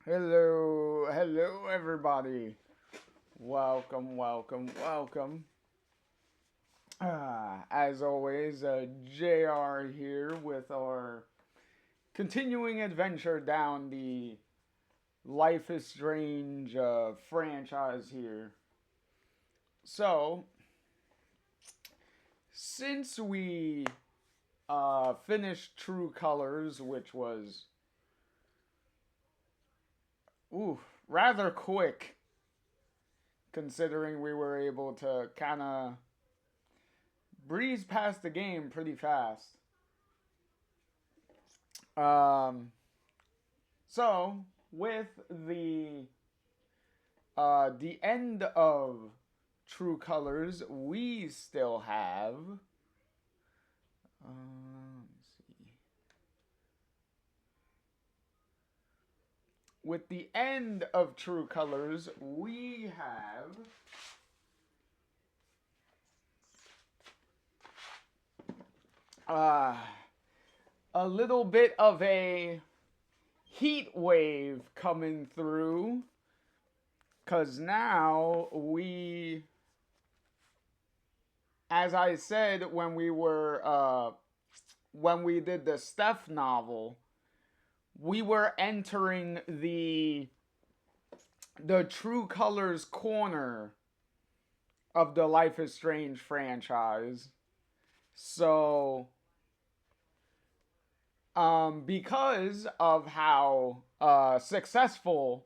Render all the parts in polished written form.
Hello everybody. Welcome, welcome, welcome. As always, JR here with our continuing adventure down the Life is Strange franchise here. So, since we finished True Colors, which was rather quick, considering we were able to kind of breeze past the game pretty fast. Um, so with the end of True Colors, we still have. Let's see. With the end of True Colors, we have. Uh, a little bit of a heat wave coming through. Because now as I said when we did the Steph novel, we were entering the True Colors corner of the Life is Strange franchise. So, because of how successful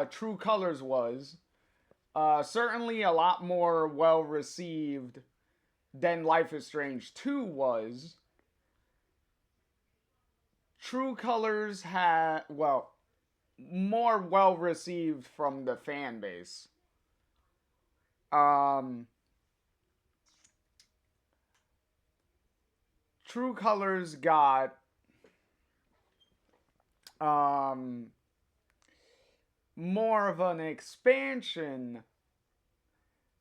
True Colors was, certainly a lot more well received than Life is Strange 2 was. True Colors had, more well received from the fan base. Um, True Colors got um, more of an expansion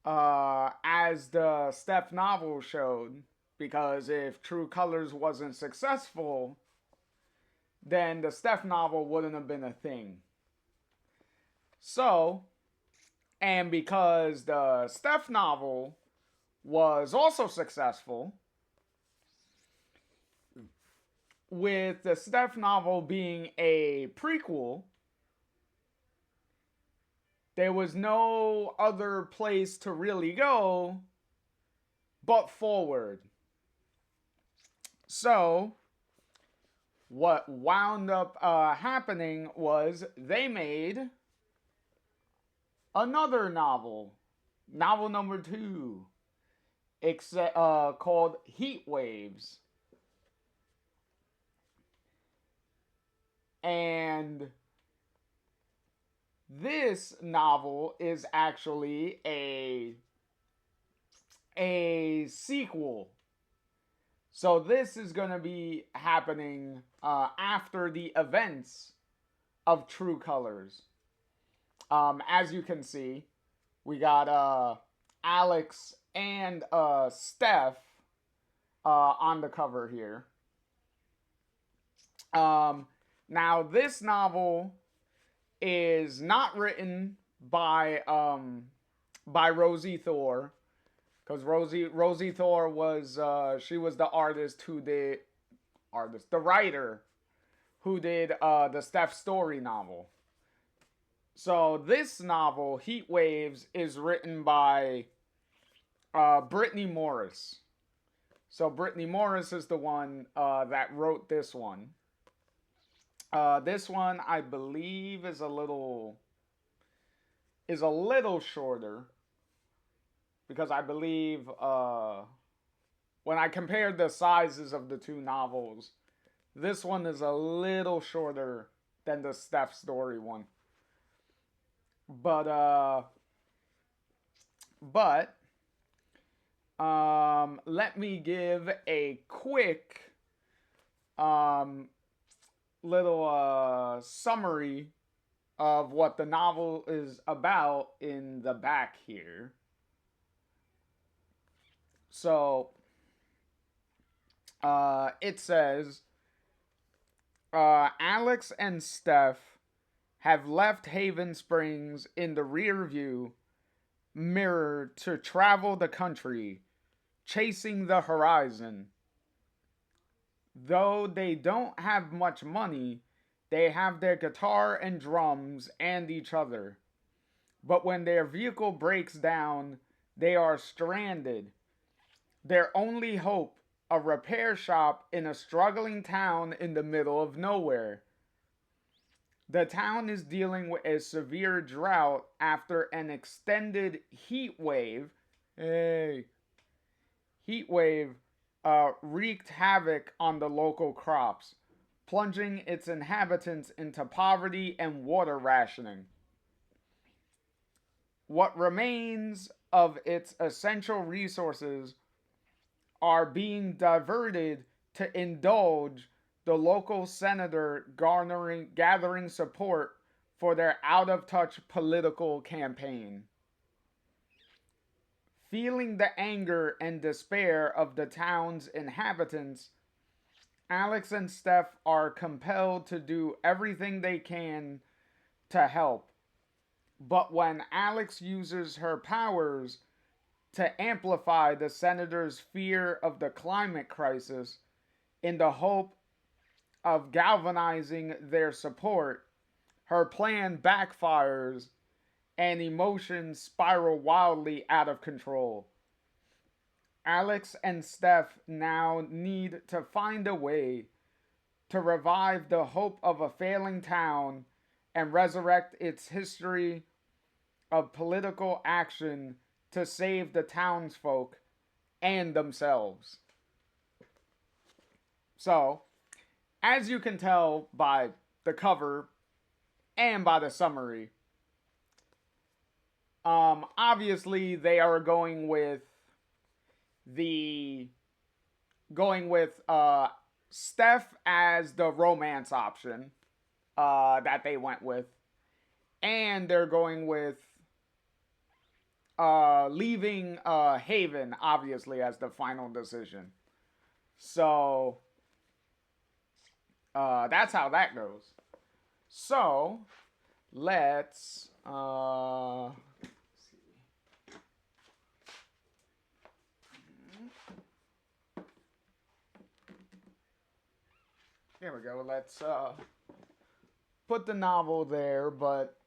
as the Steph novel showed. Because if True Colors wasn't successful, then the Steph novel wouldn't have been a thing. So, and because the Steph novel was also successful, with the Steph novel being a prequel, there was no other place to really go but forward. So, what wound up happening was they made another novel, novel number 2, called Heatwaves. And this novel is actually a sequel. So this is going to be happening after the events of True Colors. As you can see, we got Alex and Steph on the cover here. Now this novel is not written by Rosie Thor, because Rosie Thor was she was the the writer who did the Steph Story novel. So this novel, Heatwaves, is written by Brittany Morris. So Brittany Morris is the one that wrote this one. This one, I believe, is a little shorter, because I believe when I compared the sizes of the two novels, this one is a little shorter than the Steph Story one. But let me give a quick little summary of what the novel is about in the back here. So it says Alex and Steph have left Haven Springs in the rear view mirror to travel the country, chasing the horizon. Though they don't have much money, they have their guitar and drums and each other. But when their vehicle breaks down, they are stranded. Their only hope, a repair shop in a struggling town in the middle of nowhere. The town is dealing with a severe drought after an extended heat wave. Hey, heat wave wreaked havoc on the local crops, plunging its inhabitants into poverty and water rationing. What remains of its essential resources are being diverted to indulge the local senator gathering support for their out of touch political campaign. Feeling the anger and despair of the town's inhabitants, Alex and Steph are compelled to do everything they can to help. But when Alex uses her powers to amplify the senator's fear of the climate crisis in the hope of galvanizing their support, her plan backfires and emotions spiral wildly out of control. Alex and Steph now need to find a way to revive the hope of a failing town and resurrect its history of political action to save the townsfolk and themselves. So, as you can tell by the cover and by the summary, obviously they are the going with Steph as the romance option that they went with, and they're going with leaving Haven obviously as the final decision. So that's how that goes. So let's see. There we go. Let's put the novel there, but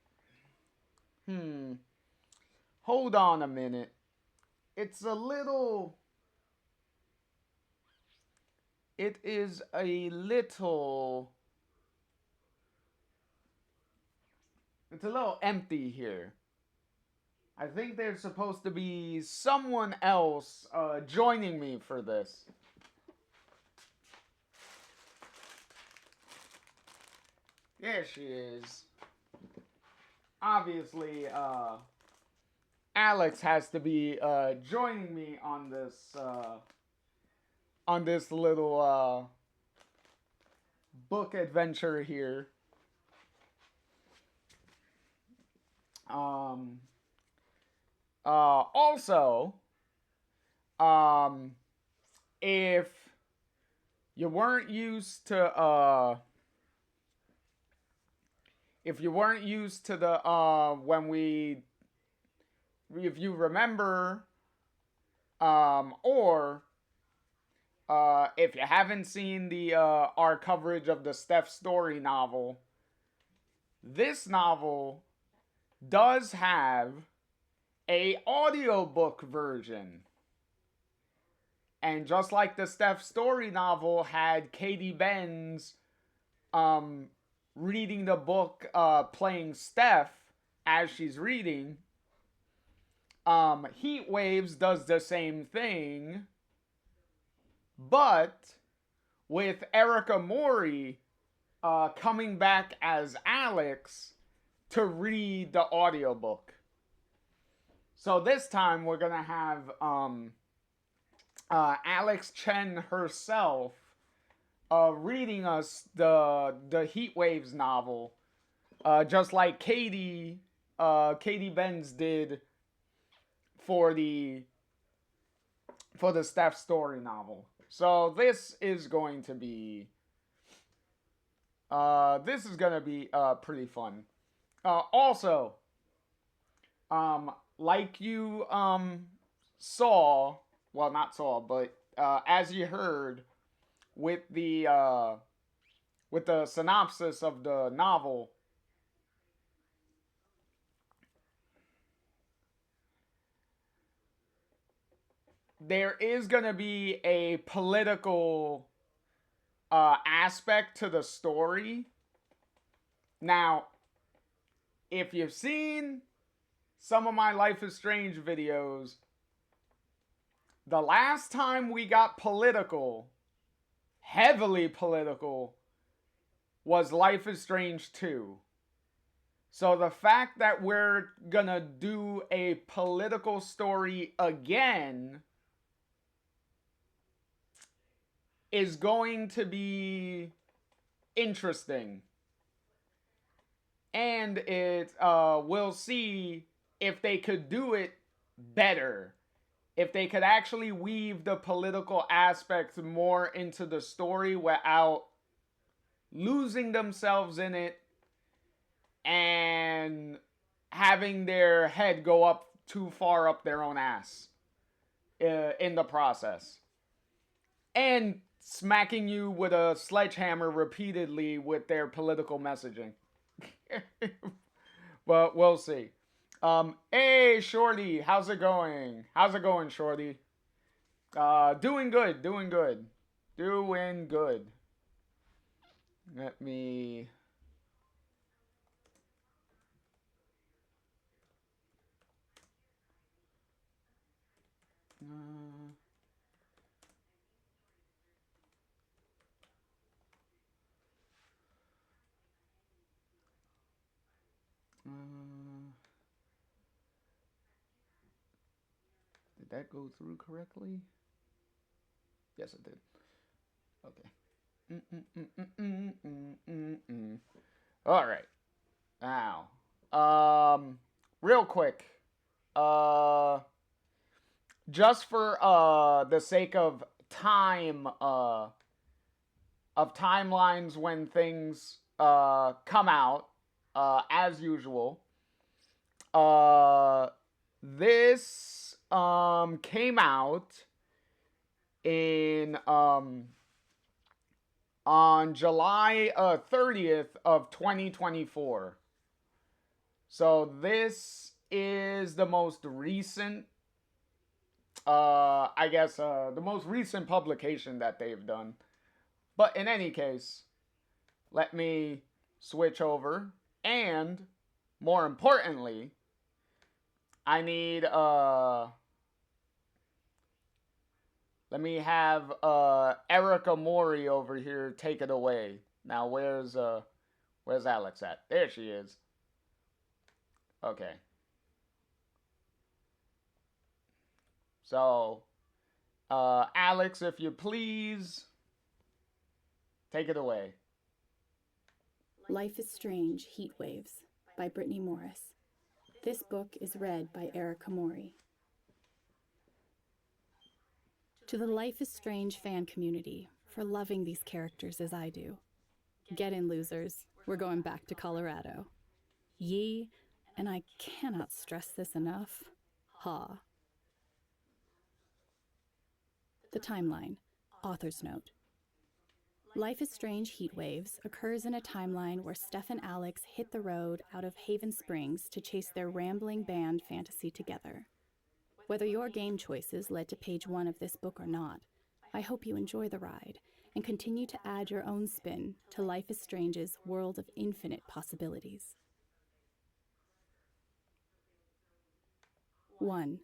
hold on a minute. It's a little. It is a little. It's a little empty here. I think there's supposed to be someone else joining me for this. There she is. Obviously, Alex has to be joining me on this little book adventure here. Also, if you weren't used to the when we, if you remember, or if you haven't seen the our coverage of the Steph Story novel, this novel does have a audiobook version. And just like the Steph Story novel had Katie Benz reading the book, playing Steph as she's reading, Heatwaves does the same thing, but with Erica Mori coming back as Alex to read the audiobook. So this time we're gonna have Alex Chen herself reading us the Heatwaves novel, just like Katie Benz did for the Steph Story novel. So this is going to be pretty fun. Also, like you saw, well, not saw, but as you heard with the synopsis of the novel, there is gonna be a political aspect to the story. Now, if you've seen some of my Life is Strange videos, the last time we got political, heavily political, was Life is Strange 2. So the fact that we're gonna do a political story again is going to be interesting. And we'll see if they could do it better. If they could actually weave the political aspects more into the story without losing themselves in it and having their head go up too far up their own ass in the process. And smacking you with a sledgehammer repeatedly with their political messaging. But we'll see. Hey, Shorty, how's it going? How's it going, Shorty? Doing good, doing good. Doing good. Let me. Uh, uh, did that go through correctly? Yes, it did. Okay. All right. Now, real quick, uh, just for the sake of timelines when things come out, as usual. Uh, this came out in on July 30th of 2024. So this is the most recent, I guess, the most recent publication that they've done. But in any case, let me switch over. And more importantly, I need let me have Erica Mori over here take it away. Now where's Alex at? There she is. Okay. So Alex, if you please take it away. Life is Strange, Heatwaves by Brittany Morris. This book is read by Erica Mori. To the Life is Strange fan community for loving these characters as I do. Get in, losers. We're going back to Colorado. Ye, and I cannot stress this enough, ha. The timeline. Author's note. Life is Strange Heatwaves occurs in a timeline where Steph and Alex hit the road out of Haven Springs to chase their rambling band fantasy together. Whether your game choices led to page 1 of this book or not, I hope you enjoy the ride and continue to add your own spin to Life is Strange's world of infinite possibilities. 1.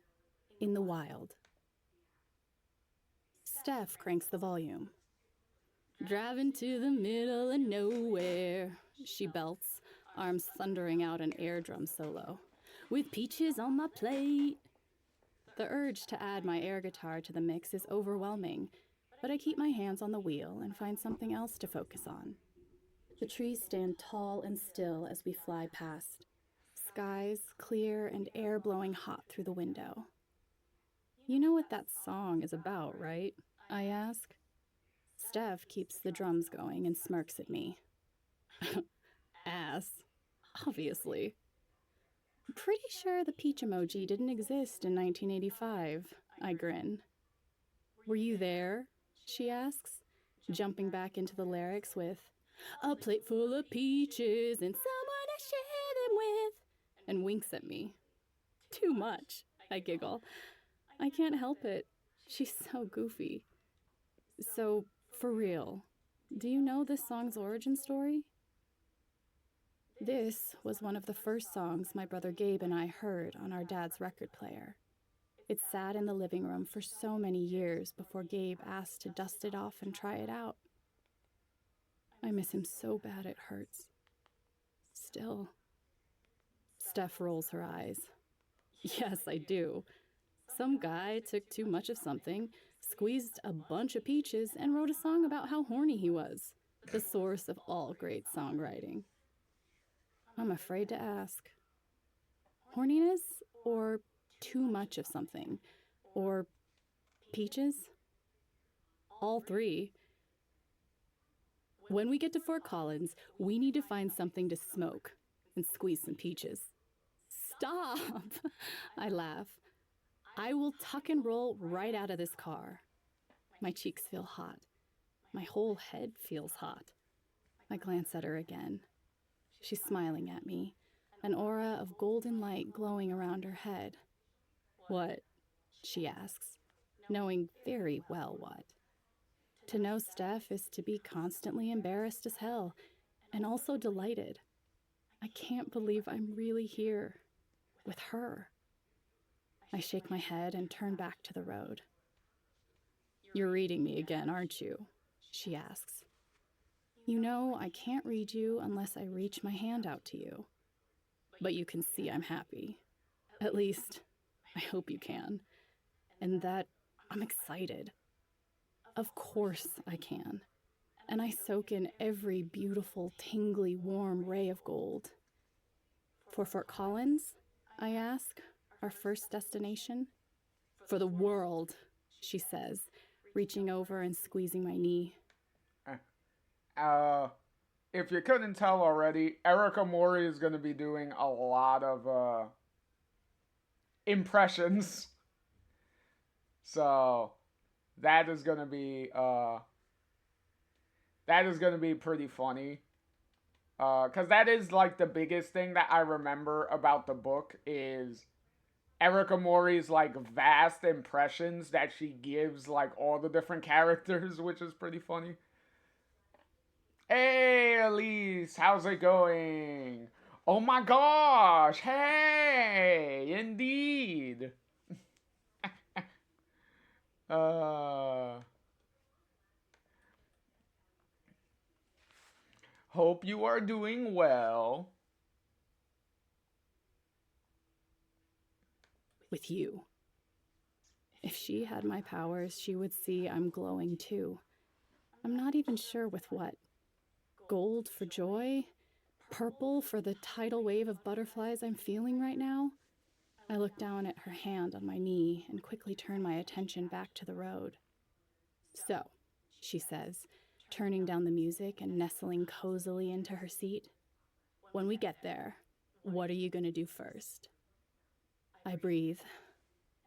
In the Wild. Steph cranks the volume. Driving to the middle of nowhere, she belts, arms thundering out an air drum solo. With peaches on my plate. The urge to add my air guitar to the mix is overwhelming, but I keep my hands on the wheel and find something else to focus on. The trees stand tall and still as we fly past. Skies clear and air blowing hot through the window. You know what that song is about, right? I ask. Steph keeps the drums going and smirks at me. Ass. Obviously. Pretty sure the peach emoji didn't exist in 1985, I grin. Were you there? She asks, jumping back into the lyrics with, a plate full of peaches and someone to share them with, and winks at me. Too much, I giggle. I can't help it. She's so goofy. So, for real, do you know this song's origin story? This was one of the first songs my brother Gabe and I heard on our dad's record player. It sat in the living room for so many years before Gabe asked to dust it off and try it out. I miss him so bad it hurts. Still. Steph rolls her eyes. Yes, I do. Some guy took too much of something, squeezed a bunch of peaches, and wrote a song about how horny he was. The source of all great songwriting. I'm afraid to ask. Horniness or too much of something? Or peaches? All three. When we get to Fort Collins, we need to find something to smoke and squeeze some peaches. Stop! I laugh. I will tuck and roll right out of this car. My cheeks feel hot. My whole head feels hot. I glance at her again. She's smiling at me, an aura of golden light glowing around her head. What? She asks, knowing very well what. To know Steph is to be constantly embarrassed as hell, and also delighted. I can't believe I'm really here, with her. I shake my head and turn back to the road. You're reading me again, aren't you? She asks. You know, I can't read you unless I reach my hand out to you. But you can see I'm happy. At least, I hope you can. And that I'm excited. Of course I can. And I soak in every beautiful, tingly, warm ray of gold. For Fort Collins? I ask, our first destination. For the world, she says, reaching over and squeezing my knee. If you couldn't tell already, Erica Mori is going to be doing a lot of impressions. So that is going to be pretty funny. Cause that is like the biggest thing that I remember about the book is Erica Mori's like vast impressions that she gives like all the different characters, which is pretty funny. Hey Elise, how's it going? Oh my gosh, hey, indeed. uh Hope you are doing well. With you. If she had my powers, she would see I'm glowing too. I'm not even sure with what. Gold for joy? Purple for the tidal wave of butterflies I'm feeling right now? I look down at her hand on my knee and quickly turn my attention back to the road. So, she says, turning down the music and nestling cozily into her seat. When we get there, what are you going to do first? I breathe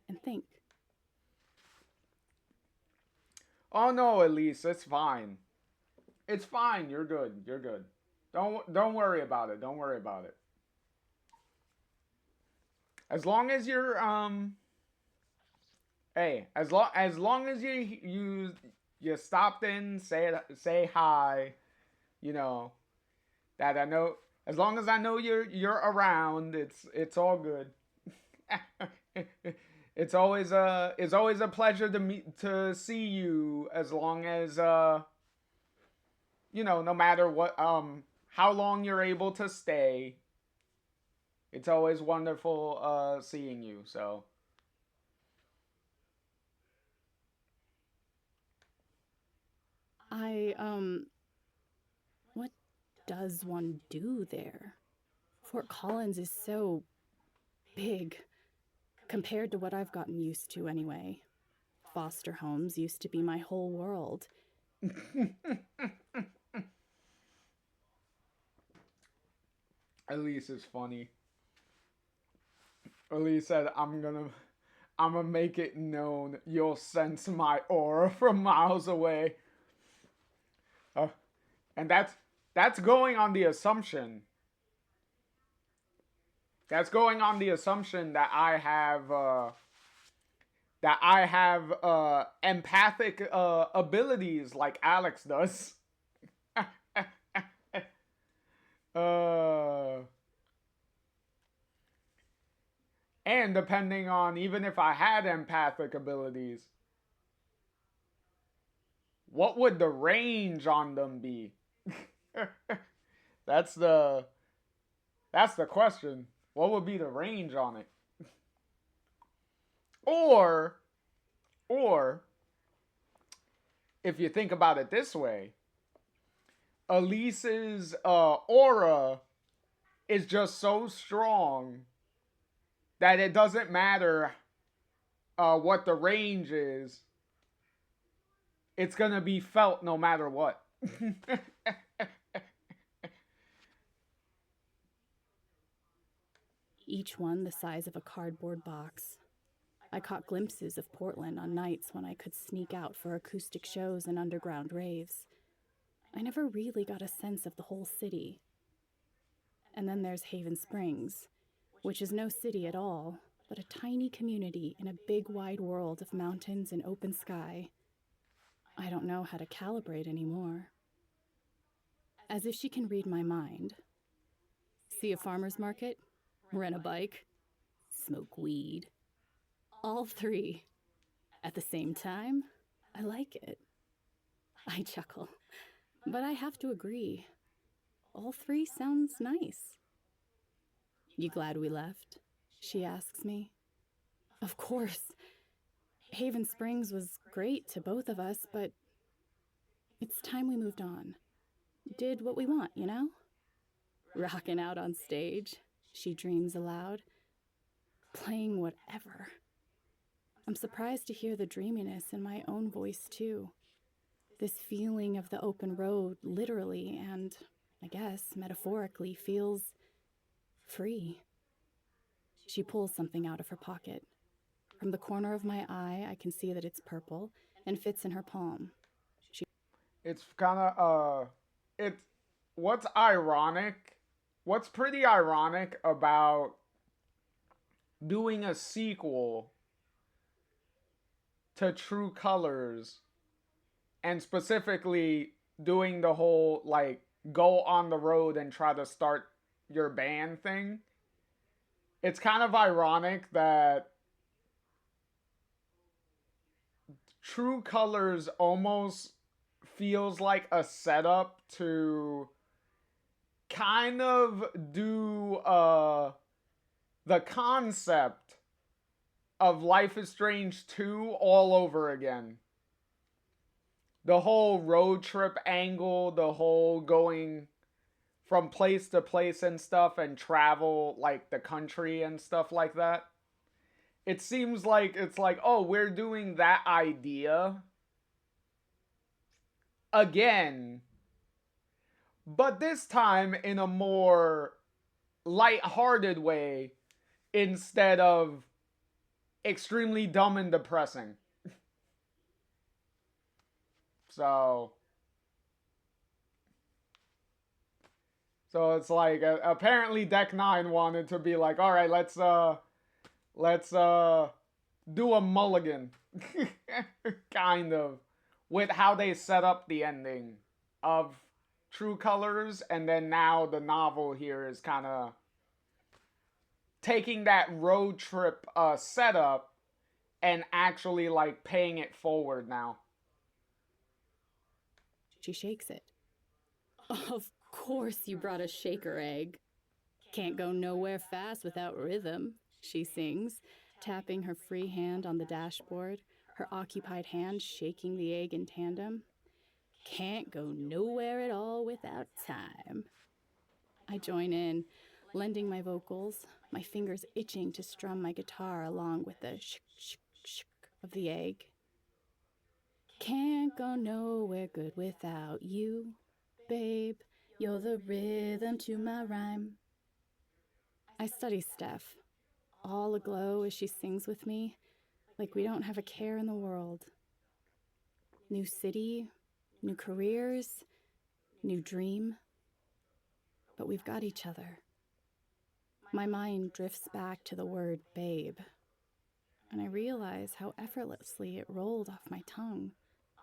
and think. Oh no, Elise, it's fine. It's fine. You're good. You're good. Don't worry about it. Don't worry about it. As long as you're hey, as long as you stopped in, say hi, you know, that I know as long as I know you're around, it's all good. It's always a pleasure to see you as long as no matter what how long you're able to stay. It's always wonderful seeing you. So What does one do there? Fort Collins is so big compared to what I've gotten used to anyway. Foster homes used to be my whole world. Elise is funny. Elise said, I'm gonna make it known you'll sense my aura from miles away. Uh, and that's going on the assumption. That's going on the assumption that I have empathic abilities like Alex does. uh, and depending on even if I had empathic abilities, what would the range on them be? that's the that's the question. What would be the range on it? Or or if you think about it this way, Elise's aura is just so strong that it doesn't matter what the range is. It's gonna be felt no matter what. Each one the size of a cardboard box. I caught glimpses of Portland on nights when I could sneak out for acoustic shows and underground raves. I never really got a sense of the whole city. And then there's Haven Springs, which is no city at all, but a tiny community in a big wide world of mountains and open sky. I don't know how to calibrate anymore. As if she can read my mind. See a farmer's market? Rent a bike? Smoke weed? All three. At the same time, I like it. I chuckle. But I have to agree. All three sounds nice. You glad we left? She asks me. Of course. Haven Springs was great to both of us, but it's time we moved on. Did what we want, you know? Rocking out on stage, she dreams aloud. Playing whatever. I'm surprised to hear the dreaminess in my own voice, too. This feeling of the open road literally and, I guess, metaphorically feels free. She pulls something out of her pocket. From the corner of my eye, I can see that it's purple and fits in her palm. It's kind of it's what's ironic. What's pretty ironic about doing a sequel to True Colors and specifically doing the whole like go on the road and try to start your band thing. It's kind of ironic that True Colors almost feels like a setup to kind of do the concept of Life is Strange 2 all over again. The whole road trip angle, the whole going from place to place and stuff and travel like the country and stuff like that. It seems like it's like, oh, we're doing that idea again, but this time in a more light-hearted way instead of extremely dumb and depressing. So it's like apparently Deck 9 wanted to be like, all right, let's do a mulligan kind of with how they set up the ending of True Colors, and then now the novel here is kind of taking that road trip setup and actually like paying it forward now. She shakes it. Of course you brought a shaker egg. Can't go nowhere fast without rhythm, she sings, tapping her free hand on the dashboard, her occupied hand shaking the egg in tandem. Can't go nowhere at all without time. I join in, lending my vocals, my fingers itching to strum my guitar along with the shk shk shk of the egg. Can't go nowhere good without you, babe. You're the rhythm to my rhyme. I study Steph, all aglow as she sings with me, like we don't have a care in the world. New city, new careers, new dream. But we've got each other. My mind drifts back to the word babe, and I realize how effortlessly it rolled off my tongue,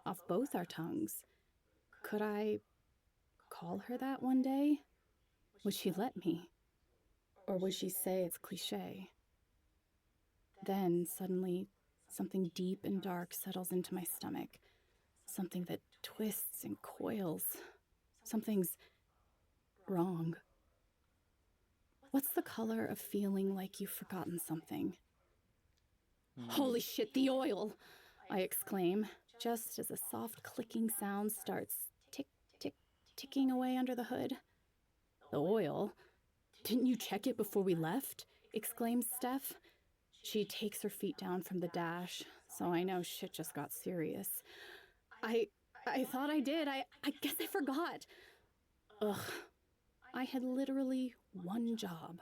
off both our tongues. Could I call her that one day? Would she let me? Or would she say it's cliche? Then, suddenly, something deep and dark settles into my stomach. Something that twists and coils. Something's wrong. What's the color of feeling like you've forgotten something? Holy shit, the oil! I exclaim, just as a soft clicking sound starts tick, tick, ticking away under the hood. The oil? Didn't you check it before we left? Exclaims Steph. She takes her feet down from the dash, so I know shit just got serious. I thought I did. I guess I forgot. Ugh. I had literally one job.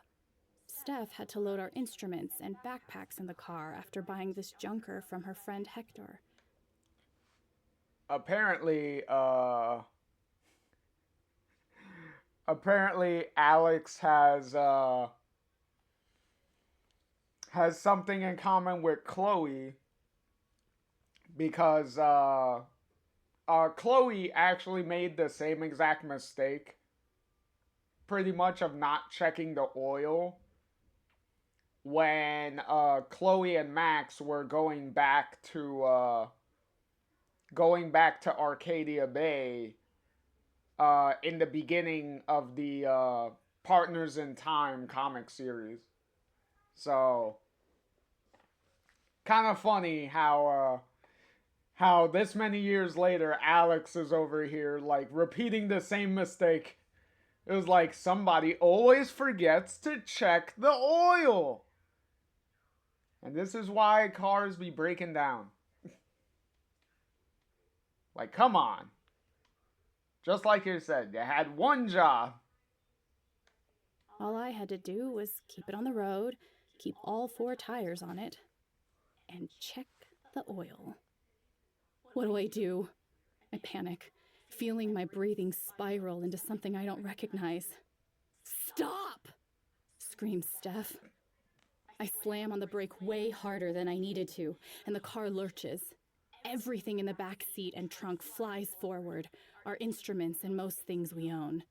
Steph had to load our instruments and backpacks in the car after buying this junker from her friend Hector. Apparently, Alex has something in common with Chloe because Chloe actually made the same exact mistake, pretty much, of not checking the oil when Chloe and Max were going back to Arcadia Bay in the beginning of the Partners in Time comic series. So, kind of funny how this many years later Alex is over here like repeating the same mistake. It was like somebody always forgets to check the oil. And this is why cars be breaking down. Like, come on. Just like you said, you had one job. All I had to do was keep it on the road, keep all 4 tires on it, and check the oil. What do I do? I panic, feeling my breathing spiral into something I don't recognize. Stop! Screams Steph. I slam on the brake way harder than I needed to, and the car lurches. Everything in the back seat and trunk flies forward, our instruments and most things we own.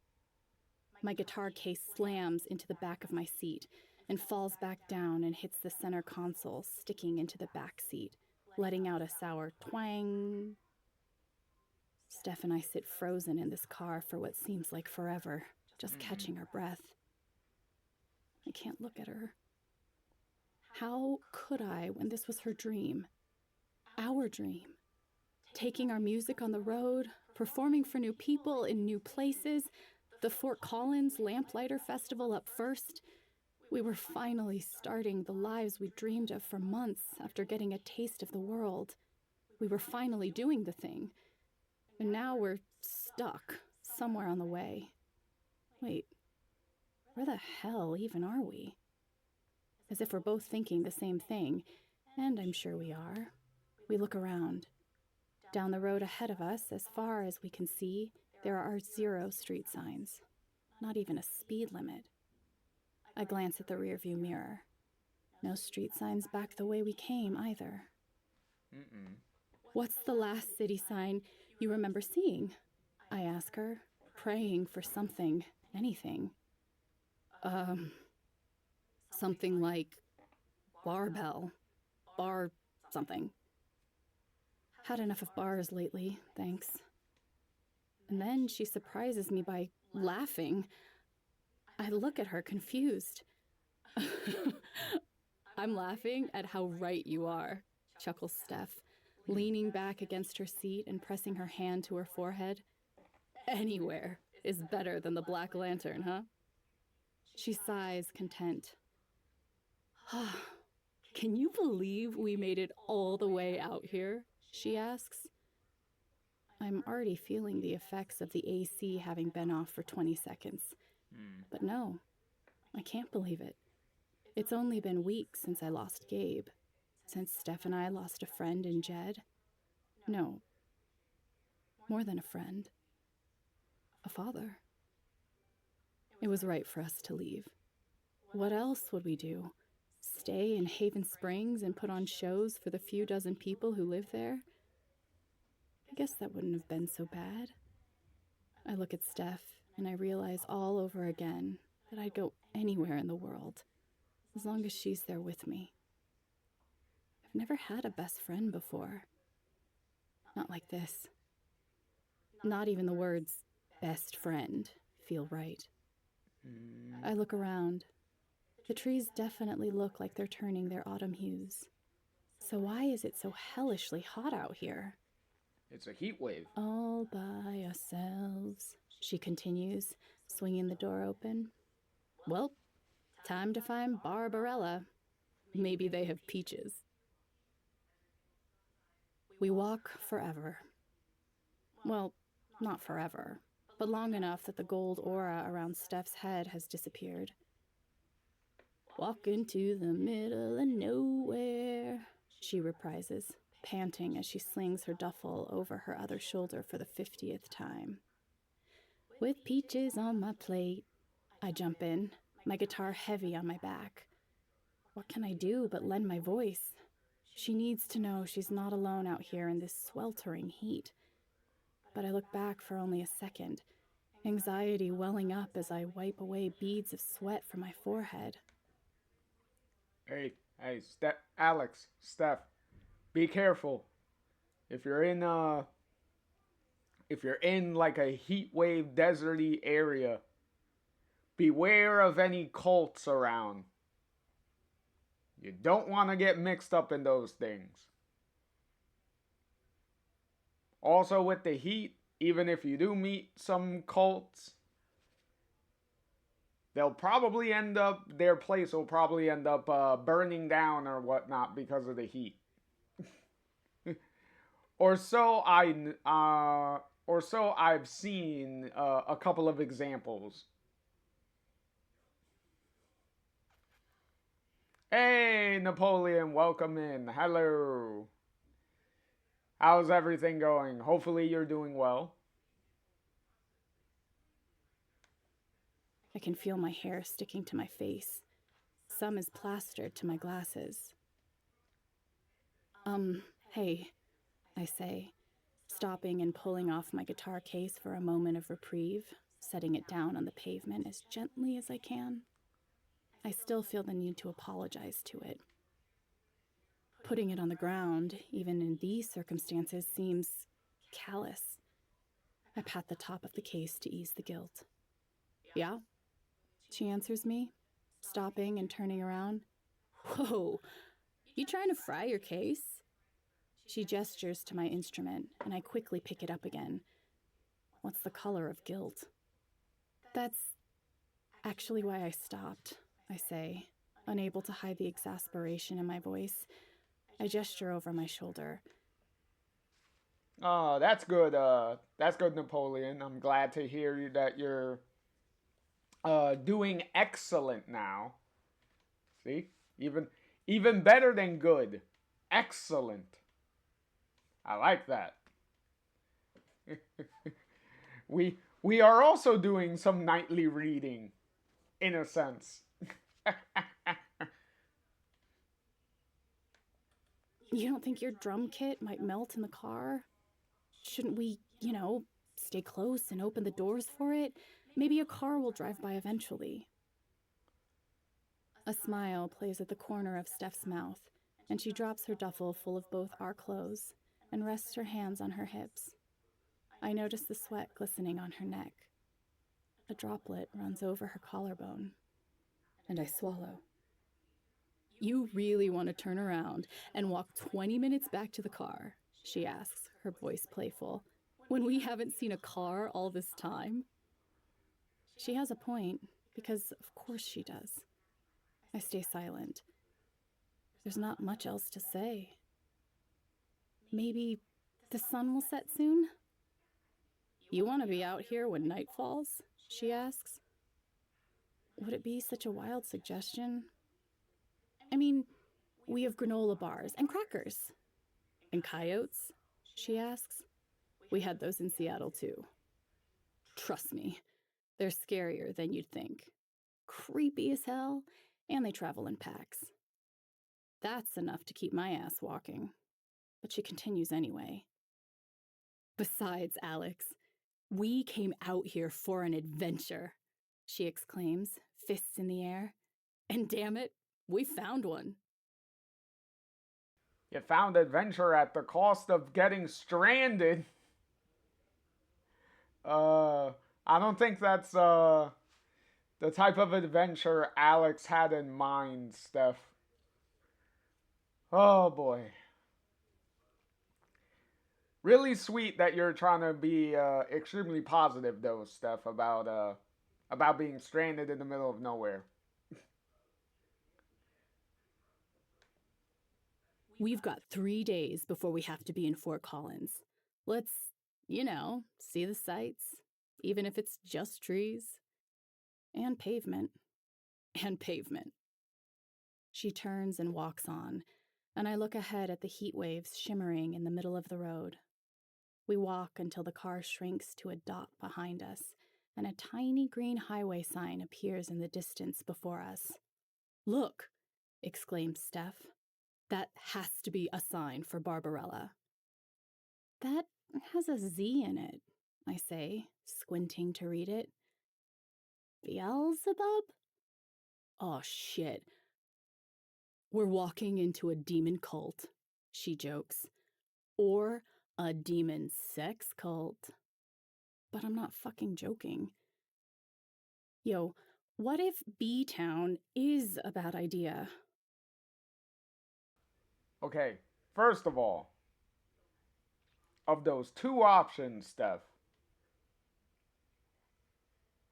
My guitar case slams into the back of my seat and falls back down and hits the center console, sticking into the back seat, letting out a sour twang. Steph and I sit frozen in this car for what seems like forever, just catching our breath. I can't look at her. How could I when this was her dream? Our dream. Taking our music on the road, performing for new people in new places, the Fort Collins Lamplighter Festival up first. We were finally starting the lives we dreamed of for months after getting a taste of the world. We were finally doing the thing. And now we're stuck somewhere on the way. Wait, where the hell even are we? As if we're both thinking the same thing, and I'm sure we are. We look around. Down the road ahead of us, as far as we can see, there are 0 street signs. Not even a speed limit. I glance at the rearview mirror. No street signs back the way we came either. What's the last city sign you remember seeing? I ask her, praying for something, anything. Something like barbell. Bar something. Had enough of bars lately, thanks. And then she surprises me by laughing. I look at her confused. I'm laughing at how right you are, chuckles Steph, leaning back against her seat and pressing her hand to her forehead. Anywhere is better than the Black Lantern, huh? She sighs, content. Can you believe we made it all the way out here? She asks. I'm already feeling the effects of the AC having been off for 20 seconds. But no, I can't believe it. It's only been weeks since I lost Gabe, since Steph and I lost a friend in Jed. No, more than a friend. A father. It was right for us to leave. What else would we do? Stay in Haven Springs and put on shows for the few dozen people who live there? I guess that wouldn't have been so bad. I look at Steph and I realize all over again that I'd go anywhere in the world, as long as she's there with me. I've never had a best friend before. Not like this. Not even the words best friend feel right. I look around. The trees definitely look like they're turning their autumn hues. So why is it so hellishly hot out here? It's a heat wave. All by ourselves, she continues, swinging the door open. Well, time to find Barbarella. Maybe they have peaches. We walk forever. Well, not forever, but long enough that the gold aura around Steph's head has disappeared. Walk into the middle of nowhere, she reprises, panting as she slings her duffel over her other shoulder for the 50th time. With peaches on my plate, I jump in, my guitar heavy on my back. What can I do but lend my voice? She needs to know she's not alone out here in this sweltering heat. But I look back for only a second, anxiety welling up as I wipe away beads of sweat from my forehead. Hey, Alex, Steph, be careful. If you're in like a heat wave deserty area, beware of any cults around. You don't want to get mixed up in those things. Also, with the heat, even if you do meet some cults, their place will probably end up burning down or whatnot because of the heat. or so I've seen a couple of examples. Hey, Napoleon, welcome in. Hello. How's everything going? Hopefully you're doing well. I can feel my hair sticking to my face. Some is plastered to my glasses. Hey, I say, stopping and pulling off my guitar case for a moment of reprieve, setting it down on the pavement as gently as I can. I still feel the need to apologize to it. Putting it on the ground, even in these circumstances, seems callous. I pat the top of the case to ease the guilt. Yeah? She answers me, stopping and turning around. Whoa, you trying to fry your case? She gestures to my instrument, and I quickly pick it up again. What's the color of guilt? That's actually why I stopped, I say, unable to hide the exasperation in my voice. I gesture over my shoulder. Oh, that's good. That's good, Napoleon. I'm glad to hear that you're doing excellent now. See, even better than good. Excellent. I like that. we are also doing some nightly reading, in a sense. You don't think your drum kit might melt in the car? Shouldn't we, stay close and open the doors for it? Maybe a car will drive by eventually. A smile plays at the corner of Steph's mouth, and she drops her duffel full of both our clothes and rests her hands on her hips. I notice the sweat glistening on her neck. A droplet runs over her collarbone, and I swallow. You really want to turn around and walk 20 minutes back to the car? She asks, her voice playful, when we haven't seen a car all this time? She has a point, because of course she does. I stay silent. There's not much else to say. Maybe the sun will set soon? You want to be out here when night falls? She asks. Would it be such a wild suggestion? I mean, we have granola bars and crackers. And coyotes? She asks. We had those in Seattle too. Trust me, they're scarier than you'd think. Creepy as hell, and they travel in packs. That's enough to keep my ass walking. But she continues anyway. Besides, Alex, we came out here for an adventure, she exclaims, fists in the air. And damn it, we found one. You found adventure at the cost of getting stranded. I don't think that's the type of adventure Alex had in mind, Steph. Oh boy. Really sweet that you're trying to be extremely positive though, Steph, about being stranded in the middle of nowhere. We've got 3 days before we have to be in Fort Collins. Let's, see the sights, even if it's just trees. And pavement. And pavement. She turns and walks on, and I look ahead at the heat waves shimmering in the middle of the road. We walk until the car shrinks to a dot behind us, and a tiny green highway sign appears in the distance before us. Look, exclaims Steph. That has to be a sign for Barbarella. That has a Z in it, I say, squinting to read it. Beelzebub? Oh shit. We're walking into a demon cult, she jokes. Or a demon sex cult. But I'm not fucking joking. Yo, what if B-Town is a bad idea? Okay, first of all, of those two options, Steph,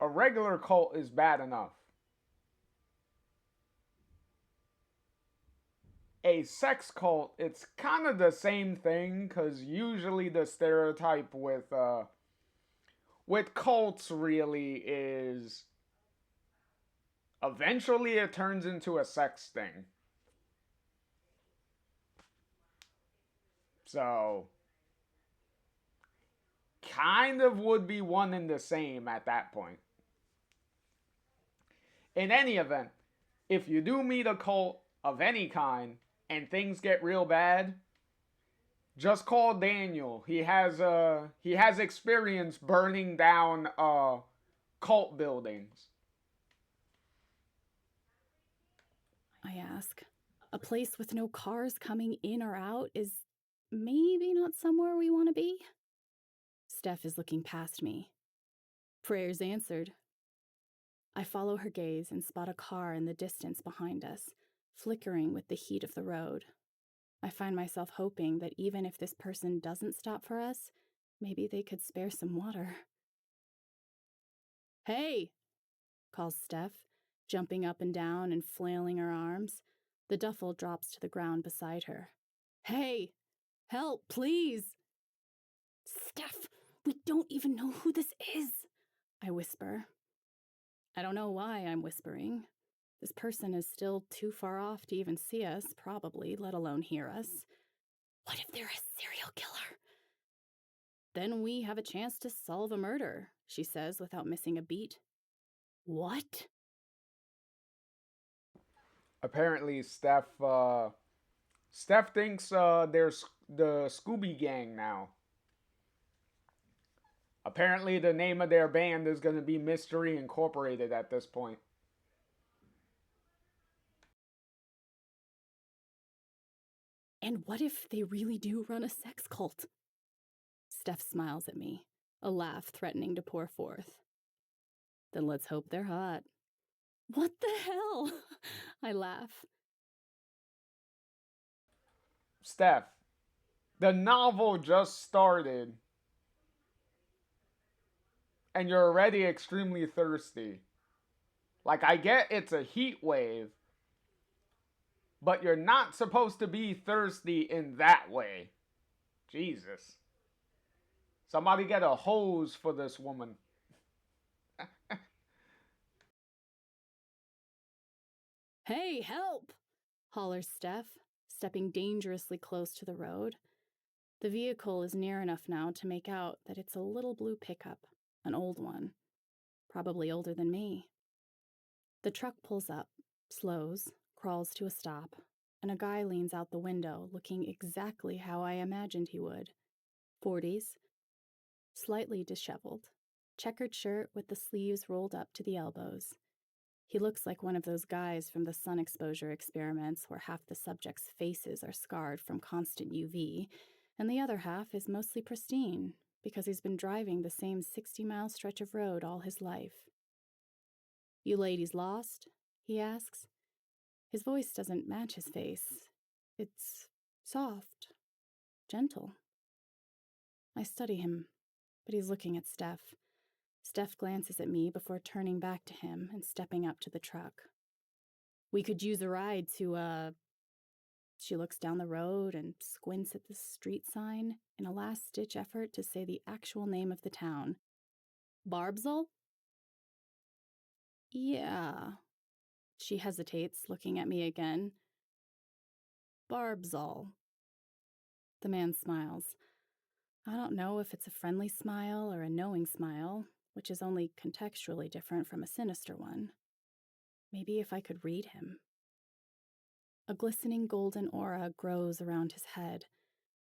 a regular cult is bad enough. A sex cult, it's kind of the same thing because usually the stereotype with cults really is eventually it turns into a sex thing. So kind of would be one and the same at that point. In any event, if you do meet a cult of any kind and things get real bad, just call Daniel. He has experience burning down cult buildings. I ask. A place with no cars coming in or out is maybe not somewhere we want to be? Steph is looking past me. Prayers answered. I follow her gaze and spot a car in the distance behind us, flickering with the heat of the road. I find myself hoping that even if this person doesn't stop for us, maybe they could spare some water. Hey, calls Steph, jumping up and down and flailing her arms. The duffel drops to the ground beside her. Hey, help, please! Steph, we don't even know who this is, I whisper. I don't know why I'm whispering. This person is still too far off to even see us, probably, let alone hear us. What if they're a serial killer? Then we have a chance to solve a murder, she says without missing a beat. What? Apparently, Steph thinks there's the Scooby Gang now. Apparently, the name of their band is going to be Mystery Incorporated at this point. And what if they really do run a sex cult? Steph smiles at me, a laugh threatening to pour forth. Then let's hope they're hot. What the hell? I laugh. Steph, the novel just started and you're already extremely thirsty. Like, I get it's a heat wave, but you're not supposed to be thirsty in that way. Jesus. Somebody get a hose for this woman. Hey, help! hollers Steph, stepping dangerously close to the road. The vehicle is near enough now to make out that it's a little blue pickup, an old one, probably older than me. The truck pulls up, slows, crawls to a stop, and a guy leans out the window looking exactly how I imagined he would. 40s, slightly disheveled, checkered shirt with the sleeves rolled up to the elbows. He looks like one of those guys from the sun exposure experiments where half the subjects' faces are scarred from constant UV, and the other half is mostly pristine because he's been driving the same 60-mile stretch of road all his life. "You ladies lost?" he asks. His voice doesn't match his face. It's soft, gentle. I study him, but he's looking at Steph. Steph glances at me before turning back to him and stepping up to the truck. "We could use a ride to, She looks down the road and squints at the street sign in a last-ditch effort to say the actual name of the town. "Barbsall?" "Yeah." She hesitates, looking at me again. "Barbsall." The man smiles. I don't know if it's a friendly smile or a knowing smile, which is only contextually different from a sinister one. Maybe if I could read him. A glistening golden aura grows around his head,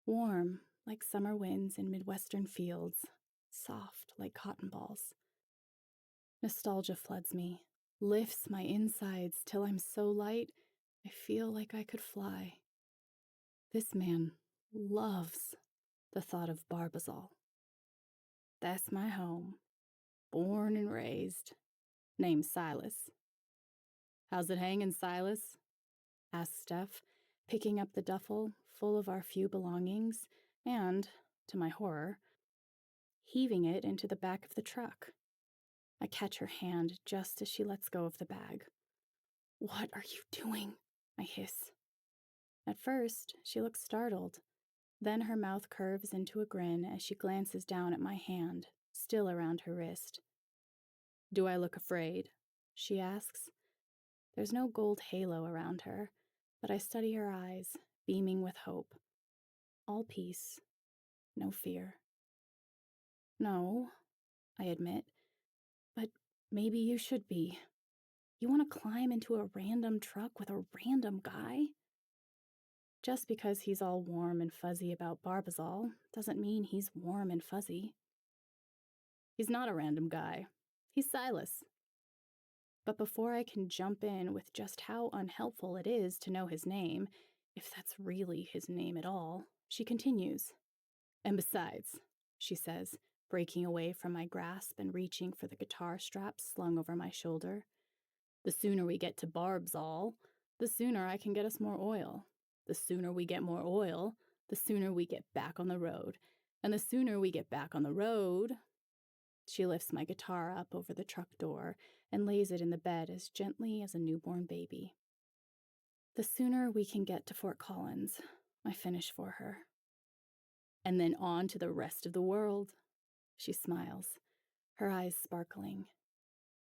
warm like summer winds in Midwestern fields, soft like cotton balls. Nostalgia floods me, lifts my insides till I'm so light I feel like I could fly. This man loves the thought of Barbazal. That's my home, born and raised, named Silas. "How's it hanging, Silas?" asks Steph, picking up the duffel full of our few belongings and, to my horror, heaving it into the back of the truck. I catch her hand just as she lets go of the bag. "What are you doing?" I hiss. At first, she looks startled. Then her mouth curves into a grin as she glances down at my hand, still around her wrist. "Do I look afraid?" she asks. There's no gold halo around her, but I study her eyes, beaming with hope. All peace, no fear. "No," I admit, "but maybe you should be. You want to climb into a random truck with a random guy?" Just because he's all warm and fuzzy about Barbazal doesn't mean he's warm and fuzzy. He's not a random guy. He's Silas. But before I can jump in with just how unhelpful it is to know his name, if that's really his name at all, she continues. "And besides," she says, breaking away from my grasp and reaching for the guitar strap slung over my shoulder, "the sooner we get to Barbzall, the sooner I can get us more oil. The sooner we get more oil, the sooner we get back on the road. And the sooner we get back on the road..." She lifts my guitar up over the truck door and lays it in the bed as gently as a newborn baby. "The sooner we can get to Fort Collins," I finish for her. "And then on to the rest of the world." She smiles, her eyes sparkling.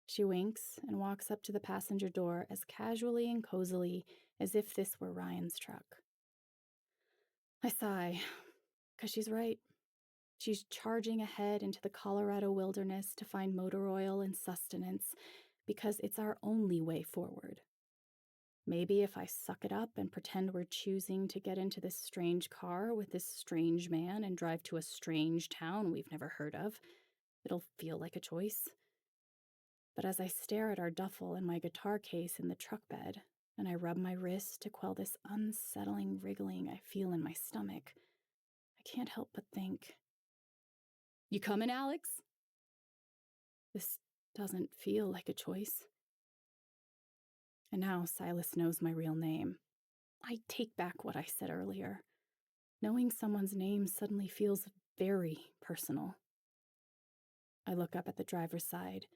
She winks and walks up to the passenger door as casually and cozily as if this were Ryan's truck. I sigh, 'cause she's right. She's charging ahead into the Colorado wilderness to find motor oil and sustenance because it's our only way forward. Maybe if I suck it up and pretend we're choosing to get into this strange car with this strange man and drive to a strange town we've never heard of, it'll feel like a choice. But as I stare at our duffel and my guitar case in the truck bed, and I rub my wrist to quell this unsettling wriggling I feel in my stomach, I can't help but think, "You coming, Alex?" This doesn't feel like a choice. And now Silas knows my real name. I take back what I said earlier. Knowing someone's name suddenly feels very personal. I look up at the driver's side,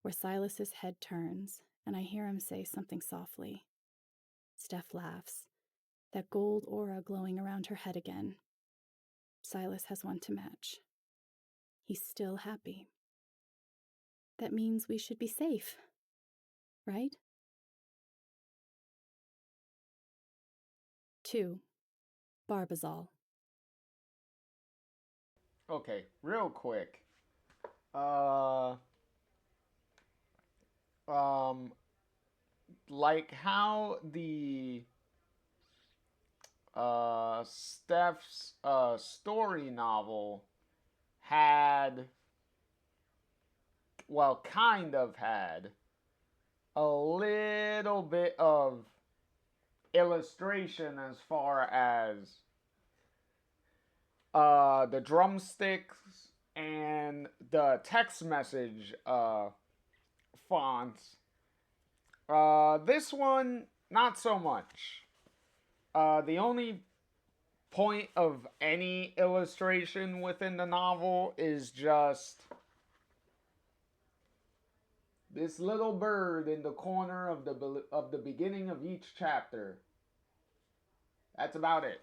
where Silas's head turns, and I hear him say something softly. Steph laughs, that gold aura glowing around her head again. Silas has one to match. He's still happy. That means we should be safe, right? 2. Barbazol. Okay, real quick. Uh, um, like how the Steph's story novel had, well, kind of had a little bit of illustration as far as the drumsticks and the text message fonts. This one, not so much. The only point of any illustration within the novel is just this little bird in the corner of the beginning of each chapter. That's about it.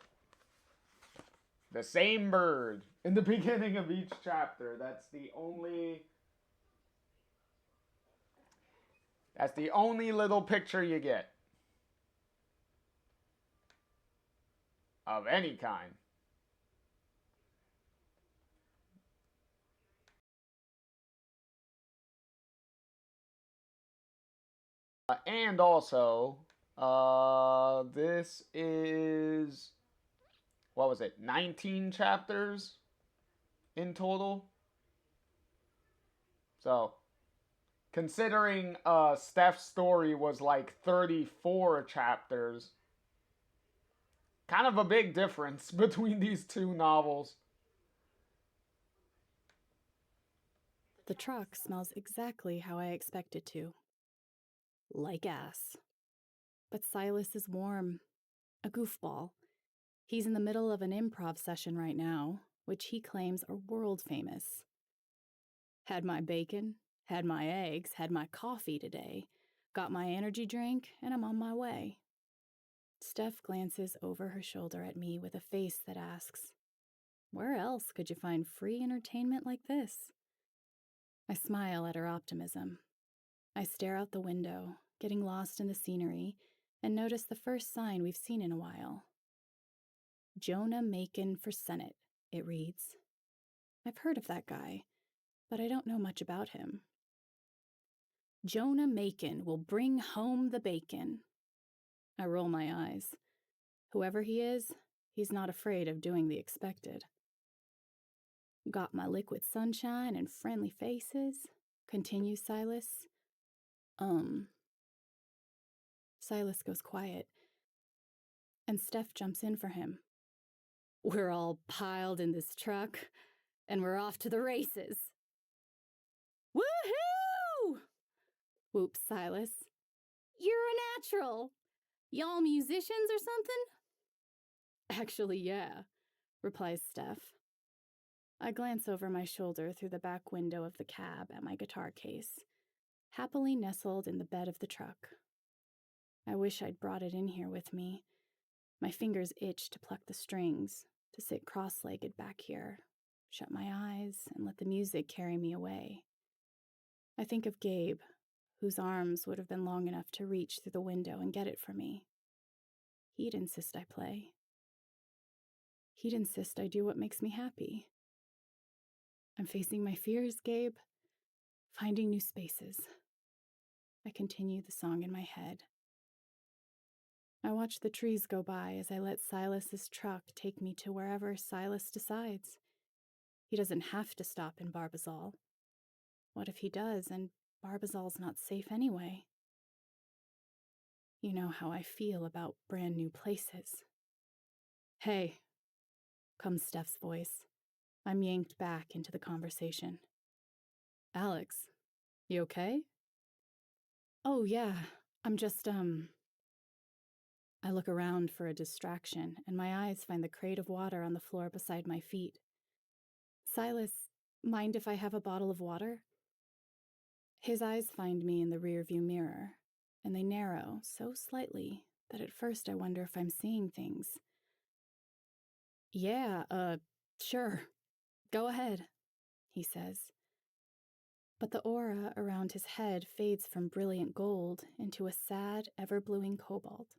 The same bird in the beginning of each chapter. That's the only little picture you get of any kind. And also, this is, what was it, 19 chapters in total? So, considering Steph's story was like 34 chapters, kind of a big difference between these two novels. The truck smells exactly how I expect it to. Like ass. But Silas is warm. A goofball. He's in the middle of an improv session right now, which he claims are world famous. Had my bacon, had my eggs, had my coffee today, got my energy drink, and I'm on my way. Steph glances over her shoulder at me with a face that asks, "Where else could you find free entertainment like this?" I smile at her optimism. I stare out the window, getting lost in the scenery, and notice the first sign we've seen in a while. Jonah Macon for Senate, it reads. I've heard of that guy, but I don't know much about him. Jonah Macon will bring home the bacon. I roll my eyes. Whoever he is, he's not afraid of doing the expected. Got my liquid sunshine and friendly faces, continues Silas. Silas goes quiet, and Steph jumps in for him. We're all piled in this truck, and we're off to the races. Woohoo! Whoops Silas. You're a natural. Y'all musicians or something? Actually, yeah, replies Steph. I glance over my shoulder through the back window of the cab at my guitar case, happily nestled in the bed of the truck. I wish I'd brought it in here with me. My fingers itch to pluck the strings, to sit cross-legged back here, shut my eyes, and let the music carry me away. I think of Gabe, whose arms would have been long enough to reach through the window and get it for me. He'd insist I play. He'd insist I do what makes me happy. I'm facing my fears, Gabe, finding new spaces. I continue the song in my head. I watch the trees go by as I let Silas's truck take me to wherever Silas decides. He doesn't have to stop in Barbazol. What if he does and Barbazol's not safe anyway? You know how I feel about brand new places. Hey, comes Steph's voice. I'm yanked back into the conversation. Alex, you okay? Oh, yeah, I'm just, I look around for a distraction, and my eyes find the crate of water on the floor beside my feet. Silas, mind if I have a bottle of water? His eyes find me in the rearview mirror, and they narrow so slightly that at first I wonder if I'm seeing things. Yeah, sure. Go ahead, he says. But the aura around his head fades from brilliant gold into a sad, ever-bluing cobalt.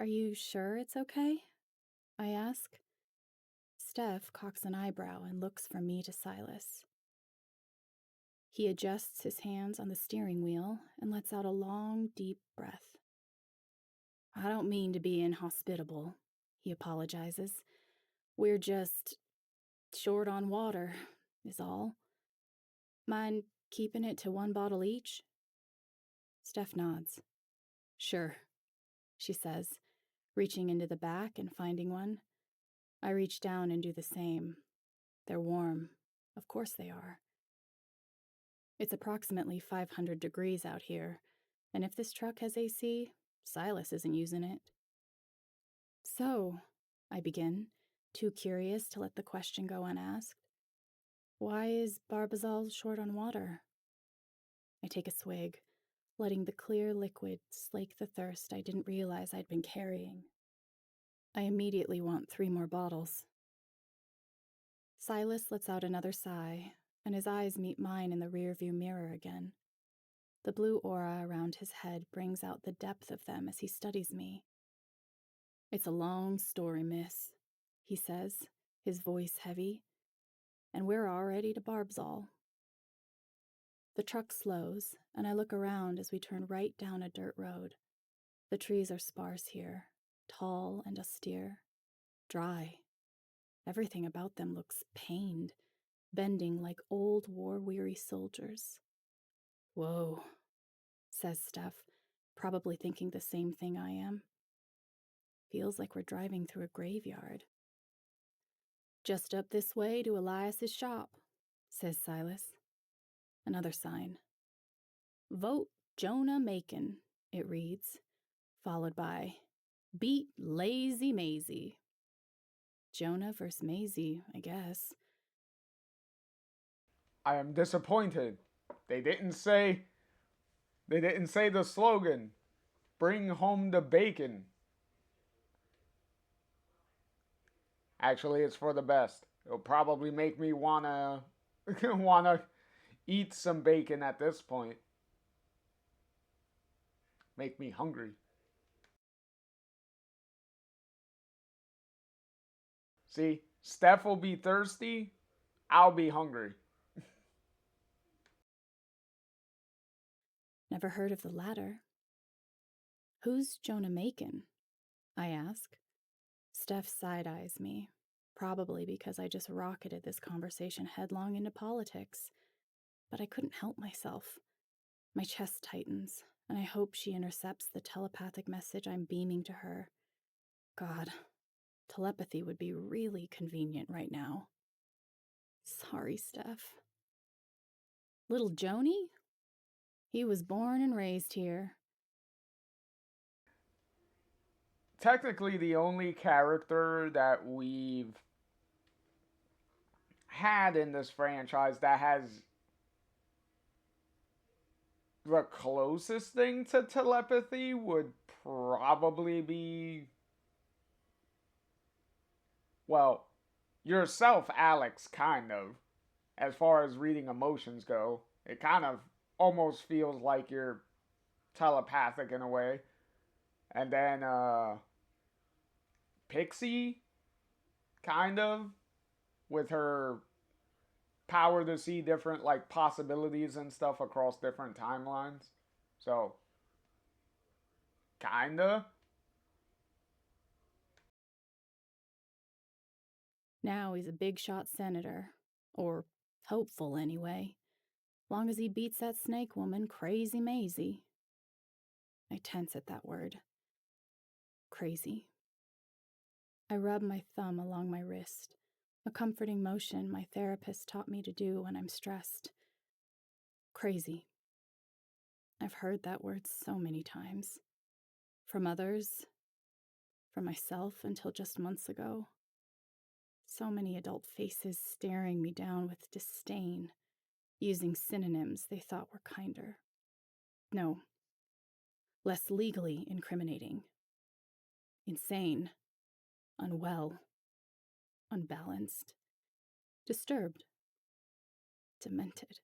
Are you sure it's okay? I ask. Steph cocks an eyebrow and looks from me to Silas. He adjusts his hands on the steering wheel and lets out a long, deep breath. I don't mean to be inhospitable, he apologizes. We're just short on water, is all. Mind keeping it to 1 bottle each? Steph nods. Sure, she says, reaching into the back and finding one. I reach down and do the same. They're warm. Of course they are. It's approximately 500 degrees out here, and if this truck has AC, Silas isn't using it. So, I begin, too curious to let the question go unasked. Why is Barbazal short on water? I take a swig, letting the clear liquid slake the thirst I didn't realize I'd been carrying. I immediately want 3 more bottles. Silas lets out another sigh, and his eyes meet mine in the rearview mirror again. The blue aura around his head brings out the depth of them as he studies me. It's a long story, miss, he says, his voice heavy, and we're already to Barbzall. The truck slows, and I look around as we turn right down a dirt road. The trees are sparse here, tall and austere, dry. Everything about them looks pained, bending like old war-weary soldiers. Whoa, says Steph, probably thinking the same thing I am. Feels like we're driving through a graveyard. Just up this way to Elias's shop, says Silas. Another sign. Vote Jonah Macon, it reads, followed by Beat Lazy Maisie. Jonah versus Maisie, I guess. I am disappointed. They didn't say the slogan, bring home the bacon. Actually, it's for the best. It'll probably make me wanna wanna eat some bacon at this point. Make me hungry. See, Steph will be thirsty. I'll be hungry. Never heard of the latter. Who's Jonah Macon? I ask. Steph side-eyes me, probably because I just rocketed this conversation headlong into politics. But I couldn't help myself. My chest tightens, and I hope she intercepts the telepathic message I'm beaming to her. God, telepathy would be really convenient right now. Sorry, Steph. Little Joni? He was born and raised here. Technically, the only character that we've had in this franchise that has the closest thing to telepathy would probably be, well, yourself, Alex, kind of. As far as reading emotions go, it kind of almost feels like you're telepathic in a way. And then Pixie, kind of, with her power to see different like possibilities and stuff across different timelines. So, kinda. Now he's a big shot senator. Or hopeful, anyway. Long as he beats that snake woman, Crazy Maisie. I tense at that word. Crazy. I rub my thumb along my wrist, a comforting motion my therapist taught me to do when I'm stressed. Crazy. I've heard that word so many times. From others, from myself until just months ago. So many adult faces staring me down with disdain, using synonyms they thought were kinder. No, less legally incriminating. Insane, unwell, unbalanced, disturbed, demented.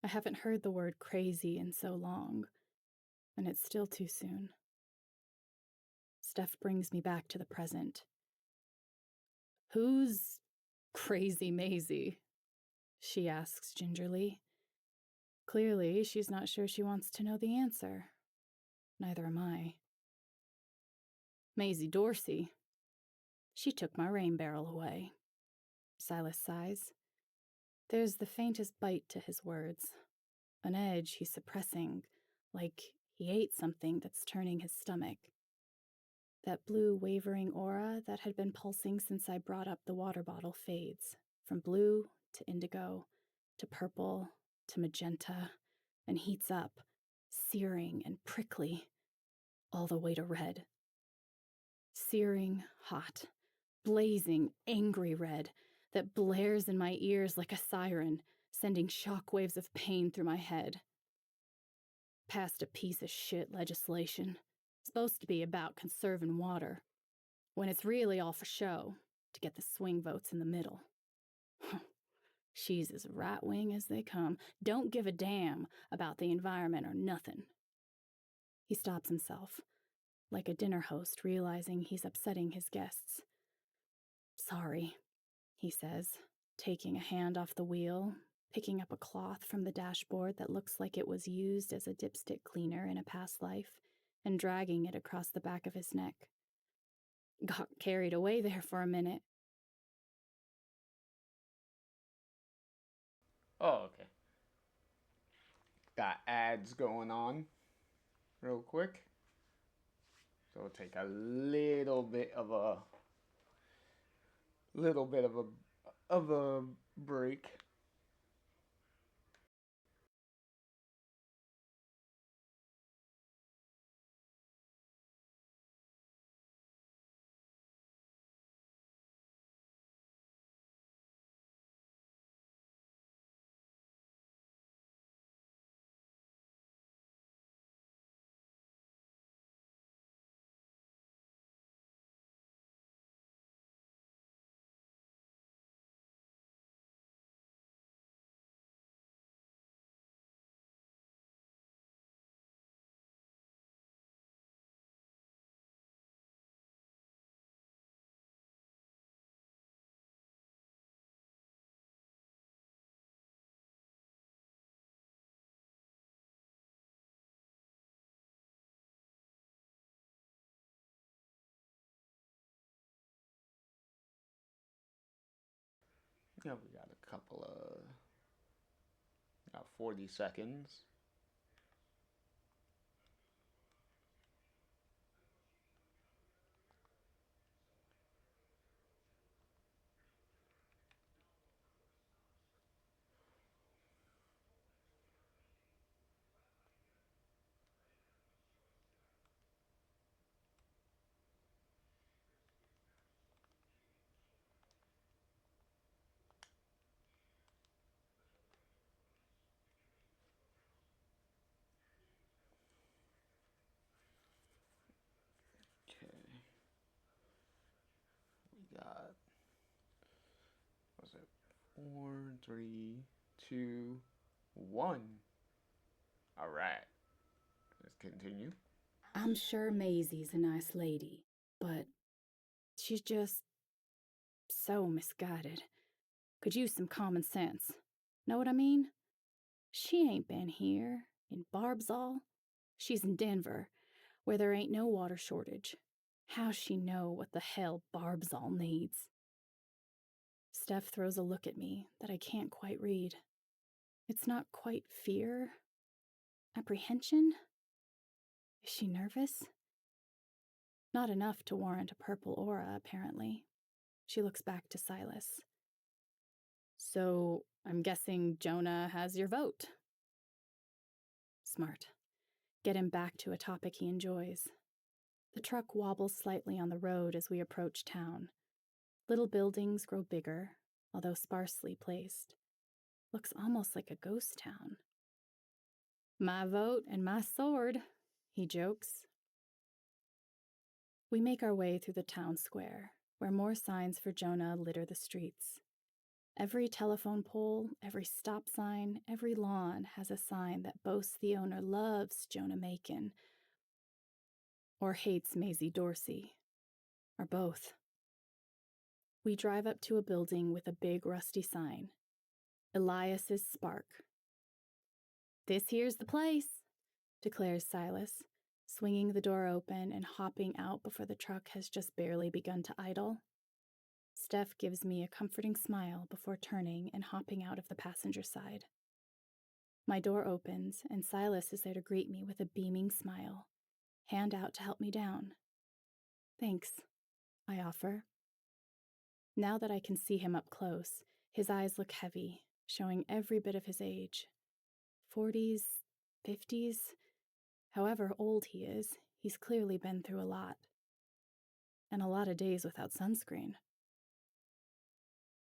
I haven't heard the word crazy in so long, and it's still too soon. Steph brings me back to the present. Who's Crazy Maisie? She asks gingerly. Clearly, she's not sure she wants to know the answer. Neither am I. Maisie Dorsey. She took my rain barrel away. Silas sighs. There's the faintest bite to his words, an edge he's suppressing, like he ate something that's turning his stomach. That blue, wavering aura that had been pulsing since I brought up the water bottle fades, from blue to indigo, to purple, to magenta, and heats up, searing and prickly, all the way to red. Searing, hot, blazing, angry red that blares in my ears like a siren, sending shockwaves of pain through my head. Passed a piece of shit legislation, supposed to be about conserving water, when it's really all for show, to get the swing votes in the middle. She's as right-wing as they come, don't give a damn about the environment or nothing. He stops himself, like a dinner host realizing he's upsetting his guests. Sorry, he says, taking a hand off the wheel, picking up a cloth from the dashboard that looks like it was used as a dipstick cleaner in a past life, and dragging it across the back of his neck. Got carried away there for a minute. Oh, okay. Got ads going on real quick. So we'll take a little bit of a break. Yeah, we got a couple of, got 40 seconds. Okay. We got, what's it? 4, 3, 2, 1. All right. Let's continue. I'm sure Maisie's a nice lady, but she's just so misguided. Could use some common sense. Know what I mean? She ain't been here, in Barbzall. She's in Denver, where there ain't no water shortage. How's she know what the hell Barbzall needs? Steph throws a look at me that I can't quite read. It's not quite fear. Apprehension? Is she nervous? Not enough to warrant a purple aura, apparently. She looks back to Silas. So, I'm guessing Jonah has your vote. Smart. Get him back to a topic he enjoys. The truck wobbles slightly on the road as we approach town. Little buildings grow bigger, although sparsely placed. Looks almost like a ghost town. My vote and my sword, he jokes. We make our way through the town square, where more signs for Jonah litter the streets. Every telephone pole, every stop sign, every lawn has a sign that boasts the owner loves Jonah Macon, or hates Maisie Dorsey, or both. We drive up to a building with a big rusty sign, Elias's Spark. "This here's the place," declares Silas, swinging the door open and hopping out before the truck has just barely begun to idle. Steph gives me a comforting smile before turning and hopping out of the passenger side. My door opens, and Silas is there to greet me with a beaming smile, hand out to help me down. "Thanks," I offer. Now that I can see him up close, his eyes look heavy, showing every bit of his age. 40s, 50s, however old he is, he's clearly been through a lot. And a lot of days without sunscreen.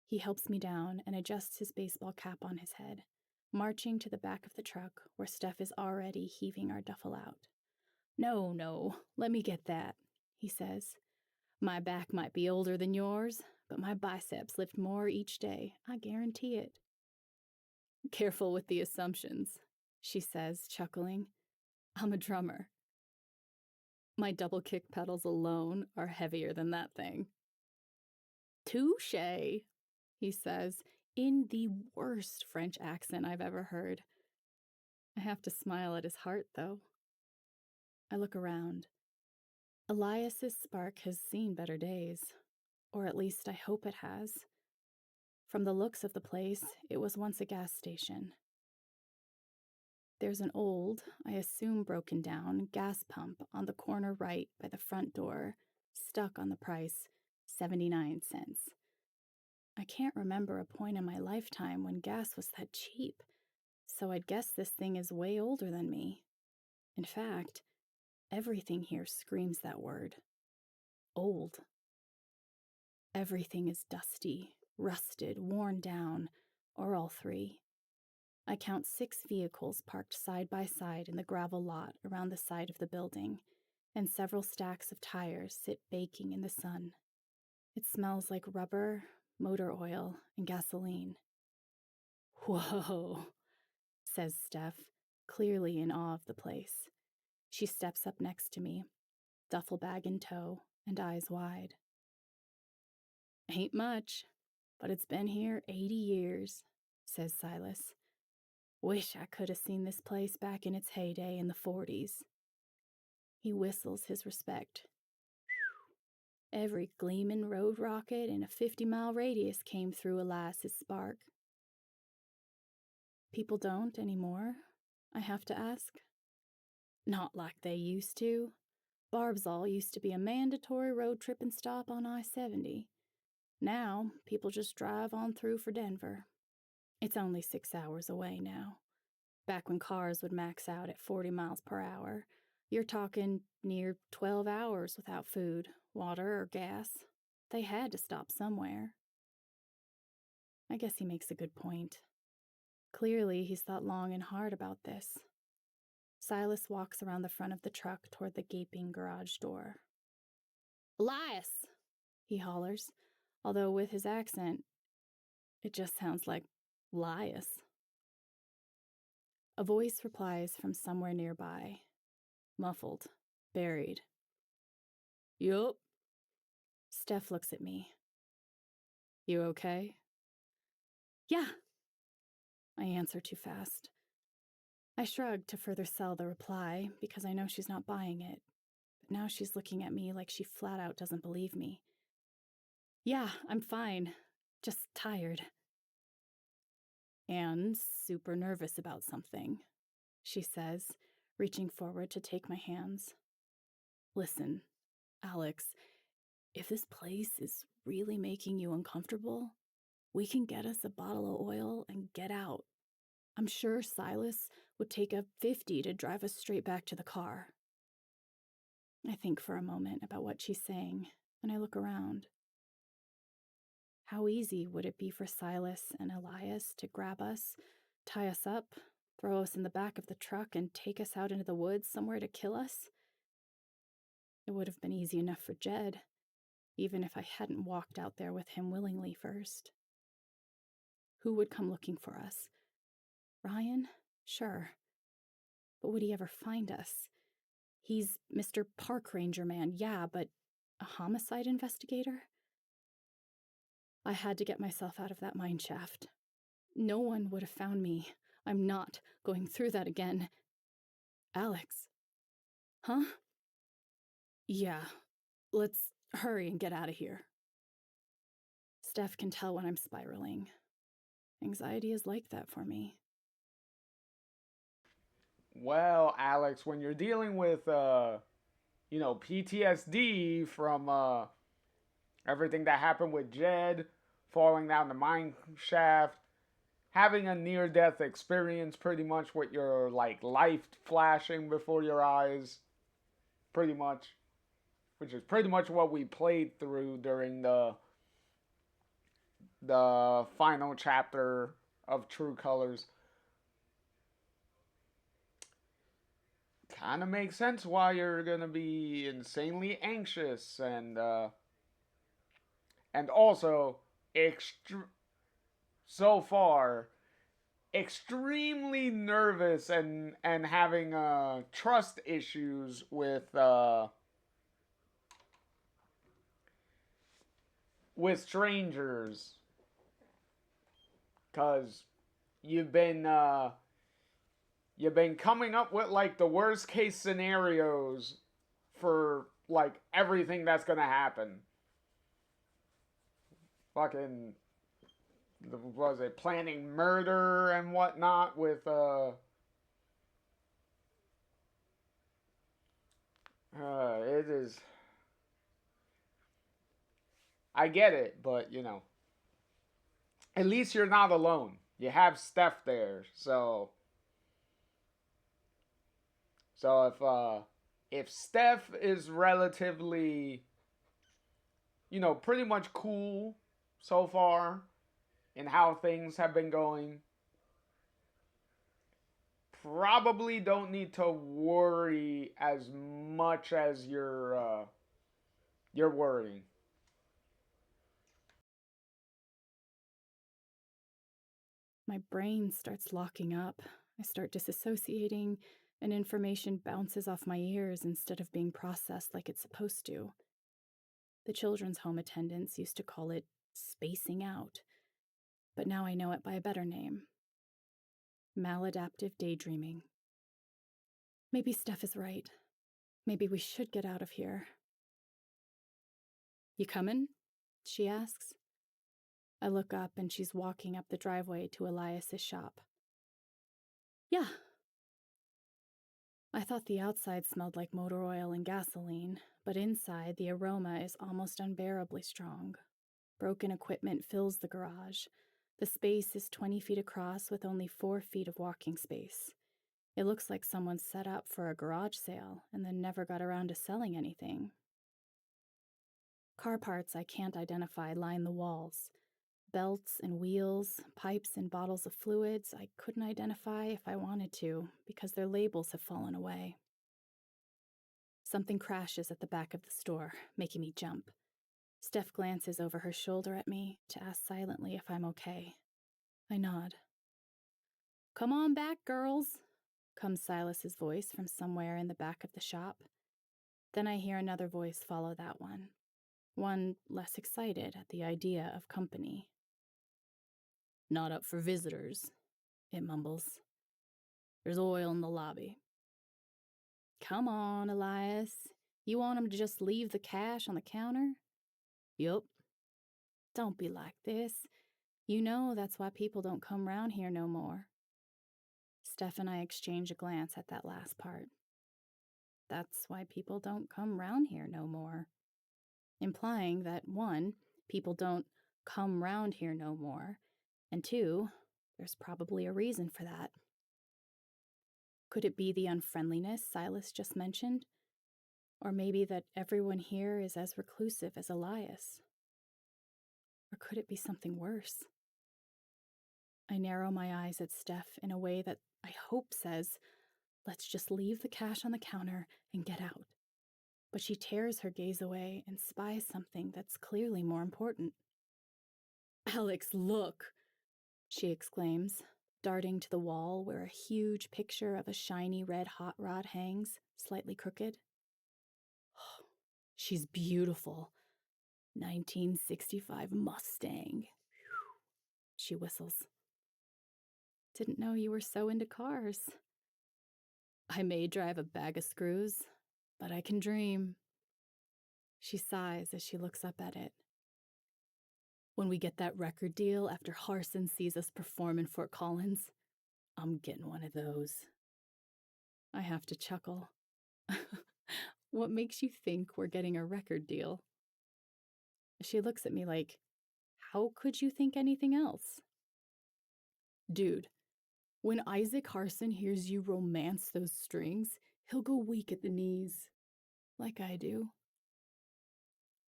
He helps me down and adjusts his baseball cap on his head, marching to the back of the truck where Steph is already heaving our duffel out. No, let me get that," he says. "My back might be older than yours, but my biceps lift more each day, I guarantee it." "Careful with the assumptions," she says, chuckling. "I'm a drummer. My double kick pedals alone are heavier than that thing." "Touché," he says, in the worst French accent I've ever heard. I have to smile at his heart, though. I look around. Elias's Spark has seen better days, or at least I hope it has. From the looks of the place, it was once a gas station. There's an old, I assume broken down, gas pump on the corner right by the front door, stuck on the price, 79 cents. I can't remember a point in my lifetime when gas was that cheap, so I'd guess this thing is way older than me. In fact, everything here screams that word. Old. Everything is dusty, rusted, worn down, or all three. I count 6 vehicles parked side by side in the gravel lot around the side of the building, and several stacks of tires sit baking in the sun. It smells like rubber, motor oil, and gasoline. "Whoa," says Steph, clearly in awe of the place. She steps up next to me, duffel bag in tow, and eyes wide. "Ain't much, but it's been here 80 years, says Silas. "Wish I could have seen this place back in its heyday in the 40s. He whistles his respect. Every gleamin' road rocket in a 50-mile radius came through Elias's Spark. People don't anymore, I have to ask. Not like they used to. Barbzall used to be a mandatory road tripping stop on I-70. Now, people just drive on through for Denver. It's only 6 hours away now. Back when cars would max out at 40 miles per hour, you're talking near 12 hours without food, water, or gas. They had to stop somewhere." I guess he makes a good point. Clearly, he's thought long and hard about this. Silas walks around the front of the truck toward the gaping garage door. "Elias!" he hollers, although with his accent, it just sounds like Lias. A voice replies from somewhere nearby, muffled, buried. "Yup." Steph looks at me. "You okay?" "Yeah." I answer too fast. I shrug to further sell the reply because I know she's not buying it, but now she's looking at me like she flat out doesn't believe me. "Yeah, I'm fine. Just tired." "And super nervous about something," she says, reaching forward to take my hands. "Listen, Alex, if this place is really making you uncomfortable, we can get us a bottle of oil and get out. I'm sure Silas would take a 50 to drive us straight back to the car." I think for a moment about what she's saying, and I look around. How easy would it be for Silas and Elias to grab us, tie us up, throw us in the back of the truck, and take us out into the woods somewhere to kill us? It would have been easy enough for Jed, even if I hadn't walked out there with him willingly first. Who would come looking for us? Ryan? Sure. But would he ever find us? He's Mr. Park Ranger Man, yeah, but a homicide investigator? I had to get myself out of that mine shaft. No one would have found me. I'm not going through that again. Alex. Huh? Yeah. Let's hurry and get out of here. Steph can tell when I'm spiraling. Anxiety is like that for me. Well, Alex, when you're dealing with PTSD from everything that happened with Jed, falling down the mine shaft, having a near death experience pretty much with your like life flashing before your eyes, pretty much, which is pretty much what we played through during the final chapter of True Colors. Kind of makes sense why you're gonna be insanely anxious and also so far extremely nervous and having trust issues with strangers because you've been you've been coming up with like the worst case scenarios for like everything that's gonna happen. Fucking was it planning murder and whatnot with it is. I get it, but at least you're not alone. You have Steph there, so if Steph is relatively pretty much cool so far in how things have been going, probably don't need to worry as much as you're worrying. My brain starts locking up. I start disassociating, and information bounces off my ears instead of being processed like it's supposed to. The children's home attendants used to call it spacing out, but now I know it by a better name: maladaptive daydreaming. Maybe Steph is right. Maybe we should get out of here. You comin'? She asks. I look up and she's walking up the driveway to Elias's shop. Yeah. I thought the outside smelled like motor oil and gasoline, but inside the aroma is almost unbearably strong. Broken equipment fills the garage. The space is 20 feet across with only 4 feet of walking space. It looks like someone set up for a garage sale and then never got around to selling anything. Car parts I can't identify line the walls. Belts and wheels, pipes and bottles of fluids I couldn't identify if I wanted to because their labels have fallen away. Something crashes at the back of the store, making me jump. Steph glances over her shoulder at me to ask silently if I'm okay. I nod. Come on back, girls, comes Silas's voice from somewhere in the back of the shop. Then I hear another voice follow that one less excited at the idea of company. Not up for visitors, it mumbles. There's oil in the lobby. Come on, Elias. You want him to just leave the cash on the counter? Yup. Don't be like this. You know that's why people don't come round here no more. Steph and I exchange a glance at that last part. That's why people don't come round here no more. Implying that 1, people don't come round here no more, and 2, there's probably a reason for that. Could it be the unfriendliness Silas just mentioned? Or maybe that everyone here is as reclusive as Elias? Or could it be something worse? I narrow my eyes at Steph in a way that I hope says, let's just leave the cash on the counter and get out. But she tears her gaze away and spies something that's clearly more important. Alex, look, she exclaims, darting to the wall where a huge picture of a shiny red hot rod hangs, slightly crooked. She's beautiful. 1965 Mustang. She whistles. Didn't know you were so into cars. I may drive a bag of screws, but I can dream. She sighs as she looks up at it. When we get that record deal after Harson sees us perform in Fort Collins, I'm getting one of those. I have to chuckle. What makes you think we're getting a record deal? She looks at me like, how could you think anything else? Dude, when Isaac Harson hears you romance those strings, he'll go weak at the knees, like I do.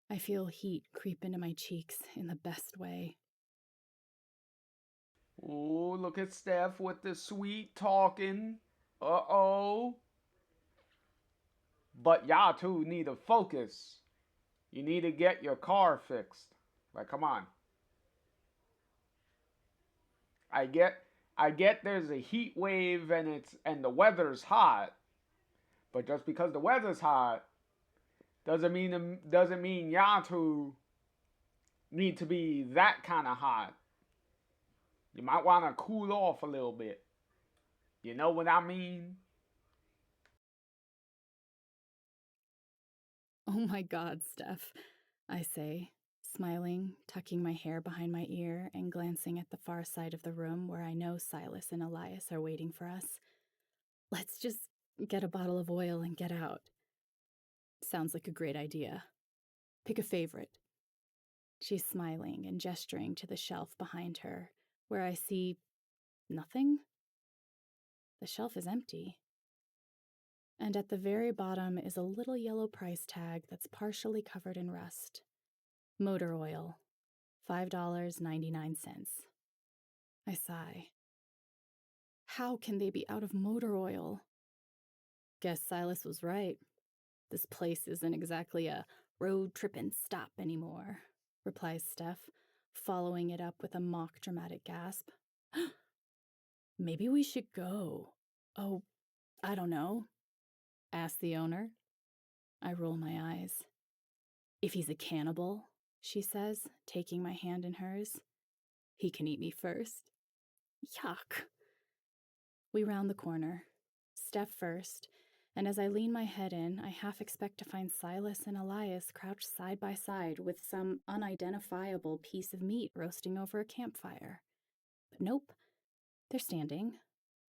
I feel heat creep into my cheeks in the best way. Oh, look at Steph with the sweet talking. Uh-oh. But y'all two need to focus. You need to get your car fixed. Like, come on. I get I get there's a heat wave and the weather's hot, but just because the weather's hot doesn't mean y'all two need to be that kind of hot. You might want to cool off a little bit. You know what I mean? Oh my God, Steph, I say, smiling, tucking my hair behind my ear, and glancing at the far side of the room where I know Silas and Elias are waiting for us. Let's just get a bottle of oil and get out. Sounds like a great idea. Pick a favorite. She's smiling and gesturing to the shelf behind her, where I see nothing. The shelf is empty. And at the very bottom is a little yellow price tag that's partially covered in rust. Motor oil, $5.99. I sigh. How can they be out of motor oil? Guess Silas was right. This place isn't exactly a road trippin' stop anymore, replies Steph, following it up with a mock dramatic gasp. Maybe we should go. Oh, I don't know. Ask the owner. I roll my eyes. If he's a cannibal, she says, taking my hand in hers, he can eat me first. Yuck. We round the corner, Steph first, and as I lean my head in, I half expect to find Silas and Elias crouched side by side with some unidentifiable piece of meat roasting over a campfire. But nope, they're standing,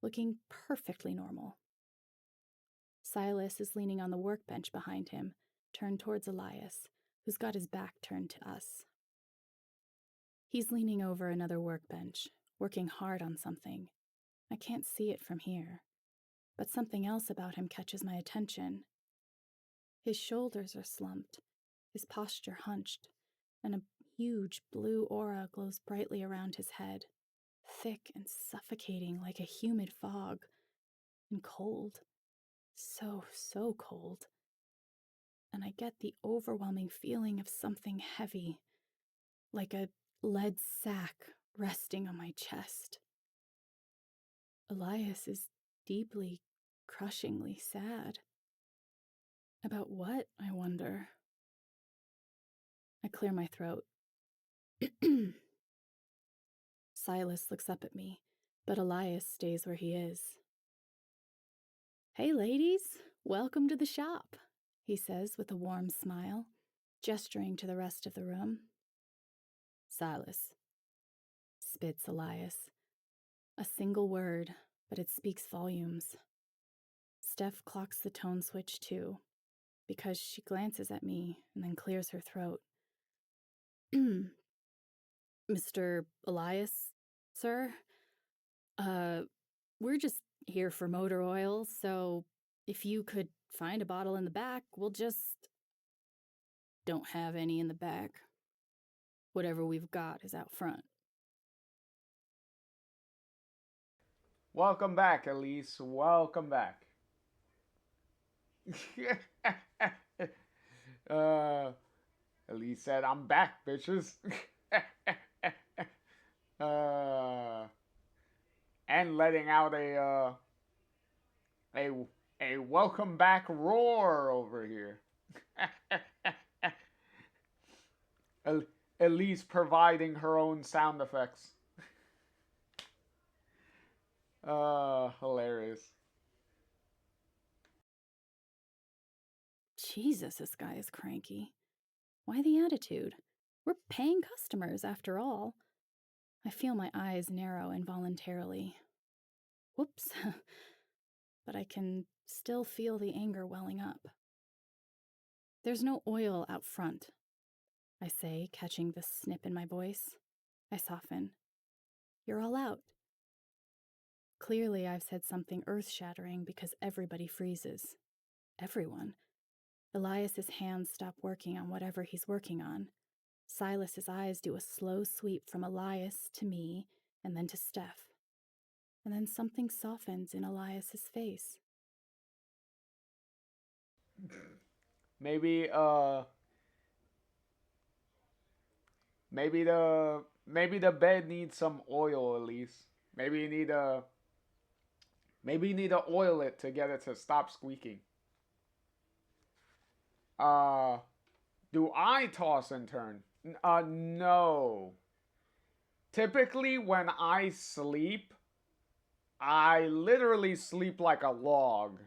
looking perfectly normal. Silas is leaning on the workbench behind him, turned towards Elias, who's got his back turned to us. He's leaning over another workbench, working hard on something. I can't see it from here, but something else about him catches my attention. His shoulders are slumped, his posture hunched, and a huge blue aura glows brightly around his head, thick and suffocating like a humid fog, and cold. So cold. And I get the overwhelming feeling of something heavy, like a lead sack resting on my chest. Elias is deeply, crushingly sad. About what, I wonder? I clear my throat. Silas looks up at me, but Elias stays where he is. Hey, ladies, welcome to the shop, he says with a warm smile, gesturing to the rest of the room. Silas, spits Elias. A single word, but it speaks volumes. Steph clocks the tone switch too, because she glances at me and then clears her throat. Mr. Elias, sir? We're just here for motor oil, so if you could find a bottle in the back, we'll just... Don't have any in the back. Whatever we've got is out front. Welcome back, Elise. Welcome back. Elise said, I'm back, bitches. uh, and letting out a Hey, welcome back, Roar over here. At least providing her own sound effects. Hilarious. Jesus, this guy is cranky. Why the attitude? We're paying customers, after all. I feel my eyes narrow involuntarily. Whoops. But I can still feel the anger welling up. There's no oil out front, I say, catching the snip in my voice. I soften. You're all out. Clearly, I've said something earth-shattering because everybody freezes. Everyone. Elias's hands stop working on whatever he's working on. Silas's eyes do a slow sweep from Elias to me and then to Steph. And then something softens in Elias's face. Maybe maybe the bed needs some oil at least. Maybe you need to oil it to get it to stop squeaking. Uh do I toss and turn? No. Typically when I sleep, I literally sleep like a log.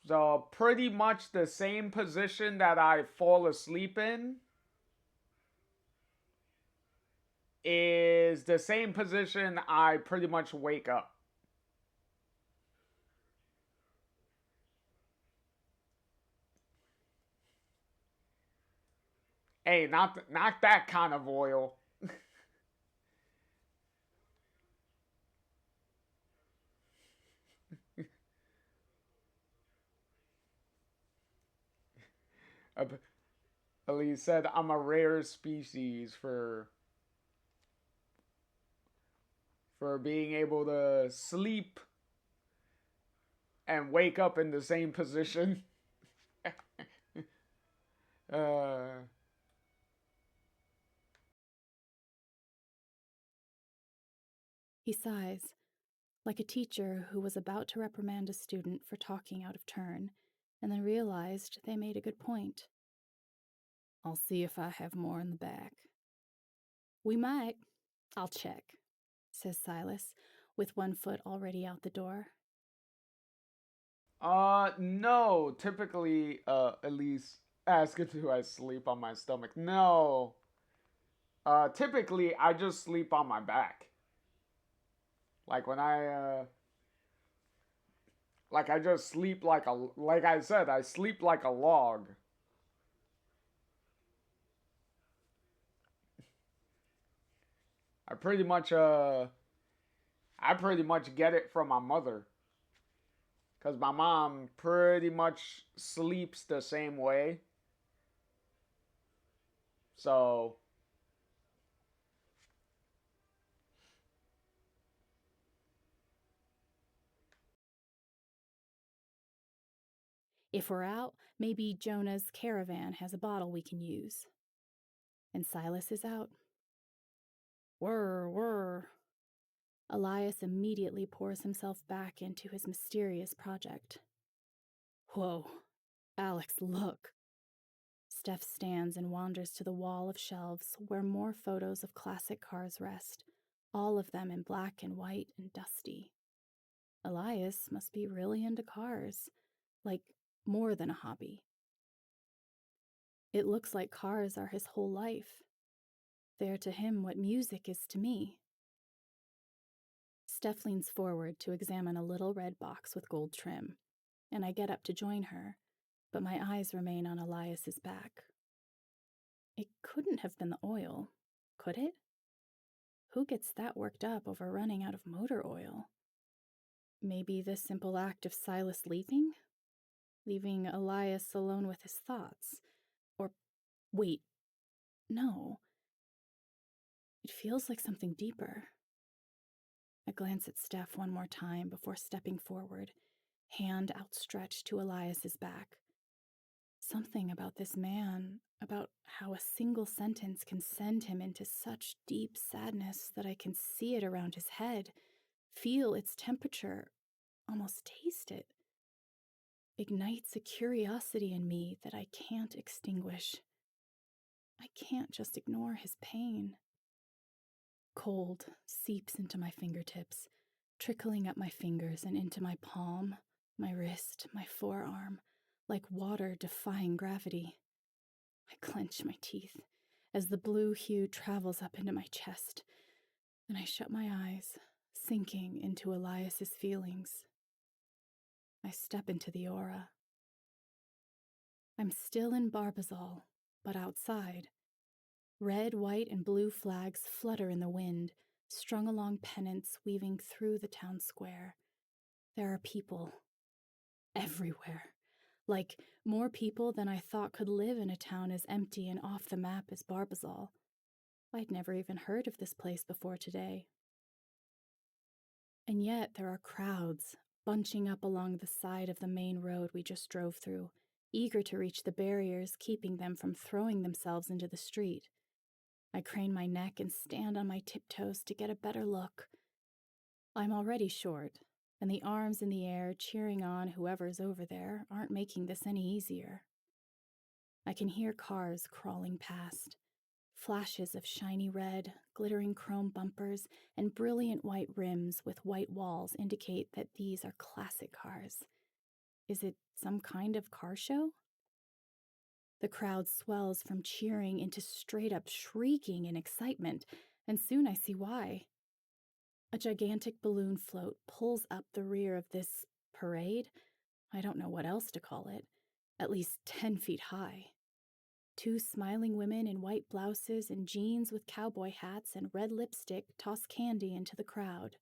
So pretty much the same position that I fall asleep in is the same position I pretty much wake up. Hey, not that kind of oil. Elise said I'm a rare species for being able to sleep and wake up in the same position. uh, He sighs, like a teacher who was about to reprimand a student for talking out of turn, and then realized they made a good point. I'll see if I have more in the back. We might. I'll check, says Silas, with one foot already out the door. no. Typically, Elise ask if I sleep on my stomach. No. Typically I just sleep on my back. Like when I just sleep like I said, I sleep like a log. I pretty much I pretty much get it from my mother. Cause my mom pretty much sleeps the same way. So If we're out, maybe Jonah's caravan has a bottle we can use. And Silas is out. Whir, whir. Elias immediately pours himself back into his mysterious project. Whoa, Alex, look. Steph stands and wanders to the wall of shelves where more photos of classic cars rest, all of them in black and white and dusty. Elias must be really into cars, like more than a hobby. It looks like cars are his whole life. They're to him what music is to me. Steph leans forward to examine a little red box with gold trim, and I get up to join her, but my eyes remain on Elias's back. It couldn't have been the oil, could it? Who gets that worked up over running out of motor oil? Maybe the simple act of Silas leaving Elias alone with his thoughts. Or, wait, no. It feels like something deeper. I glance at Steph one more time before stepping forward, hand outstretched to Elias's back. Something about this man, about how a single sentence can send him into such deep sadness that I can see it around his head, feel its temperature almost taste it, ignites a curiosity in me that I can't extinguish. I can't just ignore his pain. Cold seeps into my fingertips, trickling up my fingers and into my palm, my wrist, my forearm, like water defying gravity. I clench my teeth as the blue hue travels up into my chest, and I shut my eyes, sinking into Elias's feelings. I step into the aura. I'm still in Barbazal, but outside. Red, white, and blue flags flutter in the wind, strung along pennants weaving through the town square. There are people everywhere. Like more people than I thought could live in a town as empty and off the map as Barbazal. I'd never even heard of this place before today. And yet there are crowds bunching up along the side of the main road we just drove through, eager to reach the barriers keeping them from throwing themselves into the street. I crane my neck and stand on my tiptoes to get a better look. I'm already short, and the arms in the air cheering on whoever's over there aren't making this any easier. I can hear cars crawling past. Flashes of shiny red, glittering chrome bumpers, and brilliant white rims with white walls indicate that these are classic cars. Is it some kind of car show? The crowd swells from cheering into straight-up shrieking in excitement, and soon I see why. A gigantic balloon float pulls up the rear of this parade. I don't know what else to call it. At least 10 feet high. 2 smiling women in white blouses and jeans with cowboy hats and red lipstick toss candy into the crowd.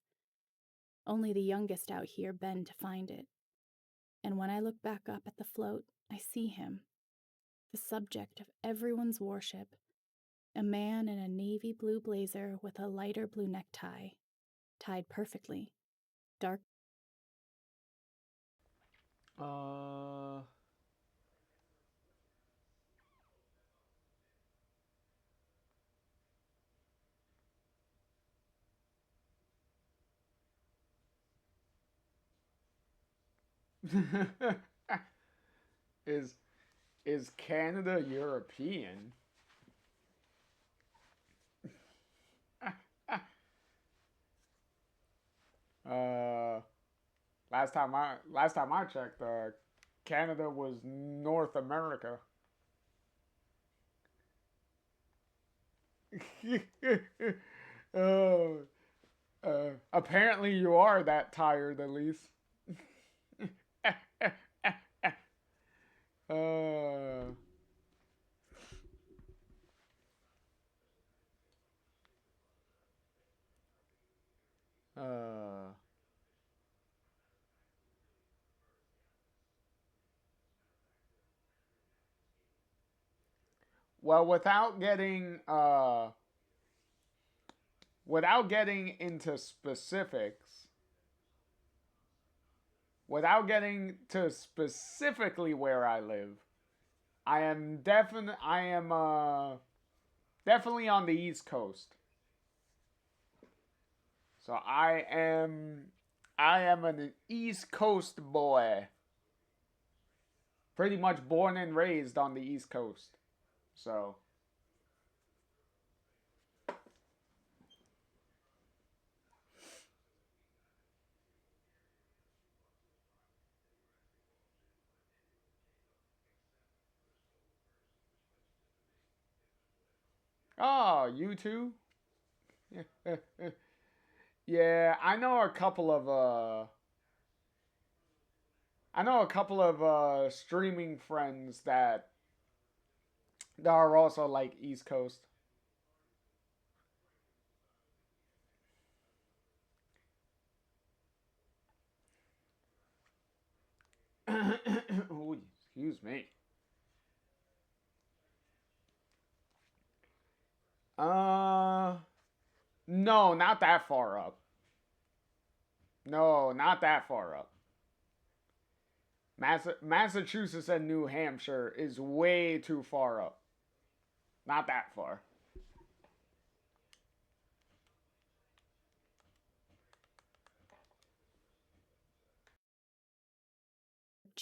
Only the youngest out here bend to find it. And when I look back up at the float, I see him, the subject of everyone's worship, a man in a navy blue blazer with a lighter blue necktie, tied perfectly, dark. is is Canada European? uh, last time I checked, Canada was North America. Oh, apparently you are that tired, Elise. uh, uh, well, without getting into specifics, without getting to specifically where I live, I am definitely on the East Coast. So I am an East Coast boy. Pretty much born and raised on the East Coast. So, oh, you too? Yeah, I know a couple of streaming friends that are also like East Coast. Ooh, excuse me. Uh, no, not that far up. No, not that far up. Massachusetts and New Hampshire is way too far up. Not that far.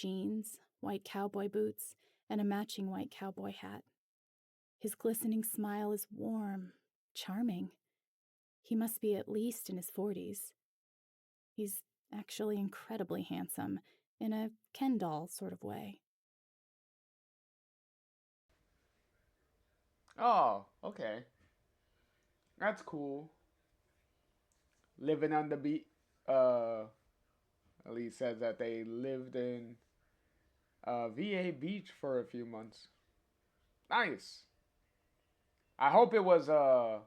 jeans, white cowboy boots, and a matching white cowboy hat. His glistening smile is warm, charming. He must be at least in his 40s. He's actually incredibly handsome, in a Ken doll sort of way. Oh, okay. That's cool. Living on the beach. Elise says that they lived in VA Beach for a few months. Nice. I hope it was I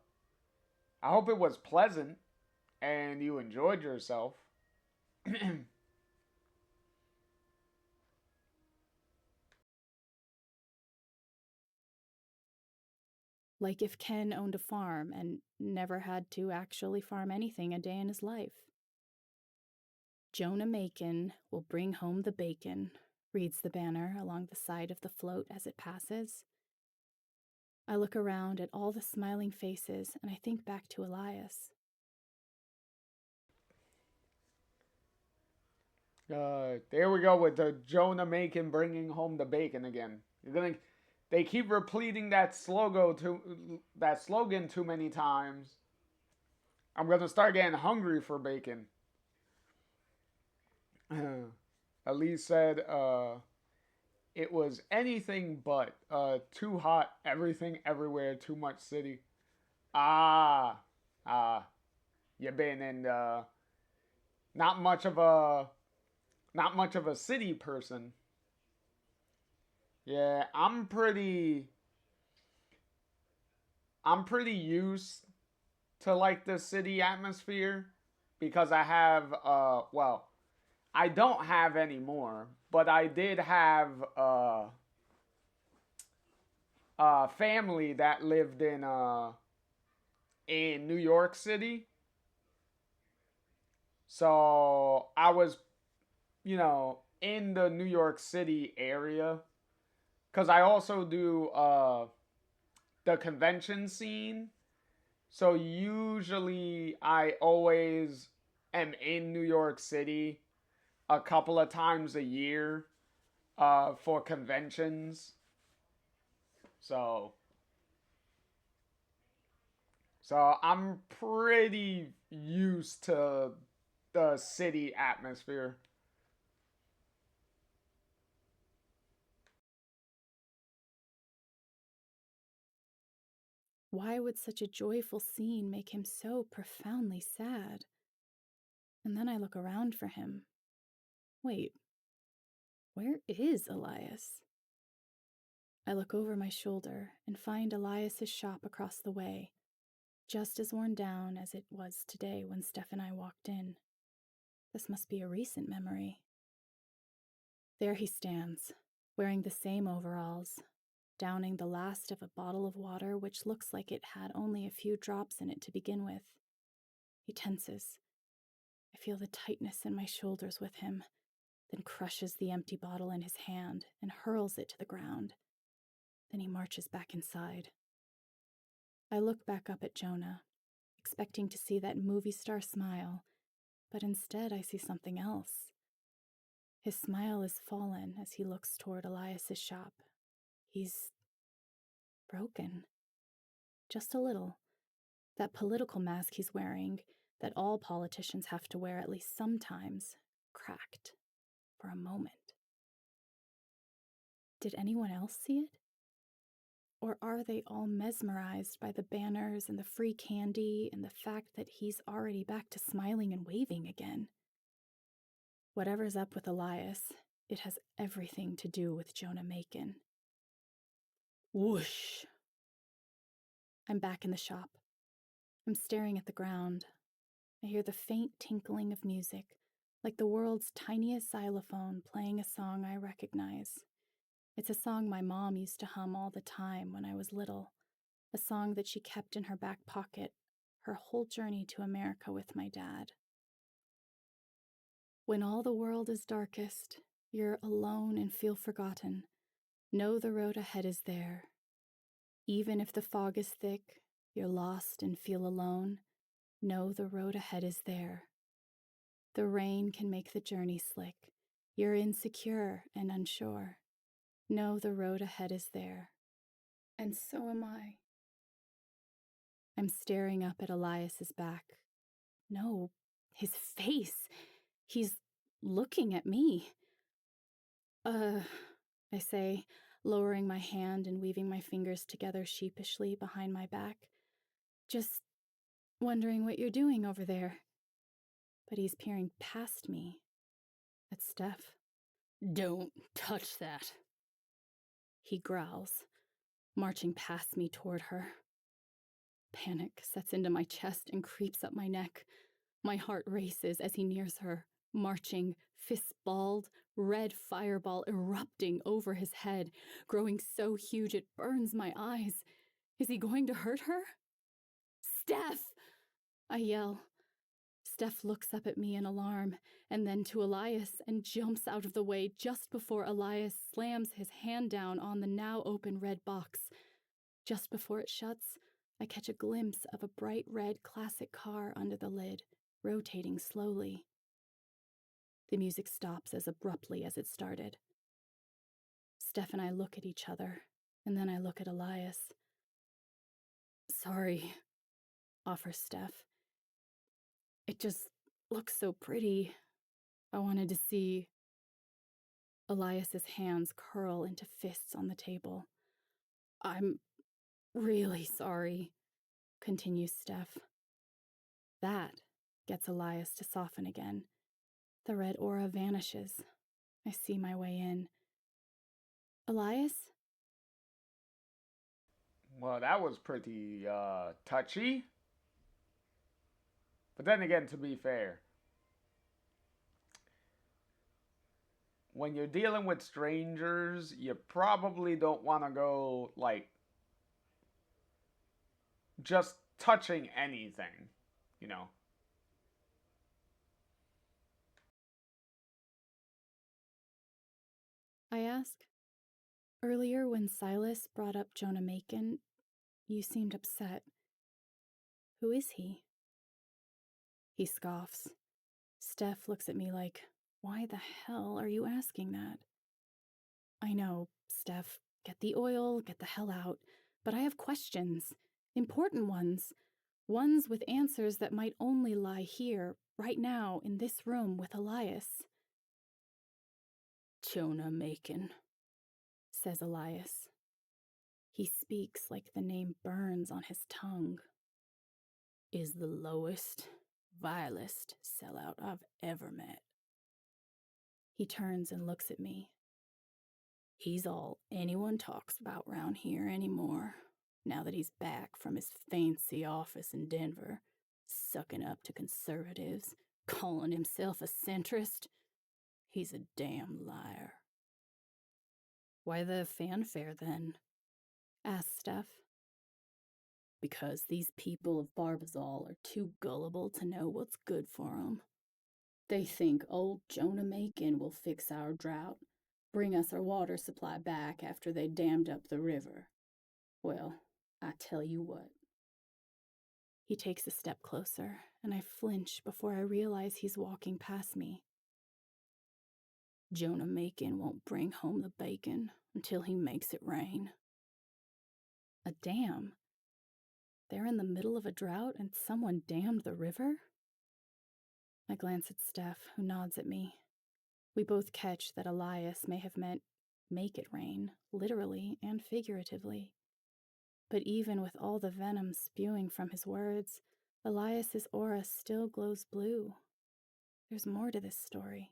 hope it was pleasant and you enjoyed yourself. Like if Ken owned a farm and never had to actually farm anything a day in his life. Jonah Macon will bring home the bacon, reads the banner along the side of the float as it passes. I look around at all the smiling faces and I think back to Elias. There we go with the Jonah Macon bringing home the bacon again. They keep repeating that slogan too many times. I'm gonna start getting hungry for bacon. Elise said, it was anything but too hot, everything, everywhere, too much city. Ah, ah, you've been in not much of a not much of a city person. Yeah, I'm pretty used to like the city atmosphere because I have well, I don't have anymore, but I did have family that lived in New York City. So I was, in the New York City area cuz I also do the convention scene. So usually I always am in New York City a couple of times a year for conventions. So so I'm pretty used to the city atmosphere. Why would such a joyful scene make him so profoundly sad? And then I look around for him. Wait, where is Elias? I look over my shoulder and find Elias's shop across the way, just as worn down as it was today when Steph and I walked in. This must be a recent memory. There he stands, wearing the same overalls, downing the last of a bottle of water which looks like it had only a few drops in it to begin with. He tenses. I feel the tightness in my shoulders with him, then crushes the empty bottle in his hand and hurls it to the ground. Then he marches back inside. I look back up at Jonah, expecting to see that movie star smile, but instead I see something else. His smile is fallen as he looks toward Elias's shop. He's broken. Just a little. That political mask he's wearing, that all politicians have to wear at least sometimes, cracked for a moment. Did anyone else see it? Or are they all mesmerized by the banners and the free candy and the fact that he's already back to smiling and waving again? Whatever's up with Elias, it has everything to do with Jonah Macon. Whoosh! I'm back in the shop. I'm staring at the ground. I hear the faint tinkling of music, like the world's tiniest xylophone playing a song I recognize. It's a song my mom used to hum all the time when I was little, a song that she kept in her back pocket her whole journey to America with my dad. When all the world is darkest, you're alone and feel forgotten. Know the road ahead is there. Even if the fog is thick, you're lost and feel alone. Know the road ahead is there. The rain can make the journey slick, You're insecure and unsure. Know the road ahead is there. And so am I. I'm staring up at Elias's back. No, his face. He's looking at me. I say, lowering my hand and weaving my fingers together sheepishly behind my back. Just wondering what you're doing over there. But he's peering past me at Steph. Don't touch that, he growls, marching past me toward her. Panic sets into my chest and creeps up my neck. My heart races as he nears her, marching, fist balled, red fireball erupting over his head, growing so huge it burns my eyes. Is he going to hurt her? Steph! I yell. Steph looks up at me in alarm, and then to Elias, and jumps out of the way just before Elias slams his hand down on the now open red box. Just before it shuts, I catch a glimpse of a bright red classic car under the lid, rotating slowly. The music stops as abruptly as it started. Steph and I look at each other, and then I look at Elias. Sorry, offers Steph. It just looks so pretty. I wanted to see. Elias's hands curl into fists on the table. I'm really sorry, continues Steph. That gets Elias to soften again. The red aura vanishes. I see my way in. Elias? Well, that was pretty touchy. But then again, to be fair, when you're dealing with strangers, you probably don't want to go like just touching anything, you know. I ask. Earlier, when Silas brought up Jonah Macon, you seemed upset. Who is he? He scoffs. Steph looks at me like, why the hell are you asking that? I know, Steph, get the oil, get the hell out, but I have questions. Important ones. Ones with answers that might only lie here, right now, in this room with Elias. Jonah Macon, says Elias. He speaks like the name burns on his tongue. Is the lowest, vilest sellout I've ever met. He turns and looks at me. He's all anyone talks about round here anymore, now that he's back from his fancy office in Denver, sucking up to conservatives, calling himself a centrist. He's a damn liar. Why the fanfare, then? Asked Steph. Because these people of Barbazal are too gullible to know what's good for 'em. They think old Jonah Macon will fix our drought, bring us our water supply back after they dammed up the river. Well, I tell you what. He takes a step closer, and I flinch before I realize he's walking past me. Jonah Macon won't bring home the bacon until he makes it rain. A dam? They're in the middle of a drought and someone dammed the river? I glance at Steph, who nods at me. We both catch that Elias may have meant make it rain, literally and figuratively. But even with all the venom spewing from his words, Elias's aura still glows blue. There's more to this story.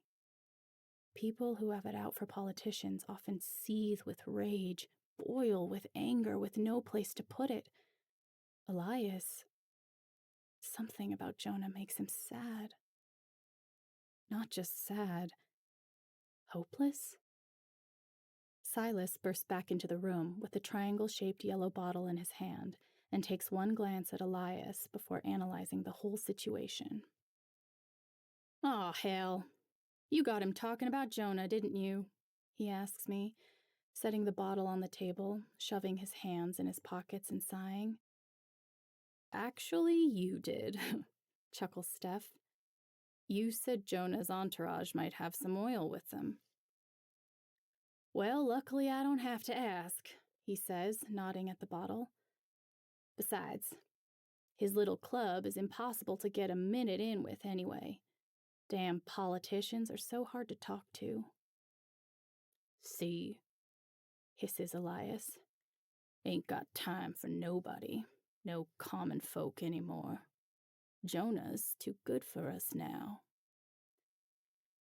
People who have it out for politicians often seethe with rage, boil with anger, with no place to put it. Elias, something about Jonah makes him sad. Not just sad, hopeless? Silas bursts back into the room with the triangle-shaped yellow bottle in his hand and takes one glance at Elias before analyzing the whole situation. Aw, hell. You got him talking about Jonah, didn't you? He asks me, setting the bottle on the table, shoving his hands in his pockets and sighing. Actually, you did, chuckles Steph. You said Jonah's entourage might have some oil with them. Well, luckily I don't have to ask, he says, nodding at the bottle. Besides, his little club is impossible to get a minute in with anyway. Damn politicians are so hard to talk to. See, hisses Elias. Ain't got time for nobody. No common folk anymore. Jonah's too good for us now.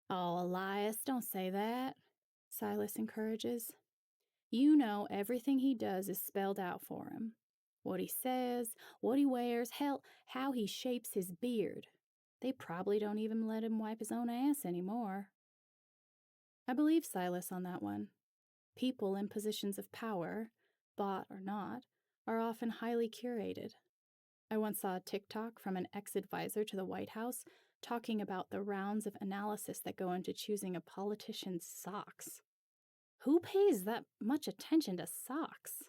Oh, Elias, don't say that, Silas encourages. You know everything he does is spelled out for him. What he says, what he wears, hell, how he shapes his beard. They probably don't even let him wipe his own ass anymore. I believe Silas on that one. People in positions of power, bought or not, are often highly curated. I once saw a TikTok from an ex-advisor to the White House talking about the rounds of analysis that go into choosing a politician's socks. Who pays that much attention to socks?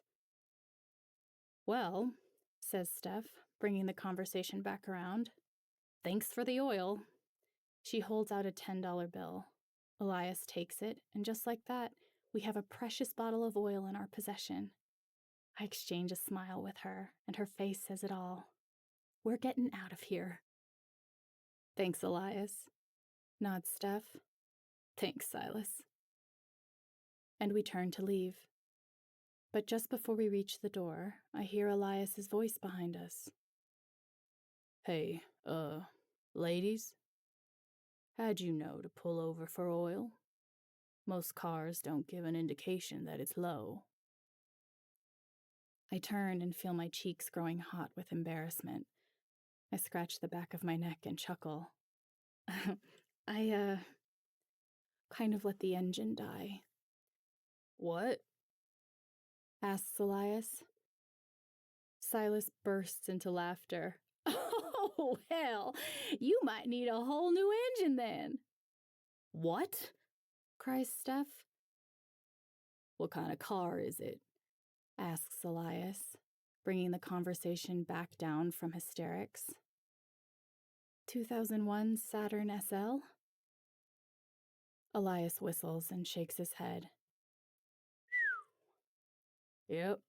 Well, says Steph, bringing the conversation back around. Thanks for the oil. She holds out a $10 bill. Elias takes it, and just like that, we have a precious bottle of oil in our possession. I exchange a smile with her, and her face says it all. We're getting out of here. Thanks, Elias, nods Steph. Thanks, Silas. And we turn to leave. But just before we reach the door, I hear Elias's voice behind us. Hey, ladies? How'd you know to pull over for oil? Most cars don't give an indication that it's low. I turn and feel my cheeks growing hot with embarrassment. I scratch the back of my neck and chuckle. I kind of let the engine die. What? Asks Elias. Silas bursts into laughter. Oh, hell, you might need a whole new engine then. What? Cries Steph. What kind of car is it? Asks Elias, bringing the conversation back down from hysterics. 2001 Saturn SL? Elias whistles and shakes his head. Yep.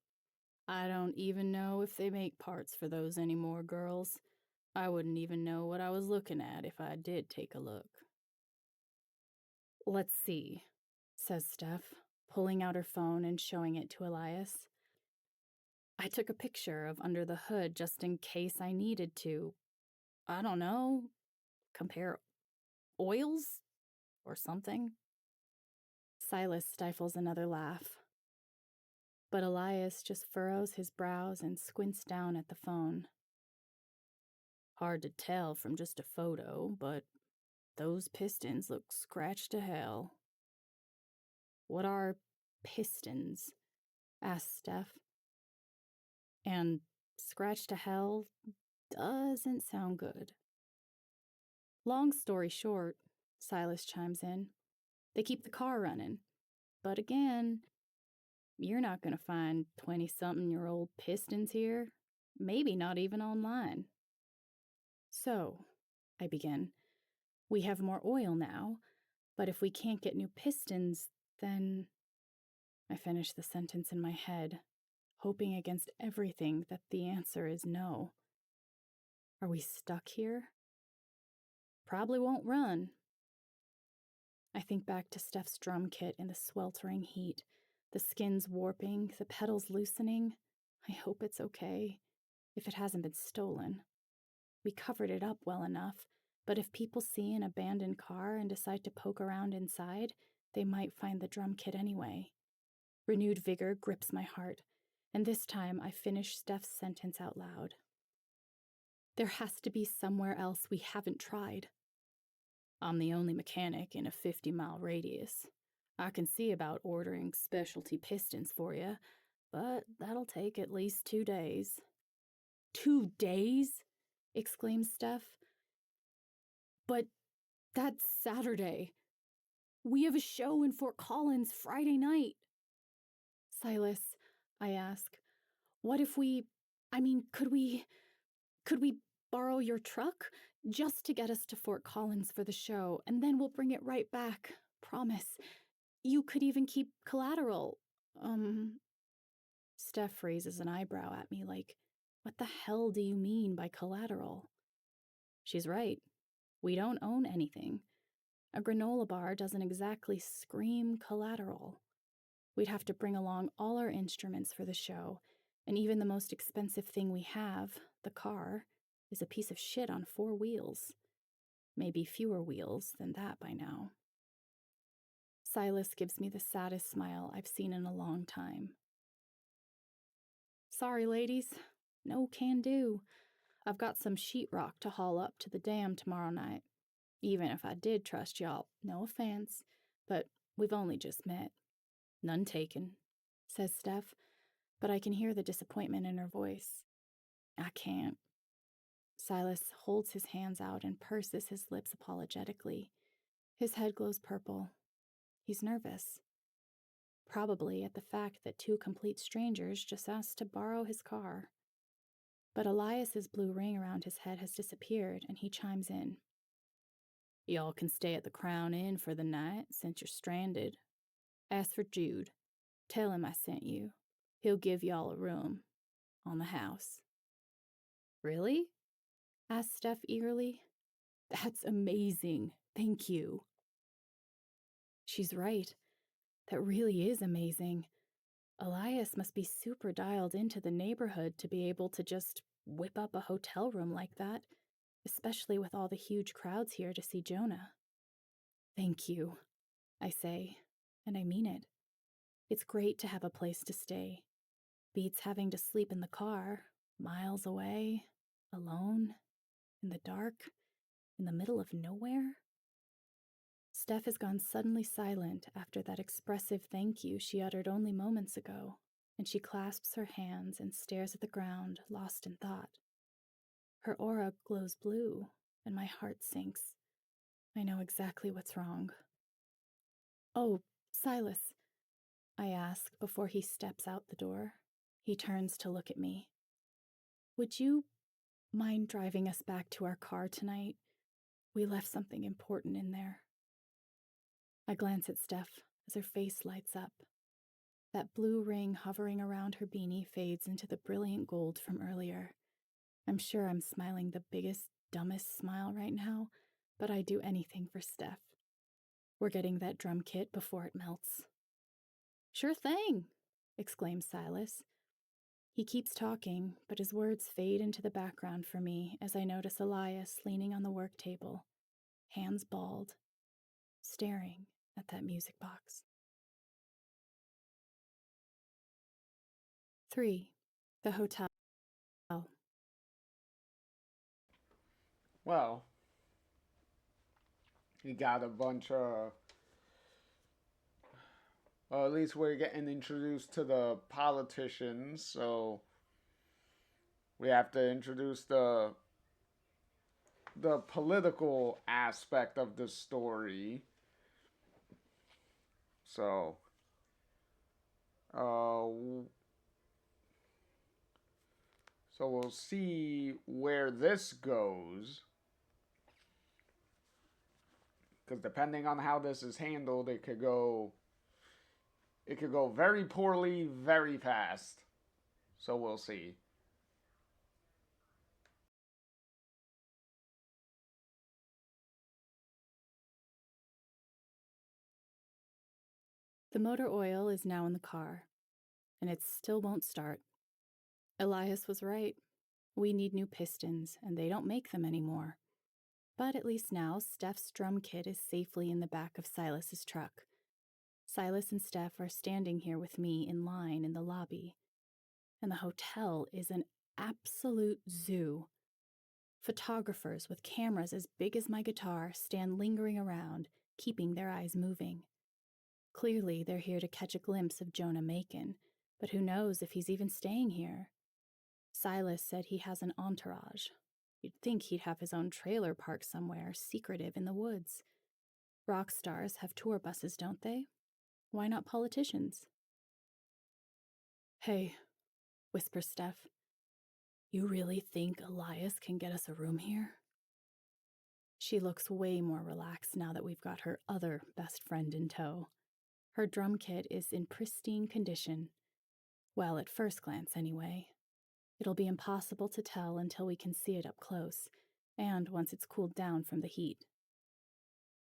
I don't even know if they make parts for those anymore, girls. I wouldn't even know what I was looking at if I did take a look. Let's see, says Steph, pulling out her phone and showing it to Elias. I took a picture of under the hood just in case I needed to, I don't know, compare oils or something. Silas stifles another laugh. But Elias just furrows his brows and squints down at the phone. Hard to tell from just a photo, but those pistons look scratched to hell. What are pistons? Asked Steph. And scratched to hell doesn't sound good. Long story short, Silas chimes in, they keep the car running. But again, you're not going to find 20-something-year-old pistons here. Maybe not even online. So, I begin, we have more oil now, but if we can't get new pistons, then... I finish the sentence in my head, hoping against everything that the answer is no. Are we stuck here? Probably won't run. I think back to Steph's drum kit in the sweltering heat, the skins warping, the pedals loosening. I hope it's okay, if it hasn't been stolen. We covered it up well enough, but if people see an abandoned car and decide to poke around inside, they might find the drum kit anyway. Renewed vigor grips my heart, and this time I finish Steph's sentence out loud. There has to be somewhere else we haven't tried. I'm the only mechanic in a 50-mile radius. I can see about ordering specialty pistons for you, but that'll take at least 2 days. 2 days? Exclaims Steph. But that's Saturday. We have a show in Fort Collins Friday night. Silas, I ask, what if could we borrow your truck? just to get us to Fort Collins for the show, and then we'll bring it right back. Promise. You could even keep collateral. Steph raises an eyebrow at me like, what the hell do you mean by collateral? She's right. We don't own anything. A granola bar doesn't exactly scream collateral. We'd have to bring along all our instruments for the show, and even the most expensive thing we have, the car, is a piece of shit on 4 wheels. Maybe fewer wheels than that by now. Silas gives me the saddest smile I've seen in a long time. Sorry, ladies. No can do. I've got some sheetrock to haul up to the dam tomorrow night. Even if I did trust y'all, no offense, but we've only just met. None taken, says Steph, but I can hear the disappointment in her voice. I can't. Silas holds his hands out and purses his lips apologetically. His head glows purple. He's nervous. Probably at the fact that 2 complete strangers just asked to borrow his car. But Elias's blue ring around his head has disappeared, and he chimes in. Y'all can stay at the Crown Inn for the night since you're stranded. As for Jude, tell him I sent you. He'll give y'all a room on the house. Really? Asked Steph eagerly. That's amazing. Thank you. She's right. That really is amazing. Elias must be super dialed into the neighborhood to be able to just whip up a hotel room like that, especially with all the huge crowds here to see Jonah. Thank you, I say, and I mean it. It's great to have a place to stay. Beats having to sleep in the car, miles away, alone, in the dark, in the middle of nowhere. Steph has gone suddenly silent after that expressive thank you she uttered only moments ago, and she clasps her hands and stares at the ground, lost in thought. Her aura glows blue, and my heart sinks. I know exactly what's wrong. Oh, Silas, I ask before he steps out the door. He turns to look at me. Would you mind driving us back to our car tonight? We left something important in there. I glance at Steph as her face lights up. That blue ring hovering around her beanie fades into the brilliant gold from earlier. I'm sure I'm smiling the biggest, dumbest smile right now, but I'd do anything for Steph. We're getting that drum kit before it melts. Sure thing, exclaims Silas. He keeps talking, but his words fade into the background for me as I notice Elias leaning on the work table, hands balled, staring at that music box. 3. The hotel. Well, you got a bunch of. Well, at least we're getting introduced to the politicians, so we have to introduce the political aspect of the story. So, uh, so we'll see where this goes. Because depending on how this is handled, it could go very poorly, very fast. So we'll see. The motor oil is now in the car, and it still won't start. Elias was right. We need new pistons, and they don't make them anymore. But at least now, Steph's drum kit is safely in the back of Silas's truck. Silas and Steph are standing here with me in line in the lobby. And the hotel is an absolute zoo. Photographers with cameras as big as my guitar stand lingering around, keeping their eyes moving. Clearly, they're here to catch a glimpse of Jonah Macon, but who knows if he's even staying here. Silas said he has an entourage. You'd think he'd have his own trailer park somewhere, secretive in the woods. Rock stars have tour buses, don't they? Why not politicians? Hey, whispers Steph. You really think Elias can get us a room here? She looks way more relaxed now that we've got her other best friend in tow. Her drum kit is in pristine condition. Well, at first glance, anyway. It'll be impossible to tell until we can see it up close, and once it's cooled down from the heat.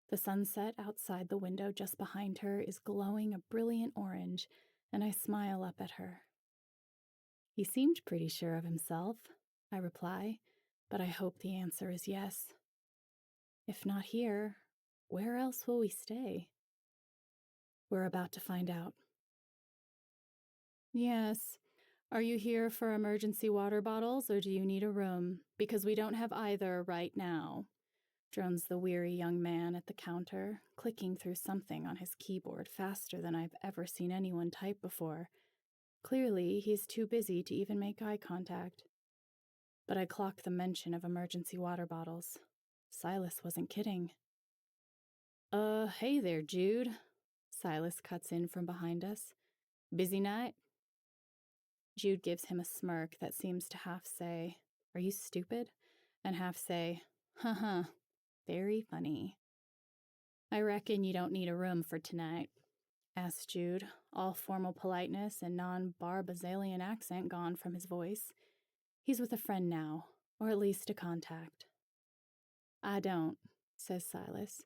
The sunset outside the window just behind her is glowing a brilliant orange, and I smile up at her. He seemed pretty sure of himself, I reply, but I hope the answer is yes. If not here, where else will we stay? We're about to find out. Yes. Are you here for emergency water bottles or do you need a room? Because we don't have either right now, drones the weary young man at the counter, clicking through something on his keyboard faster than I've ever seen anyone type before. Clearly, he's too busy to even make eye contact. But I clock the mention of emergency water bottles. Silas wasn't kidding. Hey there, Jude. Silas cuts in from behind us. Busy night? Jude gives him a smirk that seems to half say, "Are you stupid?" and half say, "Haha, very funny." "I reckon you don't need a room for tonight," asks Jude, all formal politeness and non-Barbazalian accent gone from his voice. He's with a friend now, or at least a contact. "I don't," says Silas.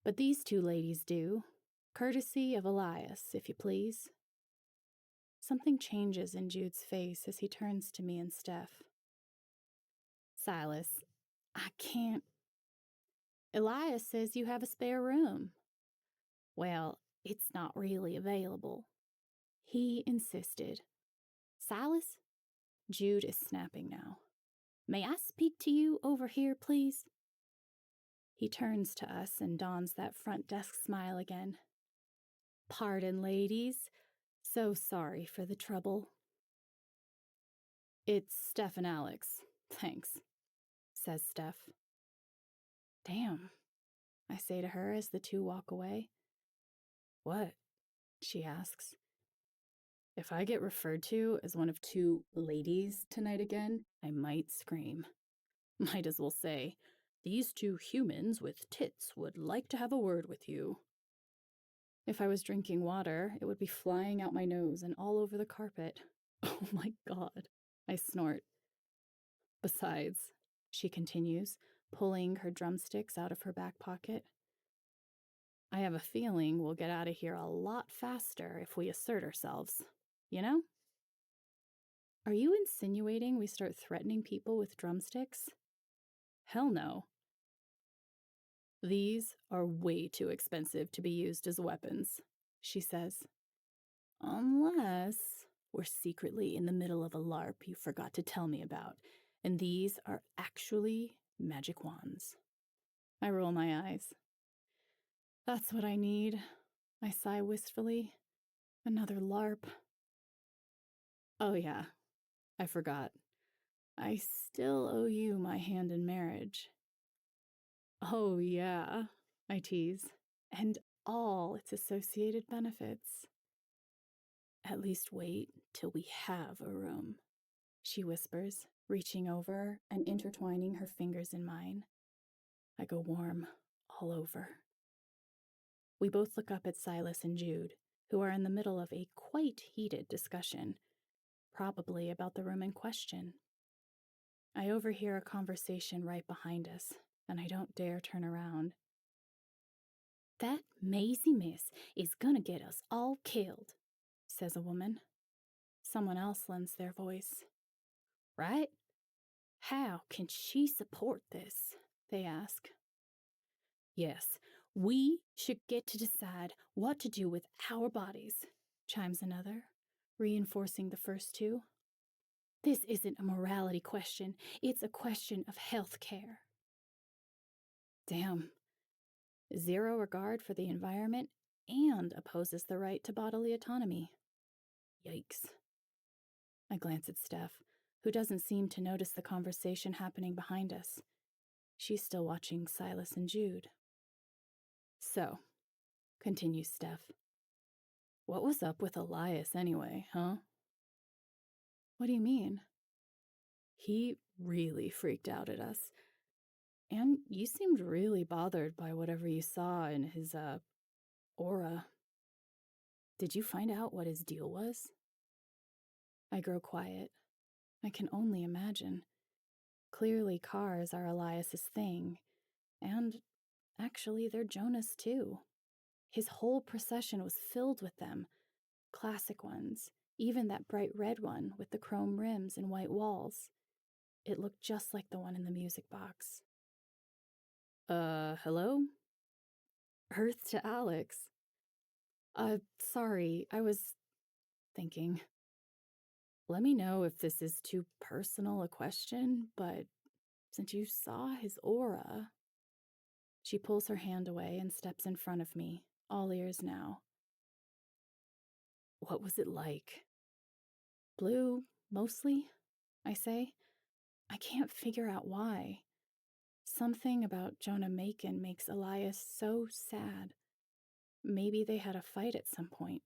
"But these two ladies do. Courtesy of Elias, if you please." Something changes in Jude's face as he turns to me and Steph. "Silas, I can't. Elias says you have a spare room." "Well, it's not really available," he insisted. "Silas?" Jude is snapping now. "May I speak to you over here, please?" He turns to us and dons that front desk smile again. "Pardon, ladies. So sorry for the trouble." "It's Steph and Alex. Thanks," says Steph. "Damn," I say to her as the two walk away. "What?" she asks. If I get referred to as one of two ladies tonight again, I might scream. Might as well say, "These two humans with tits would like to have a word with you." If I was drinking water, it would be flying out my nose and all over the carpet. Oh my God, I snort. "Besides," she continues, pulling her drumsticks out of her back pocket, "I have a feeling we'll get out of here a lot faster if we assert ourselves. You know?" "Are you insinuating we start threatening people with drumsticks?" "Hell no." "These are way too expensive to be used as weapons," she says. "Unless we're secretly in the middle of a LARP you forgot to tell me about, and these are actually magic wands." I roll my eyes. "That's what I need," I sigh wistfully. "Another LARP." "Oh yeah, I forgot. I still owe you my hand in marriage." "Oh yeah," I tease, "and all its associated benefits." "At least wait till we have a room," she whispers, reaching over and intertwining her fingers in mine. I go warm all over. We both look up at Silas and Jude, who are in the middle of a quite heated discussion, probably about the room in question. I overhear a conversation right behind us, and I don't dare turn around. "That Maisie miss is gonna get us all killed," says a woman. Someone else lends their voice. "Right? How can she support this?" they ask. "Yes, we should get to decide what to do with our bodies," chimes another, reinforcing the first two. "This isn't a morality question, it's a question of health care." Damn. Zero regard for the environment and opposes the right to bodily autonomy. Yikes. I glance at Steph, who doesn't seem to notice the conversation happening behind us. She's still watching Silas and Jude. "So," continues Steph, "what was up with Elias anyway, huh?" "What do you mean?" "He really freaked out at us. And you seemed really bothered by whatever you saw in his, aura. Did you find out what his deal was? I grow quiet. I can only imagine. Clearly, cars are Elias's thing, and actually, they're Jonah's too. His whole procession was filled with them, classic ones, even that bright red one with the chrome rims and white walls. It looked just like the one in the music box. Hello? Earth to Alex. Sorry, I was thinking. Let me know if this is too personal a question, but since you saw his aura. She pulls her hand away and steps in front of me, all ears now. What was it like? Blue, mostly, I say. I can't figure out why. Something about Jonah Macon makes Elias so sad. Maybe they had a fight at some point.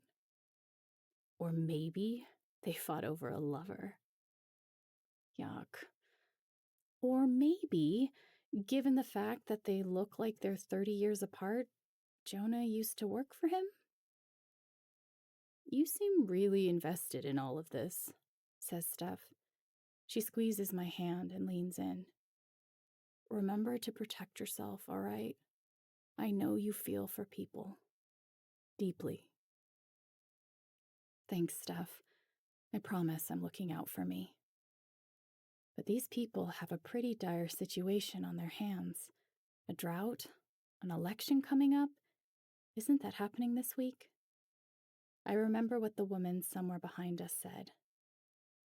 Or maybe they fought over a lover. Yuck. Or maybe, given the fact that they look like they're 30 years apart, Jonah used to work for him? You seem really invested in all of this, says Steph. She squeezes my hand and leans in. Remember to protect yourself, all right? I know you feel for people. Deeply. Thanks, Steph. I promise I'm looking out for me. But these people have a pretty dire situation on their hands. A drought? An election coming up? Isn't that happening this week? I remember what the woman somewhere behind us said.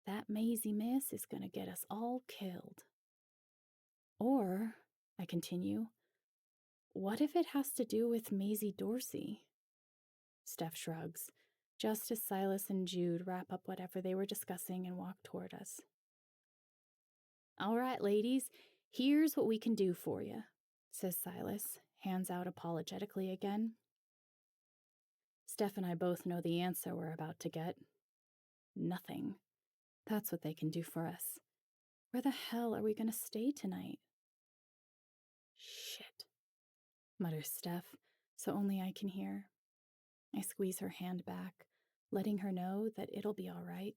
That Maisie miss is going to get us all killed. Or, I continue, what if it has to do with Maisie Dorsey? Steph shrugs, just as Silas and Jude wrap up whatever they were discussing and walk toward us. All right, ladies, here's what we can do for you, says Silas, hands out apologetically again. Steph and I both know the answer we're about to get. Nothing. That's what they can do for us. Where the hell are we going to stay tonight? Shit, mutters Steph, so only I can hear. I squeeze her hand back, letting her know that it'll be all right.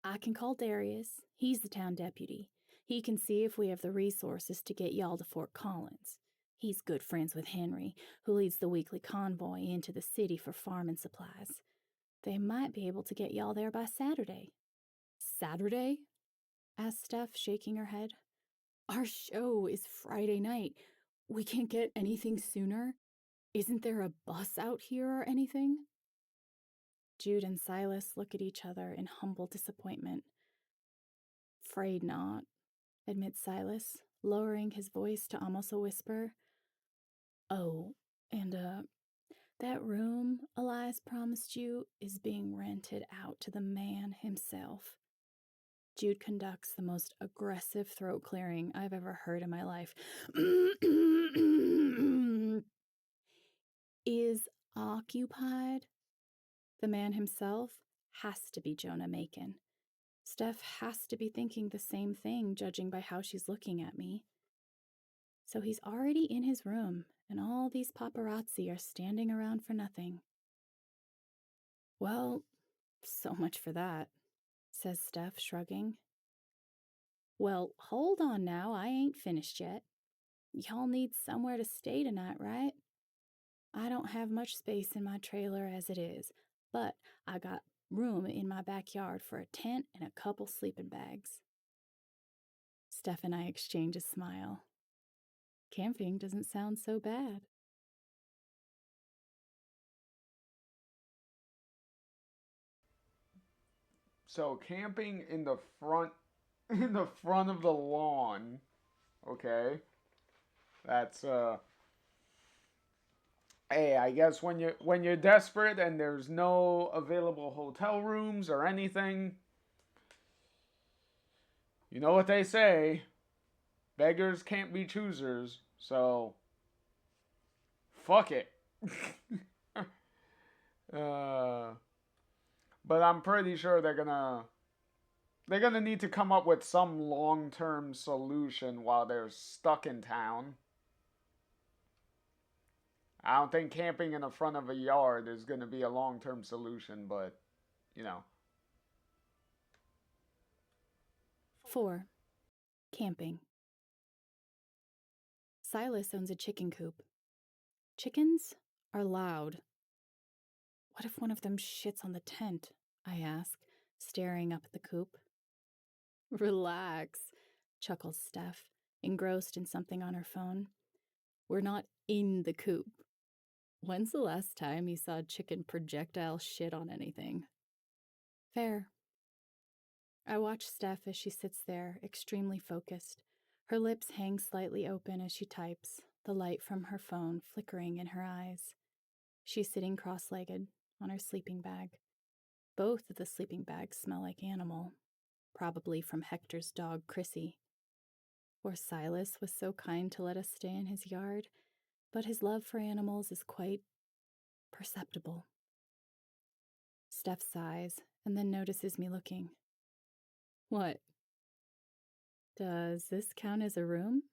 I can call Darius. He's the town deputy. He can see if we have the resources to get y'all to Fort Collins. He's good friends with Henry, who leads the weekly convoy into the city for farming supplies. They might be able to get y'all there by Saturday. Saturday? Asked Steph, shaking her head. Our show is Friday night. We can't get anything sooner. Isn't there a bus out here or anything? Jude and Silas look at each other in humble disappointment. Afraid not, admits Silas, lowering his voice to almost a whisper. Oh, and, that room Elias promised you is being rented out to the man himself. Jude conducts the most aggressive throat clearing I've ever heard in my life. Is occupied? The man himself has to be Jonah Macon. Steph has to be thinking the same thing, judging by how she's looking at me. So he's already in his room, and all these paparazzi are standing around for nothing. Well, so much for that, says Steph, shrugging. Well, hold on now, I ain't finished yet. Y'all need somewhere to stay tonight, right? I don't have much space in my trailer as it is, but I got room in my backyard for a tent and a couple sleeping bags. Steph and I exchange a smile. Camping doesn't sound so bad. So camping in the front in the front of the lawn. Okay. That's hey, I guess when you're desperate and there's no available hotel rooms or anything, you know what they say, beggars can't be choosers. So fuck it. uh, but I'm pretty sure they're gonna they're gonna need to come up with some long-term solution while they're stuck in town. I don't think camping in the front of a yard is gonna be a long-term solution, but you know. 4. Camping. Silas owns a chicken coop. Chickens are loud. What if one of them shits on the tent? I ask, staring up at the coop. Relax, chuckles Steph, engrossed in something on her phone. We're not in the coop. When's the last time you saw a chicken projectile shit on anything? Fair. I watch Steph as she sits there, extremely focused. Her lips hang slightly open as she types, the light from her phone flickering in her eyes. She's sitting cross-legged on her sleeping bag. Both of the sleeping bags smell like animal, probably from Hector's dog, Chrissy. Poor Silas was so kind to let us stay in his yard, but his love for animals is quite perceptible. Steph sighs and then notices me looking. What? Does this count as a room?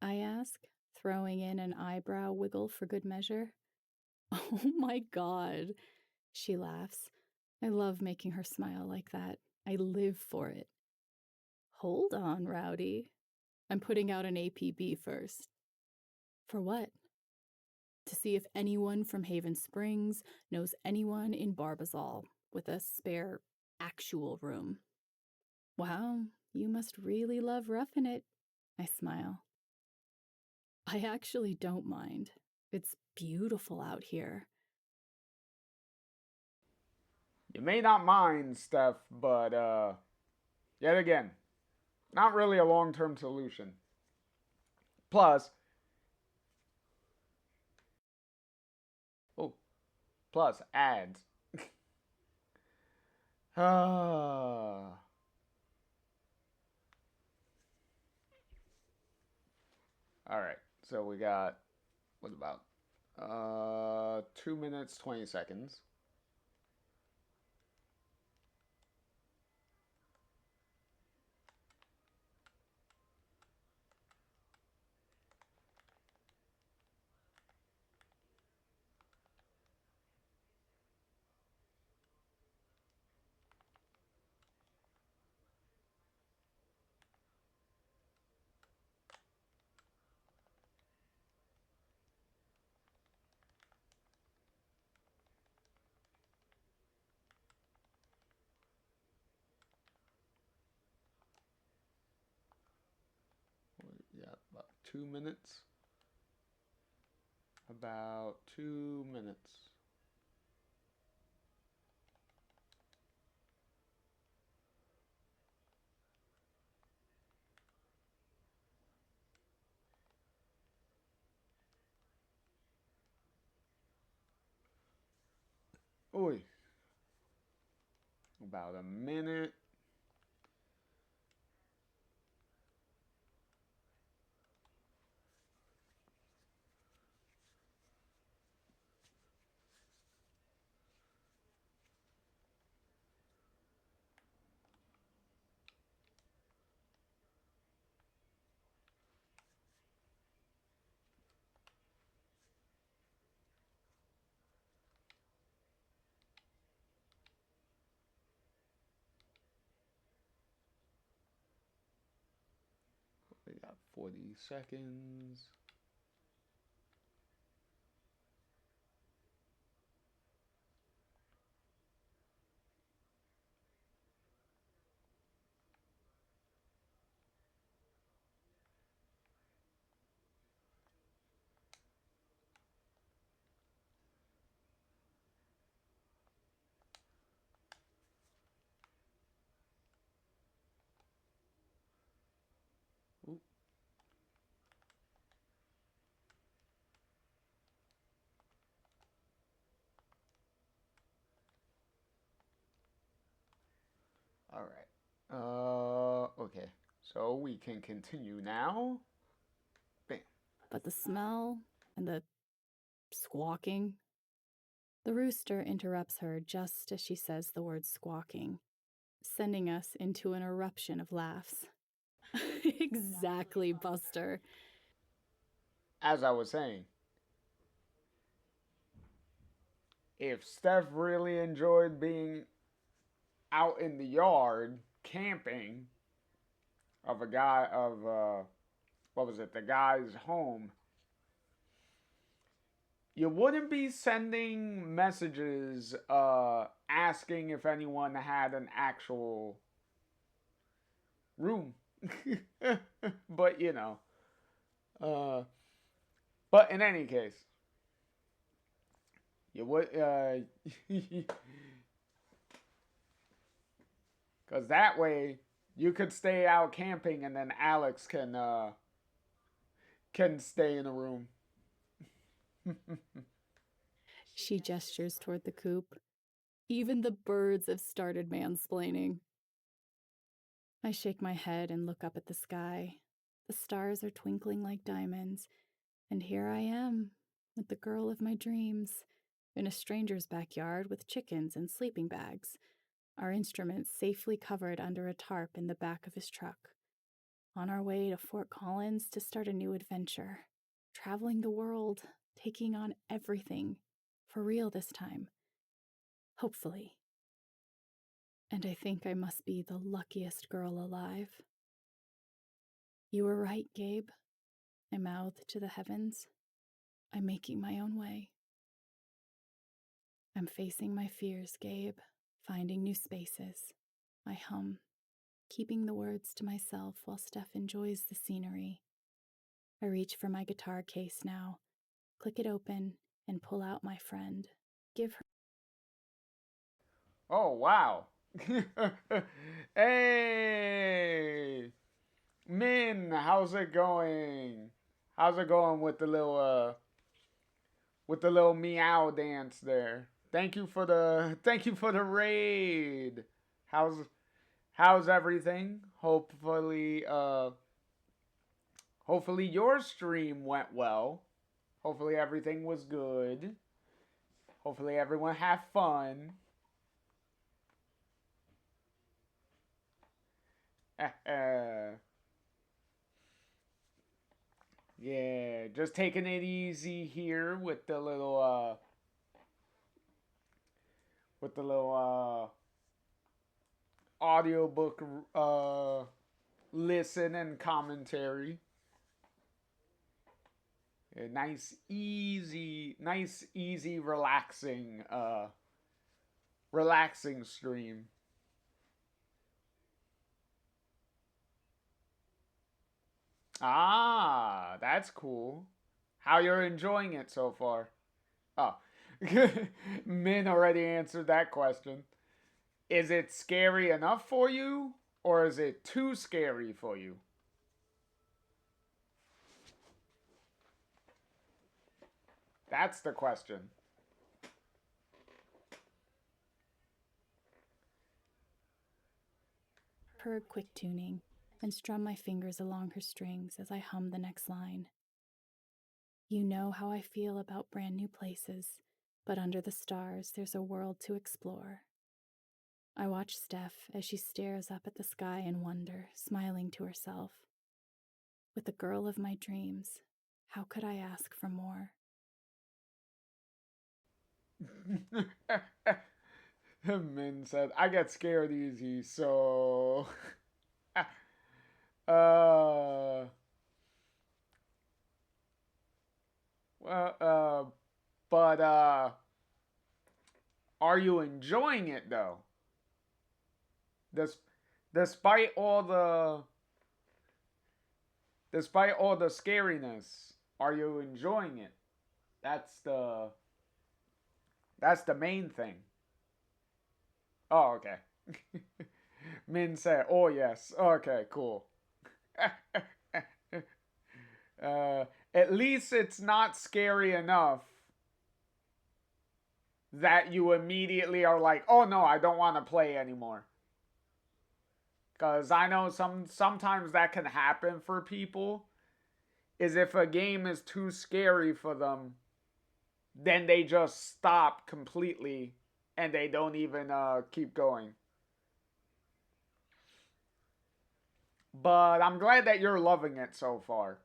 I ask, throwing in an eyebrow wiggle for good measure. Oh my god, she laughs. I love making her smile like that. I live for it. Hold on, Rowdy. I'm putting out an APB first. For what? To see if anyone from Haven Springs knows anyone in Barbazal with a spare actual room. Wow, you must really love roughing it. I smile. I actually don't mind. It's beautiful out here. You may not mind, Steph, but yet again, not really a long-term solution. Plus, oh, plus ads. All right, so we got what about 2 minutes 20 seconds. Yeah, about 2 minutes. About 2 minutes. Oi. About a minute. We got 40 seconds. Ooh. All right. Okay. So we can continue now. Bam. But the smell and the squawking. The rooster interrupts her just as she says the word squawking. sending us into an eruption of laughs. Exactly, Buster. As I was saying, if Steph really enjoyed being out in the yard camping of a guy of what was it, the guy's home, you wouldn't be sending messages asking if anyone had an actual room. But you know, uh, but in any case, you would because that way you could stay out camping and then Alex can stay in a room. She gestures toward the coop. Even the birds have started mansplaining. I shake my head and look up at the sky. The stars are twinkling like diamonds, and here I am, with the girl of my dreams, in a stranger's backyard with chickens and sleeping bags, our instruments safely covered under a tarp in the back of his truck, on our way to Fort Collins to start a new adventure, traveling the world, taking on everything, for real this time. Hopefully. And I think I must be the luckiest girl alive. You were right, Gabe, I mouthed to the heavens. I'm making my own way. I'm facing my fears, Gabe, finding new spaces. I hum, keeping the words to myself while Steph enjoys the scenery. I reach for my guitar case now, click it open, and pull out my friend. Give her. Oh wow! Hey, Min, how's it going? How's it going with the little meow dance there? Thank you for the raid. How's how's everything? Hopefully your stream went well. Hopefully everything was good. Hopefully everyone had fun. Yeah, just taking it easy here with the little audiobook listen and commentary. Yeah, nice easy relaxing stream. Ah, that's cool. How you're enjoying it so far? Oh, Min already answered that question. Is it scary enough for you, or is it too scary for you? That's the question. Her a quick tuning and strum my fingers along her strings as I hum the next line. You know how I feel about brand new places, but under the stars there's a world to explore. I watch Steph as she stares up at the sky in wonder, smiling to herself. With the girl of my dreams, how could I ask for more? Min said, I get scared easy, so. Well, but, are you enjoying it, though? Des- despite all the. Despite all the scariness, are you enjoying it? That's the. That's the main thing. Oh, okay. Min said, oh, yes. Okay, cool. uh, at least it's not scary enough that you immediately are like, oh no, I don't want to play anymore. Because I know sometimes that can happen for people. Is if a game is too scary for them, then they just stop completely and they don't even keep going. but I'm glad that you're loving it so far.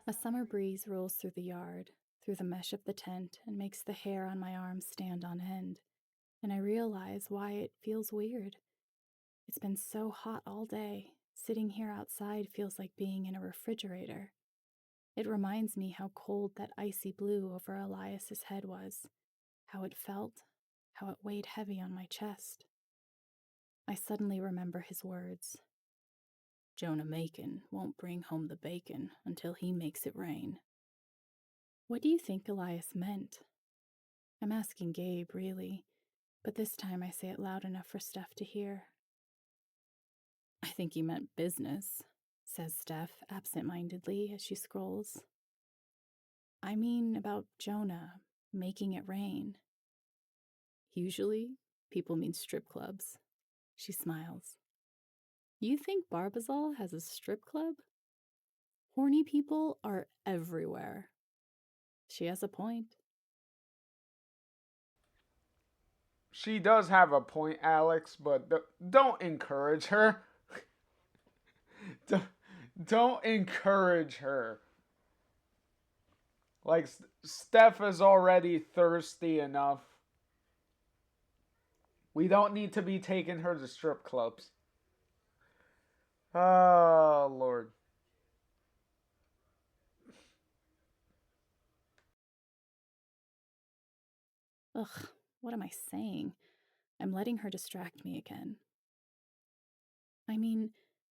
A summer breeze rolls through the yard, through the mesh of the tent, and makes the hair on my arms stand on end, and I realize why it feels weird. It's been so hot all day. Sitting here outside feels like being in a refrigerator. It reminds me how cold that icy blue over Elias's head was, how it felt, how it weighed heavy on my chest. I suddenly remember his words. Jonah Macon won't bring home the bacon until he makes it rain. What do you think Elias meant? I'm asking Gabe, really, but this time I say it loud enough for Steph to hear. I think he meant business, says Steph absent-mindedly as she scrolls. I mean about Jonah making it rain. Usually, people mean strip clubs. She smiles. You think Barbazal has a strip club? Horny people are everywhere. She has a point. She does have a point, Alex, but don't encourage her. don't, don't encourage her. Like, Steph is already thirsty enough. We don't need to be taking her to strip clubs. Oh, Lord. Ugh, what am I saying? I'm letting her distract me again. I mean,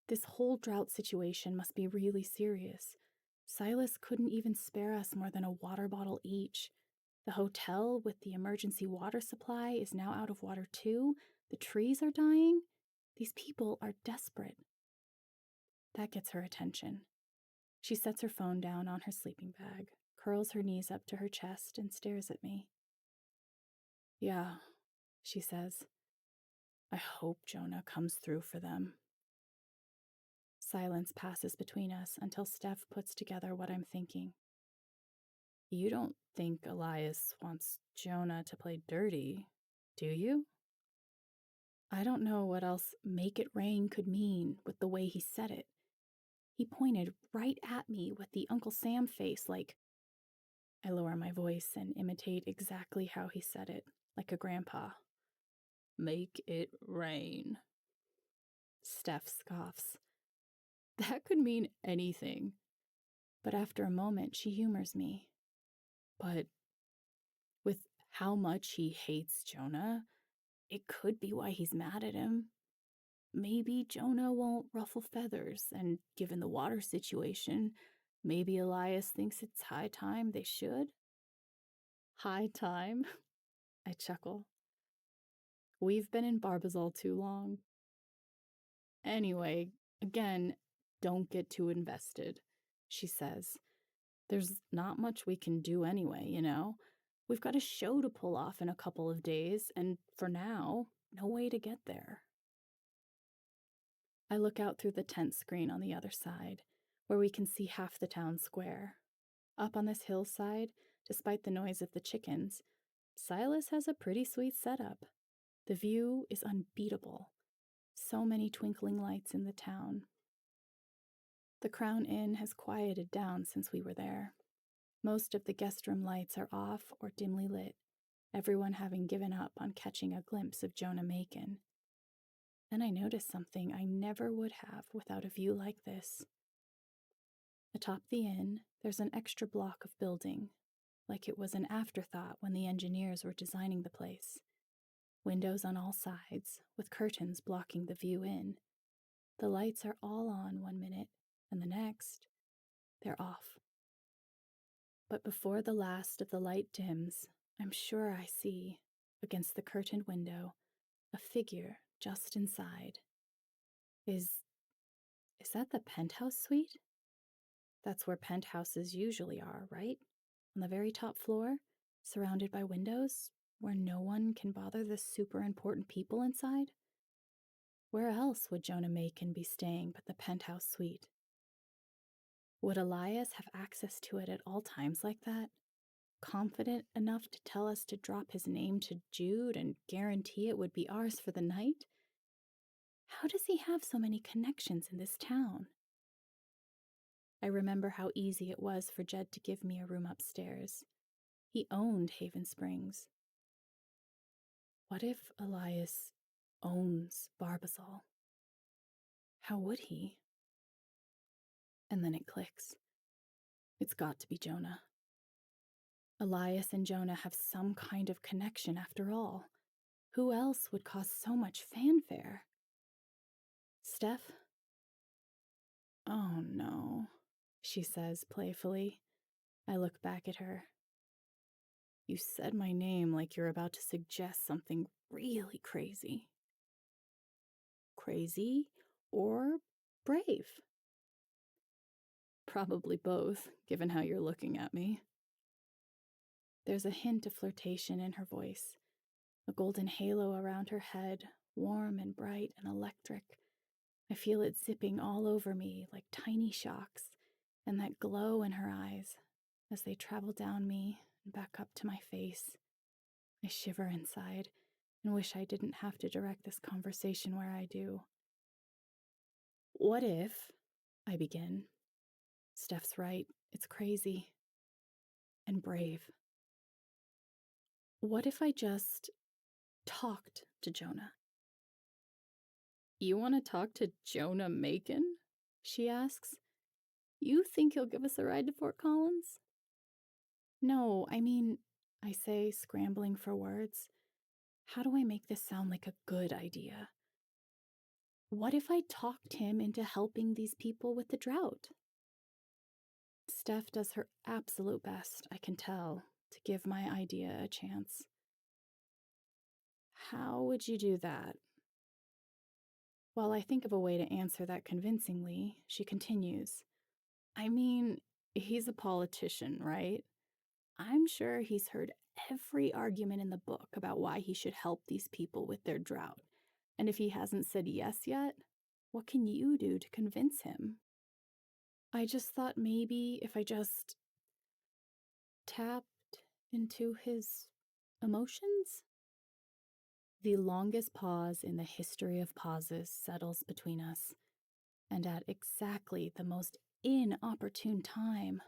this whole drought situation must be really serious. Silas couldn't even spare us more than a water bottle each. The hotel with the emergency water supply is now out of water too. The trees are dying. These people are desperate. That gets her attention. She sets her phone down on her sleeping bag, curls her knees up to her chest, and stares at me. Yeah, she says. I hope Jonah comes through for them. Silence passes between us until Steph puts together what I'm thinking. You don't think Elias wants Jonah to play dirty, do you? I don't know what else make it rain could mean with the way he said it. He pointed right at me with the Uncle Sam face, like. I lower my voice and imitate exactly how he said it, like a grandpa. Make it rain. Steph scoffs. That could mean anything. But after a moment, she humors me. But with how much he hates Jonah, it could be why he's mad at him. Maybe Jonah won't ruffle feathers, and given the water situation, maybe Elias thinks it's high time they should. High time? I chuckle. We've been in Barbazal too long. Anyway, again, don't get too invested, she says. There's not much we can do anyway, you know? We've got a show to pull off in a couple of days, and for now, no way to get there. I look out through the tent screen on the other side, where we can see half the town square. Up on this hillside, despite the noise of the chickens, Silas has a pretty sweet setup. The view is unbeatable. So many twinkling lights in the town. The Crown Inn has quieted down since we were there. Most of the guest room lights are off or dimly lit, everyone having given up on catching a glimpse of Jonah Macon. Then I notice something I never would have without a view like this. Atop the inn, there's an extra block of building, like it was an afterthought when the engineers were designing the place. Windows on all sides, with curtains blocking the view in. The lights are all on one minute, and the next, they're off. But before the last of the light dims, I'm sure I see, against the curtained window, a figure just inside. Is that the penthouse suite? That's where penthouses usually are, right? On the very top floor, surrounded by windows, where no one can bother the super important people inside? Where else would Jonah Macon be staying but the penthouse suite? Would Elias have access to it at all times like that? confident enough to tell us to drop his name to Jude and guarantee it would be ours for the night? How does he have so many connections in this town? I remember how easy it was for Jed to give me a room upstairs. He owned Haven Springs. What if Elias owns Barbazal? How would he? And then it clicks. It's got to be Jonah. Elias and Jonah have some kind of connection after all. Who else would cause so much fanfare? Steph? Oh no, she says playfully. I look back at her. You said my name like you're about to suggest something really crazy. Crazy or brave? Probably both, given how you're looking at me. There's a hint of flirtation in her voice, a golden halo around her head, warm and bright and electric. I feel it zipping all over me like tiny shocks, and that glow in her eyes as they travel down me and back up to my face. I shiver inside and wish I didn't have to direct this conversation where I do. What if, I begin. Steph's right, it's crazy. And brave. What if I just talked to Jonah? You want to talk to Jonah Macon? She asks. You think he'll give us a ride to Fort Collins? No, I say, scrambling for words. How do I make this sound like a good idea? What if I talked him into helping these people with the drought? Steph does her absolute best, I can tell, to give my idea a chance. How would you do that? While I think of a way to answer that convincingly, she continues. He's a politician, right? I'm sure he's heard every argument in the book about why he should help these people with their drought. And if he hasn't said yes yet, what can you do to convince him? I just thought maybe if I just tapped into his emotions? The longest pause in the history of pauses settles between us, and at exactly the most inopportune time.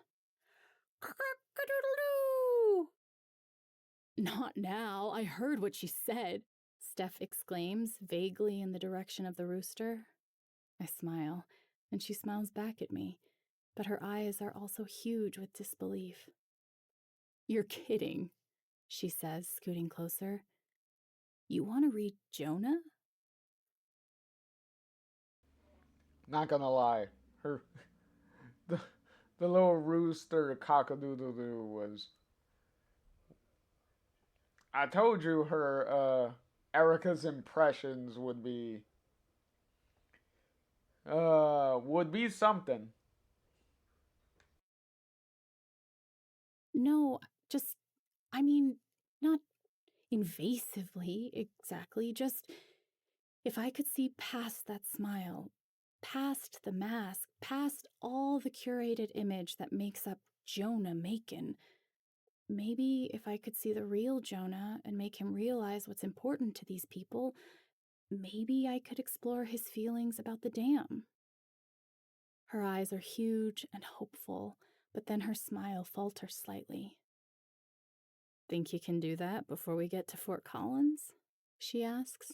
Cock-a-doodle-doo! Not now, I heard what she said, Steph exclaims, vaguely in the direction of the rooster. I smile, and she smiles back at me, but her eyes are also huge with disbelief. You're kidding, she says, scooting closer. You want to read Jonah? Not gonna lie, her the the little rooster cock-a-doodle-doo was. I told you her Erica's impressions would be something. No, just, I mean, not invasively, exactly. Just if I could see past that smile, past the mask, past all the curated image that makes up Jonah Macon. Maybe if I could see the real Jonah and make him realize what's important to these people, maybe I could explore his feelings about the dam. Her eyes are huge and hopeful, but then her smile falters slightly. Think you can do that before we get to Fort Collins? She asks.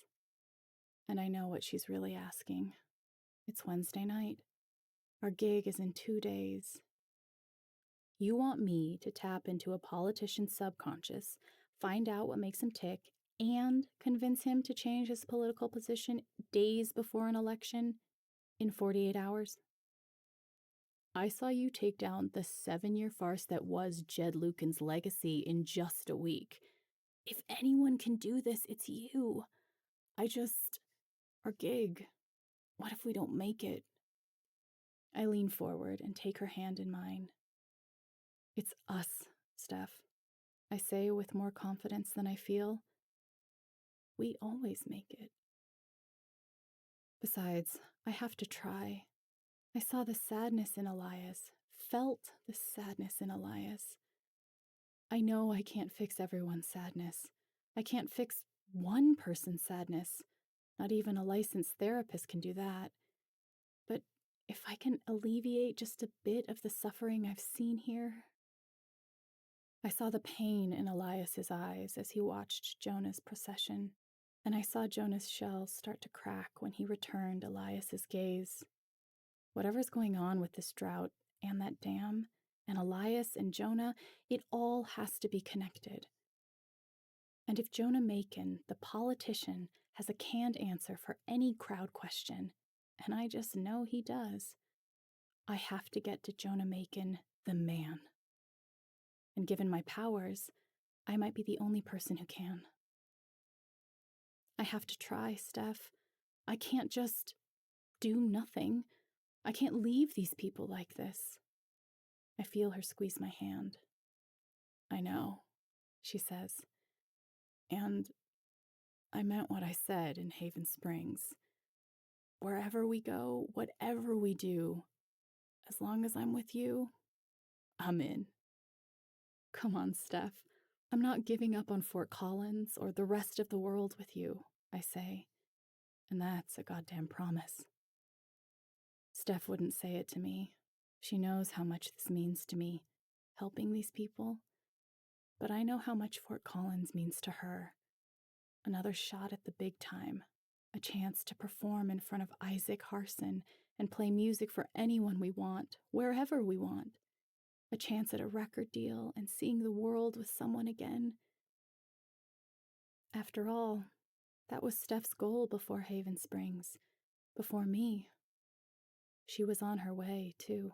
And I know what she's really asking. It's Wednesday night. Our gig is in 2 days. You want me to tap into a politician's subconscious, find out what makes him tick, and convince him to change his political position days before an election in 48 hours? I saw you take down the 7-year farce that was Jed Lucan's legacy in just a week. If anyone can do this, it's you. Our gig, what if we don't make it? I lean forward and take her hand in mine. It's us, Steph, I say with more confidence than I feel. We always make it. Besides, I have to try. I saw the sadness in Elias, felt the sadness in Elias. I know I can't fix everyone's sadness. I can't fix one person's sadness. Not even a licensed therapist can do that. But if I can alleviate just a bit of the suffering I've seen here. I saw the pain in Elias's eyes as he watched Jonah's procession, and I saw Jonah's shell start to crack when he returned Elias's gaze. Whatever's going on with this drought and that dam, and Elias and Jonah, it all has to be connected. And if Jonah Macon, the politician, has a canned answer for any crowd question, and I just know he does, I have to get to Jonah Macon, the man. And given my powers, I might be the only person who can. I have to try, Steph. I can't just do nothing. I can't leave these people like this. I feel her squeeze my hand. I know, she says. And I meant what I said in Haven Springs. Wherever we go, whatever we do, as long as I'm with you, I'm in. Come on, Steph. I'm not giving up on Fort Collins or the rest of the world with you, I say. And that's a goddamn promise. Steph wouldn't say it to me. She knows how much this means to me, helping these people. But I know how much Fort Collins means to her. Another shot at the big time. A chance to perform in front of Isaac Harson and play music for anyone we want, wherever we want. A chance at a record deal and seeing the world with someone again. After all, that was Steph's goal before Haven Springs, before me. She was on her way, too.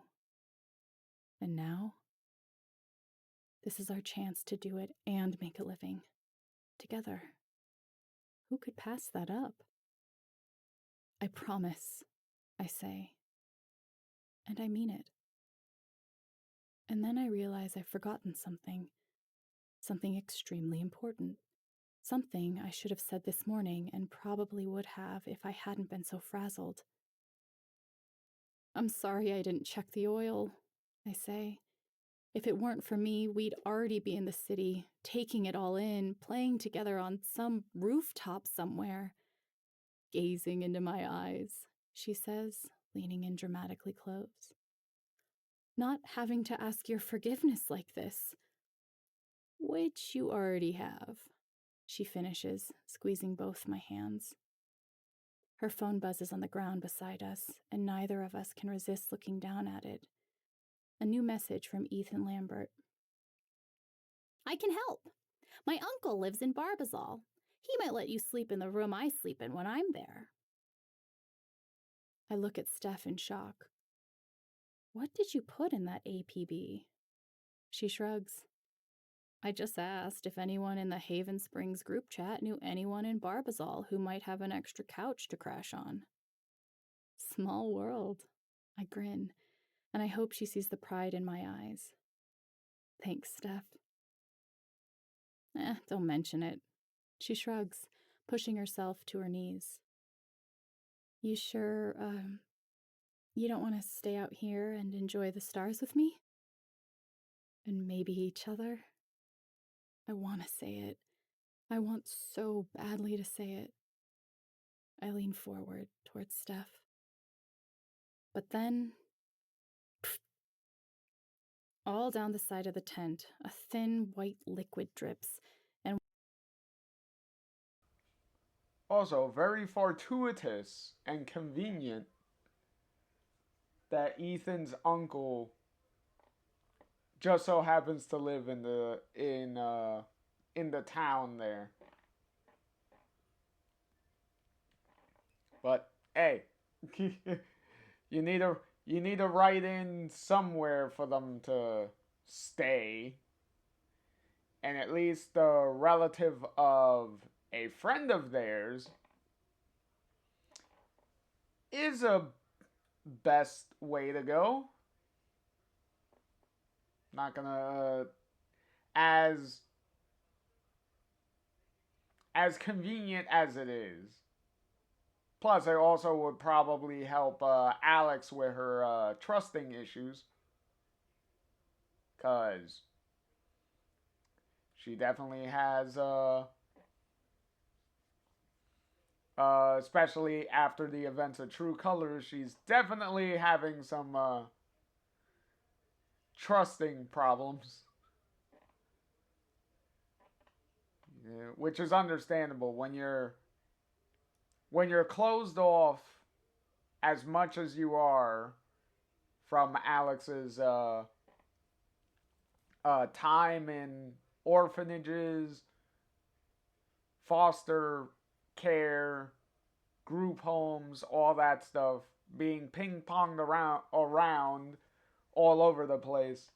And now? This is our chance to do it and make a living. Together. Who could pass that up? I promise, I say. And I mean it. And then I realize I've forgotten something. Something extremely important. Something I should have said this morning and probably would have if I hadn't been so frazzled. I'm sorry I didn't check the oil, I say. If it weren't for me, we'd already be in the city, taking it all in, playing together on some rooftop somewhere. Gazing into my eyes, she says, leaning in dramatically close. Not having to ask your forgiveness like this. Which you already have, she finishes, squeezing both my hands. Her phone buzzes on the ground beside us, and neither of us can resist looking down at it. A new message from Ethan Lambert. I can help. My uncle lives in Barbazal. He might let you sleep in the room I sleep in when I'm there. I look at Steph in shock. What did you put in that APB? She shrugs. I just asked if anyone in the Haven Springs group chat knew anyone in Barbazal who might have an extra couch to crash on. Small world. I grin, and I hope she sees the pride in my eyes. Thanks, Steph. Don't mention it. She shrugs, pushing herself to her knees. You sure, you don't want to stay out here and enjoy the stars with me? And maybe each other? I want to say it. I want so badly to say it. I lean forward towards Steph. But then, all down the side of the tent, a thin white liquid drips, and Also, very fortuitous and convenient that Ethan's uncle just so happens to live in the town there. But hey, you need a you need to write in somewhere for them to stay, and at least the relative of a friend of theirs is a best way to go. Not gonna as as convenient as it is. Plus, it also would probably help Alex with her trusting issues. Because She definitely has, especially after the events of True Colors, she's definitely having some trusting problems, yeah, which is understandable when you're closed off as much as you are from Alex's time in orphanages, foster care, group homes, all that stuff being ping ponged around all over the place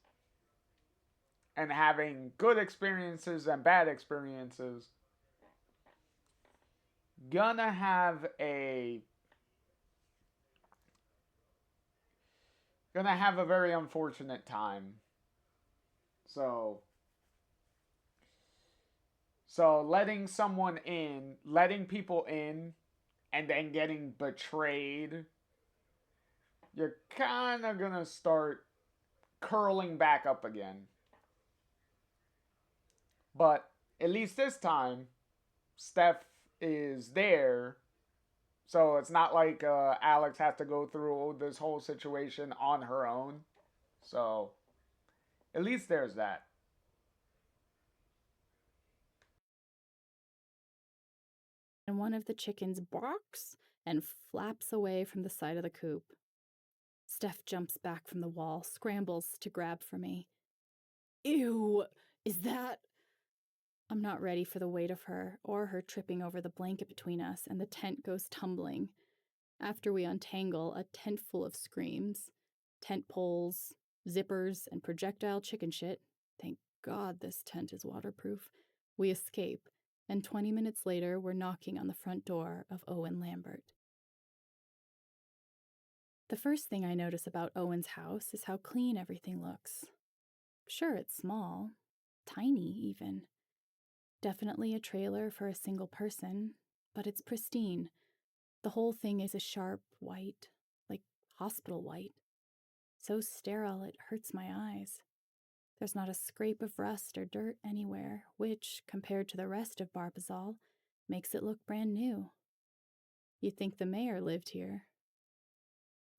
and having good experiences and bad experiences. Gonna have a very unfortunate time. So letting people in and then getting betrayed, you're kind of gonna start curling back up again. But at least this time, Steph is there, so it's not like Alex has to go through this whole situation on her own. So at least there's that. And one of the chickens barks and flaps away from the side of the coop. Steph jumps back from the wall, scrambles to grab for me. Ew, is that? I'm not ready for the weight of her or her tripping over the blanket between us, and the tent goes tumbling. After we untangle a tent full of screams, tent poles, zippers, and projectile chicken shit, thank God this tent is waterproof, we escape, and 20 minutes later we're knocking on the front door of Owen Lambert. The first thing I notice about Owen's house is how clean everything looks. Sure, it's small, tiny even. Definitely a trailer for a single person, but it's pristine. The whole thing is a sharp white, like hospital white. So sterile it hurts my eyes. There's not a scrape of rust or dirt anywhere, which, compared to the rest of Barbazal, makes it look brand new. You'd think the mayor lived here.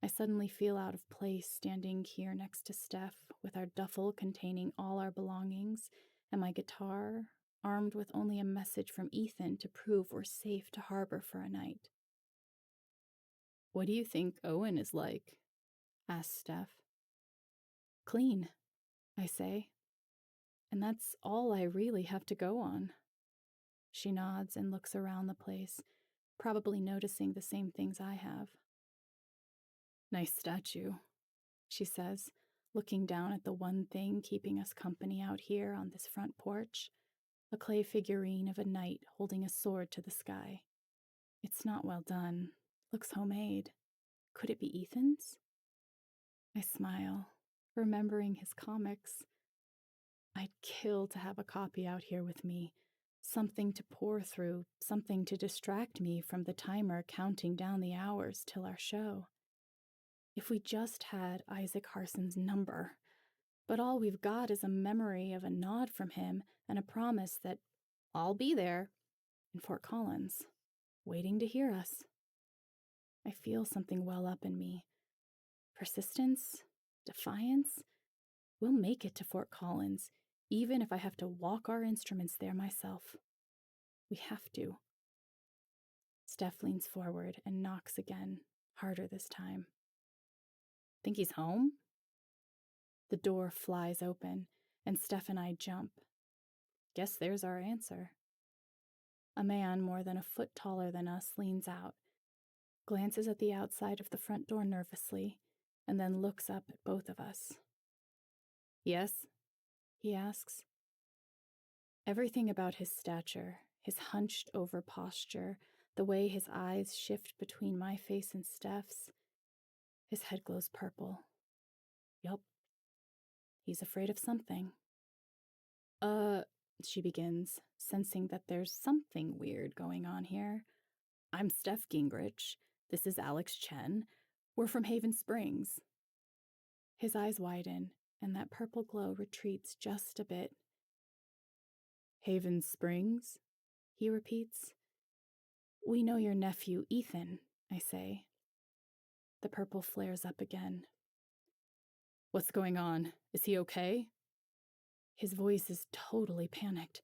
I suddenly feel out of place standing here next to Steph with our duffel containing all our belongings and my guitar, armed with only a message from Ethan to prove we're safe to harbor for a night. What do you think Owen is like? Asks Steph. Clean, I say. And that's all I really have to go on. She nods and looks around the place, probably noticing the same things I have. Nice statue, she says, looking down at the one thing keeping us company out here on this front porch, a clay figurine of a knight holding a sword to the sky. It's not well done. Looks homemade. Could it be Ethan's? I smile, remembering his comics. I'd kill to have a copy out here with me. Something to pour through, something to distract me from the timer counting down the hours till our show. If we just had Isaac Harson's number. But all we've got is a memory of a nod from him and a promise that I'll be there in Fort Collins, waiting to hear us. I feel something well up in me. Persistence? Defiance? We'll make it to Fort Collins, even if I have to walk our instruments there myself. We have to. Steph leans forward and knocks again, harder this time. Think he's home? The door flies open, and Steph and I jump. Guess there's our answer. A man more than a foot taller than us leans out, glances at the outside of the front door nervously, and then looks up at both of us. Yes? He asks. Everything about his stature, his hunched over posture, the way his eyes shift between my face and Steph's, his head glows purple. Yup. He's afraid of something. She begins, sensing that there's something weird going on here. I'm Steph Gingrich. This is Alex Chen. We're from Haven Springs. His eyes widen, and that purple glow retreats just a bit. Haven Springs? He repeats. We know your nephew, Ethan, I say. The purple flares up again. What's going on? Is he okay? His voice is totally panicked.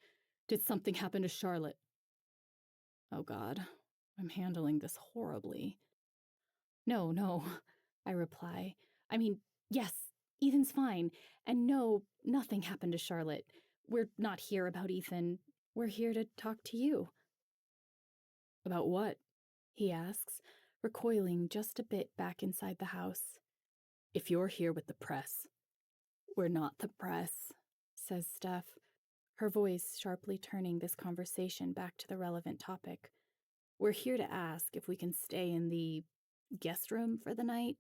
Did something happen to Charlotte? Oh God, I'm handling this horribly. No, I reply. I mean, yes, Ethan's fine. And no, nothing happened to Charlotte. We're not here about Ethan. We're here to talk to you. About what? He asks, recoiling just a bit back inside the house. If you're here with the press. We're not the press, says Steph, her voice sharply turning this conversation back to the relevant topic. We're here to ask if we can stay in the guest room for the night.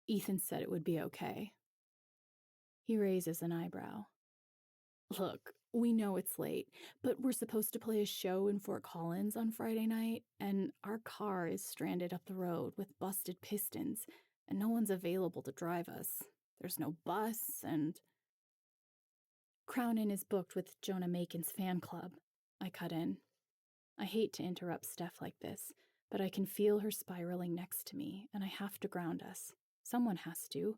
Ethan said it would be okay. He raises an eyebrow. Look, we know it's late, but we're supposed to play a show in Fort Collins on Friday night, and our car is stranded up the road with busted pistons, and no one's available to drive us. There's no bus, and... Crown Inn is booked with Jonah Makin's fan club, I cut in. I hate to interrupt Steph like this, but I can feel her spiraling next to me, and I have to ground us. Someone has to.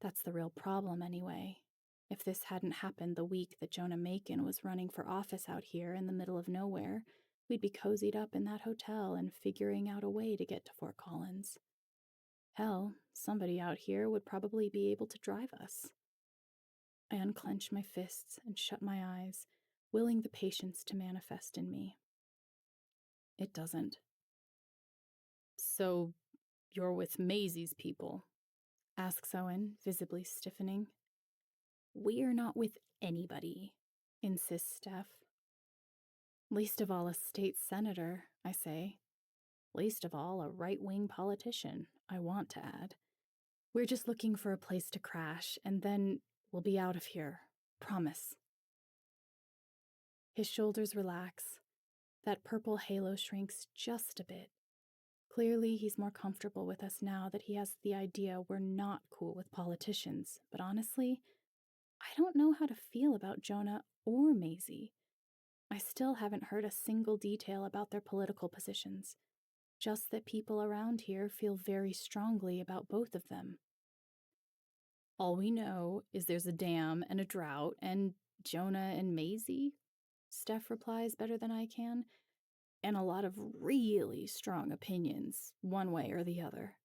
That's the real problem, anyway. If this hadn't happened the week that Jonah Makin was running for office out here in the middle of nowhere, we'd be cozied up in that hotel and figuring out a way to get to Fort Collins. Hell, somebody out here would probably be able to drive us. I unclench my fists and shut my eyes, willing the patience to manifest in me. It doesn't. So, you're with Maisie's people? Asks Owen, visibly stiffening. We're not with anybody, insists Steph. Least of all a state senator, I say. Least of all a right-wing politician, I want to add. We're just looking for a place to crash, and then we'll be out of here. Promise. His shoulders relax. That purple halo shrinks just a bit. Clearly, he's more comfortable with us now that he has the idea we're not cool with politicians, but honestly, I don't know how to feel about Jonah or Maisie. I still haven't heard a single detail about their political positions, just that people around here feel very strongly about both of them. All we know is there's a dam and a drought, and Jonah and Maisie, Steph replies better than I can, and a lot of really strong opinions, one way or the other.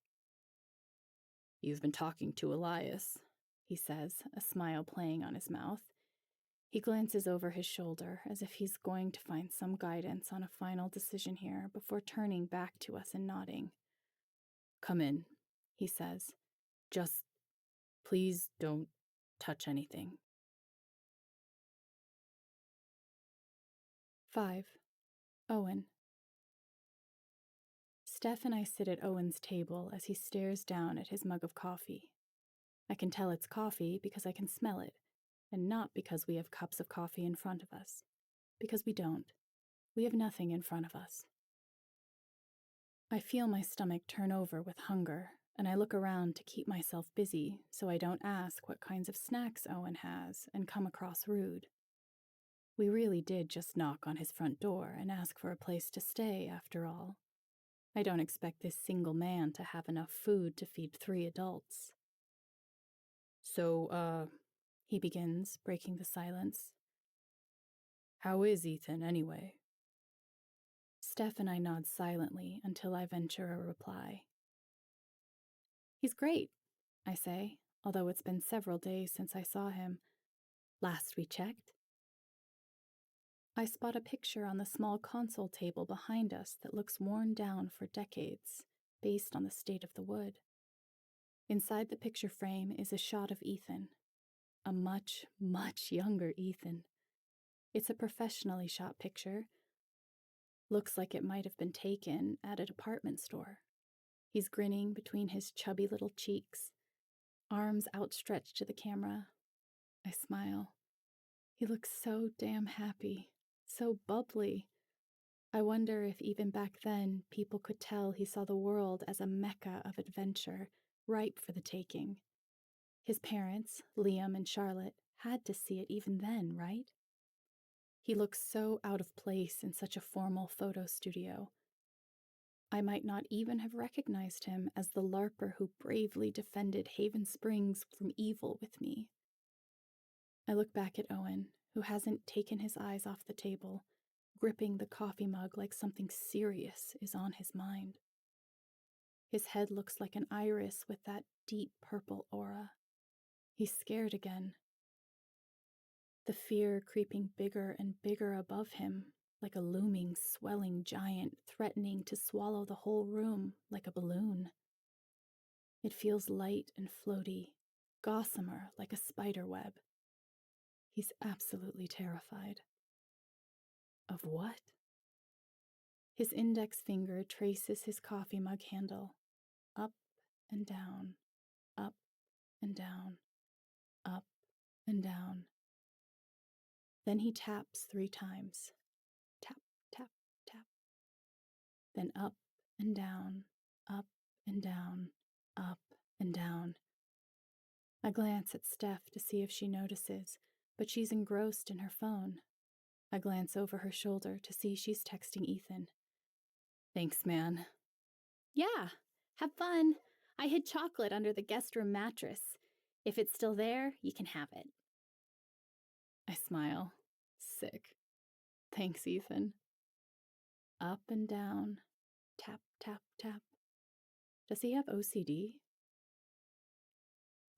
You've been talking to Elias, he says, a smile playing on his mouth. He glances over his shoulder as if he's going to find some guidance on a final decision here before turning back to us and nodding. Come in, he says. Just, please don't touch anything. 5. Owen. Steph and I sit at Owen's table as he stares down at his mug of coffee. I can tell it's coffee because I can smell it, and not because we have cups of coffee in front of us. Because we don't. We have nothing in front of us. I feel my stomach turn over with hunger, and I look around to keep myself busy so I don't ask what kinds of snacks Owen has and come across rude. We really did just knock on his front door and ask for a place to stay, after all. I don't expect this single man to have enough food to feed 3 adults. So, he begins, breaking the silence. How is Ethan, anyway? Steph and I nod silently until I venture a reply. He's great, I say, although it's been several days since I saw him. Last we checked. I spot a picture on the small console table behind us that looks worn down for decades, based on the state of the wood. Inside the picture frame is a shot of Ethan. A much, much younger Ethan. It's a professionally shot picture. Looks like it might have been taken at a department store. He's grinning between his chubby little cheeks, arms outstretched to the camera. I smile. He looks so damn happy, so bubbly. I wonder if even back then people could tell he saw the world as a mecca of adventure, ripe for the taking. His parents, Liam and Charlotte, had to see it even then, right? He looks so out of place in such a formal photo studio. I might not even have recognized him as the LARPer who bravely defended Haven Springs from evil with me. I look back at Owen, who hasn't taken his eyes off the table, gripping the coffee mug like something serious is on his mind. His head looks like an iris with that deep purple aura. He's scared again. The fear creeping bigger and bigger above him, like a looming, swelling giant threatening to swallow the whole room like a balloon. It feels light and floaty, gossamer like a spider web. He's absolutely terrified. Of what? His index finger traces his coffee mug handle, up and down, up and down, up and down. Then he taps 3 times. Tap, tap, tap. Then up and down, up and down, up and down. I glance at Steph to see if she notices, but she's engrossed in her phone. I glance over her shoulder to see she's texting Ethan. Thanks, man. Yeah, have fun. I hid chocolate under the guest room mattress. If it's still there, you can have it. I smile. Sick. Thanks, Ethan. Up and down. Tap, tap, tap. Does he have OCD?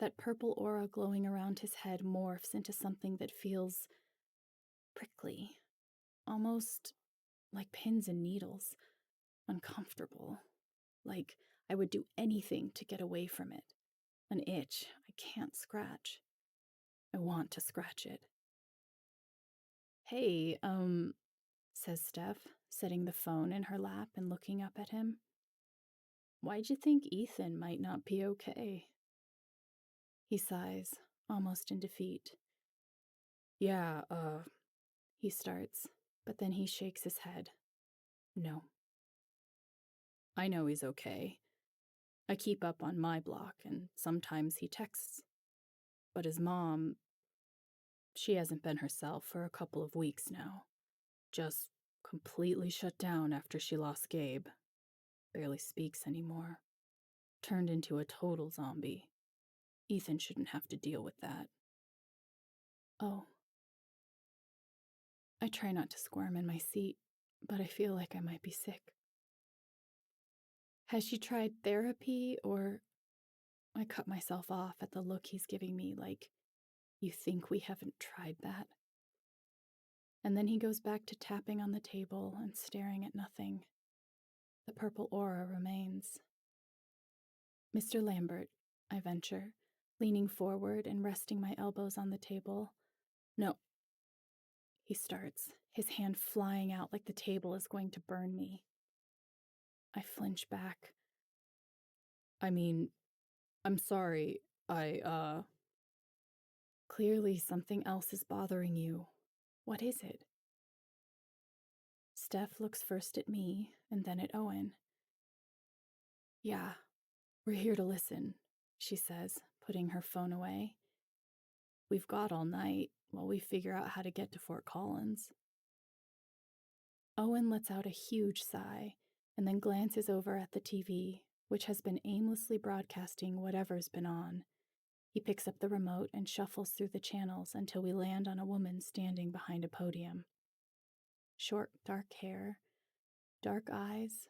That purple aura glowing around his head morphs into something that feels prickly, almost like pins and needles, uncomfortable, like I would do anything to get away from it. An itch I can't scratch. I want to scratch it. Hey, says Steph, setting the phone in her lap and looking up at him. Why'd you think Ethan might not be okay? He sighs, almost in defeat. Yeah, he starts, but then he shakes his head. No. I know he's okay. I keep up on my block, and sometimes he texts. But his mom, she hasn't been herself for a couple of weeks now. Just completely shut down after she lost Gabe. Barely speaks anymore. Turned into a total zombie. Ethan shouldn't have to deal with that. Oh. I try not to squirm in my seat, but I feel like I might be sick. Has she tried therapy, or... I cut myself off at the look he's giving me, like, you think we haven't tried that? And then he goes back to tapping on the table and staring at nothing. The purple aura remains. Mr. Lambert, I venture, leaning forward and resting my elbows on the table. No. He starts, his hand flying out like the table is going to burn me. I flinch back. I mean, I'm sorry, Clearly something else is bothering you. What is it? Steph looks first at me and then at Owen. Yeah, we're here to listen, she says, putting her phone away. We've got all night while we figure out how to get to Fort Collins. Owen lets out a huge sigh and then glances over at the TV, which has been aimlessly broadcasting whatever's been on. He picks up the remote and shuffles through the channels until we land on a woman standing behind a podium. Short, dark hair, dark eyes,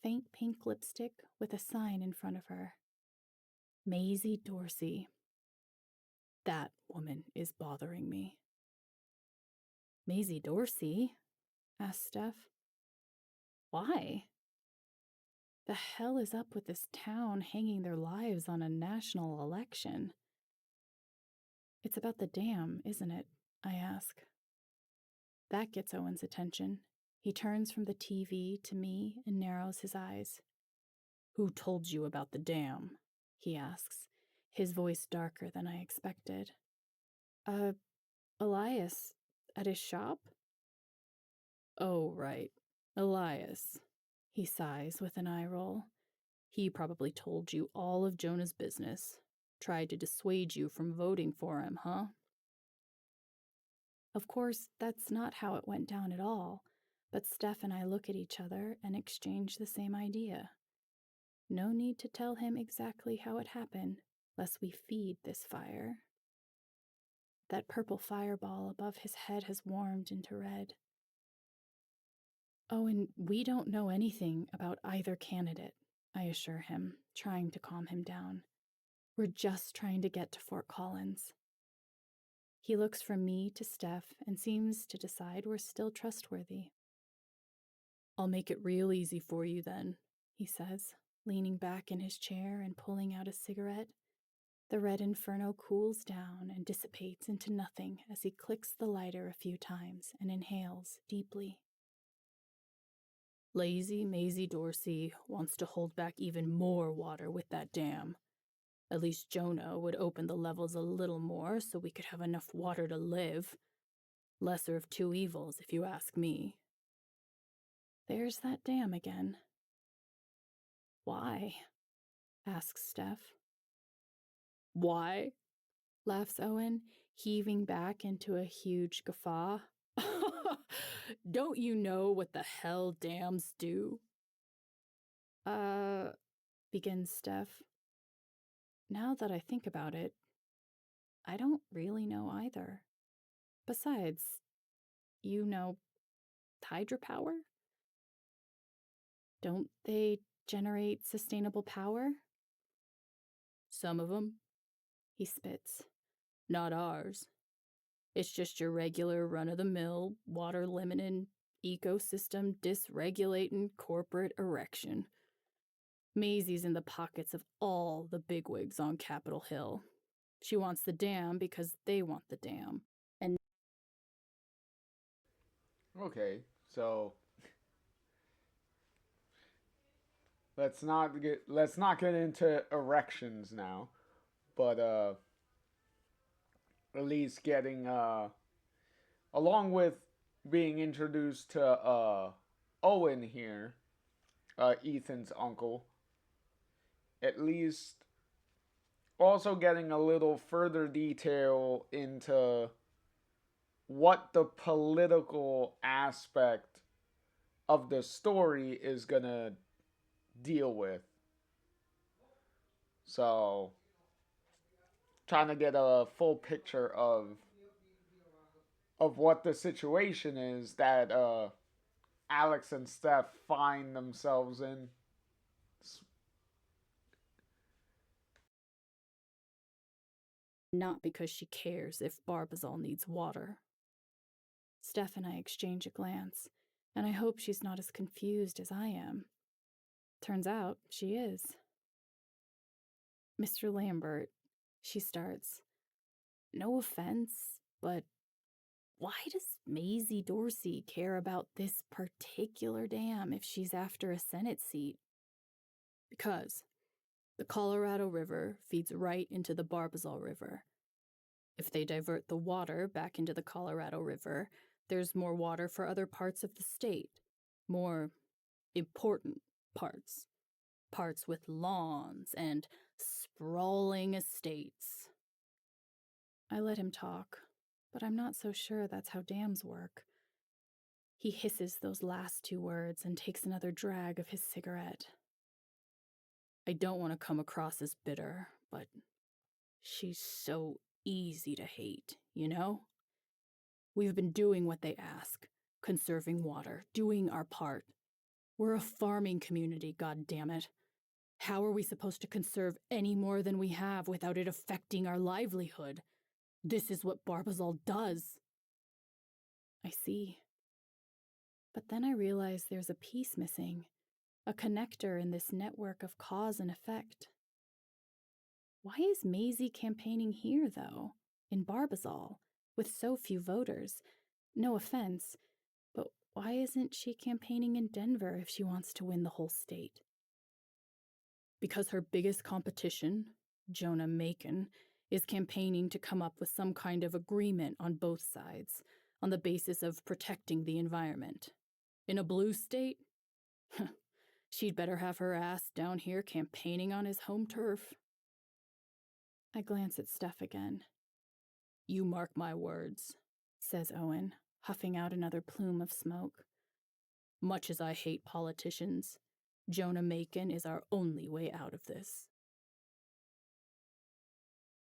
faint pink lipstick with a sign in front of her. Maisie Dorsey. That woman is bothering me. Maisie Dorsey? Asked Steph. Why? The hell is up with this town hanging their lives on a national election? It's about the dam, isn't it? I ask. That gets Owen's attention. He turns from the TV to me and narrows his eyes. Who told you about the dam? He asks, his voice darker than I expected. Elias, at his shop? Oh, right. Elias. He sighs with an eye roll. He probably told you all of Jonah's business. Tried to dissuade you from voting for him, huh? Of course, that's not how it went down at all, but Steph and I look at each other and exchange the same idea. No need to tell him exactly how it happened, lest we feed this fire. That purple fireball above his head has warmed into red. Oh, and we don't know anything about either candidate, I assure him, trying to calm him down. We're just trying to get to Fort Collins. He looks from me to Steph and seems to decide we're still trustworthy. I'll make it real easy for you then, he says, leaning back in his chair and pulling out a cigarette. The red inferno cools down and dissipates into nothing as he clicks the lighter a few times and inhales deeply. Lazy Maisie Dorsey wants to hold back even more water with that dam. At least Jonah would open the levels a little more so we could have enough water to live. Lesser of two evils, if you ask me. There's that dam again. Why? Asks Steph. Why? Laughs Owen, heaving back into a huge guffaw. Don't you know what the hell dams do? Begins Steph. Now that I think about it, I don't really know either. Besides, you know, hydropower? Don't they generate sustainable power? Some of them. He spits. Not ours. It's just your regular run-of-the-mill, water-limiting, ecosystem dysregulating corporate erection. Maisie's in the pockets of all the bigwigs on Capitol Hill. She wants the dam because they want the dam. And Okay, so let's not get into erections now, but at least getting along with being introduced to Owen here, Ethan's uncle, at least also getting a little further detail into what the political aspect of the story is gonna deal with. So, trying to get a full picture of what the situation is that Alex and Steph find themselves in. not because she cares if Barbazal needs water. Steph and I exchange a glance, and I hope she's not as confused as I am. Turns out she is. Mr. Lambert, she starts. No offense, but why does Maisie Dorsey care about this particular dam if she's after a Senate seat? Because the Colorado River feeds right into the Barbazal River. If they divert the water back into the Colorado River, there's more water for other parts of the state. More important parts. Parts with lawns and sprawling estates. I let him talk, but I'm not so sure that's how dams work. He hisses those last two words and takes another drag of his cigarette. I don't want to come across as bitter, but she's so easy to hate, you know? We've been doing what they ask, conserving water, doing our part. We're a farming community, goddammit. How are we supposed to conserve any more than we have without it affecting our livelihood? This is what Barbazal does. I see. But then I realize there's a piece missing, a connector in this network of cause and effect. Why is Maisie campaigning here, though, in Barbazal, with so few voters? No offense, but why isn't she campaigning in Denver if she wants to win the whole state? Because her biggest competition, Jonah Macon, is campaigning to come up with some kind of agreement on both sides, on the basis of protecting the environment. In a blue state? She'd better have her ass down here campaigning on his home turf. I glance at Steph again. You mark my words. says Owen, huffing out another plume of smoke. Much as I hate politicians, Jonah Macon is our only way out of this.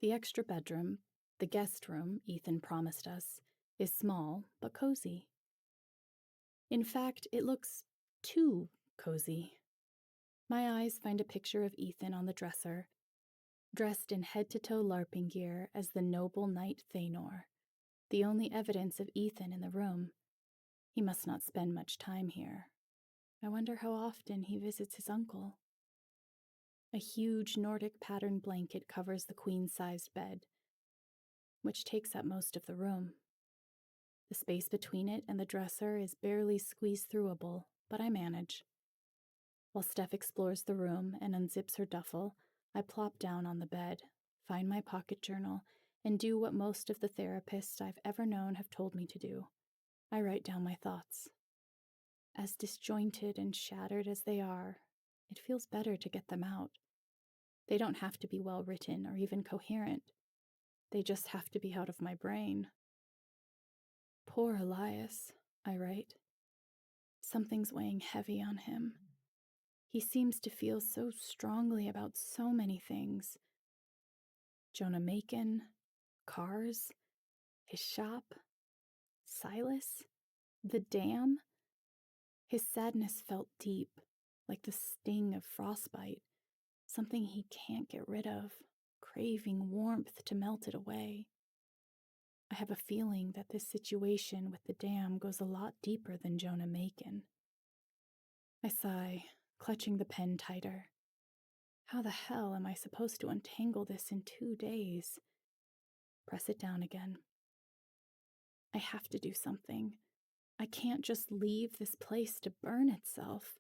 The extra bedroom, the guest room Ethan promised us, is small but cozy. In fact, it looks too cozy. My eyes find a picture of Ethan on the dresser, dressed in head-to-toe LARPing gear as the noble knight Thanor, the only evidence of Ethan in the room. He must not spend much time here. I wonder how often he visits his uncle. A huge Nordic patterned blanket covers the queen-sized bed, which takes up most of the room. The space between it and the dresser is barely squeeze-throughable, but I manage. While Steph explores the room and unzips her duffel, I plop down on the bed, find my pocket journal, and do what most of the therapists I've ever known have told me to do. I write down my thoughts. As disjointed and shattered as they are, it feels better to get them out. They don't have to be well written or even coherent. They just have to be out of my brain. Poor Elias, I write. Something's weighing heavy on him. He seems to feel so strongly about so many things. Jonah Macon, cars, his shop, Silas, the dam. His sadness felt deep, like the sting of frostbite, something he can't get rid of, craving warmth to melt it away. I have a feeling that this situation with the dam goes a lot deeper than Jonah Macon. I sigh, clutching the pen tighter. How the hell am I supposed to untangle this in 2 days? Press it down again. I have to do something. I can't just leave this place to burn itself.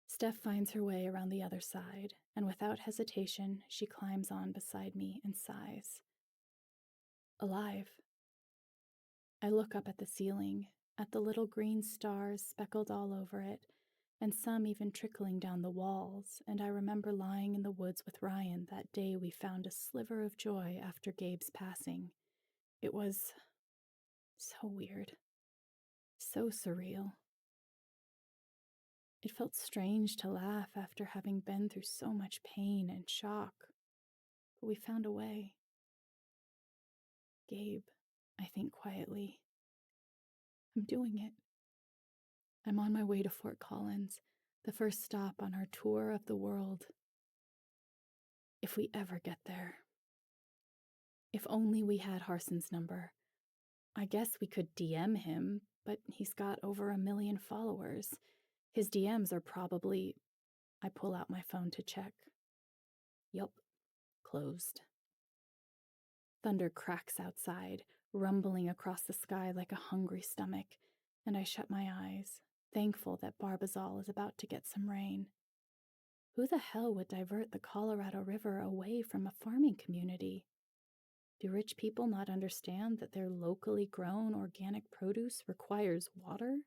Steph finds her way around the other side, and without hesitation, she climbs on beside me and sighs. Alive. I look up at the ceiling, at the little green stars speckled all over it, and some even trickling down the walls, and I remember lying in the woods with Ryan that day we found a sliver of joy after Gabe's passing. It was so weird, so surreal. It felt strange to laugh after having been through so much pain and shock, but we found a way. Gabe, I think quietly. I'm doing it. I'm on my way to Fort Collins, the first stop on our tour of the world. If we ever get there. If only we had Harson's number. I guess we could DM him, but he's got over 1 million followers. His DMs are probably... I pull out my phone to check. Yup, closed. Thunder cracks outside, rumbling across the sky like a hungry stomach, and I shut my eyes, thankful that Barbazal is about to get some rain. Who the hell would divert the Colorado River away from a farming community? Do rich people not understand that their locally grown organic produce requires water?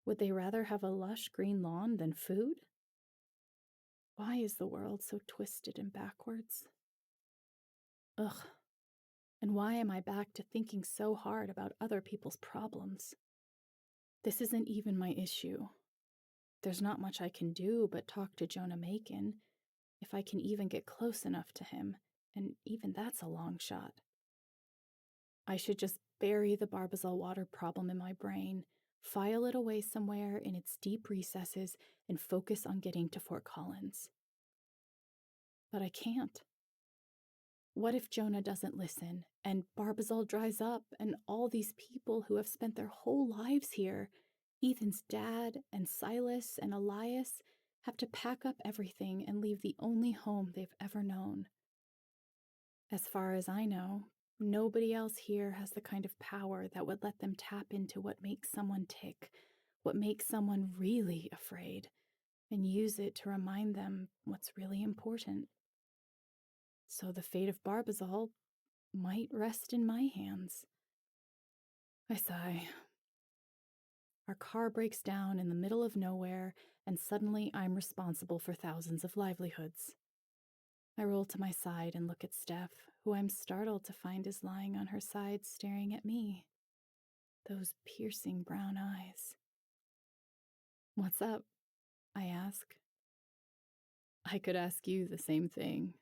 Would they rather have a lush green lawn than food? Why is the world so twisted and backwards? Ugh. And why am I back to thinking so hard about other people's problems? This isn't even my issue. There's not much I can do but talk to Jonah Macon, if I can even get close enough to him, and even that's a long shot. I should just bury the Barbazal water problem in my brain, file it away somewhere in its deep recesses, and focus on getting to Fort Collins. But I can't. What if Jonah doesn't listen, and Barbazal dries up, and all these people who have spent their whole lives here, Ethan's dad and Silas and Elias, have to pack up everything and leave the only home they've ever known? As far as I know, nobody else here has the kind of power that would let them tap into what makes someone tick, what makes someone really afraid, and use it to remind them what's really important. So the fate of Barbazal might rest in my hands. I sigh. Our car breaks down in the middle of nowhere, and suddenly I'm responsible for thousands of livelihoods. I roll to my side and look at Steph, who I'm startled to find is lying on her side staring at me. Those piercing brown eyes. What's up? I ask. I could ask you the same thing.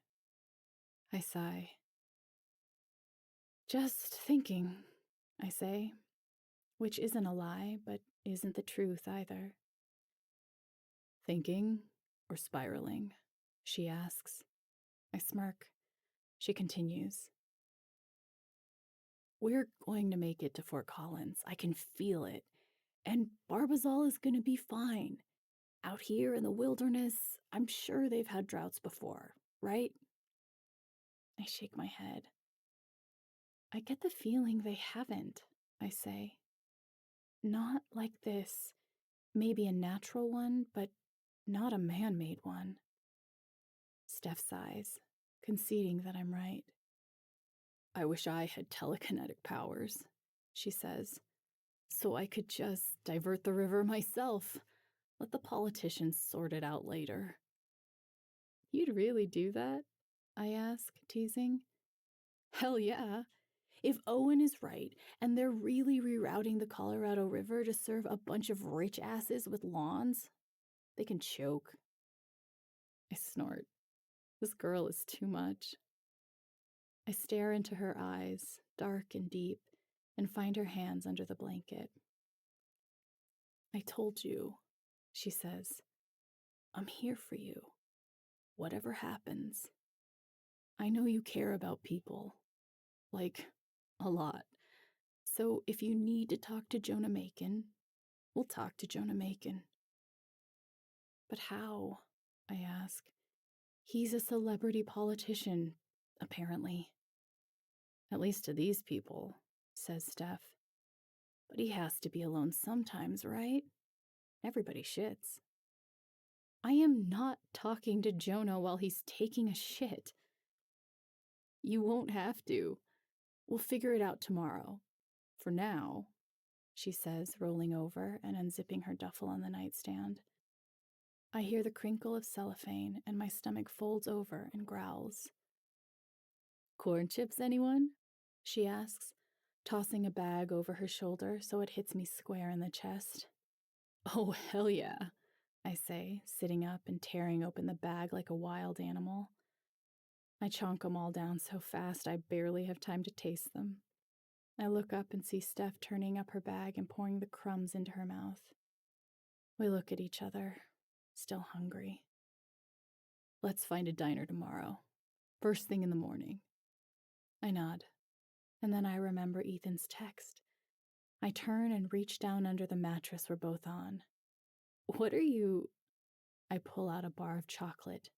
I sigh. Just thinking, I say, which isn't a lie, but isn't the truth either. Thinking or spiraling? She asks. I smirk. She continues. We're going to make it to Fort Collins. I can feel it. And Barbazal is going to be fine. Out here in the wilderness, I'm sure they've had droughts before, right? I shake my head. I get the feeling they haven't, I say. Not like this. Maybe a natural one, but not a man-made one. Steph sighs, conceding that I'm right. I wish I had telekinetic powers, she says, so I could just divert the river myself. Let the politicians sort it out later. You'd really do that? I ask, teasing. Hell yeah. If Owen is right, and they're really rerouting the Colorado River to serve a bunch of rich asses with lawns, they can choke. I snort. This girl is too much. I stare into her eyes, dark and deep, and find her hands under the blanket. I told you, she says. I'm here for you. Whatever happens. I know you care about people. Like, a lot. So if you need to talk to Jonah Macon, we'll talk to Jonah Macon. But how? I ask. He's a celebrity politician, apparently. At least to these people, says Steph. But he has to be alone sometimes, right? Everybody shits. I am not talking to Jonah while he's taking a shit. You won't have to. We'll figure it out tomorrow. For now, she says, rolling over and unzipping her duffel on the nightstand. I hear the crinkle of cellophane and my stomach folds over and growls. Corn chips, anyone? She asks, tossing a bag over her shoulder so it hits me square in the chest. Oh, hell yeah, I say, sitting up and tearing open the bag like a wild animal. I chonk them all down so fast I barely have time to taste them. I look up and see Steph turning up her bag and pouring the crumbs into her mouth. We look at each other, still hungry. Let's find a diner tomorrow. First thing in the morning. I nod, and then I remember Ethan's text. I turn and reach down under the mattress we're both on. What are you... I pull out a bar of chocolate.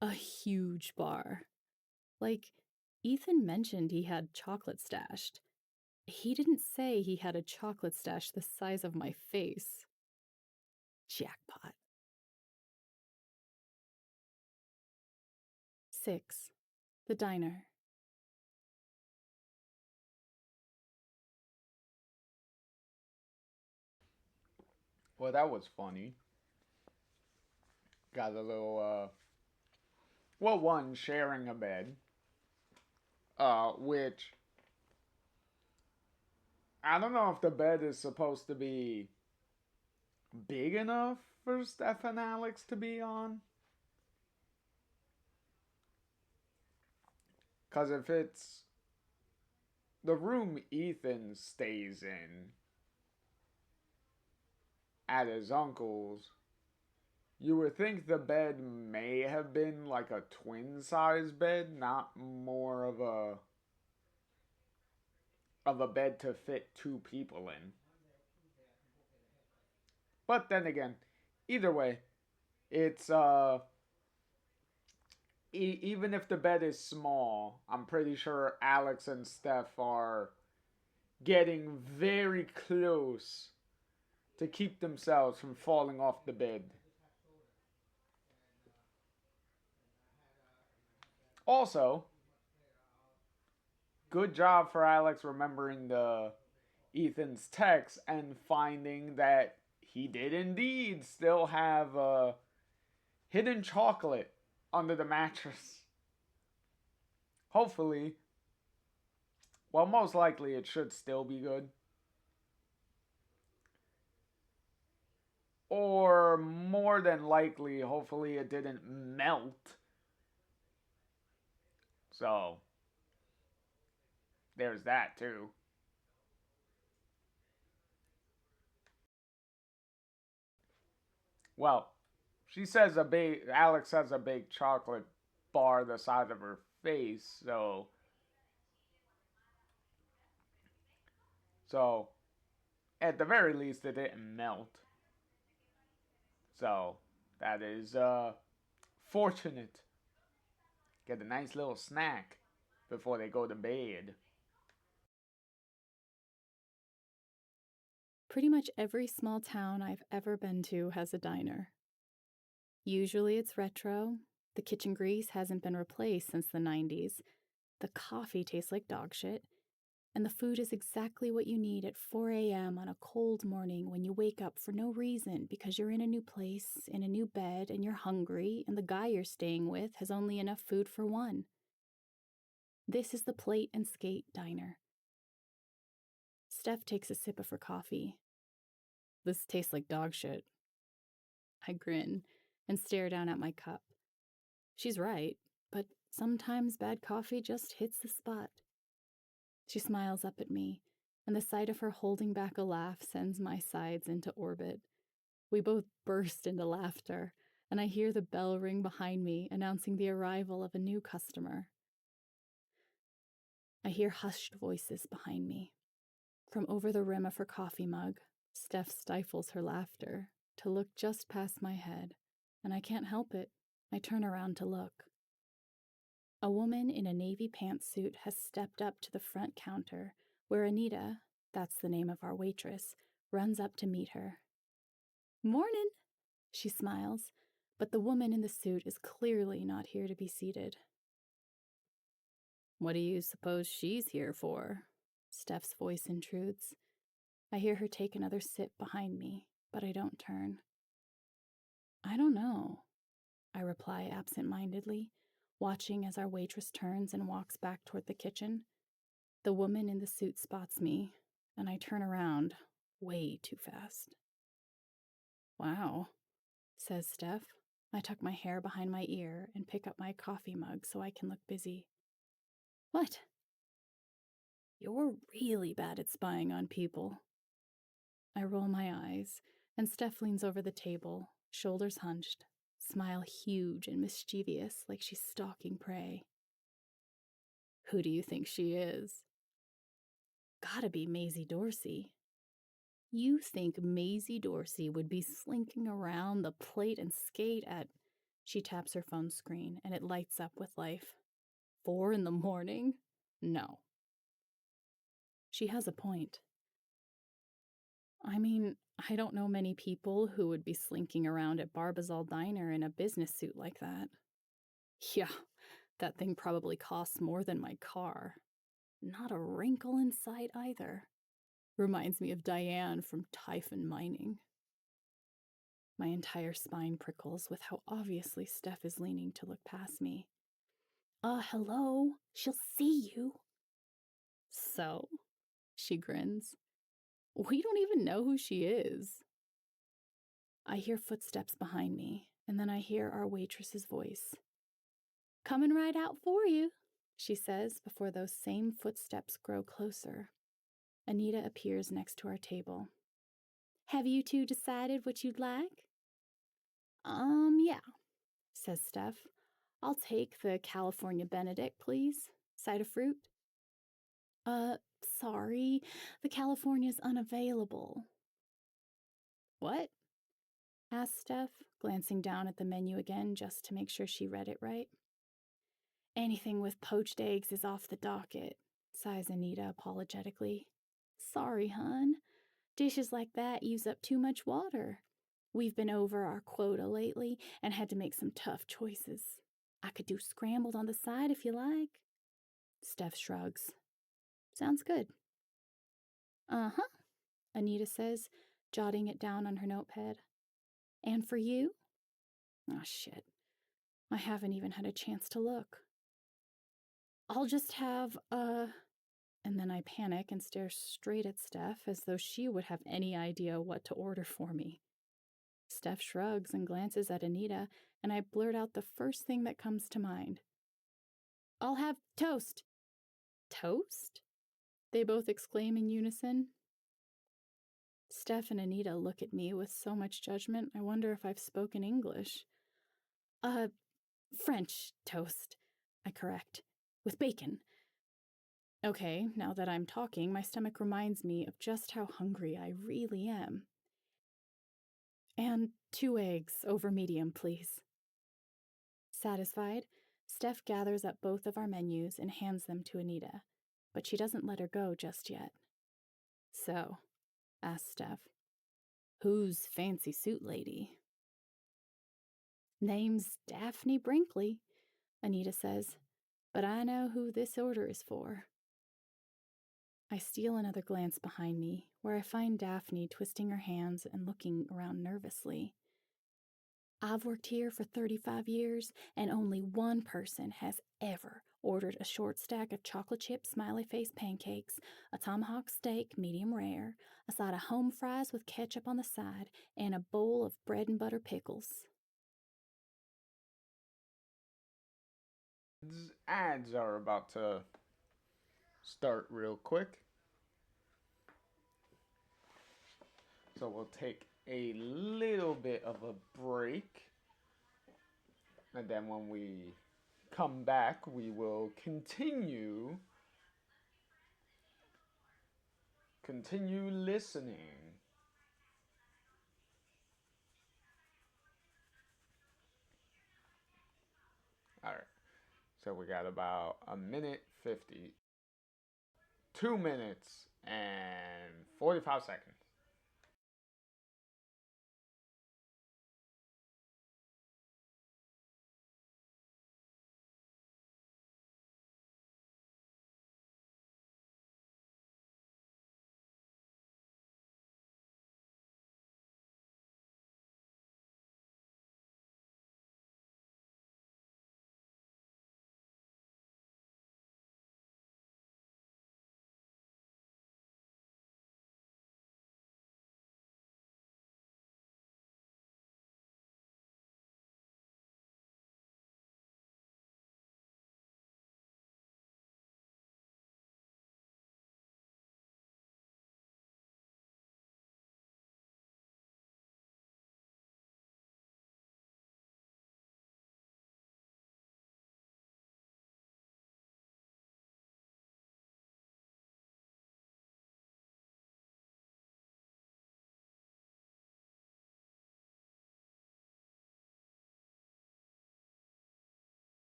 A huge bar. Like, Ethan mentioned he had chocolate stashed. He didn't say he had a chocolate stash the size of my face. Jackpot. 6. The diner. Well, that was funny. Got a little, well, one, sharing a bed, which, I don't know if the bed is supposed to be big enough for Steph and Alex to be on. Because if it's the room Ethan stays in at his uncle's, you would think the bed may have been like a twin size bed, not more of a bed to fit two people in. But then again, either way, it's even if the bed is small, I'm pretty sure Alex and Steph are getting very close to keep themselves from falling off the bed. Also, good job for Alex remembering the Ethan's text and finding that he did indeed still have hidden chocolate under the mattress. Hopefully, well, most likely it should still be good. Or more than likely, hopefully it didn't melt. So, there's that too. Well, she says Alex has a big chocolate bar the size of her face, so at the very least it didn't melt. So, that is fortunate. Get a nice little snack before they go to bed. Pretty much every small town I've ever been to has a diner. Usually it's retro, the kitchen grease hasn't been replaced since the 90s, the coffee tastes like dog shit, and the food is exactly what you need at 4 a.m. on a cold morning when you wake up for no reason because you're in a new place, in a new bed, and you're hungry, and the guy you're staying with has only enough food for one. This is the Plate and Skate Diner. Steph takes a sip of her coffee. This tastes like dog shit. I grin and stare down at my cup. She's right, but sometimes bad coffee just hits the spot. She smiles up at me, and the sight of her holding back a laugh sends my sides into orbit. We both burst into laughter, and I hear the bell ring behind me, announcing the arrival of a new customer. I hear hushed voices behind me. From over the rim of her coffee mug, Steph stifles her laughter to look just past my head, and I can't help it. I turn around to look. A woman in a navy pantsuit has stepped up to the front counter, where Anita, that's the name of our waitress, runs up to meet her. "Mornin'," she smiles, but the woman in the suit is clearly not here to be seated. "What do you suppose she's here for?" Steph's voice intrudes. I hear her take another sip behind me, but I don't turn. "I don't know," I reply absent-mindedly, watching as our waitress turns and walks back toward the kitchen. The woman in the suit spots me, and I turn around way too fast. "Wow," says Steph. I tuck my hair behind my ear and pick up my coffee mug so I can look busy. "What?" "You're really bad at spying on people." I roll my eyes, and Steph leans over the table, shoulders hunched, smile huge and mischievous like she's stalking prey. "Who do you think she is?" "Gotta be Maisie Dorsey." "You think Maisie Dorsey would be slinking around the Plate and Skate at..." She taps her phone screen, and it lights up with life. 4 in the morning? No. She has a point. I mean, I don't know many people who would be slinking around at Barbazal Diner in a business suit like that. Yeah, that thing probably costs more than my car. Not a wrinkle in sight either. Reminds me of Diane from Typhon Mining. My entire spine prickles with how obviously Steph is leaning to look past me. Hello? She'll see you." "So?" She grins. "We don't even know who she is." I hear footsteps behind me, and then I hear our waitress's voice. "Coming right out for you," she says before those same footsteps grow closer. Anita appears next to our table. "Have you two decided what you'd like?" Yeah," says Steph. "I'll take the California Benedict, please. Side of fruit?" Sorry, the California's unavailable." "What?" asked Steph, glancing down at the menu again just to make sure she read it right. "Anything with poached eggs is off the docket," sighs Anita apologetically. "Sorry, hun. Dishes like that use up too much water. We've been over our quota lately and had to make some tough choices. I could do scrambled on the side if you like." Steph shrugs. "Sounds good." "Uh-huh," Anita says, jotting it down on her notepad. "And for you?" Oh, shit. I haven't even had a chance to look. I'll just have And then I panic and stare straight at Steph as though she would have any idea what to order for me. Steph shrugs and glances at Anita, and I blurt out the first thing that comes to mind. I'll have toast. Toast? They both exclaim in unison. Steph and Anita look at me with so much judgment, I wonder if I've spoken English. French toast, I correct, with bacon. Okay, now that I'm talking, my stomach reminds me of just how hungry I really am. And 2 eggs over medium, please. Satisfied, Steph gathers up both of our menus and hands them to Anita, but she doesn't let her go just yet. So, asks Steph, who's fancy suit lady? Name's Daphne Brinkley, Anita says, but I know who this order is for. I steal another glance behind me, where I find Daphne twisting her hands and looking around nervously. I've worked here for 35 years, and only one person has ever ordered a short stack of chocolate chip smiley face pancakes, a tomahawk steak medium rare, a side of home fries with ketchup on the side, and a bowl of bread and butter pickles. Ads are about to start real quick. So we'll take a little bit of a break. And then when we come back, we will continue listening. All right. So we got about a minute 50. 2 minutes and 45 seconds.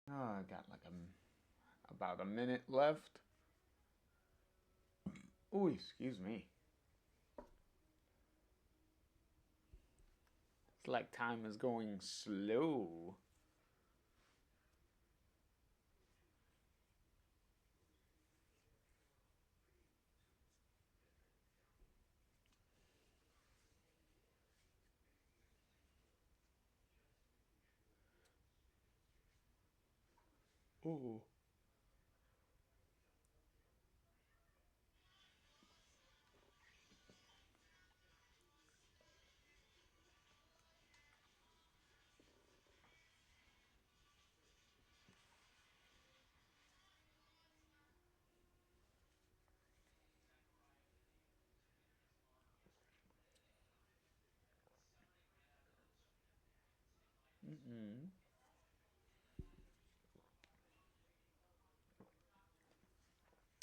Oh, I got like about a minute left. Ooh, excuse me. It's like time is going slow. Ooh. Mm-mm.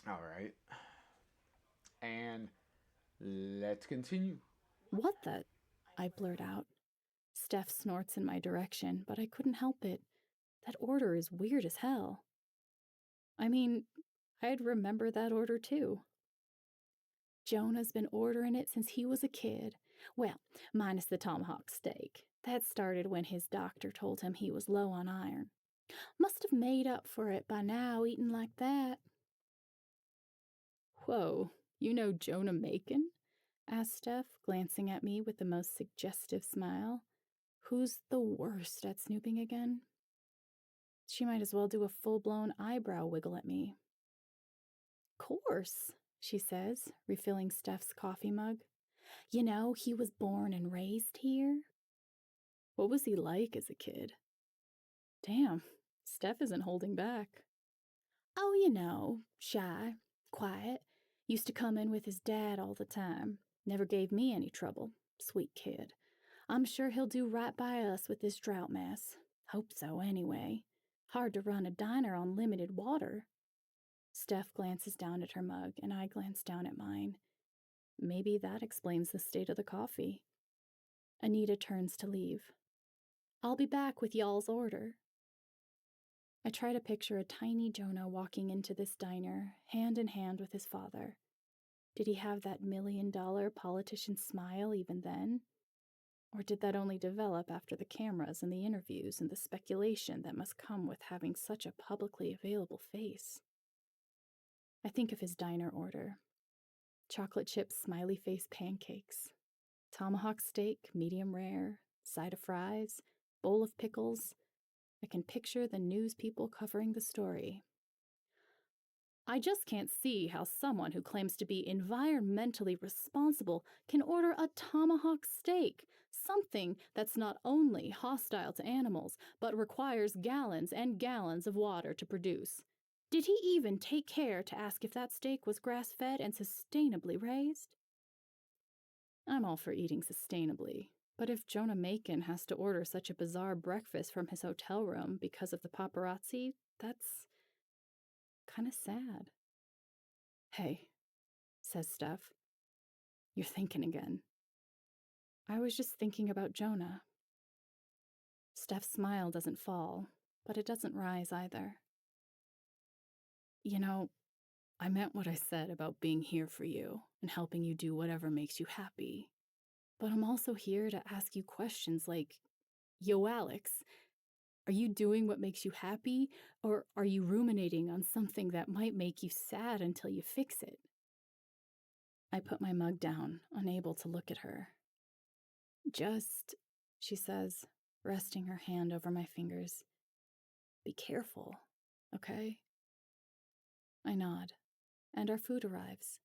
All right. And let's continue. What the? I blurt out. Steph snorts in my direction, but I couldn't help it. That order is weird as hell. I mean, I'd remember that order too. Jonah's been ordering it since he was a kid. Well, minus the tomahawk steak. That started when his doctor told him he was low on iron. Must have made up for it by now, eating like that. Whoa, you know Jonah Macon? Asked Steph, glancing at me with the most suggestive smile. Who's the worst at snooping again? She might as well do a full-blown eyebrow wiggle at me. Course, she says, refilling Steph's coffee mug. You know, he was born and raised here. What was he like as a kid? Damn, Steph isn't holding back. Oh, you know, shy, quiet. Used to come in with his dad all the time. Never gave me any trouble. Sweet kid. I'm sure he'll do right by us with this drought mess. Hope so, anyway. Hard to run a diner on limited water. Steph glances down at her mug, and I glance down at mine. Maybe that explains the state of the coffee. Anita turns to leave. I'll be back with y'all's order. I try to picture a tiny Jonah walking into this diner, hand in hand with his father. Did he have that $1 million politician smile even then? Or did that only develop after the cameras and the interviews and the speculation that must come with having such a publicly available face? I think of his diner order. Chocolate chip smiley face pancakes, tomahawk steak, medium rare, side of fries, bowl of pickles. I can picture the news people covering the story. I just can't see how someone who claims to be environmentally responsible can order a tomahawk steak, something that's not only hostile to animals, but requires gallons and gallons of water to produce. Did he even take care to ask if that steak was grass-fed and sustainably raised? I'm all for eating sustainably, but if Jonah Macon has to order such a bizarre breakfast from his hotel room because of the paparazzi, that's kind of sad. Hey, says Steph. You're thinking again. I was just thinking about Jonah. Steph's smile doesn't fall, but it doesn't rise either. You know, I meant what I said about being here for you and helping you do whatever makes you happy. But I'm also here to ask you questions like, yo, Alex, are you doing what makes you happy, or are you ruminating on something that might make you sad until you fix it? I put my mug down, unable to look at her. Just, she says, resting her hand over my fingers. Be careful, okay? I nod, and our food arrives.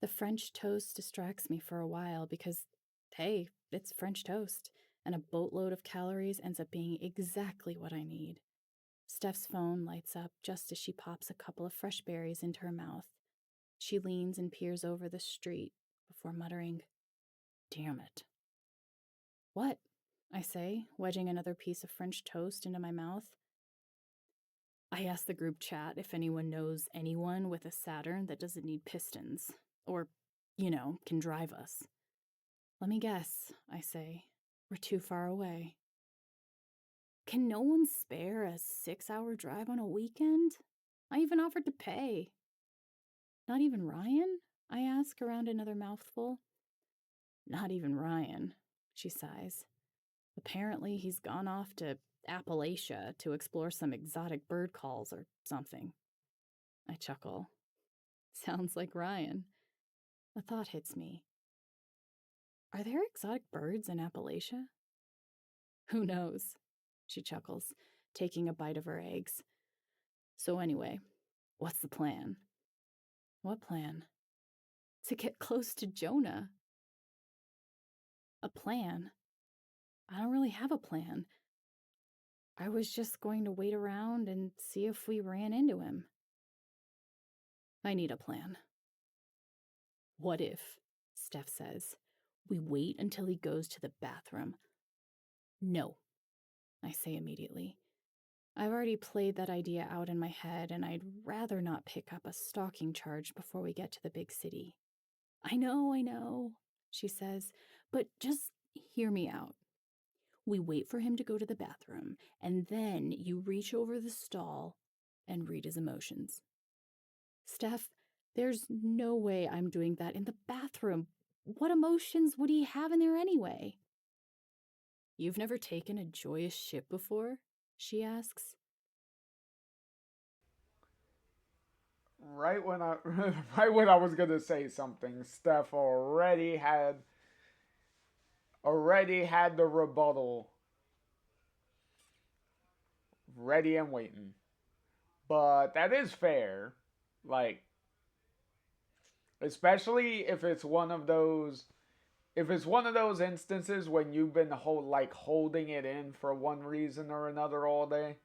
The French toast distracts me for a while because, hey, it's French toast, and a boatload of calories ends up being exactly what I need. Steph's phone lights up just as she pops a couple of fresh berries into her mouth. She leans and peers over the street before muttering, "Damn it." What? I say, wedging another piece of French toast into my mouth. I asked the group chat if anyone knows anyone with a Saturn that doesn't need pistons, or, can drive us. Let me guess, I say. We're too far away. Can no one spare a 6-hour drive on a weekend? I even offered to pay. Not even Ryan? I ask around another mouthful. Not even Ryan, she sighs. Apparently he's gone off to Appalachia to explore some exotic bird calls or something. I chuckle. Sounds like Ryan. A thought hits me. Are there exotic birds in Appalachia? Who knows? She chuckles, taking a bite of her eggs. So anyway, what's the plan? What plan? To get close to Jonah. A plan? I don't really have a plan. I was just going to wait around and see if we ran into him. I need a plan. What if, Steph says, we wait until he goes to the bathroom? No, I say immediately. I've already played that idea out in my head, and I'd rather not pick up a stalking charge before we get to the big city. I know, she says, but just hear me out. We wait for him to go to the bathroom, and then you reach over the stall and read his emotions. Steph, there's no way I'm doing that in the bathroom. What emotions would he have in there anyway? You've never taken a joyous shit before? She asks. Right when I right when I was gonna say something, Steph already had the rebuttal ready and waiting. But that is fair. Like, especially if it's one of those instances when you've been holding it in for one reason or another all day.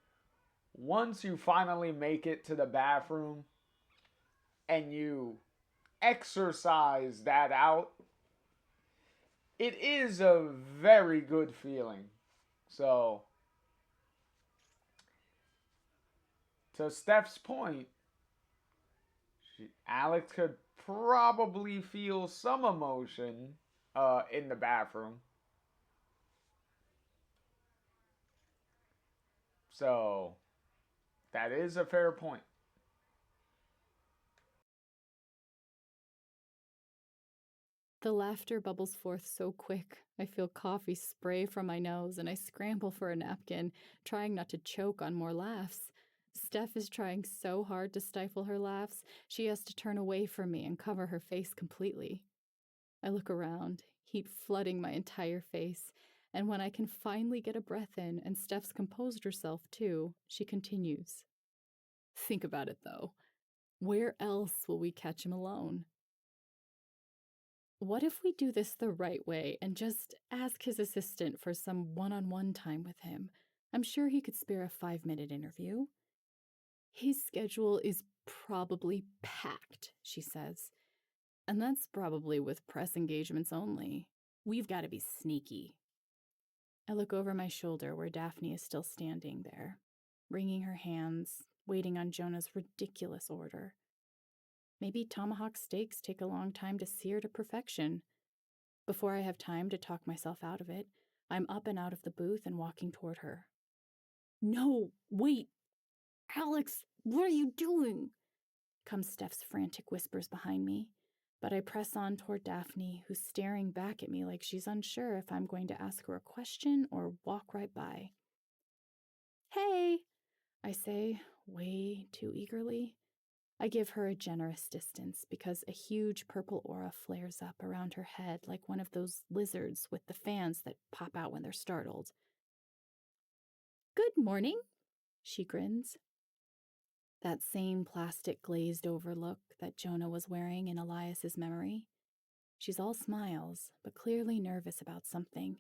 Once you finally make it to the bathroom and you exercise that out, it is a very good feeling. So, to Steph's point, Alex could probably feel some emotion in the bathroom. So, that is a fair point. The laughter bubbles forth so quick. I feel coffee spray from my nose and I scramble for a napkin, trying not to choke on more laughs. Steph is trying so hard to stifle her laughs, she has to turn away from me and cover her face completely. I look around, heat flooding my entire face, and when I can finally get a breath in and Steph's composed herself too, she continues. Think about it though. Where else will we catch him alone? What if we do this the right way and just ask his assistant for some one on one time with him? I'm sure he could spare a 5-minute interview. His schedule is probably packed, she says. And that's probably with press engagements only. We've got to be sneaky. I look over my shoulder where Daphne is still standing there, wringing her hands, waiting on Jonah's ridiculous order. Maybe tomahawk steaks take a long time to sear to perfection. Before I have time to talk myself out of it, I'm up and out of the booth and walking toward her. No, wait! Alex, what are you doing? Comes Steph's frantic whispers behind me, but I press on toward Daphne, who's staring back at me like she's unsure if I'm going to ask her a question or walk right by. Hey, I say, way too eagerly. I give her a generous distance because a huge purple aura flares up around her head like one of those lizards with the fans that pop out when they're startled. Good morning, she grins. That same plastic glazed over look that Jonah was wearing in Elias's memory. She's all smiles, but clearly nervous about something,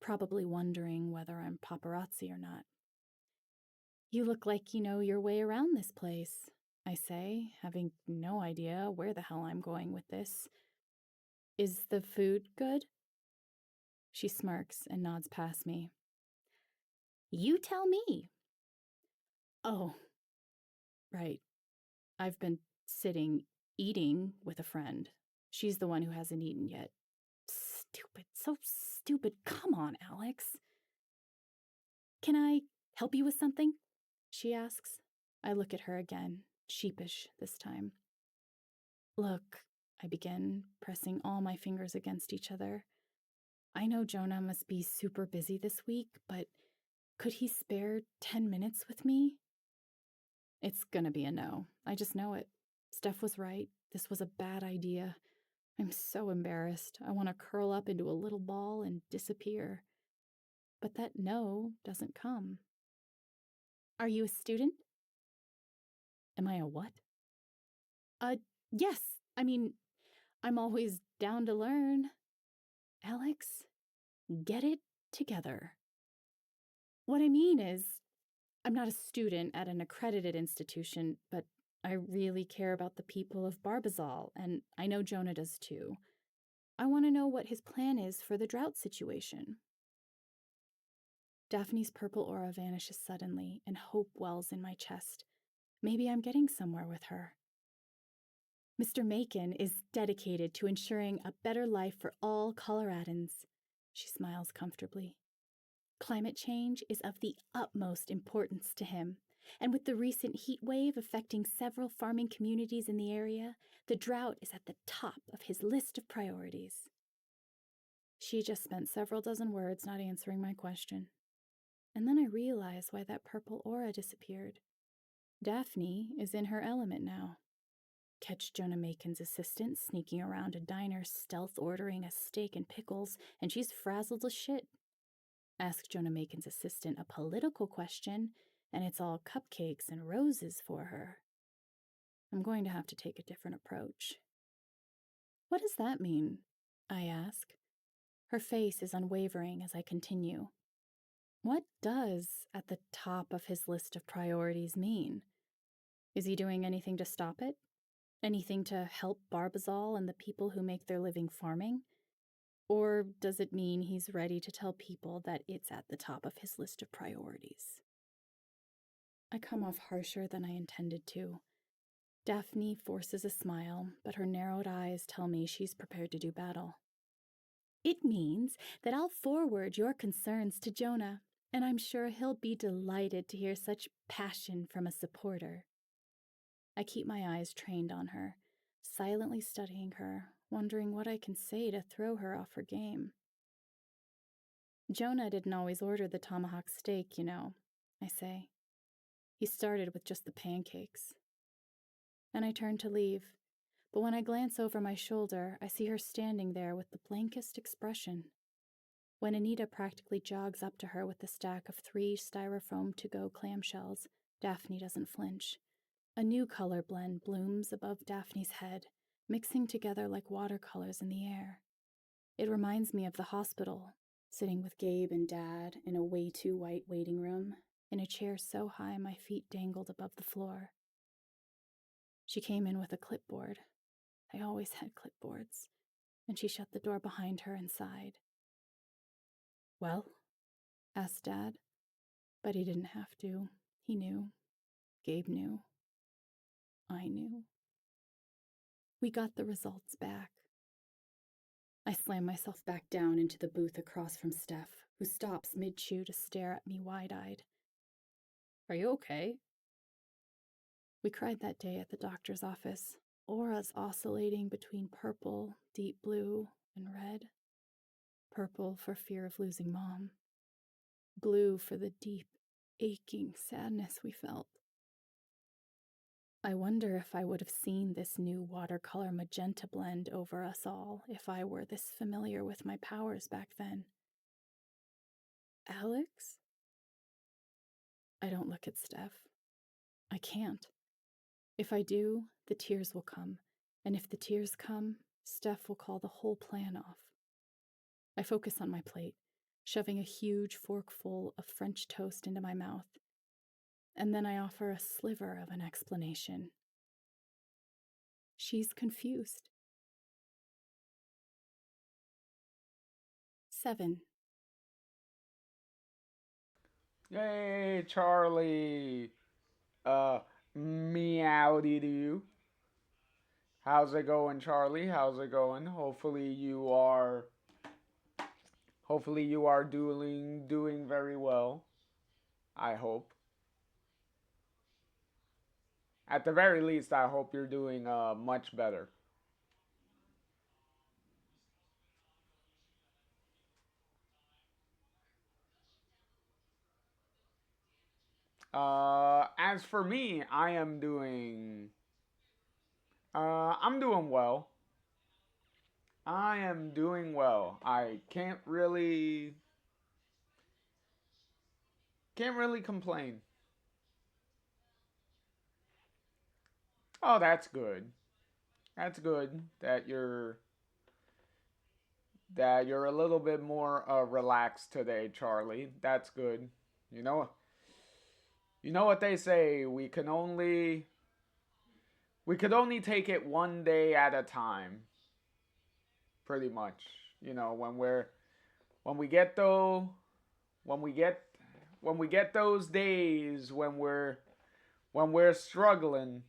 probably wondering whether I'm paparazzi or not. You look like you know your way around this place, I say, having no idea where the hell I'm going with this. Is the food good? She smirks and nods past me. You tell me. Oh, right. I've been sitting, eating with a friend. She's the one who hasn't eaten yet. Stupid, so stupid. Come on, Alex. Can I help you with something? She asks. I look at her again, sheepish this time. Look, I begin, pressing all my fingers against each other. I know Jonah must be super busy this week, but could he spare 10 minutes with me? It's gonna be a no. I just know it. Steph was right. This was a bad idea. I'm so embarrassed. I want to curl up into a little ball and disappear. But that no doesn't come. Are you a student? Am I a what? Yes. I mean, I'm always down to learn. Alex, get it together. What I mean is, I'm not a student at an accredited institution, but I really care about the people of Barbazal, and I know Jonah does too. I want to know what his plan is for the drought situation. Daphne's purple aura vanishes suddenly, and hope wells in my chest. Maybe I'm getting somewhere with her. Mr. Macon is dedicated to ensuring a better life for all Coloradans. She smiles comfortably. Climate change is of the utmost importance to him, and with the recent heat wave affecting several farming communities in the area, the drought is at the top of his list of priorities. She just spent several dozen words not answering my question. And then I realized why that purple aura disappeared. Daphne is in her element now. Catch Jonah Macon's assistant sneaking around a diner stealth ordering a steak and pickles, and she's frazzled as shit. Ask Jonah Macon's assistant a political question, and it's all cupcakes and roses for her. I'm going to have to take a different approach. What does that mean? I ask. Her face is unwavering as I continue. What does at the top of his list of priorities mean? Is he doing anything to stop it? Anything to help Barbazal and the people who make their living farming? Or does it mean he's ready to tell people that it's at the top of his list of priorities? I come off harsher than I intended to. Daphne forces a smile, but her narrowed eyes tell me she's prepared to do battle. It means that I'll forward your concerns to Jonah, and I'm sure he'll be delighted to hear such passion from a supporter. I keep my eyes trained on her, silently studying her, wondering what I can say to throw her off her game. Jonah didn't always order the tomahawk steak, I say. He started with just the pancakes. And I turn to leave, but when I glance over my shoulder, I see her standing there with the blankest expression. When Anita practically jogs up to her with a stack of 3 styrofoam to-go clamshells, Daphne doesn't flinch. A new color blend blooms above Daphne's head, mixing together like watercolors in the air. It reminds me of the hospital, sitting with Gabe and Dad in a way too white waiting room, in a chair so high my feet dangled above the floor. She came in with a clipboard. I always had clipboards. And she shut the door behind her and sighed. Well? Asked Dad. But he didn't have to. He knew. Gabe knew. I knew. We got the results back. I slam myself back down into the booth across from Steph, who stops mid-chew to stare at me wide-eyed. Are you okay? We cried that day at the doctor's office, auras oscillating between purple, deep blue, and red. Purple for fear of losing Mom. Blue for the deep, aching sadness we felt. I wonder if I would have seen this new watercolor magenta blend over us all if I were this familiar with my powers back then. Alex? I don't look at Steph. I can't. If I do, the tears will come, and if the tears come, Steph will call the whole plan off. I focus on my plate, shoving a huge forkful of French toast into my mouth, and then I offer a sliver of an explanation. She's confused. 7. Yay, Charlie. Meowdy to you. How's it going, Charlie? How's it going? Hopefully you are doing very well. I hope. At the very least, I hope you're doing much better. As for me, I'm doing well. I am doing well. I can't really complain. Oh, that's good. That's good that you're a little bit more relaxed today, Charlie. That's good. You know, you know what they say. We could only take it one day at a time. Pretty much. You know, when we get though when we get when we get those days when we're struggling,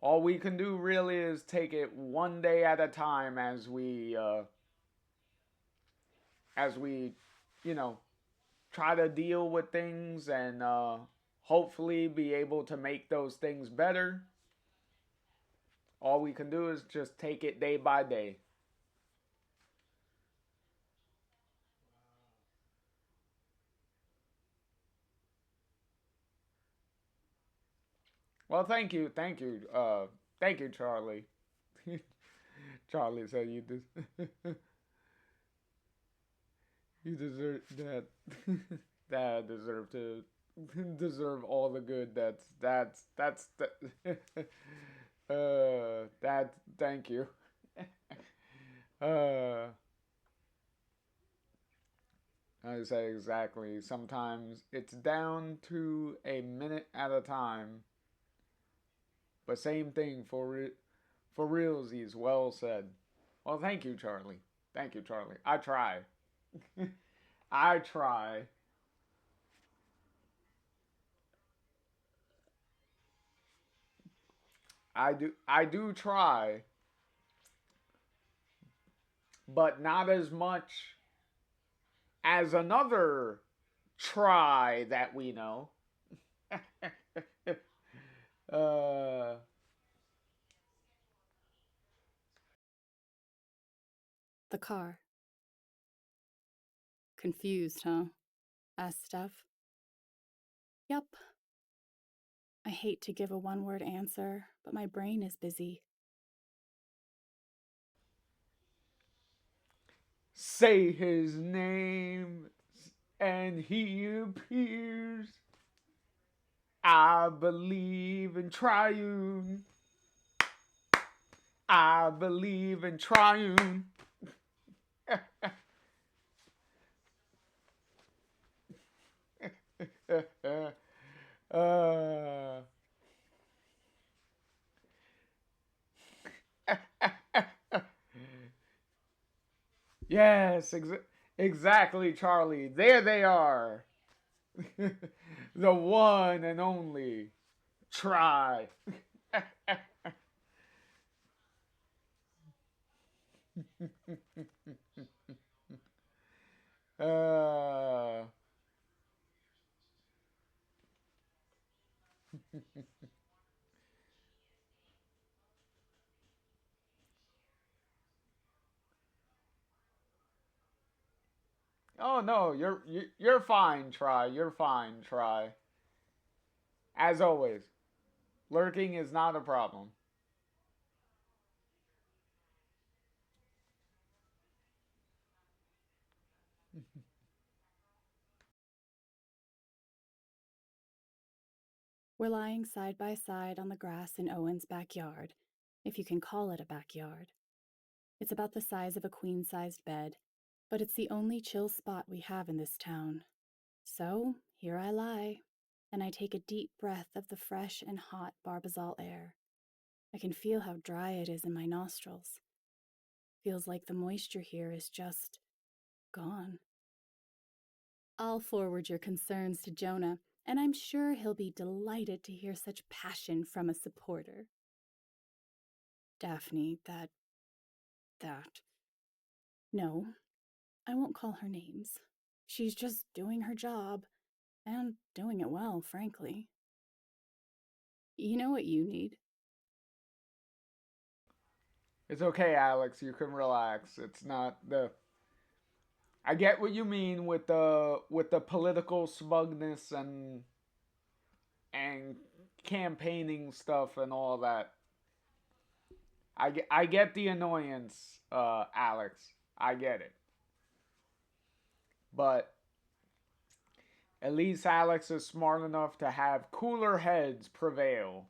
all we can do really is take it one day at a time as we, you know, try to deal with things and hopefully be able to make those things better. All we can do is just take it day by day. Well, thank you, Charlie. Charlie said you deserve that. That I deserve to deserve all the good. That's the, that. Thank you. Uh, I say exactly. Sometimes it's down to a minute at a time. But same thing for realsies. Well said. Well, thank you, Charlie. Thank you, Charlie. I try. I try. I do try, but not as much as another try that we know. uh, The car. Confused, huh? Asked Steph. Yup. I hate to give a one word answer, but my brain is busy. say his name and he appears. I believe in triune. I believe in triune. uh, yes, exactly, Charlie. There they are. The one and only. Try. uh, oh no, you're fine. Try. You're fine. Try. As always, lurking is not a problem. We're lying side by side on the grass in Owen's backyard, if you can call it a backyard. It's about the size of a queen sized bed, but it's the only chill spot we have in this town. So here I lie, and I take a deep breath of the fresh and hot Barbazal air. I can feel how dry it is in my nostrils. Feels like the moisture here is just gone. I'll forward your concerns to Jonah, and I'm sure he'll be delighted to hear such passion from a supporter. Daphne, that. No, I won't call her names. She's just doing her job, and doing it well, frankly. You know what you need? It's okay, Alex. You can relax. It's not the. I get what you mean with the political smugness and campaigning stuff and all that. I get the annoyance, Alex. I get it. But at least Alex is smart enough to have cooler heads prevail.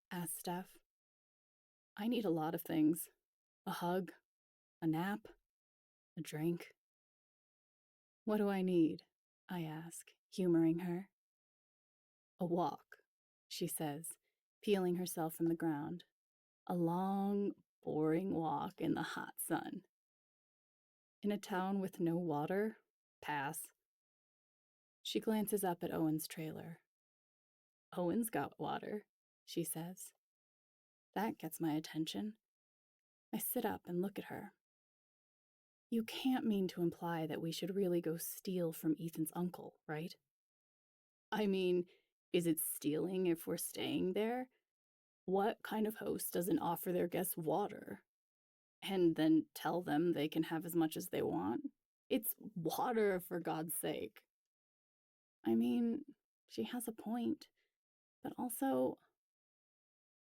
Asked Steph. I need a lot of things: a hug, a nap, a drink. What do I need? I ask, humoring her. A walk, she says, peeling herself from the ground. A long, boring walk in the hot sun. In a town with no water? Pass. She glances up at Owen's trailer. Owen's got water, she says. That gets my attention. I sit up and look at her. You can't mean to imply that we should really go steal from Ethan's uncle, right? I mean, is it stealing if we're staying there? What kind of host doesn't offer their guests water and then tell them they can have as much as they want? It's water, for God's sake. I mean, she has a point, but also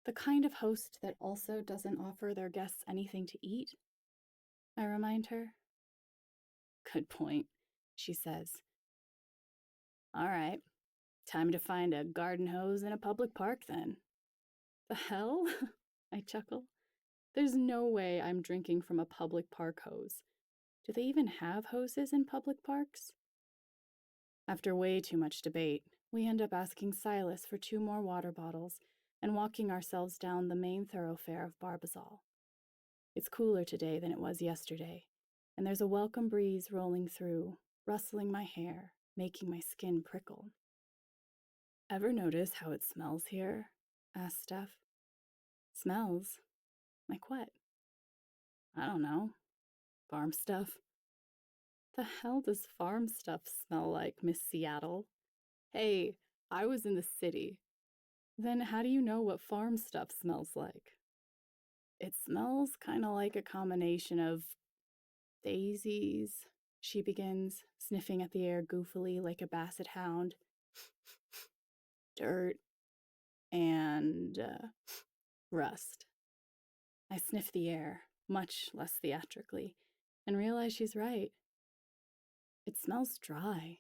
the kind of host that also doesn't offer their guests anything to eat, I remind her. Good point, she says. All right, time to find a garden hose in a public park then. The hell? I chuckle. There's no way I'm drinking from a public park hose. Do they even have hoses in public parks? After way too much debate, we end up asking Silas for 2 more water bottles and walking ourselves down the main thoroughfare of Barbazal. It's cooler today than it was yesterday, and there's a welcome breeze rolling through, rustling my hair, making my skin prickle. Ever notice how it smells here? Asked Steph. Smells? Like what? I don't know. Farm stuff? The hell does farm stuff smell like, Miss Seattle? Hey, I was in the city. Then how do you know what farm stuff smells like? It smells kind of like a combination of daisies, she begins, sniffing at the air goofily like a basset hound, dirt, and rust. I sniff the air, much less theatrically, and realize she's right. It smells dry.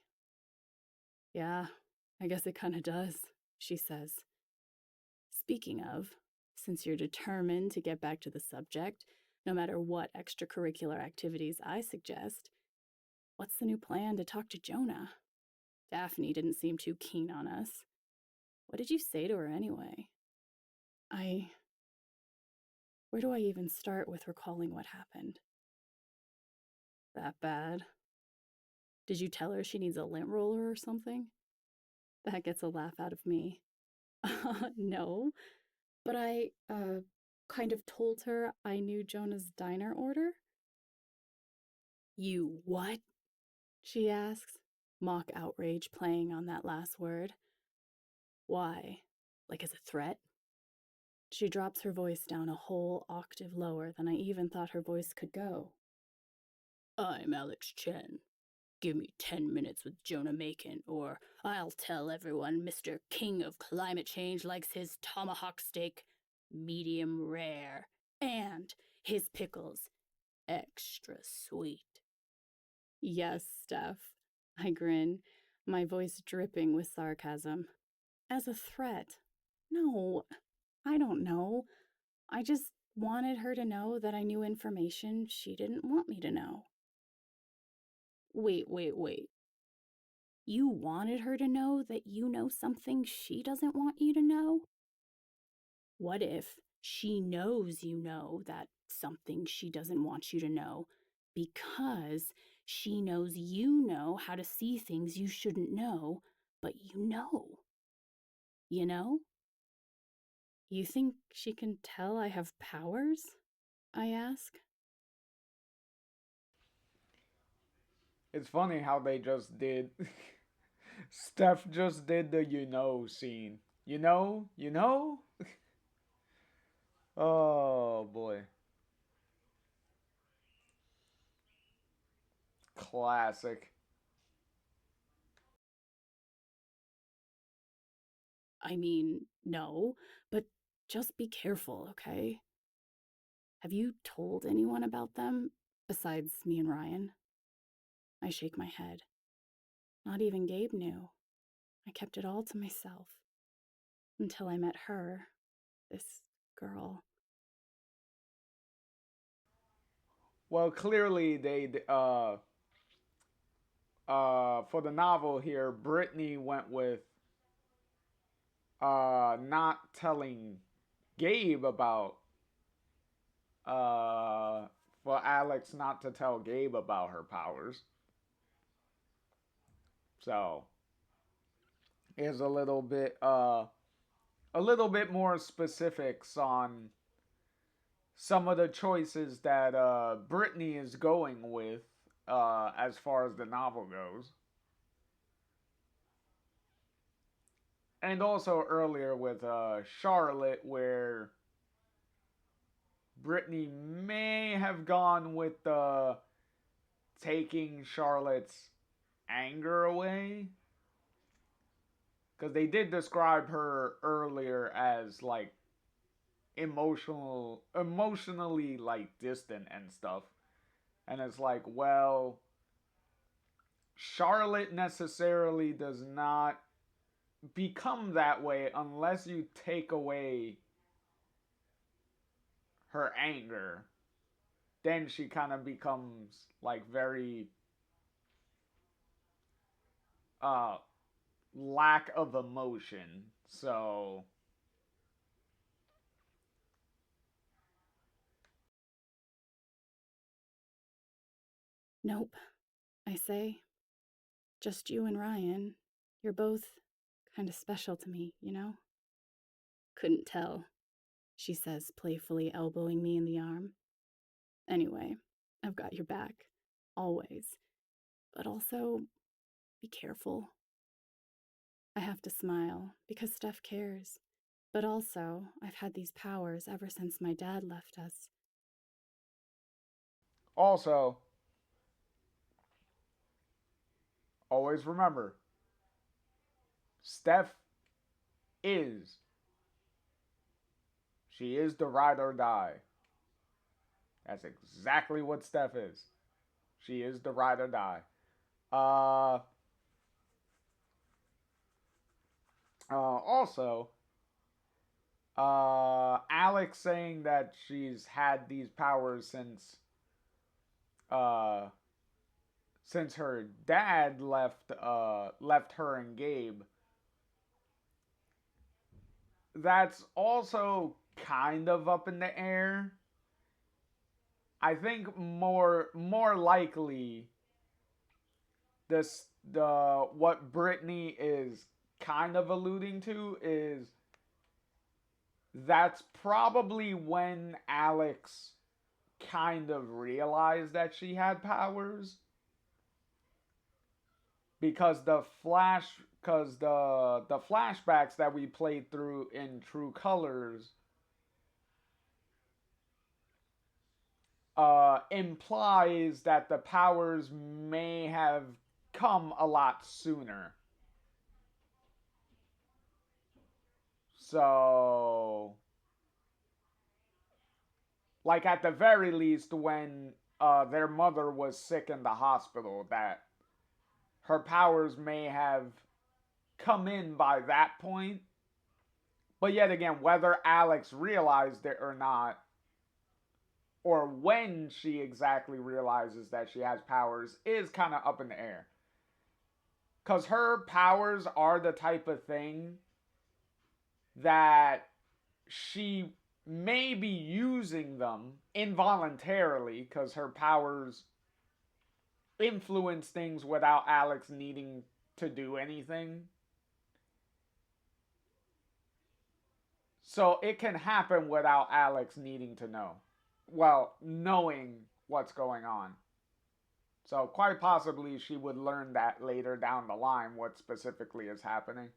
Yeah, I guess it kind of does, she says. Speaking of, since you're determined to get back to the subject, no matter what extracurricular activities I suggest, what's the new plan to talk to Jonah? Daphne didn't seem too keen on us. What did you say to her anyway? Where do I even start with recalling what happened? That bad? Did you tell her she needs a lint roller or something? That gets a laugh out of me. No, but I, kind of told her I knew Jonah's diner order. You what? She asks, mock outrage playing on that last word. Why? Like as a threat? She drops her voice down a whole octave lower than I even thought her voice could go. I'm Alex Chen. Give me 10 minutes with Jonah Macon, or I'll tell everyone Mr. King of Climate Change likes his tomahawk steak medium rare, and his pickles extra sweet. Yes, Steph, I grin, my voice dripping with sarcasm. As a threat? No, I don't know. I just wanted her to know that I knew information she didn't want me to know. Wait. You wanted her to know that you know something she doesn't want you to know? What if she knows you know that something she doesn't want you to know because she knows you know how to see things you shouldn't know, but you know? You know? You think she can tell I have powers? I ask. It's funny how they just did. Steph just did the you know scene. You know? You know? Oh boy. Classic. I mean, no, but just be careful, okay? Have you told anyone about them besides me and Ryan? I shake my head. Not even Gabe knew. I kept it all to myself. Until I met her, this girl. Well, clearly they for the novel here, Brittany went with not telling Gabe about uh for Alex not to tell Gabe about her powers. So is a little bit more specifics on some of the choices that Brittany is going with as far as the novel goes. And also earlier with Charlotte, where Brittany may have gone with the taking Charlotte's anger away. Because they did describe her earlier as like emotionally like distant and stuff. And it's like, well, Charlotte necessarily does not become that way unless you take away her anger. Then she kind of becomes like very uh lack of emotion. So Nope, I say. Just you and Ryan. You're both kind of special to me, you know? Couldn't tell, she says, playfully elbowing me in the arm. Anyway, I've got your back. Always. But also, be careful. I have to smile because Steph cares. But also, I've had these powers ever since my dad left us. also, always remember, Steph is she is the ride or die. That's exactly what Steph is. She is the ride or die. Uh, also, Alex saying that she's had these powers uh, since her dad left her and Gabe. That's also kind of up in the air. I think more likely the what Brittany is kind of alluding to is that's probably when Alex kind of realized that she had powers because the flashbacks that we played through in True Colors implies that the powers may have come a lot sooner. So, like at the very least, when their mother was sick in the hospital, that her powers may have come in by that point. But yet again, whether Alex realized it or not, or when she exactly realizes that she has powers, is kind of up in the air. Because her powers are the type of thing that she may be using them involuntarily because her powers influence things without Alex needing to do anything. So it can happen without Alex needing to know. Well, knowing what's going on. So quite possibly she would learn that later down the line what specifically is happening.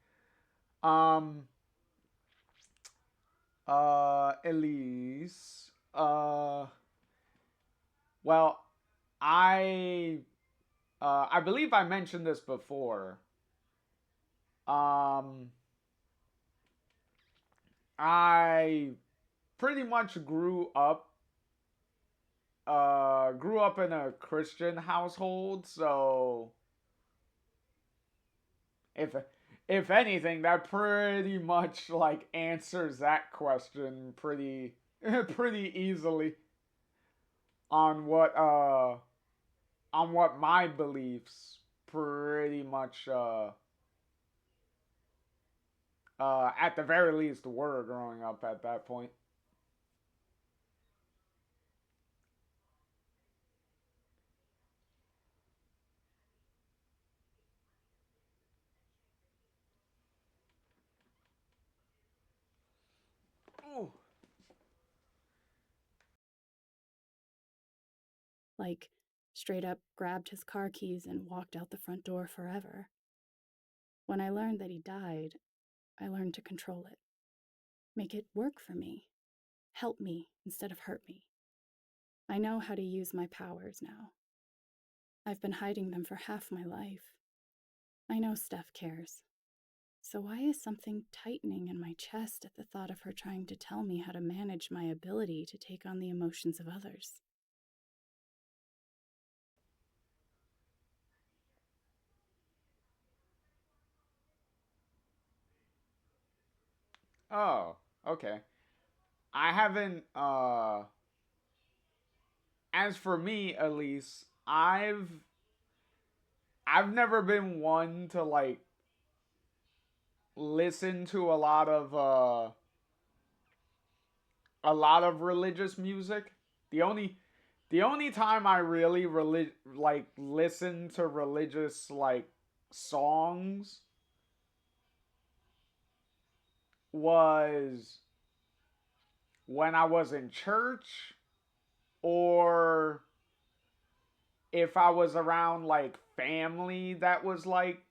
Um Elise. Well, I I believe I mentioned this before. Um I pretty much grew up in a Christian household, so if if anything, that pretty much like answers that question pretty easily on what my beliefs pretty much at the very least were growing up at that point. like straight up grabbed his car keys and walked out the front door forever. When I learned that he died, I learned to control it, make it work for me, help me instead of hurt me. I know how to use my powers now. I've been hiding them for half my life. I know Steph cares. So why is something tightening in my chest at the thought of her trying to tell me how to manage my ability to take on the emotions of others? Oh, okay. I haven't as for me at least, I've never been one to like listen to a lot of religious music. The only the only time I really like listen to religious like songs was when I was in church, or if I was around like family that was like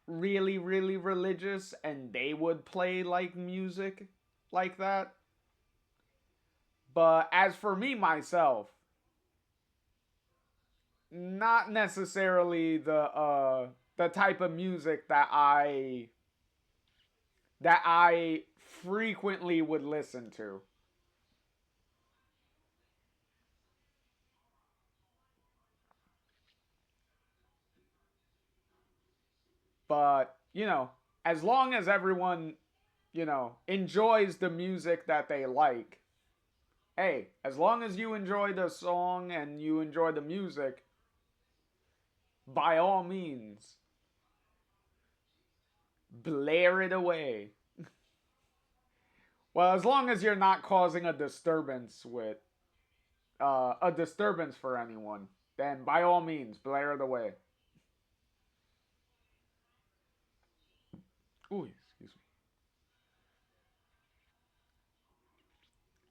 really really religious and they would play like music like that. But as for me myself, not necessarily the type of music that I frequently would listen to. But, as long as everyone, enjoys the music that they like, hey, as long as you enjoy the song and you enjoy the music, by all means, blare it away. Well, as long as you're not causing a disturbance for anyone, then by all means, blare it away. Ooh, excuse me.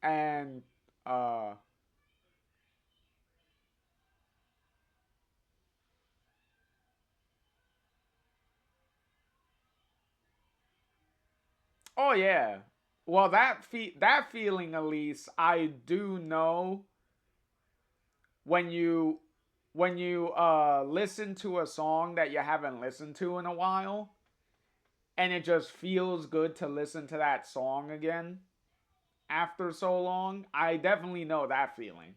And uh, oh yeah. Well, that feeling, at least, I do know when you listen to a song that you haven't listened to in a while, and it just feels good to listen to that song again after so long. I definitely know that feeling.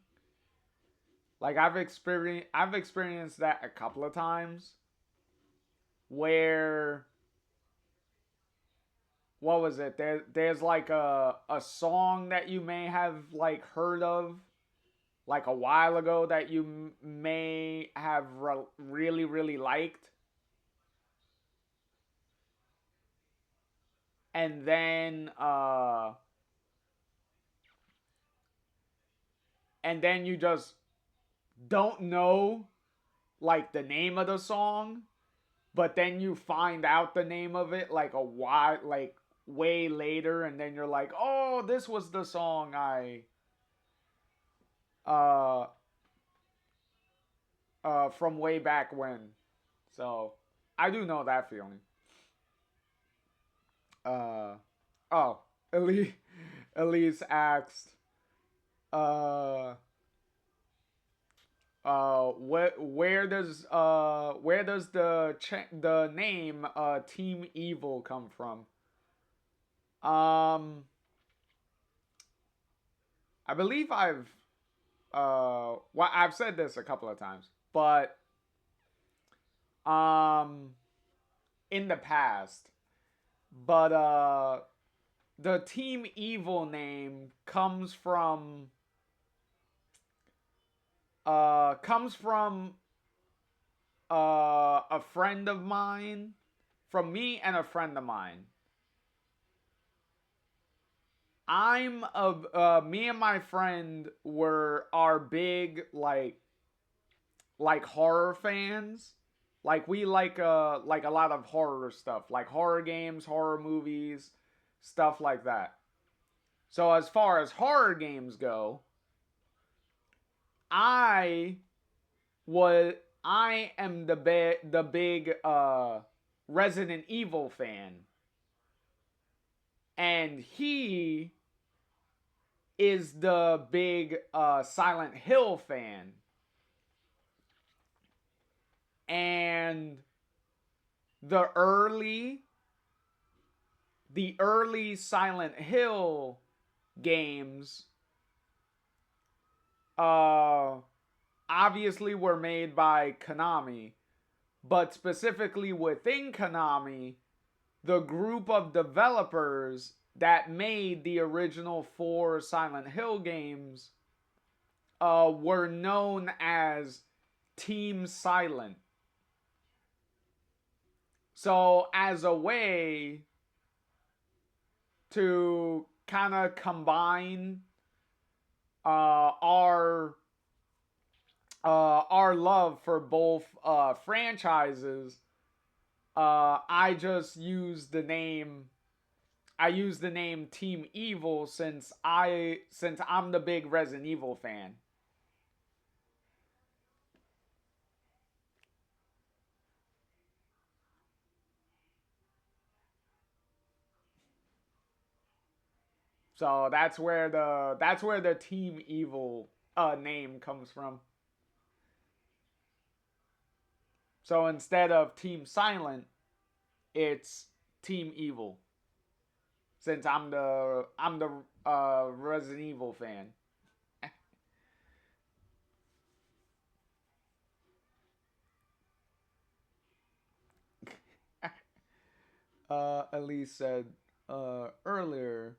Like I've experienced that a couple of times where, what was it? There's like a song that you may have like heard of like a while ago that you may have really really liked, and then you just don't know like the name of the song, but then you find out the name of it like a while, like way later, and then you're like, oh, this was the song I uh from way back when. So I do know that feeling. uh oh, elise Elise asked, uh where does the name Team Evil come from? um I believe I've said this a couple of times, but um in the past, but the Team Evil name comes from a friend of mine, from me and a friend of mine. Me and my friend are big like horror fans. Like we like a lot of horror stuff, like horror games, horror movies, stuff like that. So as far as horror games go, I what I am the big Resident Evil fan, and he is the big Silent Hill fan. And the early the early Silent Hill games uh obviously were made by Konami, but specifically within Konami, the group of developers that made the original 4 Silent Hill games were known as Team Silent. So, as a way to kind of combine our our love for both franchises, I just use the name. I use the name Team Evil since I'm the big Resident Evil fan. So that's where the Team Evil name comes from. So instead of Team Silent, it's Team Evil. Since I'm the Resident Evil fan. Elise said earlier,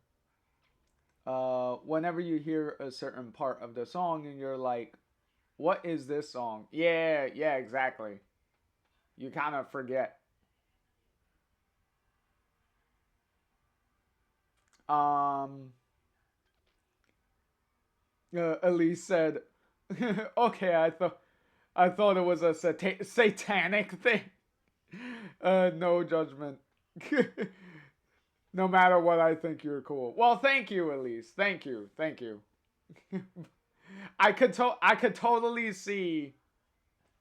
whenever you hear a certain part of the song and you're like, "What is this song?" Yeah, yeah, exactly. You kind of forget. Um, Elise said, "Okay, I thought it was a satanic thing." No judgment. No matter what, I think you're cool. Well, thank you, Elise. Thank you, thank you. I could totally see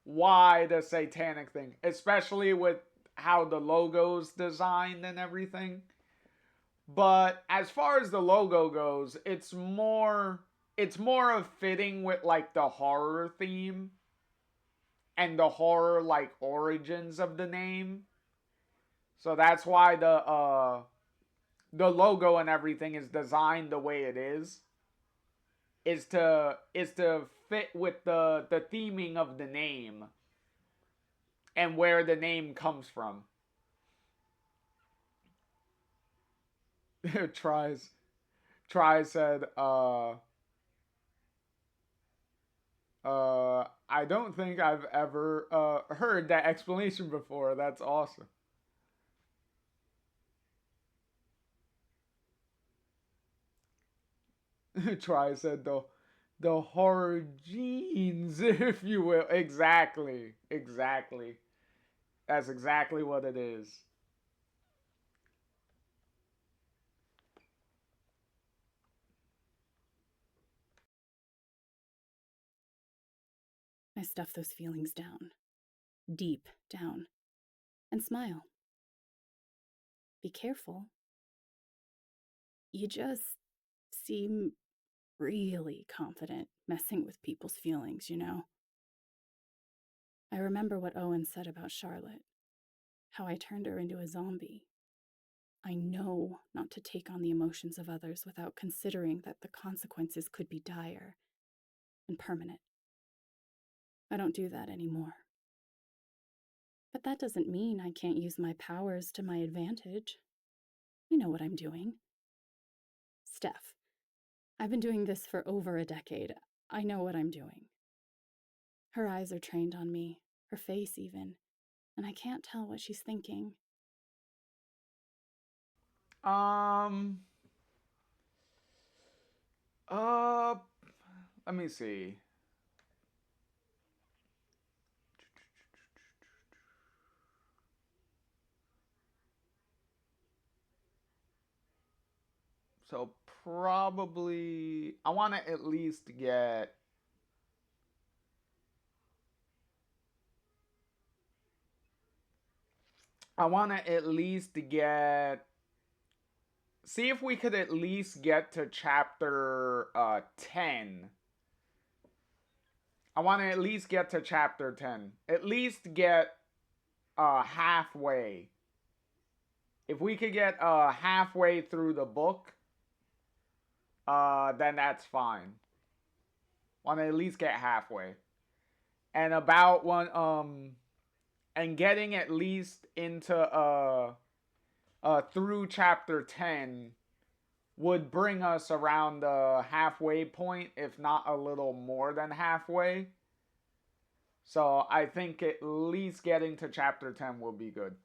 why the satanic thing, especially with how the logo's designed and everything. But as far as the logo goes, it's more of fitting with like the horror theme and the horror like origins of the name. So that's why the logo and everything is designed the way it is to fit with the theming of the name and where the name comes from. tries Try said I don't think I've ever heard that explanation before. That's awesome. Try said the horror genes, if you will. Exactly. Exactly. That's exactly what it is. I stuff those feelings down, deep down, and smile. Be careful. You just seem really confident messing with people's feelings, you know? I remember what Owen said about Charlotte, how I turned her into a zombie. I know not to take on the emotions of others without considering that the consequences could be dire and permanent. I don't do that anymore. But that doesn't mean I can't use my powers to my advantage. You know what I'm doing. Steph, I've been doing this for over a decade. I know what I'm doing. Her eyes are trained on me, her face even, and I can't tell what she's thinking. Um uh let me see. So probably I want to at least get I want to at least get, see if we could at least get to chapter 10. I want to at least get to chapter 10. At least get halfway. If we could get halfway through the book, then that's fine. Want to at least get halfway. And about one and getting at least into through chapter 10 would bring us around the halfway point, if not a little more than halfway. So I think at least getting to chapter 10 will be good.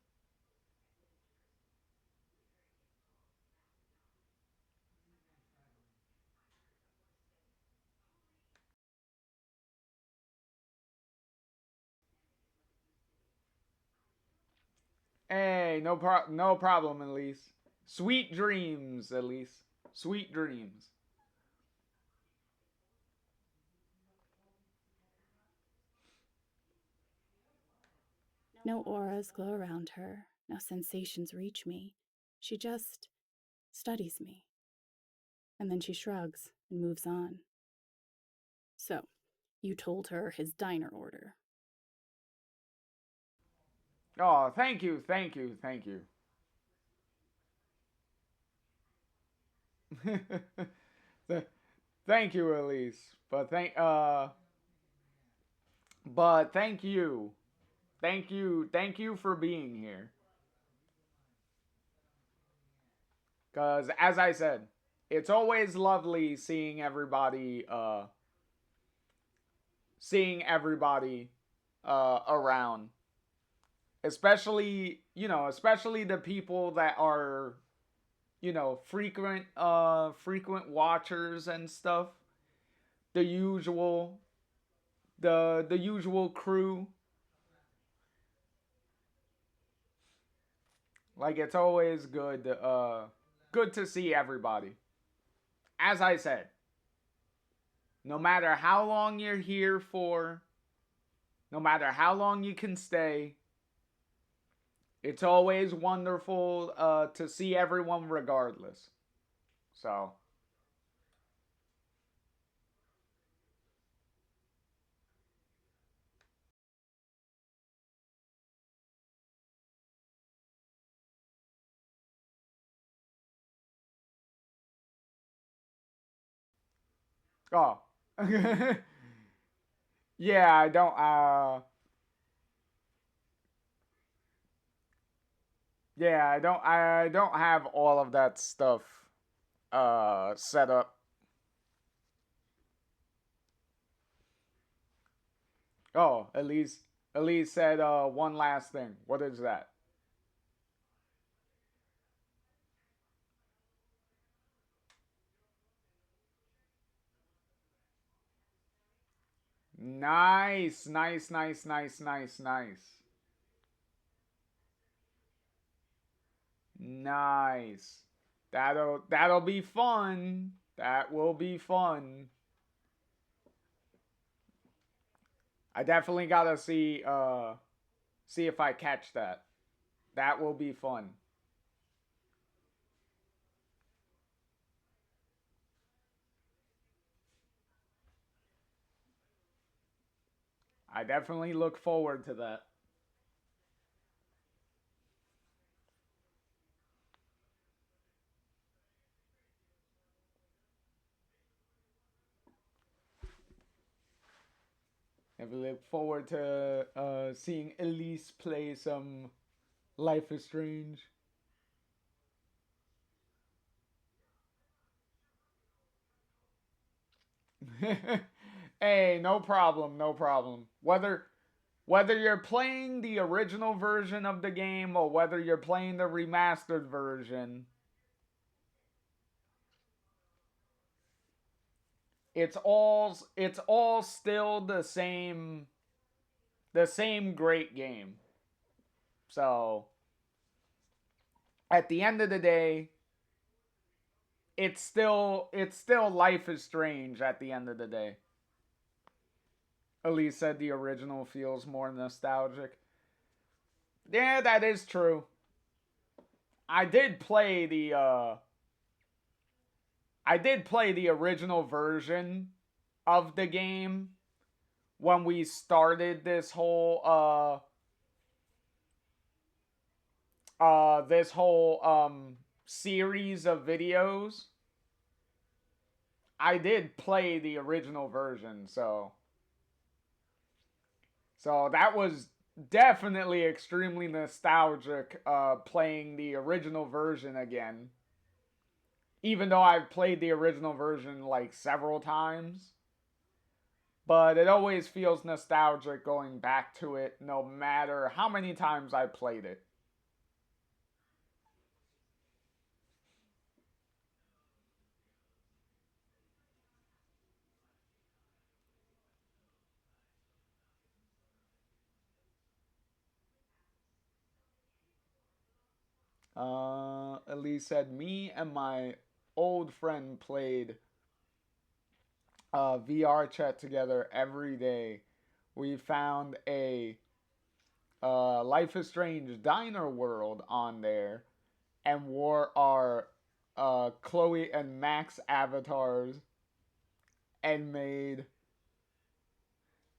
Hey, no problem, Elise. Sweet dreams, Elise. Sweet dreams. No auras glow around her, no sensations reach me. She just studies me. And then she shrugs and moves on. So, you told her his diner order. Oh, thank you, thank you, thank you. Thank you, Elise. But thank you. Thank you for being here. Cuz as I said, it's always lovely seeing everybody around. Especially, especially the people that are, frequent watchers and stuff. The usual the usual crew. Like it's always good to see everybody. As I said, no matter how long you're here for, no matter how long you can stay, it's always wonderful to see everyone regardless. So, oh. Yeah, I don't have all of that stuff set up. Oh, Elise said one last thing. What is that? Nice, nice, nice, nice, nice, nice. Nice. That'll be fun. That will be fun. I definitely gotta see if I catch that. That will be fun. I definitely look forward to that. I look forward to seeing Elise play some Life is Strange. Hey, no problem, no problem. Whether you're playing the original version of the game or whether you're playing the remastered version, it's all still the same great game. So, at the end of the day, it's still Life is Strange at the end of the day. Elise said the original feels more nostalgic. Yeah, that is true. I did play the I did play the original version of the game when we started this whole series of videos. I did play the original version, so that was definitely extremely nostalgic playing the original version again. Even though I've played the original version like several times, but it always feels nostalgic going back to it no matter how many times I played it. Elise said, me and my old friend played VR chat together every day. We found a Life is Strange Diner World on there and wore our Chloe and Max avatars and made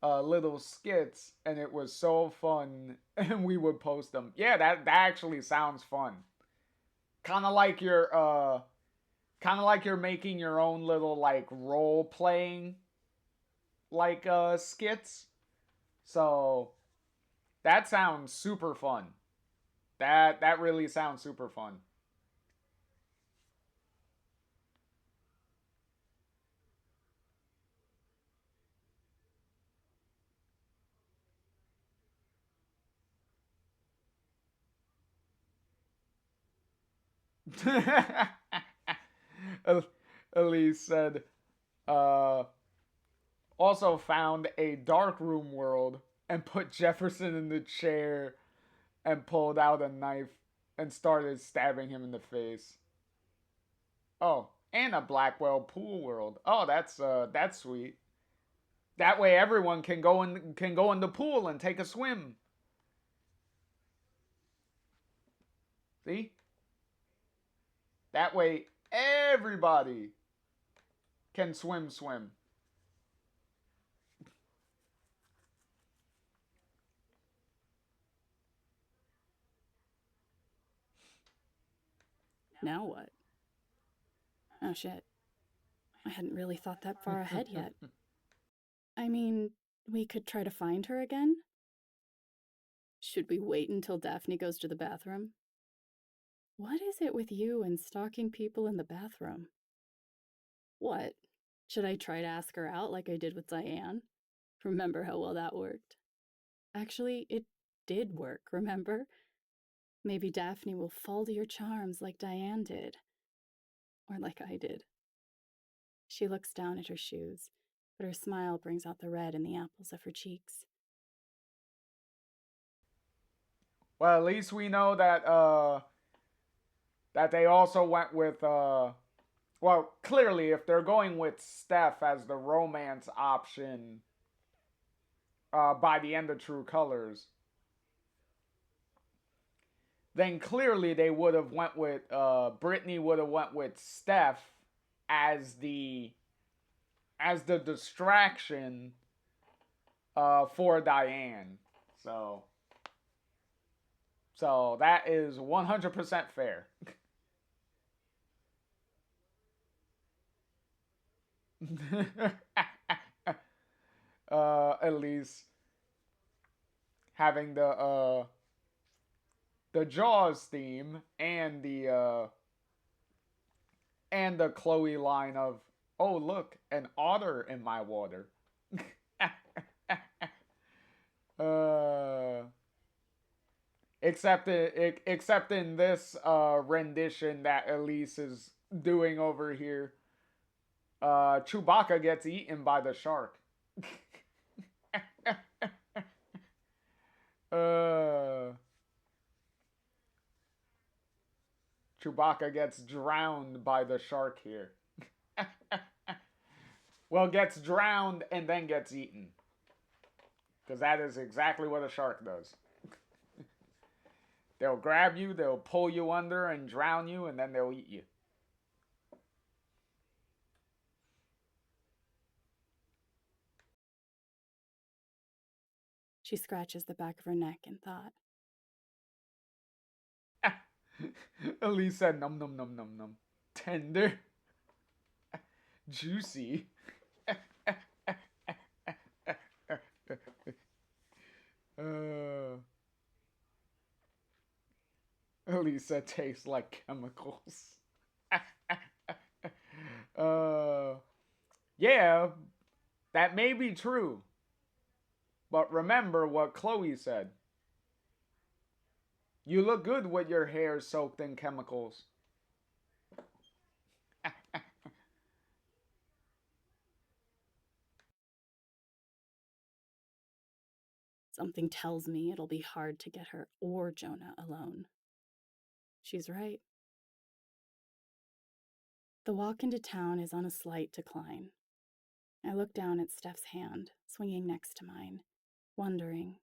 little skits, and it was so fun. And we would post them. Yeah, that actually sounds fun. Kind of like you're making your own little like role playing like skits. So that sounds super fun. That really sounds super fun. Elise said, uh, also found a dark room world and put Jefferson in the chair and pulled out a knife and started stabbing him in the face. Oh, and a Blackwell pool world. Oh, that's sweet. That way everyone can go in the pool and take a swim. See? That way everybody can swim. Now what? Oh shit. I hadn't really thought that far ahead yet. I mean, we could try to find her again? Should we wait until Daphne goes to the bathroom? What is it with you and stalking people in the bathroom? What? Should I try to ask her out like I did with Diane? Remember how well that worked? Actually, it did work, remember? Maybe Daphne will fall to your charms like Diane did. Or like I did. She looks down at her shoes, but her smile brings out the red in the apples of her cheeks. Well, at least we know that they also went with well, clearly if they're going with Steph as the romance option by the end of True Colors, then clearly they would have went with Brittany would have went with Steph as the distraction for Diane. So so that is 100% fair. At least having the Jaws theme and the Chloe line of, "Oh look, an otter in my water." uh, except in this rendition that Elise is doing over here, Chewbacca gets eaten by the shark. uh, Chewbacca gets drowned by the shark here. Well, gets drowned and then gets eaten. Because that is exactly what a shark does. They'll grab you, they'll pull you under and drown you, and then they'll eat you. She scratches the back of her neck in thought. Elise said, num num num num num. Tender. Juicy. Elisa tastes like chemicals. Yeah, that may be true. But remember what Chloe said. You look good with your hair soaked in chemicals. Something tells me it'll be hard to get her or Jonah alone. She's right. The walk into town is on a slight decline. I look down at Steph's hand, swinging next to mine, wondering,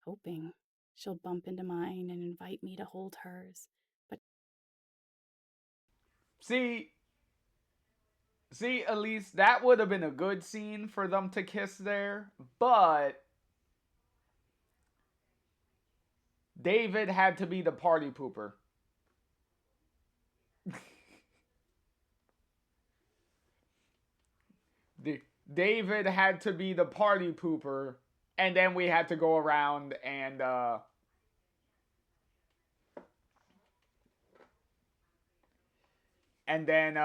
hoping she'll bump into mine and invite me to hold hers. But See, Elise, that would have been a good scene for them to kiss there, but David had to be the party pooper. David had to be the party pooper, and then we had to go around and then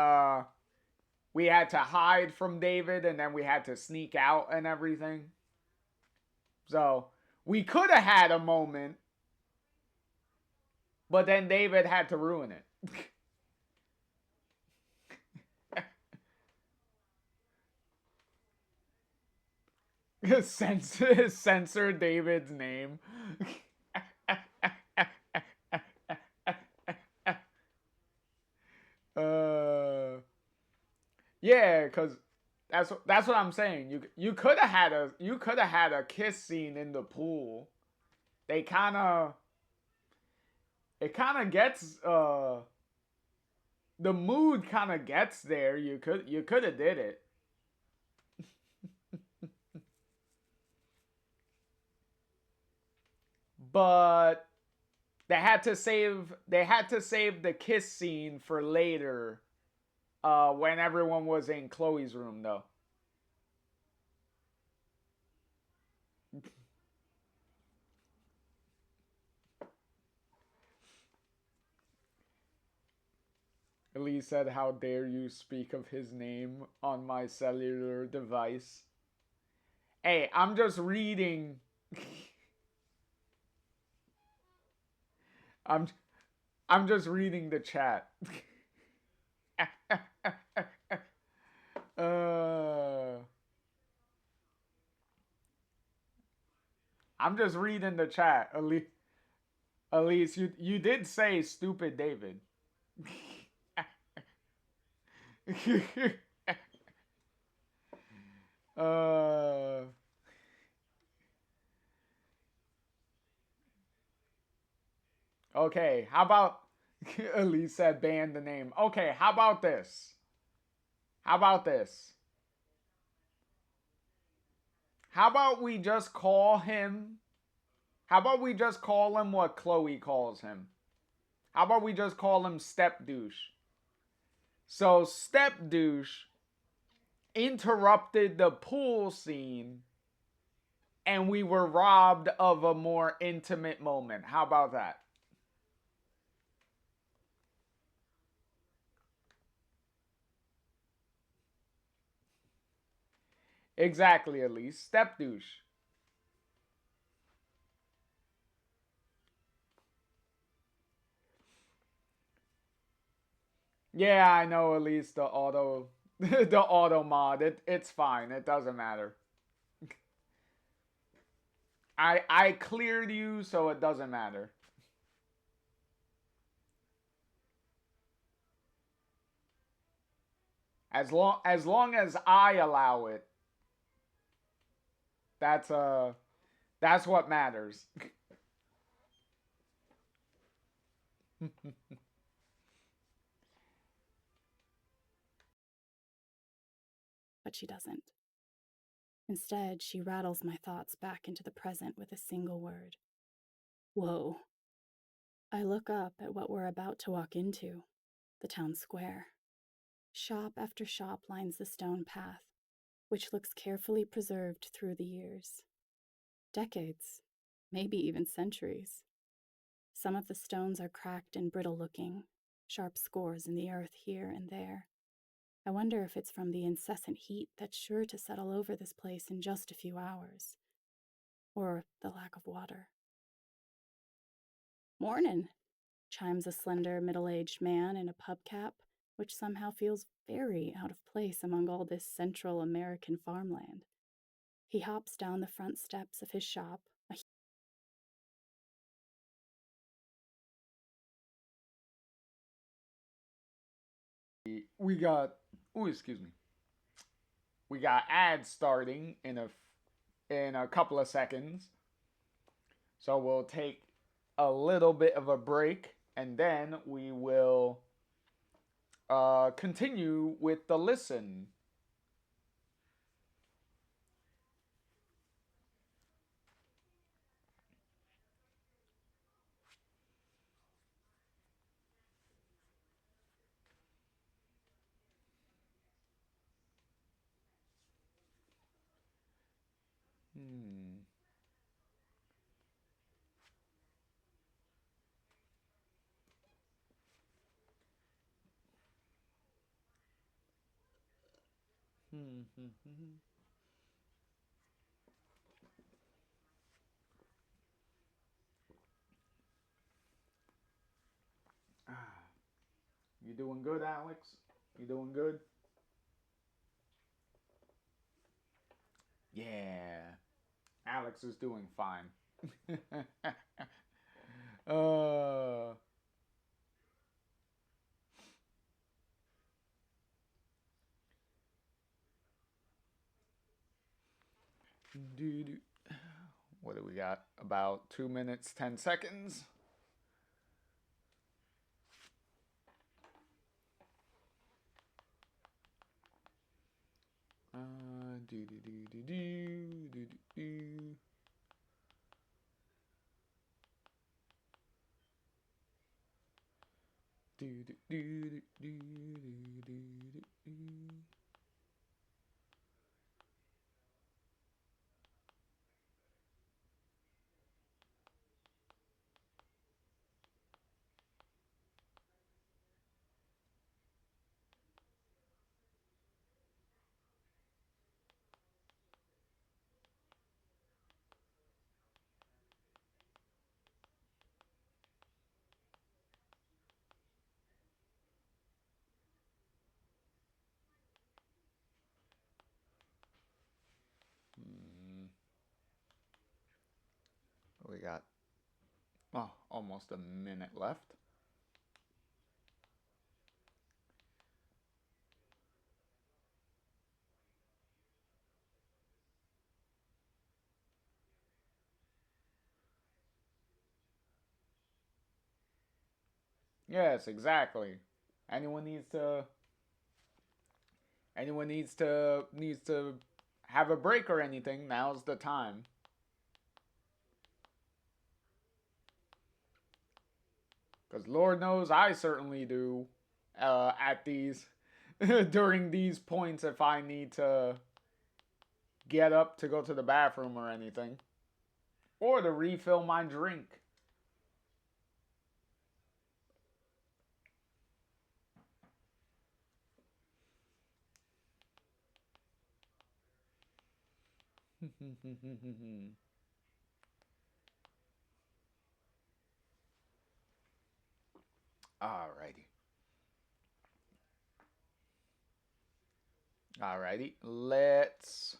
we had to hide from David, and then we had to sneak out and everything. So we could have had a moment, but then David had to ruin it. Censor David's name. Yeah, because that's what I'm saying. You could have had a kiss scene in the pool. They kind of it kind of gets the mood kind of gets there. You could have did it. But they had to save the kiss scene for later when everyone was in Chloe's room though. Elise said, "How dare you speak of his name on my cellular device?" Hey, I'm just reading. I'm I'm just reading the chat. uh, I'm just reading the chat. Elise, you did say stupid David. uh, okay, how about Elise said ban the name. Okay, how about this? How about this? How about we just call him? How about we just call him what Chloe calls him? How about we just call him Step Douche? So Step Douche interrupted the pool scene and we were robbed of a more intimate moment. How about that? Exactly, Elise. Step Douche. Yeah, I know, Elise. The auto, the auto mod. It's fine. It doesn't matter. I cleared you, so it doesn't matter. As long as I allow it, that's that's what matters. But she doesn't. Instead, she rattles my thoughts back into the present with a single word. Whoa. I look up at what we're about to walk into, the town square. Shop after shop lines the stone path, which looks carefully preserved through the years. Decades, maybe even centuries. Some of the stones are cracked and brittle looking, sharp scores in the earth here and there. I wonder if it's from the incessant heat that's sure to settle over this place in just a few hours, or the lack of water. Mornin', chimes a slender, middle-aged man in a pub cap, which somehow feels very out of place among all this Central American farmland. He hops down the front steps of his shop, We got, oh, excuse me. We got ads starting in a couple of seconds. So we'll take a little bit of a break and then we will continue with the listen. Hmm. You doing good, Alex? You doing good? Yeah. Alex is doing fine. uh, what do we got? About 2 minutes, 10 seconds. Do do do do do do do. Do do do do do do do. We got almost a minute left. Yes, exactly. Anyone needs to anyone needs to have a break or anything, now's the time. Cuz Lord knows I certainly do at these during these points if I need to get up to go to the bathroom or anything or to refill my drink. Alrighty. Alrighty. Let's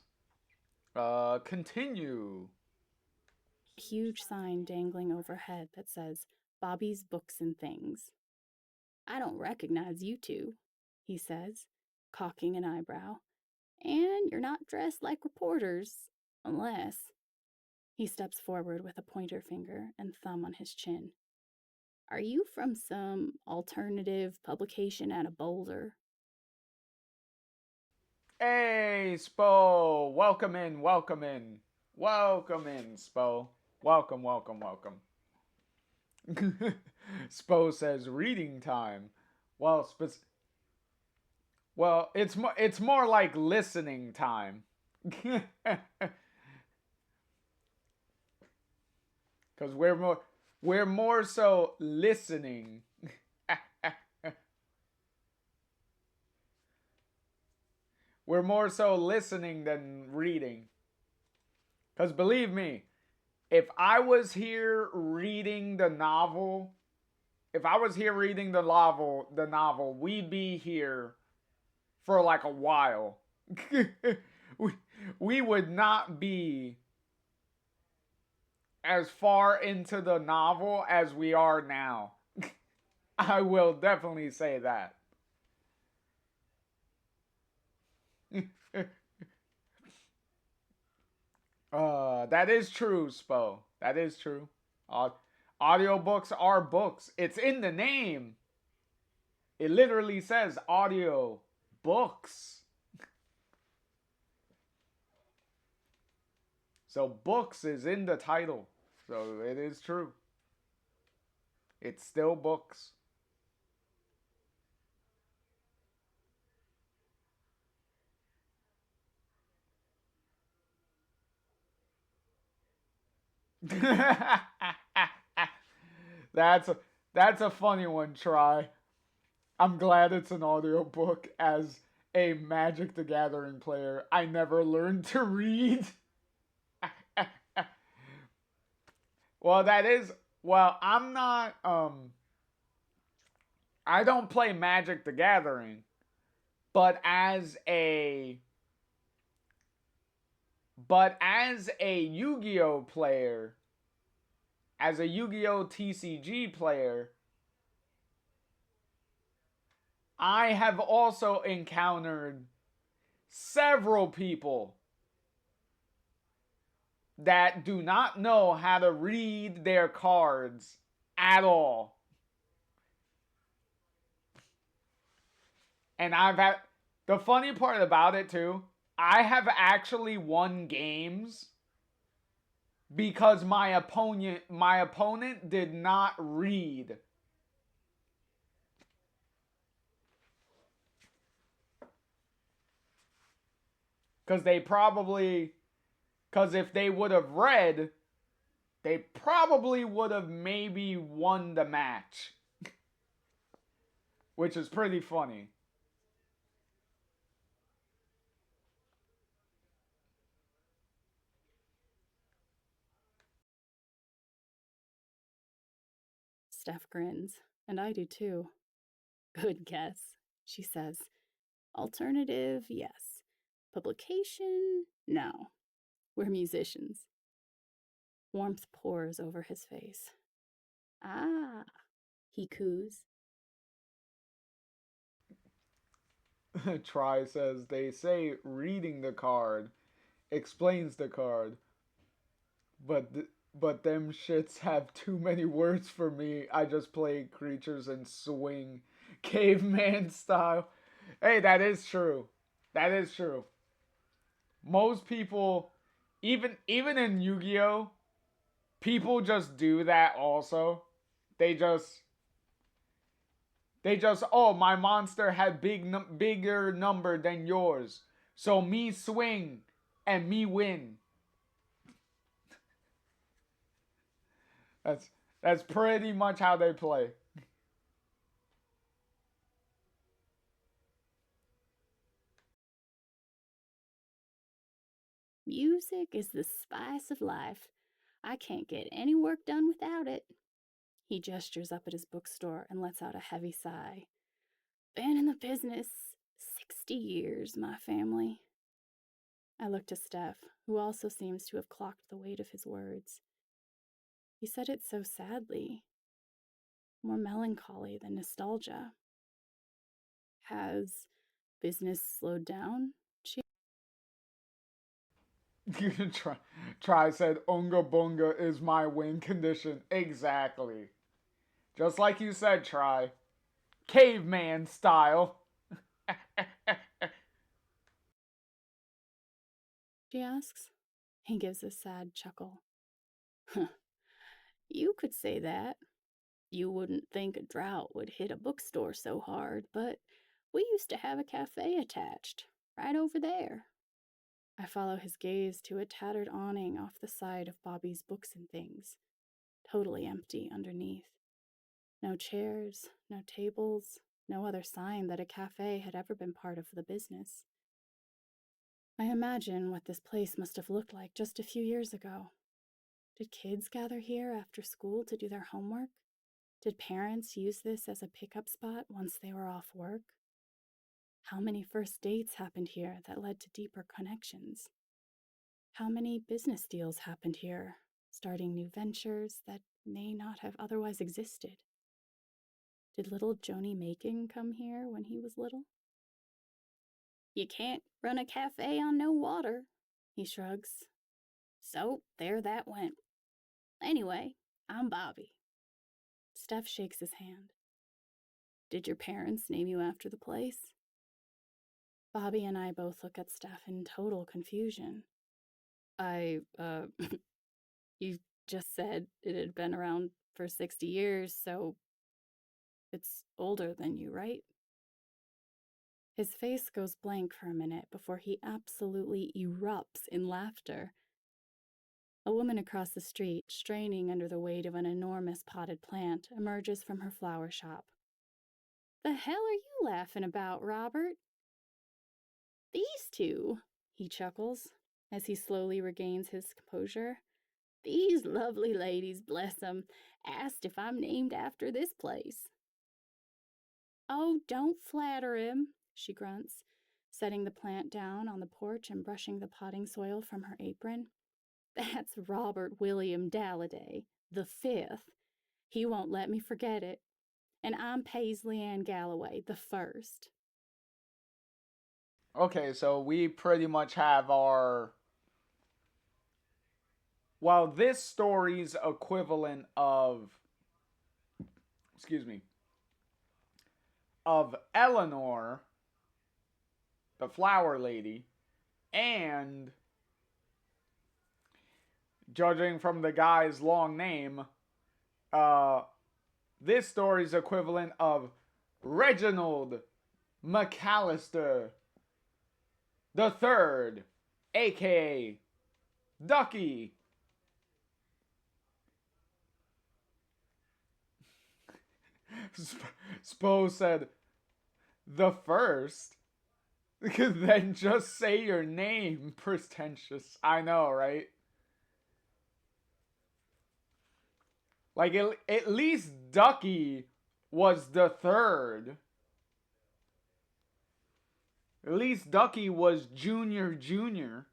continue. a huge sign dangling overhead that says, Bobby's Books and Things. I don't recognize you two, he says, cocking an eyebrow. And you're not dressed like reporters, unless. He steps forward with a pointer finger and thumb on his chin. Are you from some alternative publication out of Boulder? Hey, Spo! Welcome in, welcome in. Welcome in, Spo. Welcome, welcome, welcome. Spo says reading time. Well, it's more like listening time. Cuz we're more so listening. We're more so listening than reading. Cuz believe me, if I was here reading the novel, if I was here reading the novel, we'd be here for like a while. we, we would not be as far into the novel as we are now. I will definitely say that. That is true, Spo. That is true. Uh, Audiobooks are books. It's in the name. It literally says audio books. So books is in the title. So it is true. It's still books. that's a, that's a funny one, Try. I'm glad it's an audiobook. As a Magic the Gathering player, I never learned to read. Well, that is well, I'm not I don't play Magic the Gathering, but as a Yu-Gi-Oh player, as a Yu-Gi-Oh TCG player, I have also encountered several people that do not know how to read their cards at all. And I've had the funny part about it too, I have actually won games because my opponent did not read. Cuz they probably cuz if they would have read, they probably would have maybe won the match, which is pretty funny. Steph grins, and I do too. Good guess, she says. Alternative, yes. Publication, no. We're musicians. Warmth pours over his face. Ah, he coos. Try says they say reading the card explains the card, but but them shits have too many words for me. I just play creatures and swing, caveman style. Hey, that is true. That is true. Most people, even in Yu-Gi-Oh, people just do that also. They just oh, my monster had bigger number than yours. So me swing and me win. That's that's pretty much how they play. Music is the spice of life. I can't get any work done without it. He gestures up at his bookstore and lets out a heavy sigh. Been in the business 60 years, my family. I look to Steph, who also seems to have clocked the weight of his words. He said it so sadly, more melancholy than nostalgia. Has business slowed down? Try said Unga Bunga is my win condition. Exactly. Just like you said, Try. Caveman style. She asks. He gives a sad chuckle. You could say that. You wouldn't think a drought would hit a bookstore so hard, but we used to have a cafe attached, right over there. I follow his gaze to a tattered awning off the side of Bobby's books and things, totally empty underneath. No chairs, no tables, no other sign that a cafe had ever been part of the business. I imagine what this place must have looked like just a few years ago. Did kids gather here after school to do their homework? Did parents use this as a pickup spot once they were off work? How many first dates happened here that led to deeper connections? How many business deals happened here, starting new ventures that may not have otherwise existed? Did little Joni Macon come here when he was little? You can't run a cafe on no water, he shrugs. So there that went. Anyway, I'm Bobby. Steph shakes his hand. Did your parents name you after the place? Bobby and I both look at Steph in total confusion. You just said it had been around for 60 years, so it's older than you, right? His face goes blank for a minute before he absolutely erupts in laughter. A woman across the street, straining under the weight of an enormous potted plant, emerges from her flower shop. The hell are you laughing about, Robert? These two, he chuckles, as he slowly regains his composure. These lovely ladies, bless 'em, asked if I'm named after this place. Oh, don't flatter him, she grunts, setting the plant down on the porch and brushing the potting soil from her apron. That's Robert William Dalliday, the fifth. He won't let me forget it. And I'm Paisley Ann Galloway, the first. Okay, so we pretty much have our. Well, this story's equivalent of. Excuse me. Of Eleanor, the flower lady, and, judging from the guy's long name, uh, this story's equivalent of Reginald McAllister the Third, aka Ducky. Spo said, the first? Then just say your name, pretentious. I know, right? Like, at least Ducky was the third. At least Ducky was Junior Junior.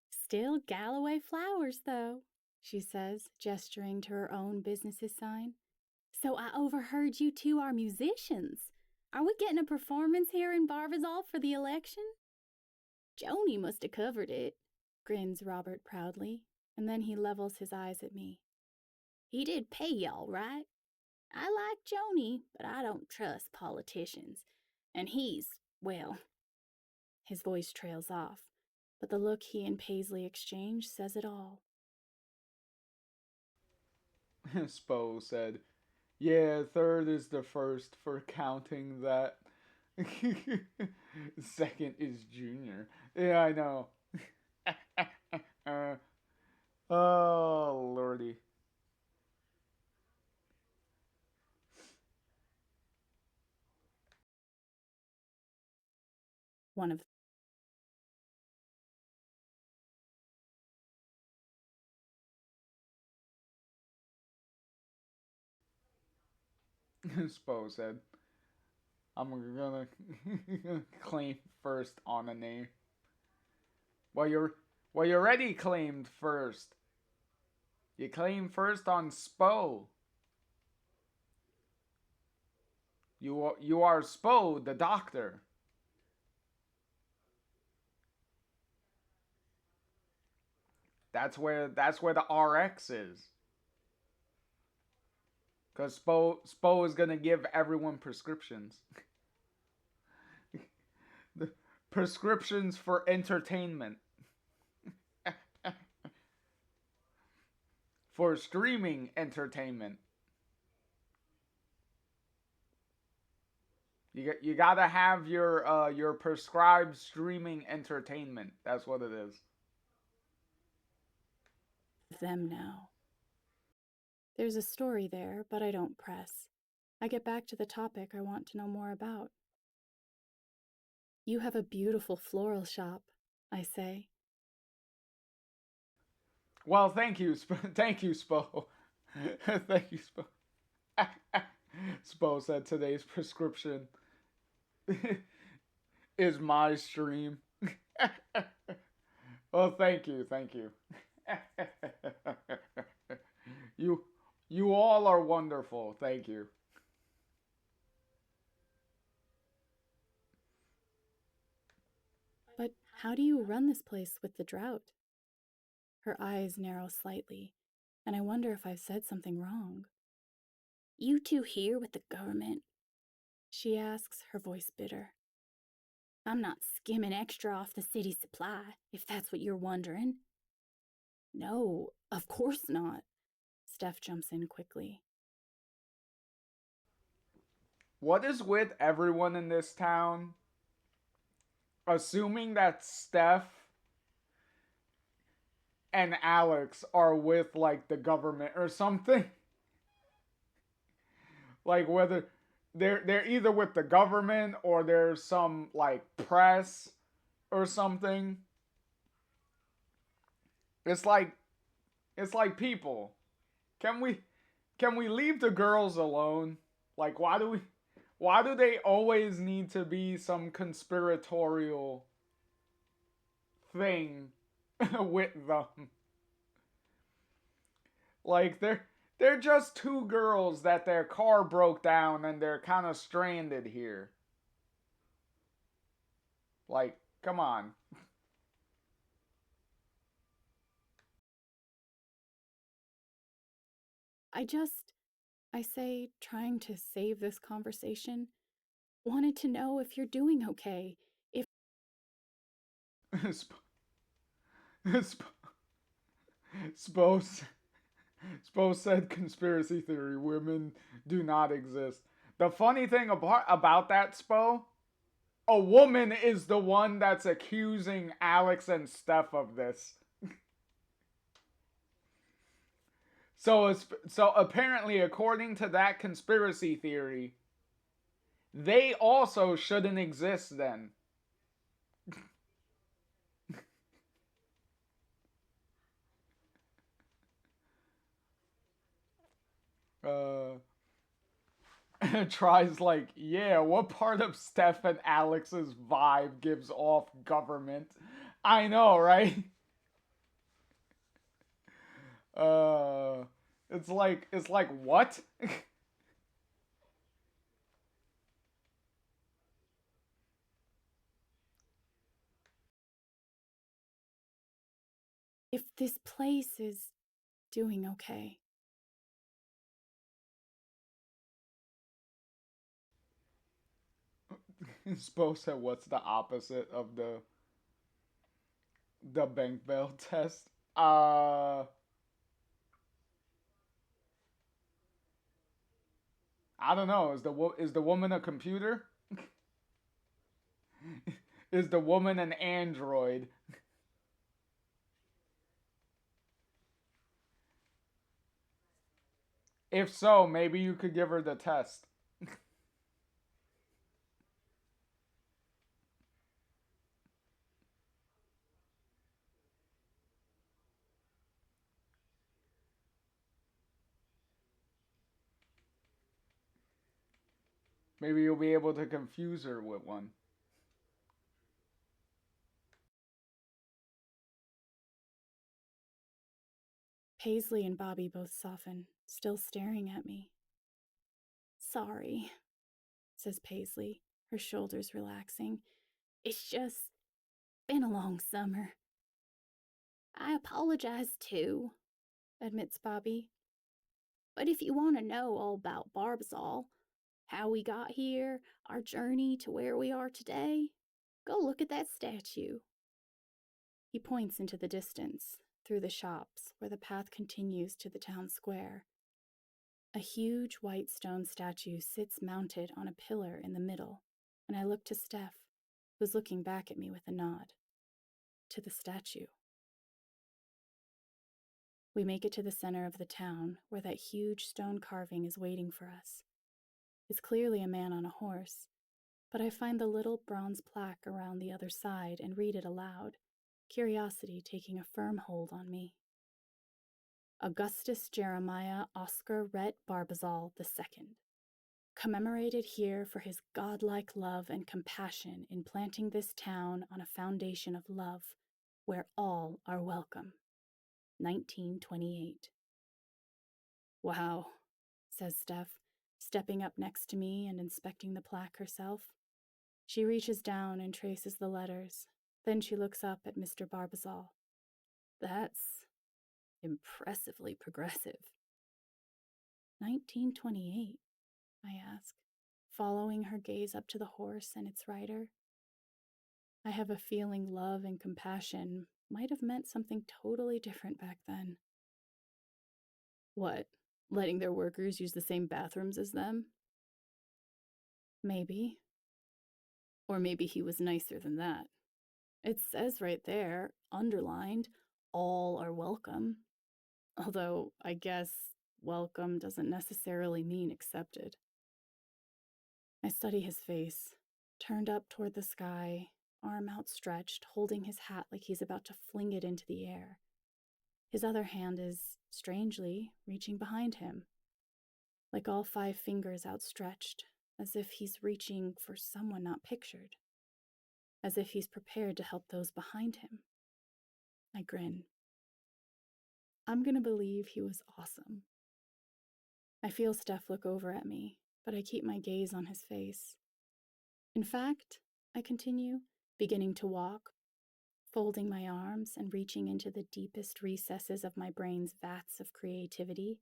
Still Galloway flowers, though, she says, gesturing to her own business's sign. So I overheard you two are musicians. Are we getting a performance here in Barbizal for the election? Joni must have covered it, grins Robert proudly, and then he levels his eyes at me. He did pay y'all, right? I like Joni, but I don't trust politicians. And he's, well, his voice trails off, but the look he and Paisley exchange says it all. Spo said, yeah, third is the first for counting that. Second is Junior. Yeah, I know. Oh, lordy. One of Spo said, I'm gonna claim first on a name. Well, you already claimed first. You claimed first on Spo. You are Spo, the doctor. That's where the RX is. Cause Spo is gonna give everyone prescriptions. The prescriptions for entertainment. For streaming entertainment. You gotta have your prescribed streaming entertainment. That's what it is. Them now. There's a story there, but I don't press. I get back to the topic I want to know more about. You have a beautiful floral shop, I say. Well, thank you, thank you, Spo. Thank you, Spo. Spo said today's prescription is my stream. Well, thank you, thank you. you you all are wonderful. Thank you. But how do you run this place with the drought? Her eyes narrow slightly, and I wonder if I've said something wrong. You two here with the government? She asks, her voice bitter. I'm not skimming extra off the city supply, if that's what you're wondering. No, of course not. Steph jumps in quickly. What is with everyone in this town assuming that Steph and Alex are with like the government or something? Like whether they're either with the government or there's some like press or something. It's like it's like people. Can we can we leave the girls alone? Like why do they always need to be some conspiratorial thing with them? Like they're just two girls that their car broke down and they're kind of stranded here. Like, come on. I say, trying to save this conversation, wanted to know if you're doing okay. If Sp- Sp- Spose Spo said conspiracy theory women do not exist. The funny thing about that, Spo, a woman is the one that's accusing Alex and Steph of this. So apparently, according to that conspiracy theory, they also shouldn't exist then. Uh, tries like, yeah, what part of Steph and Alex's vibe gives off government? I know, right? Uh, it's like what? this place is doing okay. Supposed to what's the opposite of the bank bell test? I don't know. Is the woman a computer? Is the woman an android? If so, maybe you could give her the test. Maybe you'll be able to confuse her with one. Paisley and Bobby both soften, still staring at me. Sorry, says Paisley, her shoulders relaxing. It's just been a long summer. I apologize too, admits Bobby. But if you want to know all about Barbazal, how we got here, our journey to where we are today, go look at that statue. He points into the distance, through the shops, where the path continues to the town square. A huge white stone statue sits mounted on a pillar in the middle, and I look to Steph, who's looking back at me with a nod. To the statue. We make it to the center of the town, where that huge stone carving is waiting for us. It's clearly a man on a horse, but I find the little bronze plaque around the other side and read it aloud, curiosity taking a firm hold on me. Augustus Jeremiah Oscar Rhett Barbazal II, commemorated here for his godlike love and compassion in planting this town on a foundation of love, where all are welcome. 1928. Wow, says Steph, stepping up next to me and inspecting the plaque herself. She reaches down and traces the letters. Then she looks up at Mr. Barbazal. That's impressively progressive. 1928, I ask, following her gaze up to the horse and its rider. I have a feeling love and compassion might have meant something totally different back then. What, letting their workers use the same bathrooms as them? Maybe. Or maybe he was nicer than that. It says right there, underlined, all are welcome. Although, I guess welcome doesn't necessarily mean accepted. I study his face, turned up toward the sky, arm outstretched, holding his hat like he's about to fling it into the air. His other hand is, strangely, reaching behind him, like all 5 fingers outstretched, as if he's reaching for someone not pictured, as if he's prepared to help those behind him. I grin. I'm gonna believe he was awesome. I feel Steph look over at me, but I keep my gaze on his face. In fact, I continue, beginning to walk, folding my arms and reaching into the deepest recesses of my brain's vats of creativity.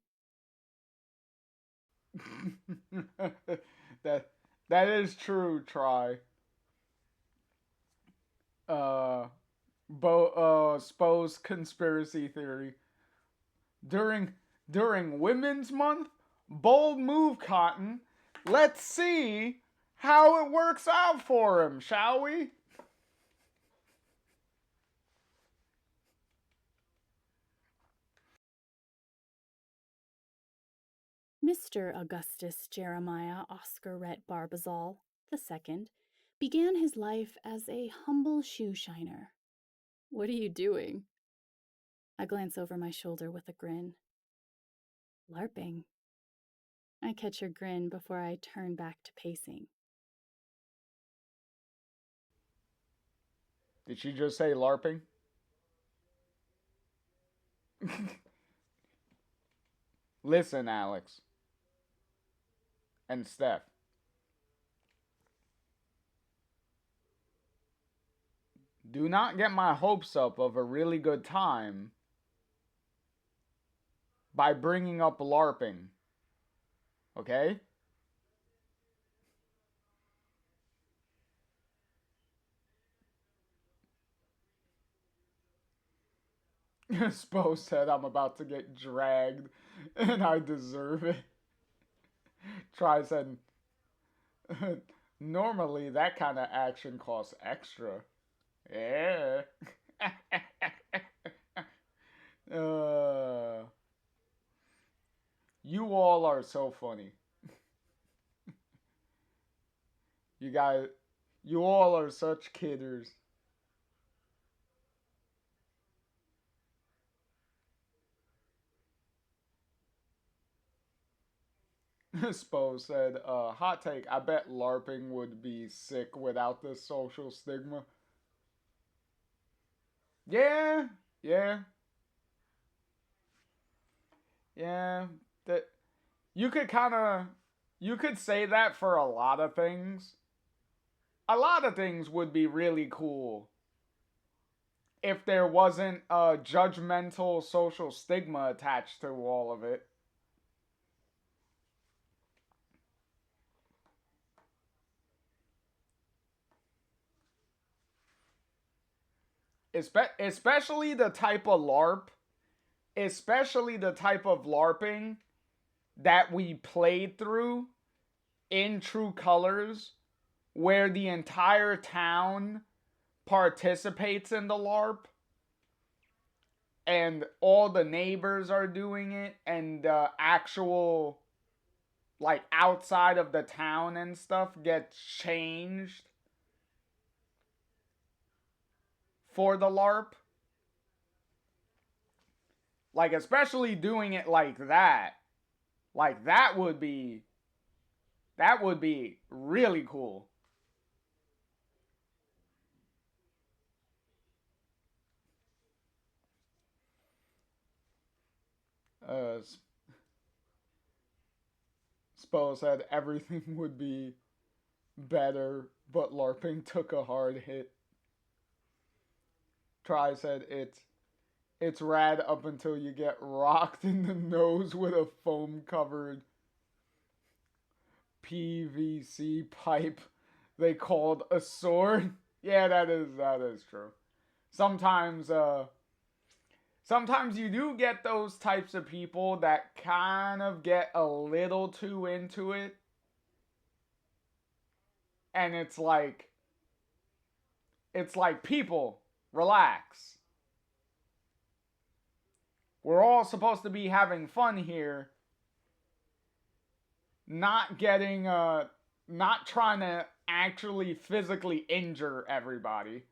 that that is true. Try. Spo's conspiracy theory during Women's Month. Bold move, Cotton. Let's see how it works out for him, shall we? Mr. Augustus Jeremiah Oscar Rhett Barbazal II began his life as a humble shoe shiner. What are you doing? I glance over my shoulder with a grin. LARPing. I catch her grin before I turn back to pacing. Did she just say LARPing? Listen, Alex. And Steph. Do not get my hopes up of a really good time by bringing up LARPing. Okay? Spo said I'm about to get dragged and I deserve it. Try said, normally that kind of action costs extra. Yeah. uh, you all are so funny. You guys, you all are such kidders. Spo said, hot take, I bet LARPing would be sick without the social stigma. Yeah, yeah, yeah. That you could kind of you could say that for a lot of things. A lot of things would be really cool if there wasn't a judgmental social stigma attached to all of it. Especially the type of LARP, especially the type of LARPing that we played through in True Colors, where the entire town participates in the LARP and all the neighbors are doing it, and the actual, like, outside of the town and stuff gets changed for the LARP. Like, especially doing it like that. Like, that would be really cool. Uh, Spo said everything would be better, but LARPing took a hard hit. Try said it's rad up until you get rocked in the nose with a foam covered PVC pipe they called a sword. Yeah, that is true. Sometimes sometimes you do get those types of people that kind of get a little too into it, and it's like people, relax. We're all supposed to be having fun here, not getting not trying to actually physically injure everybody.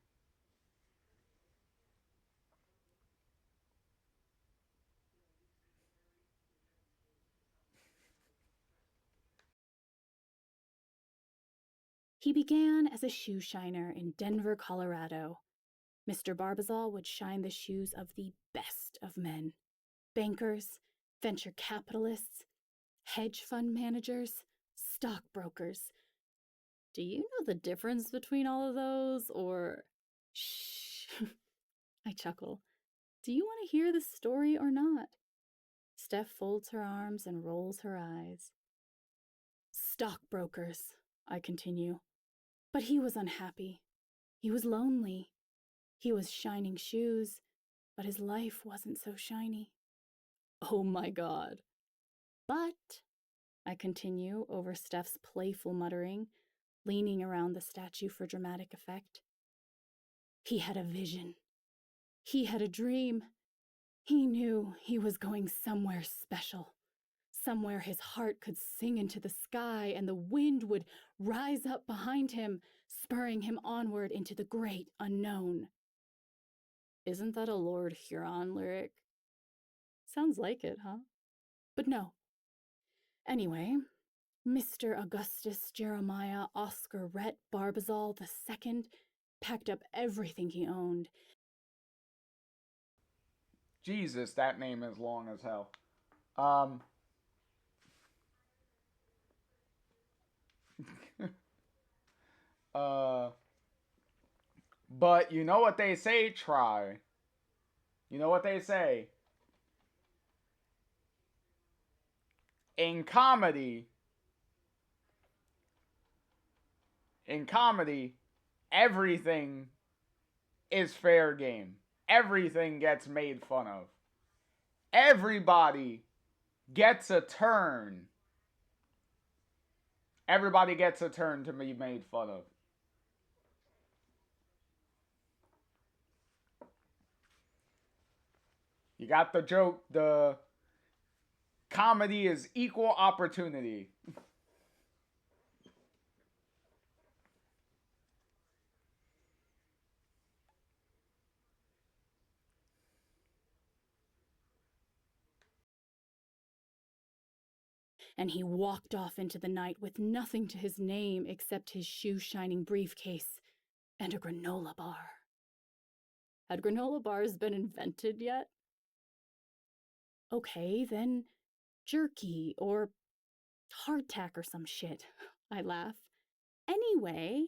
He began as a shoe shiner in Denver, Colorado. Mr. Barbazal would shine the shoes of the best of men: bankers, venture capitalists, hedge fund managers, stockbrokers. Do you know the difference between all of those? Or, shh, I chuckle. Do you want to hear the story or not? Steph folds her arms and rolls her eyes. Stockbrokers, I continue. But he was unhappy. He was lonely. He was shining shoes, but his life wasn't so shiny. Oh my God. But, I continue over Steph's playful muttering, leaning around the statue for dramatic effect, he had a vision. He had a dream. He knew he was going somewhere special, somewhere his heart could sing into the sky and the wind would rise up behind him, spurring him onward into the great unknown. Isn't that a Lord Huron lyric? Sounds like it, huh? But no. Anyway, Mr. Augustus Jeremiah Oscar Rhett Barbazal II packed up everything he owned. Jesus, that name is long as hell. Um, uh, but you know what they say, try. You know what they say. In comedy, in comedy, everything is fair game. Everything gets made fun of. Everybody gets a turn. Everybody gets a turn to be made fun of. You got the joke, the comedy is equal opportunity. And he walked off into the night with nothing to his name except his shoe-shining briefcase and a granola bar. Had granola bars been invented yet? Okay, then jerky or hardtack or some shit. I laugh. Anyway,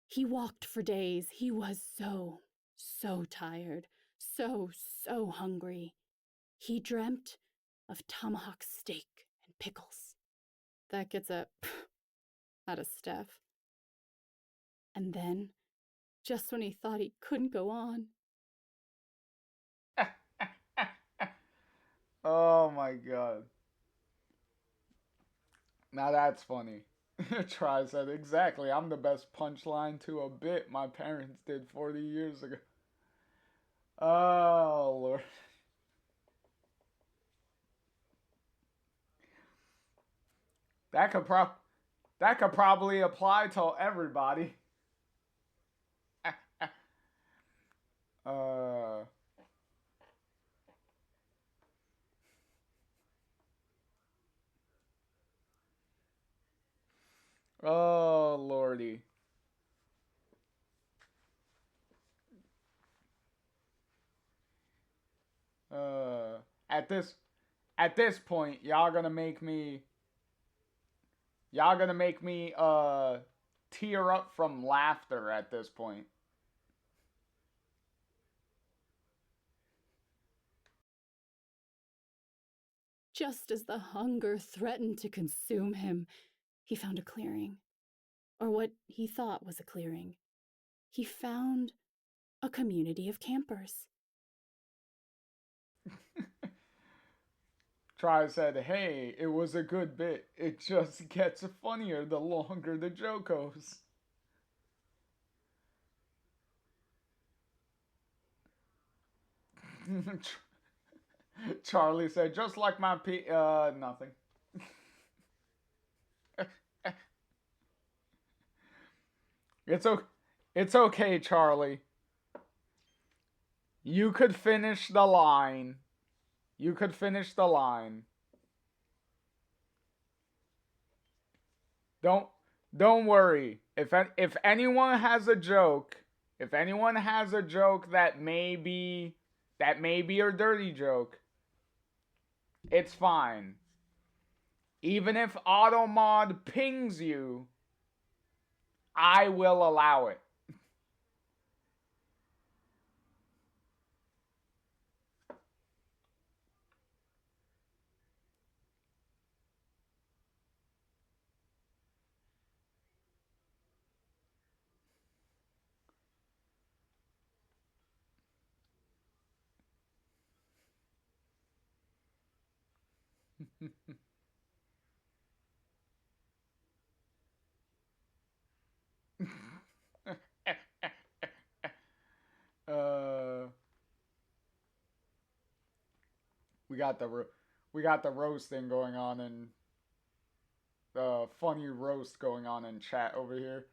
he walked for days. He was so So tired, so hungry. He dreamt of tomahawk steak and pickles. That gets a out of Steph. And then, just when he thought he couldn't go on, Oh my god. Now that's funny. Try said, exactly. I'm the best punchline to a bit my parents did 40 years ago. Oh, Lord. That could, that could probably apply to everybody. uh, oh, Lordy. Uh, at this at this point, y'all gonna make me tear up from laughter at this point. just as the hunger threatened to consume him, he found a clearing. Or what he thought was a clearing. He found a community of campers. Try said, hey, it was a good bit. It just gets funnier the longer the joke goes. Charlie said, just like my nothing. It's okay. It's okay, Charlie. You could finish the line. You could finish the line. Don't don't worry. If anyone has a joke, if anyone has a joke that may be a dirty joke, it's fine. Even if Automod pings you, I will allow it. uh, we got the we got the roasting going on and funny roast going on in chat over here.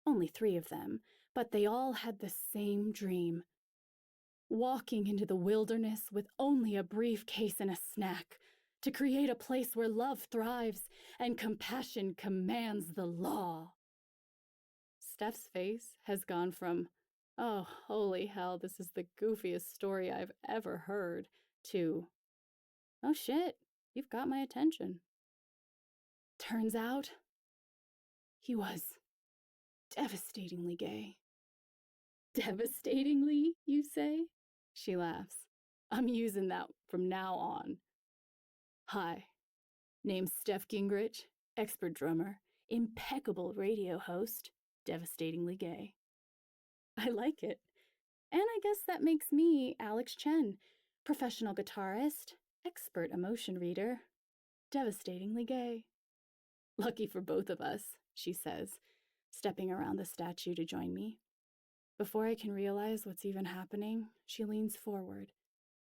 Only 3 of them, but they all had the same dream. Walking into the wilderness with only a briefcase and a snack to create a place where love thrives and compassion commands the law. Steph's face has gone from, oh, holy hell, this is the goofiest story I've ever heard, to, oh shit, you've got my attention. Turns out, he was devastatingly gay. Devastatingly, you say? She laughs. I'm using that from now on. Hi, name's Steph Gingrich, expert drummer, impeccable radio host, devastatingly gay. I like it. And I guess that makes me Alex Chen, professional guitarist, expert emotion reader, devastatingly gay. Lucky for both of us, she says, stepping around the statue to join me. Before I can realize what's even happening, she leans forward,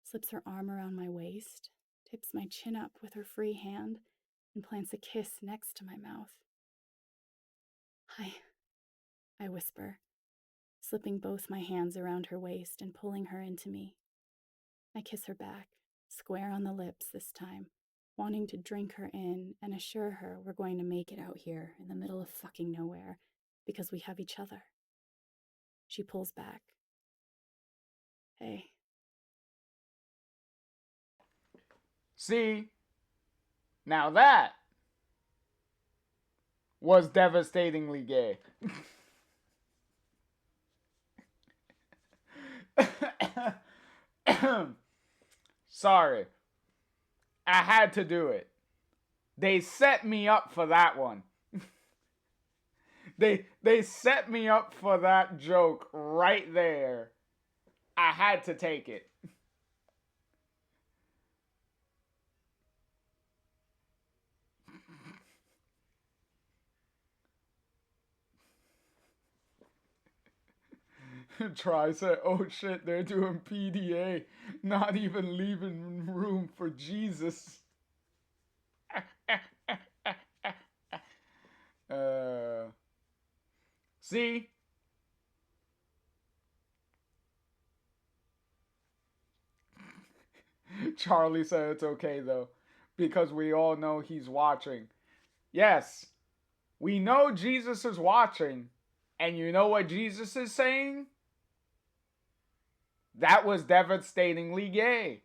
slips her arm around my waist, tips my chin up with her free hand, and plants a kiss next to my mouth. Hi, I whisper, slipping both my hands around her waist and pulling her into me. I kiss her back, square on the lips this time, wanting to drink her in and assure her we're going to make it out here in the middle of fucking nowhere because we have each other. She pulls back. Hey. See, now that was devastatingly gay. Sorry. I had to do it. They set me up for that one. They set me up for that joke right there. I had to take it. Try say, oh shit, they're doing PDA, not even leaving room for Jesus. uh, see, Charlie said it's okay though, because we all know he's watching. Yes, we know Jesus is watching, and you know what Jesus is saying? That was devastatingly gay.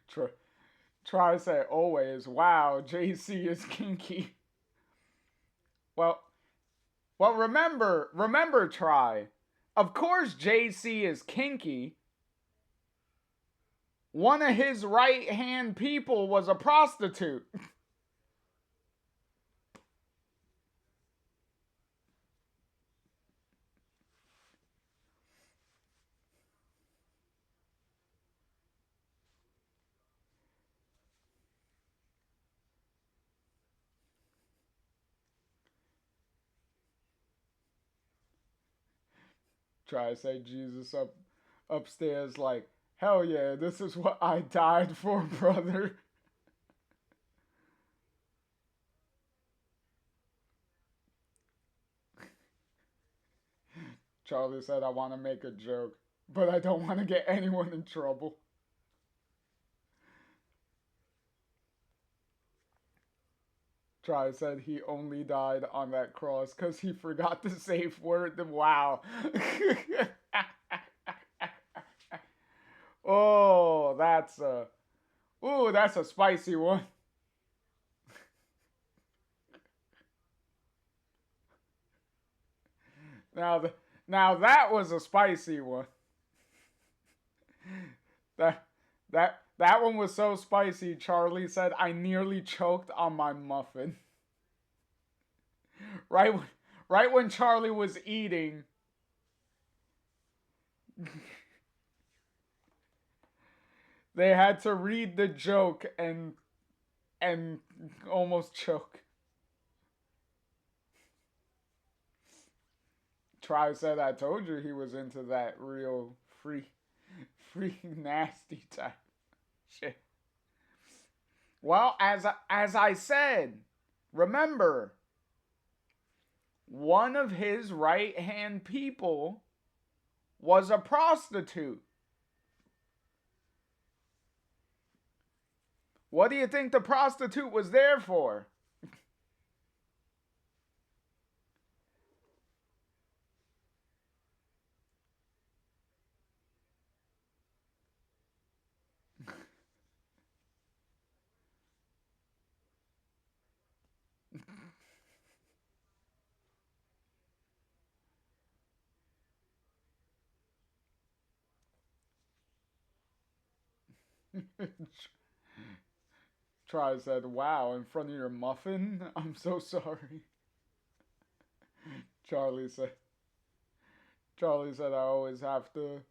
Try, try to say always, wow, JC is kinky. Well, well, remember, try. Of course, JC is kinky. One of his right hand people was a prostitute. Try to say Jesus upstairs like, hell yeah, this is what I died for, brother. Charlie said, I want to make a joke, but I don't want to get anyone in trouble. Try said he only died on that cross because he forgot the safe word. Wow. Oh, that's a spicy one. Now, now that was a spicy one. That that one was so spicy. Charlie said I nearly choked on my muffin. Right, right when Charlie was eating. They had to read the joke and almost choke. Try said I told you he was into that real free nasty type shit. Well, as I said, remember, one of his right hand people was a prostitute. What do you think the prostitute was there for? Try said, wow, in front of your muffin? I'm so sorry. Charlie said, Charlie said, I always have to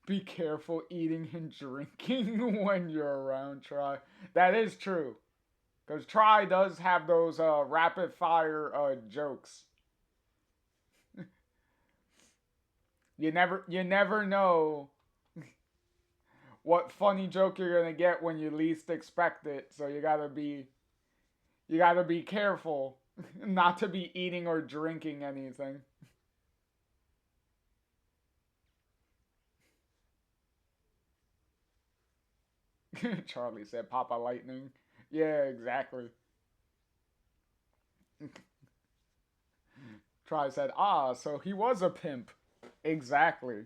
be careful eating and drinking when you're around Try. That is true. Because Try does have those rapid fire jokes. You never know what funny joke you're gonna get when you least expect it. So you gotta be careful not to be eating or drinking anything. Charlie said, "Papa Lightning." Yeah, exactly. Try said, ah, so he was a pimp. Exactly.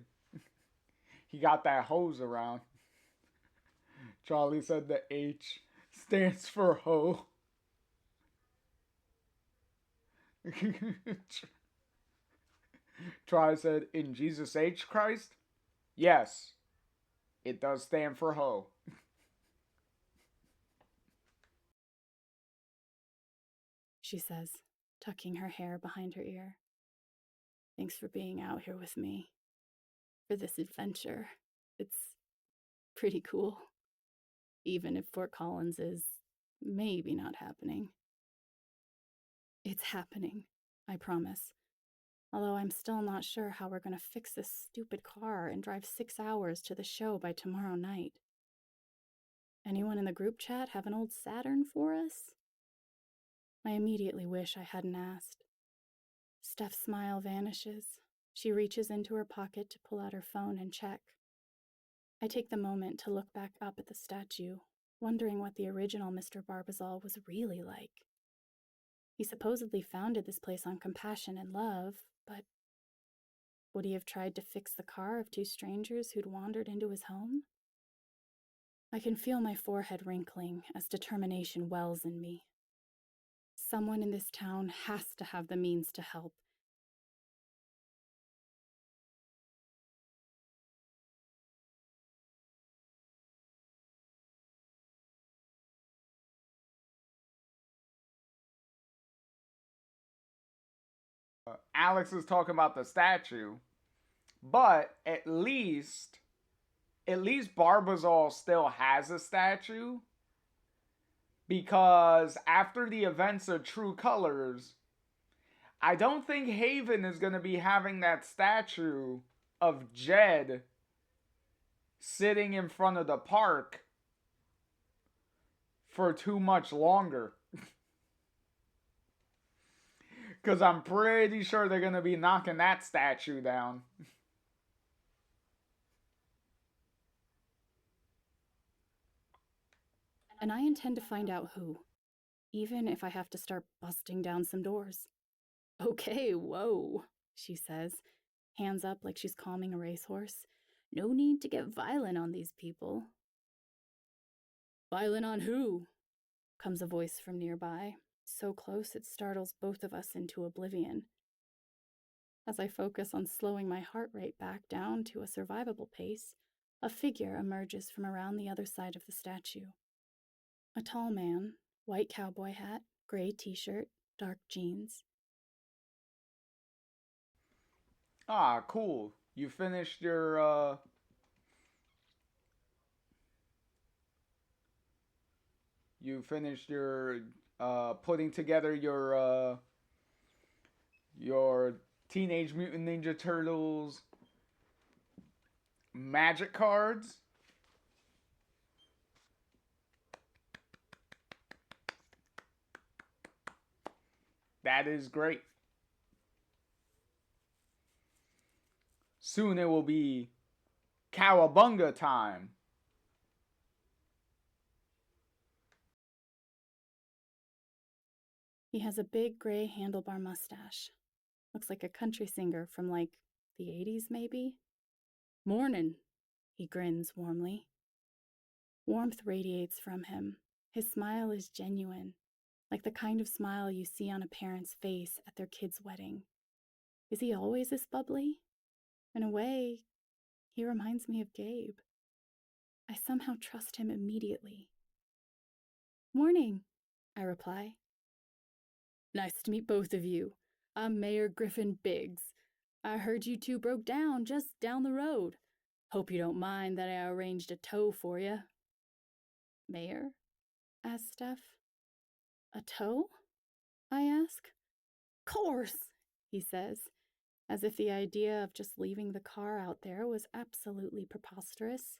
He got that hose around. Charlie said the H stands for hoe. Try said, in Jesus H Christ? Yes, it does stand for hoe. She says, tucking her hair behind her ear. Thanks for being out here with me. For this adventure. It's pretty cool. Even if Fort Collins is maybe not happening. It's happening, I promise. Although I'm still not sure how we're going to fix this stupid car and drive 6 hours to the show by tomorrow night. Anyone in the group chat have an old Saturn for us? I immediately wish I hadn't asked. Steph's smile vanishes. She reaches into her pocket to pull out her phone and check. I take the moment to look back up at the statue, wondering what the original Mr. Barbazal was really like. He supposedly founded this place on compassion and love, but would he have tried to fix the car of 2 strangers who'd wandered into his home? I can feel my forehead wrinkling as determination wells in me. Someone in this town has to have the means to help. Alex is talking about the statue, but at least Barbazal still has a statue, because after the events of True Colors, I don't think Haven is going to be having that statue of Jed sitting in front of the park for too much longer. Because I'm pretty sure they're going to be knocking that statue down. And I intend to find out who, even if I have to start busting down some doors. Okay, whoa, she says, hands up like she's calming a racehorse. No need to get violent on these people. Violent on who? Comes a voice from nearby, so close it startles both of us into oblivion. As I focus on slowing my heart rate back down to a survivable pace, a figure emerges from around the other side of the statue. A tall man, white cowboy hat, gray t-shirt, dark jeans. Ah, cool. You finished your putting together your Teenage Mutant Ninja Turtles magic cards. That is great. Soon it will be Cowabunga time. He has a big gray handlebar mustache. Looks like a country singer from like the 80s maybe? Mornin', he grins warmly. Warmth radiates from him. His smile is genuine, like the kind of smile you see on a parent's face at their kid's wedding. Is he always this bubbly? In a way, he reminds me of Gabe. I somehow trust him immediately. Morning, I reply. Nice to meet both of you. I'm Mayor Griffin Biggs. I heard you two broke down just down the road. Hope you don't mind that I arranged a tow for you. Mayor? Asked Steph. A tow? I ask. Course, he says, as if the idea of just leaving the car out there was absolutely preposterous.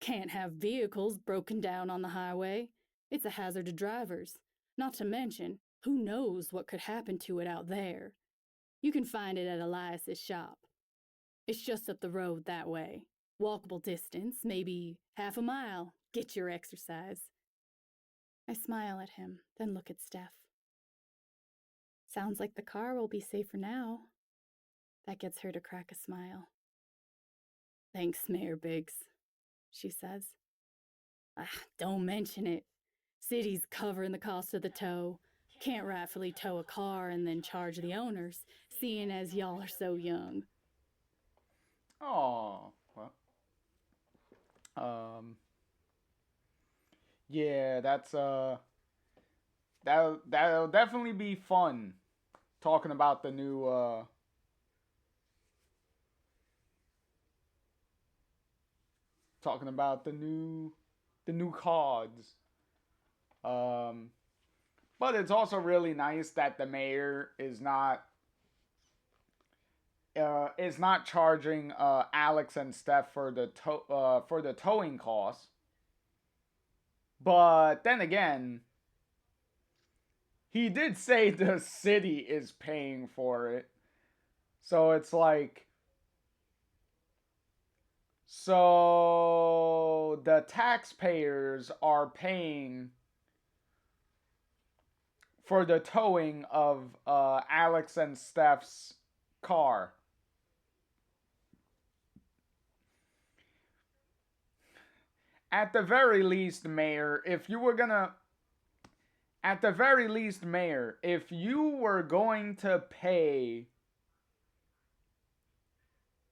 Can't have vehicles broken down on the highway. It's a hazard to drivers. Not to mention, who knows what could happen to it out there. You can find it at Elias's shop. It's just up the road that way. Walkable distance, maybe half a mile. Get your exercise. I smile at him, then look at Steph. Sounds like the car will be safer now. That gets her to crack a smile. Thanks, Mayor Biggs, she says. Don't mention it. City's covering the cost of the tow. Can't rightfully tow a car and then charge the owners, seeing as y'all are so young. Oh, well. Um. Yeah, that'll definitely be fun. Talking about the new talking about the new cards. Um, but it's also really nice that the mayor is not charging Alex and Steph for the towing costs. But then again, he did say the city is paying for it. So it's like, so the taxpayers are paying for the towing of Alex and Steph's car. At the very least, Mayor, if you were gonna. At the very least, Mayor, if you were going to pay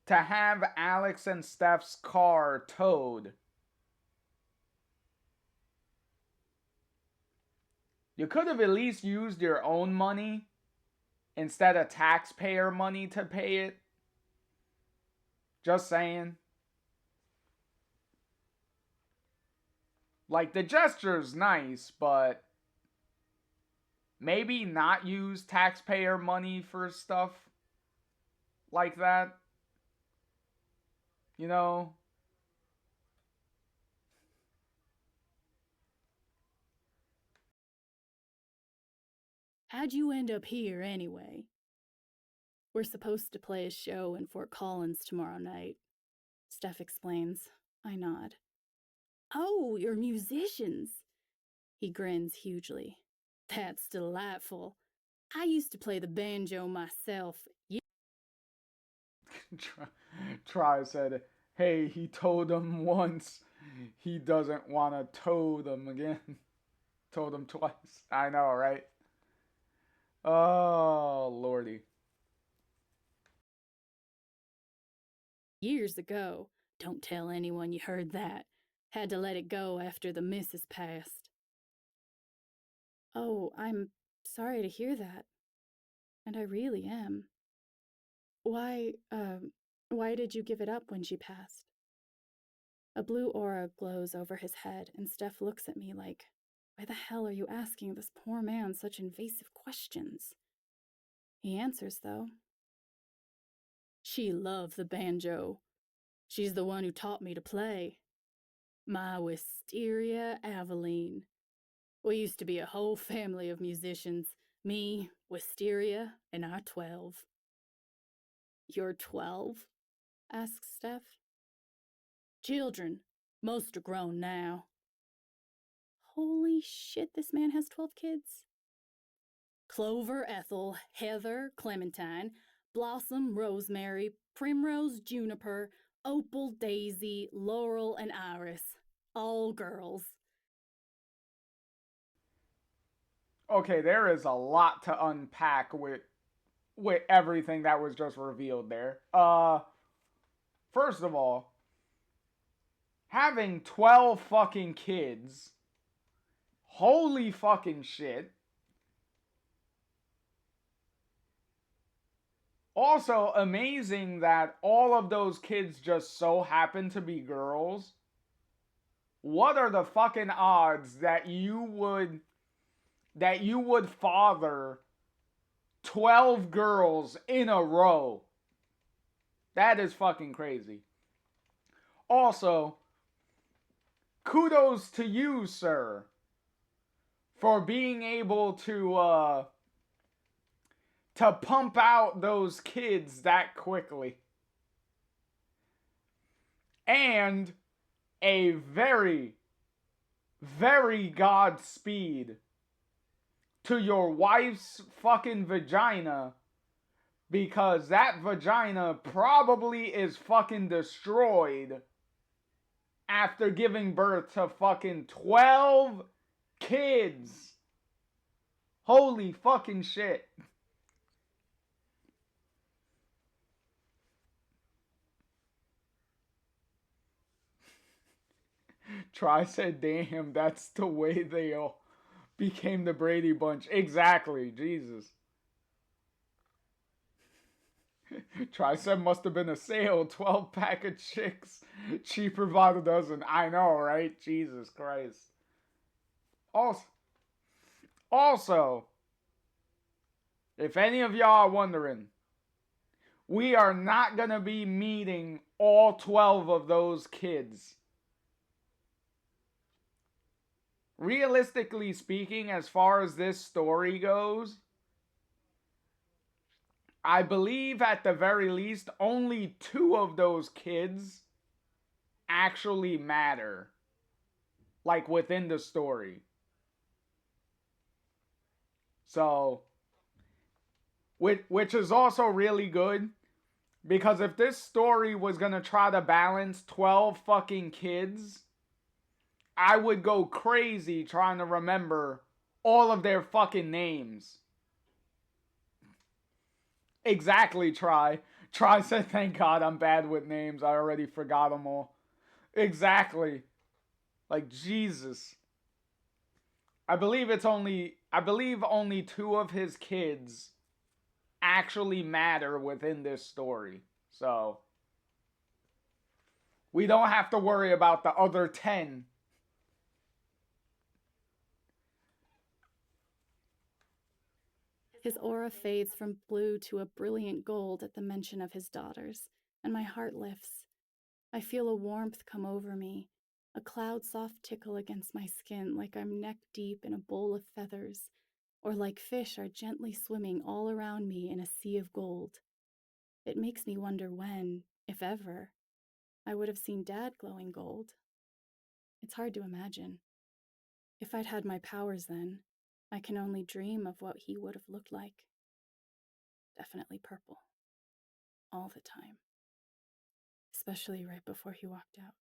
to have Alex and Steph's car towed, you could have at least used your own money instead of taxpayer money to pay it. Just saying. Like, the gesture's nice, but maybe not use taxpayer money for stuff like that. You know? How'd you end up here anyway? We're supposed to play a show in Fort Collins tomorrow night. Steph explains. I nod. Oh, you're musicians. He grins hugely. That's delightful. I used to play the banjo myself. Try said, hey, he told them once. He doesn't want to tow them again. Told them twice. I know, right? Oh, lordy. Years ago. Don't tell anyone you heard that. Had to let it go after the missus passed. Oh, I'm sorry to hear that. And I really am. Why, why did you give it up when she passed? A blue aura glows over his head, and Steph looks at me like, why the hell are you asking this poor man such invasive questions? He answers, though. She loved the banjo. She's the one who taught me to play. My Wisteria Aveline. We used to be a whole family of musicians. Me, Wisteria, and our 12. You're 12? Asks Steph. Children. Most are grown now. Holy shit, this man has 12 kids. Clover, Ethel, Heather, Clementine, Blossom, Rosemary, Primrose, Juniper, Opal, Daisy, Laurel, and Iris. All girls. Okay, there is a lot to unpack with everything that was just revealed there. First of all, having 12 fucking kids. Holy fucking shit. Also, amazing that all of those kids just so happen to be girls. What are the fucking odds that you would father 12 girls in a row? That is fucking crazy. Also, kudos to you, sir, for being able to pump out those kids that quickly. And a very, very Godspeed to your wife's fucking vagina because that vagina probably is fucking destroyed after giving birth to fucking 12 kids. Holy fucking shit. Try said, damn, that's the way they all became the Brady Bunch. Exactly, Jesus. Tricep must have been a sale. 12 pack of chicks. Cheaper by the dozen. I know, right? Jesus Christ. Also, also, if any of y'all are wondering, we are not going to be meeting all 12 of those kids. Realistically speaking, as far as this story goes, I believe at the very least only 2 of those kids actually matter, like within the story. So, which is also really good because if this story was going to try to balance 12 fucking kids, I would go crazy trying to remember all of their fucking names. Exactly, Try. Try said, thank God I'm bad with names. I already forgot them all. Exactly. Like, Jesus. I believe only 2 of his kids actually matter within this story. So, we don't have to worry about the other 10. His aura fades from blue to a brilliant gold at the mention of his daughters, and my heart lifts. I feel a warmth come over me, a cloud soft tickle against my skin like I'm neck deep in a bowl of feathers, or like fish are gently swimming all around me in a sea of gold. It makes me wonder when, if ever, I would have seen Dad glowing gold. It's hard to imagine. If I'd had my powers then, I can only dream of what he would have looked like. Definitely purple. All the time. Especially right before he walked out.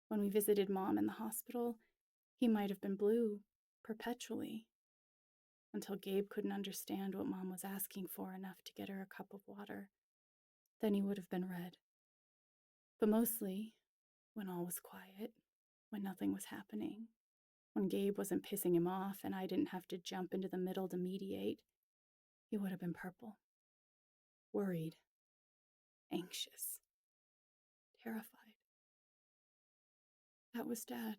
When we visited Mom in the hospital, he might have been blue, perpetually, until Gabe couldn't understand what Mom was asking for enough to get her a cup of water. Then he would have been red. But mostly, when all was quiet, when nothing was happening, when Gabe wasn't pissing him off and I didn't have to jump into the middle to mediate, he would have been purple. Worried. Anxious. Terrified. That was Dad.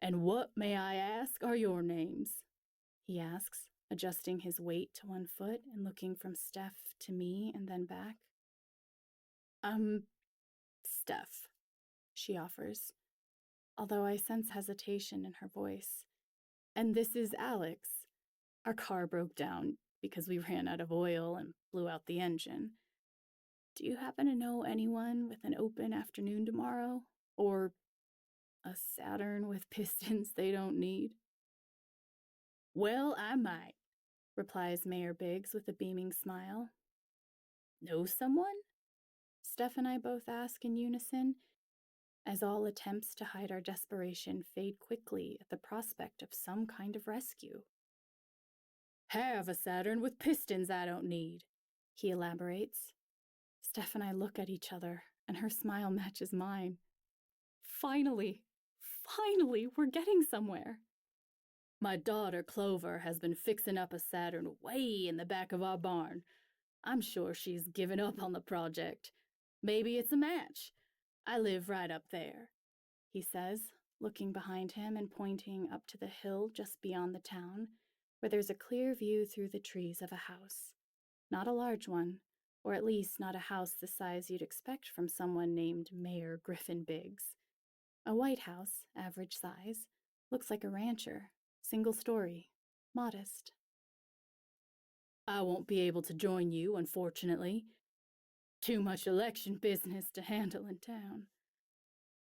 And what, may I ask, are your names? He asks, adjusting his weight to one foot and looking from Steph to me and then back. Steph, she offers, although I sense hesitation in her voice. And this is Alex. Our car broke down because we ran out of oil and blew out the engine. Do you happen to know anyone with an open afternoon tomorrow? Or a Saturn with pistons they don't need? Well, I might, replies Mayor Biggs with a beaming smile. Know someone? Steph and I both ask in unison, as all attempts to hide our desperation fade quickly at the prospect of some kind of rescue. Have a Saturn with pistons I don't need, he elaborates. Steph and I look at each other, and her smile matches mine. Finally, we're getting somewhere. My daughter Clover has been fixing up a Saturn way in the back of our barn. I'm sure she's given up on the project. Maybe it's a match. I live right up there, he says, looking behind him and pointing up to the hill just beyond the town, where there's a clear view through the trees of a house. Not a large one, or at least not a house the size you'd expect from someone named Mayor Griffin Biggs. A white house, average size, looks like a rancher, single story, modest. I won't be able to join you, unfortunately. Too much election business to handle in town.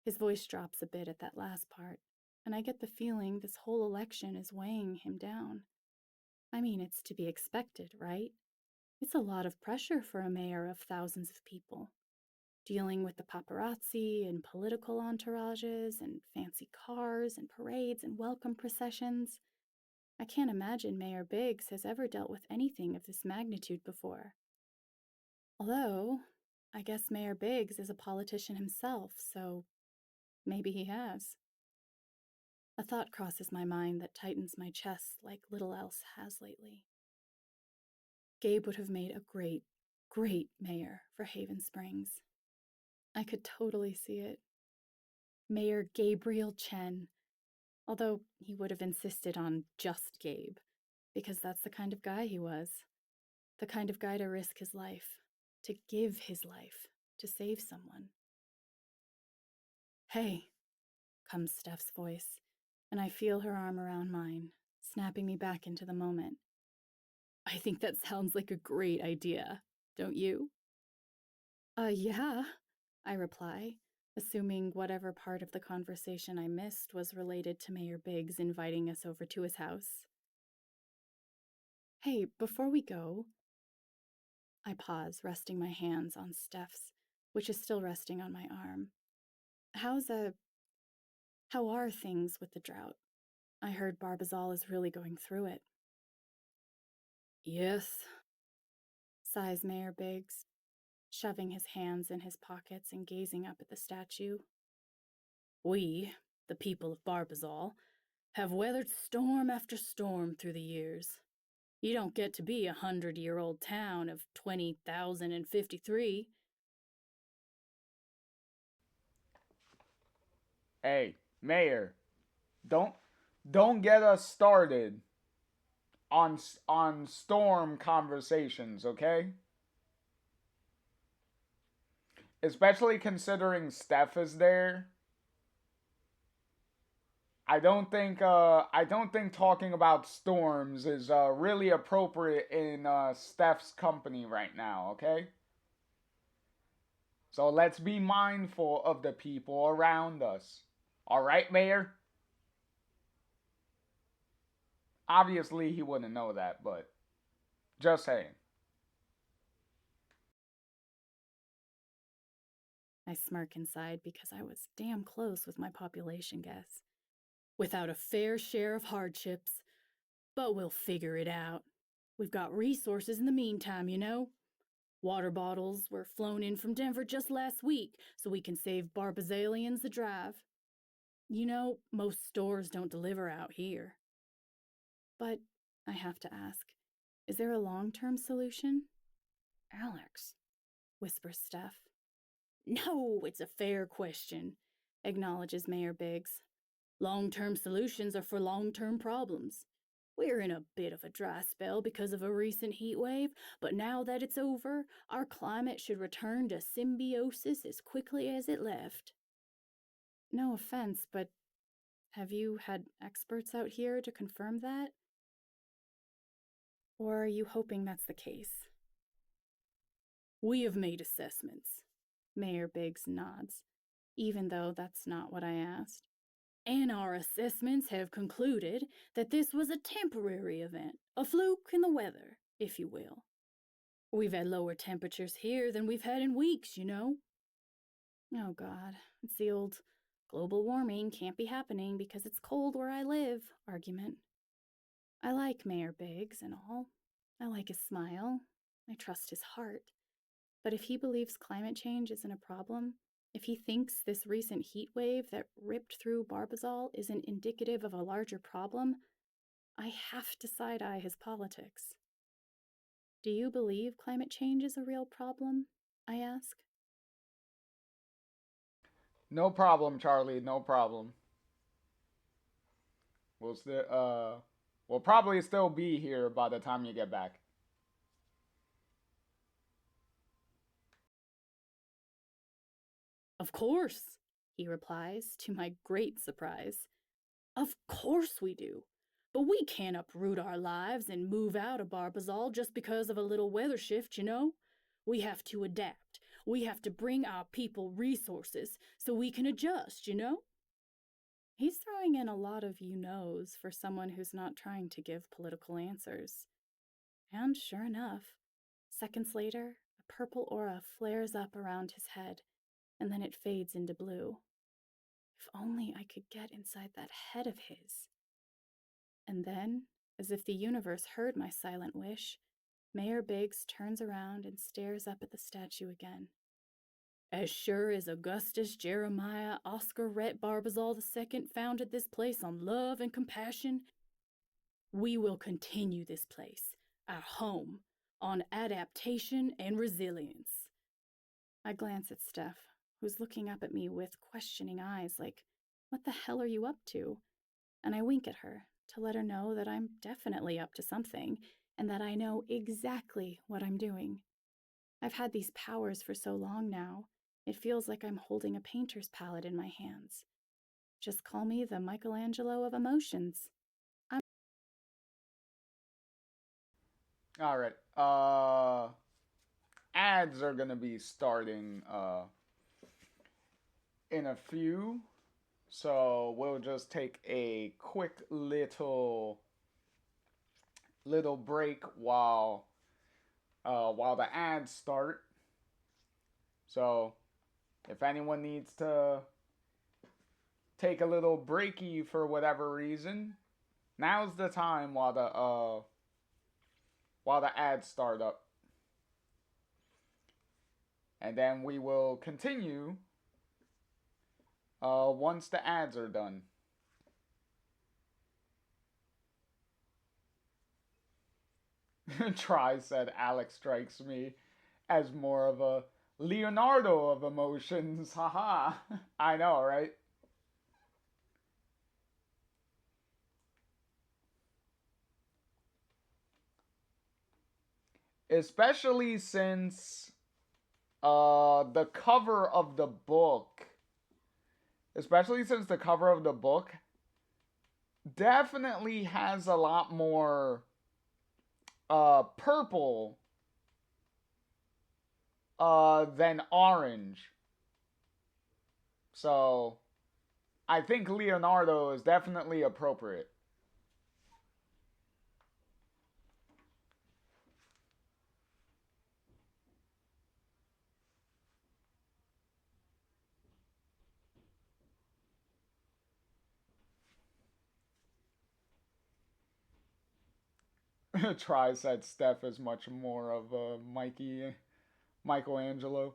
His voice drops a bit at that last part, and I get the feeling this whole election is weighing him down. I mean, it's to be expected, right? It's a lot of pressure for a mayor of thousands of people, dealing with the paparazzi and political entourages and fancy cars and parades and welcome processions. I can't imagine Mayor Biggs has ever dealt with anything of this magnitude before. Although, I guess Mayor Biggs is a politician himself, so maybe he has. A thought crosses my mind that tightens my chest like little else has lately. Gabe would have made a great, great mayor for Haven Springs. I could totally see it. Mayor Gabriel Chen, although he would have insisted on just Gabe, because that's the kind of guy he was. The kind of guy to risk his life, to give his life, to save someone. Hey, comes Steph's voice, and I feel her arm around mine, snapping me back into the moment. I think that sounds like a great idea, don't you? Yeah, I reply, assuming whatever part of the conversation I missed was related to Mayor Biggs inviting us over to his house. Hey, before we go, I pause, resting my hands on Steph's, which is still resting on my arm. How are things with the drought? I heard Barbazal is really going through it. Yes, sighs Mayor Biggs, shoving his hands in his pockets and gazing up at the statue. We, the people of Barbazal, have weathered storm after storm through the years. You don't get to be 100-year-old town of 20,053. Hey, Mayor, don't don't get us started on storm conversations, okay? Especially considering Steph is there. I don't think talking about storms is really appropriate in Steph's company right now, okay? So let's be mindful of the people around us. All right, Mayor? Obviously, he wouldn't know that, but just saying. I smirk inside because I was damn close with my population guess. Without a fair share of hardships. But we'll figure it out. We've got resources in the meantime, you know? Water bottles were flown in from Denver just last week, so we can save Barbazalians the drive. You know, most stores don't deliver out here. But I have to ask, is there a long-term solution? Alex, whispers Steph. No, it's a fair question, acknowledges Mayor Biggs. Long-term solutions are for long-term problems. We're in a bit of a dry spell because of a recent heat wave, but now that it's over, our climate should return to symbiosis as quickly as it left. No offense, but have you had experts out here to confirm that? Or are you hoping that's the case? We have made assessments. Mayor Biggs nods, even though that's not what I asked. And our assessments have concluded that this was a temporary event, a fluke in the weather, if you will. We've had lower temperatures here than we've had in weeks, you know. Oh God, it's the old global warming can't be happening because it's cold where I live argument. I like Mayor Biggs and all. I like his smile. I trust his heart. But if he believes climate change isn't a problem, if he thinks this recent heat wave that ripped through Barbazal isn't indicative of a larger problem, I have to side-eye his politics. Do you believe climate change is a real problem? I ask. No problem, Charlie. No problem. We'll probably still be here by the time you get back. Of course, he replies, to my great surprise. Of course we do. But we can't uproot our lives and move out of Barbazal just because of a little weather shift, you know? We have to adapt. We have to bring our people resources so we can adjust, you know? He's throwing in a lot of you knows for someone who's not trying to give political answers. And sure enough, seconds later, a purple aura flares up around his head, and then it fades into blue. If only I could get inside that head of his. And then, as if the universe heard my silent wish, Mayor Biggs turns around and stares up at the statue again. As sure as Augustus Jeremiah Oscar Rhett Barbazal II founded this place on love and compassion, we will continue this place, our home, on adaptation and resilience. I glance at Steph, who's looking up at me with questioning eyes like, what the hell are you up to? And I wink at her to let her know that I'm definitely up to something and that I know exactly what I'm doing. I've had these powers for so long now, it feels like I'm holding a painter's palette in my hands. Just call me the Michelangelo of emotions. All right. Ads are gonna be starting in a few, so we'll just take a quick little break while the ads start. So if anyone needs to take a little breaky for whatever reason, now's the time while the ads start up. And then we will continue once the ads are done. Try said Alex strikes me as more of a Leonardo of emotions. Haha. I know, right? Especially since the cover of the book, especially since the cover of the book definitely has a lot more purple than orange. So I think Leonardo is definitely appropriate. Try said Steph is much more of a Michelangelo.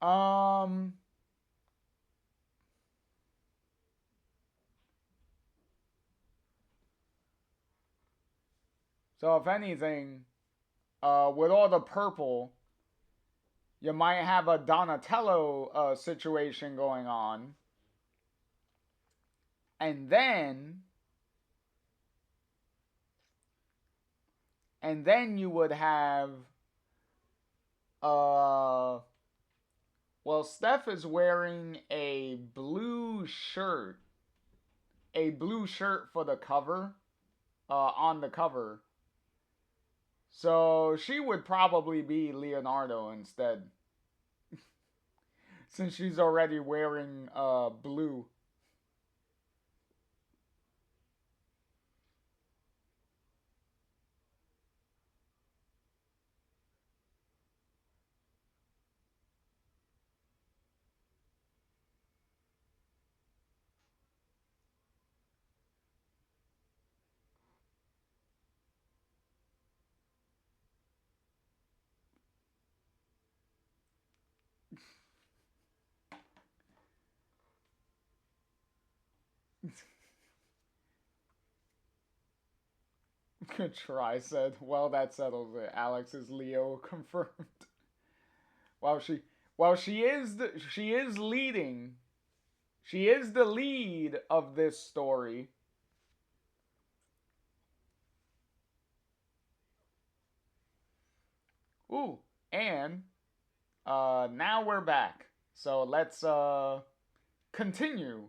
Um so if anything, with all the purple, you might have a Donatello situation going on. And then you would have uh well, Steph is wearing a blue shirt for the cover, on the cover. So she would probably be Leonardo instead, since she's already wearing blue. Try said, "Well, that settles it. Alex is Leo confirmed." While she is leading, she is the lead of this story. Ooh, and now we're back. So let's continue.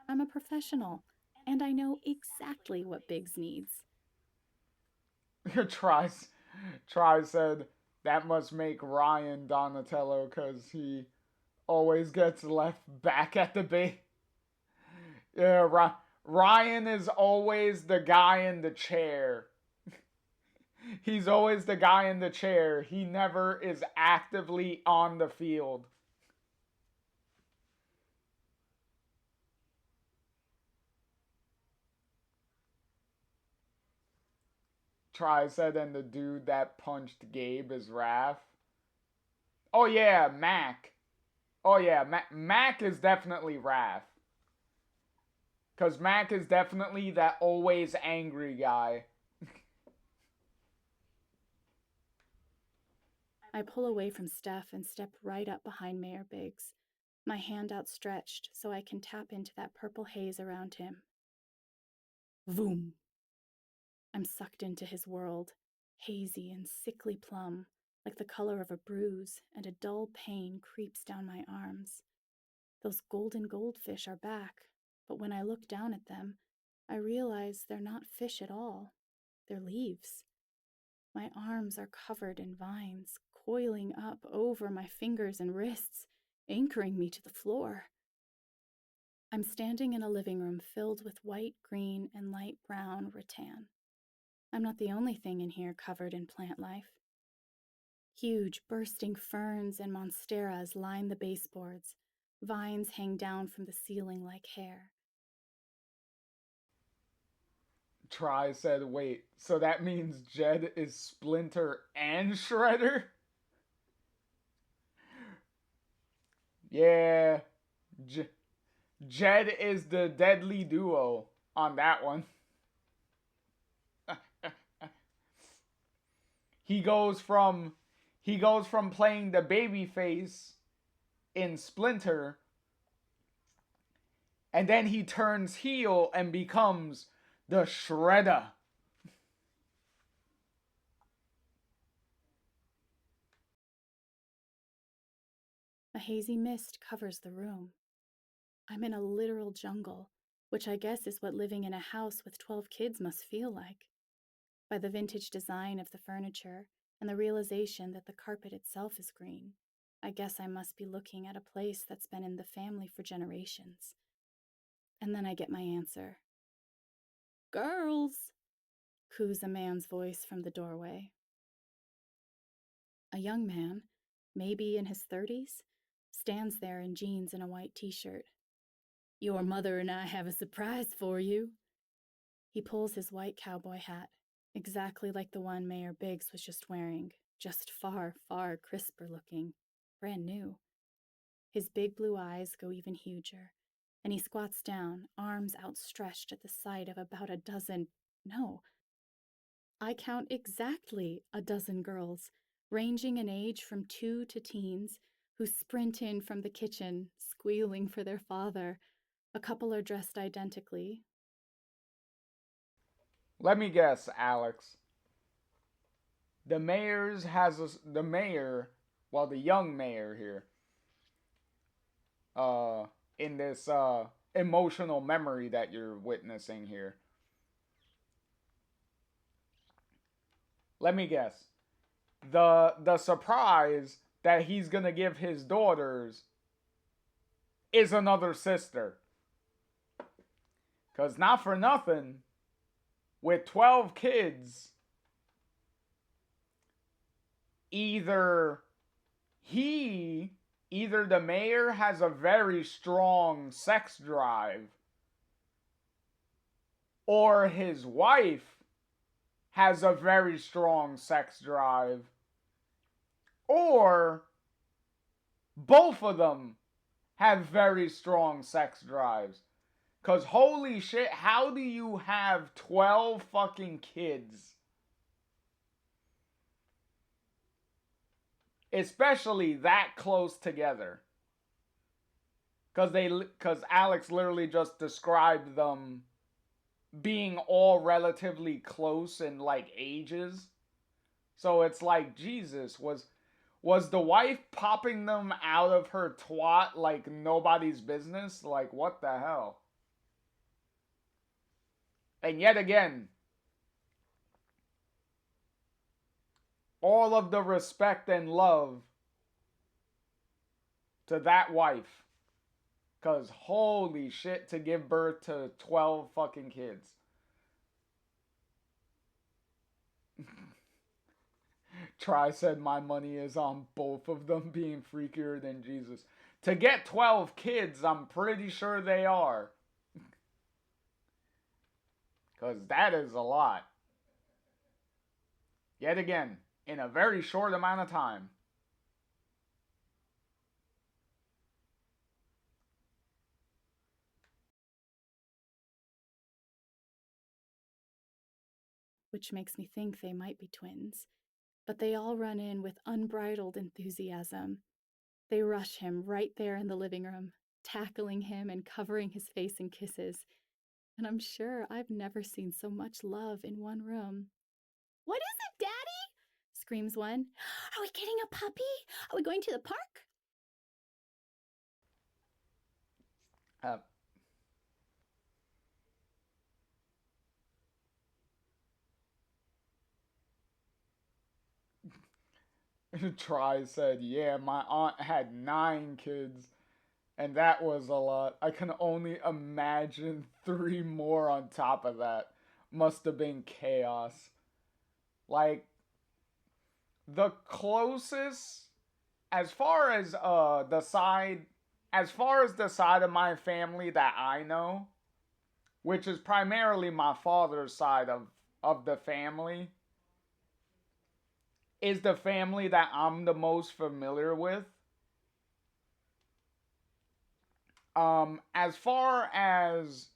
I'm a professional, and I know exactly what Biggs needs. Try Try said that must make Ryan Donatello because he always gets left back at the base. Yeah, Ryan is always the guy in the chair. He's always the guy in the chair. He never is actively on the field. Try said, and the dude that punched Gabe is Raph. Oh yeah, Mac. Oh yeah, Mac is definitely Raph. Cause Mac is definitely that always angry guy. I pull away from Steph and step right up behind Mayor Biggs, my hand outstretched so I can tap into that purple haze around him. Voom! I'm sucked into his world, hazy and sickly plum, like the color of a bruise, and a dull pain creeps down my arms. Those golden goldfish are back, but when I look down at them, I realize they're not fish at all. They're leaves. My arms are covered in vines, coiling up over my fingers and wrists, anchoring me to the floor. I'm standing in a living room filled with white, green, and light brown rattan. I'm not the only thing in here covered in plant life. Huge, bursting ferns and monsteras line the baseboards. Vines hang down from the ceiling like hair. Try said, wait, so that means Jed is Splinter and Shredder? Yeah, J- Jed is the deadly duo on that one. he goes from he goes from playing the baby face in Splinter, and then he turns heel and becomes the Shredder. A hazy mist covers the room. I'm in a literal jungle, which I guess is what living in a house with 12 kids must feel like. By the vintage design of the furniture and the realization that the carpet itself is green, I guess I must be looking at a place that's been in the family for generations. And then I get my answer. Girls, coos a man's voice from the doorway. A young man, maybe in his 30s, stands there in jeans and a white t-shirt. Your mother and I have a surprise for you. He pulls his white cowboy hat, exactly like the one Mayor Biggs was just wearing, just far, far crisper looking, brand new. His big blue eyes go even huger, and he squats down, arms outstretched at the sight of about a dozen, no, I count exactly a dozen girls, ranging in age from 2 to teens, who sprint in from the kitchen, squealing for their father. A couple are dressed identically. Let me guess, Alex. The mayor, well, the young mayor here, uh, in this emotional memory that you're witnessing here. Let me guess. The surprise that he's gonna give his daughters is another sister. Cause not for nothing, with 12 kids, either he either the mayor has a very strong sex drive, or his wife has a very strong sex drive, or both of them have very strong sex drives. Cause holy shit, how do you have 12 fucking kids? Especially that close together. Cause Alex literally just described them being all relatively close in like ages. So it's like Jesus was the wife popping them out of her twat like nobody's business? Like what the hell? And yet again, all of the respect and love to that wife. Cause holy shit, to give birth to 12 fucking kids. Try said my money is on both of them being freakier than Jesus. To get 12 kids, I'm pretty sure they are. Because that is a lot. Yet again, in a very short amount of time. Which makes me think they might be twins. But they all run in with unbridled enthusiasm. They rush him right there in the living room, tackling him and covering his face in kisses. And I'm sure I've never seen so much love in one room. What is it, Daddy? Screams one. Are we getting a puppy? Are we going to the park? Uh, Try said, yeah, my aunt had 9 kids, and that was a lot. I can only imagine 3 more on top of that. Must have been chaos. Like, the closest, as far as the side, as far as the side of my family that I know, which is primarily my father's side of the family, is the family that I'm the most familiar with. As far as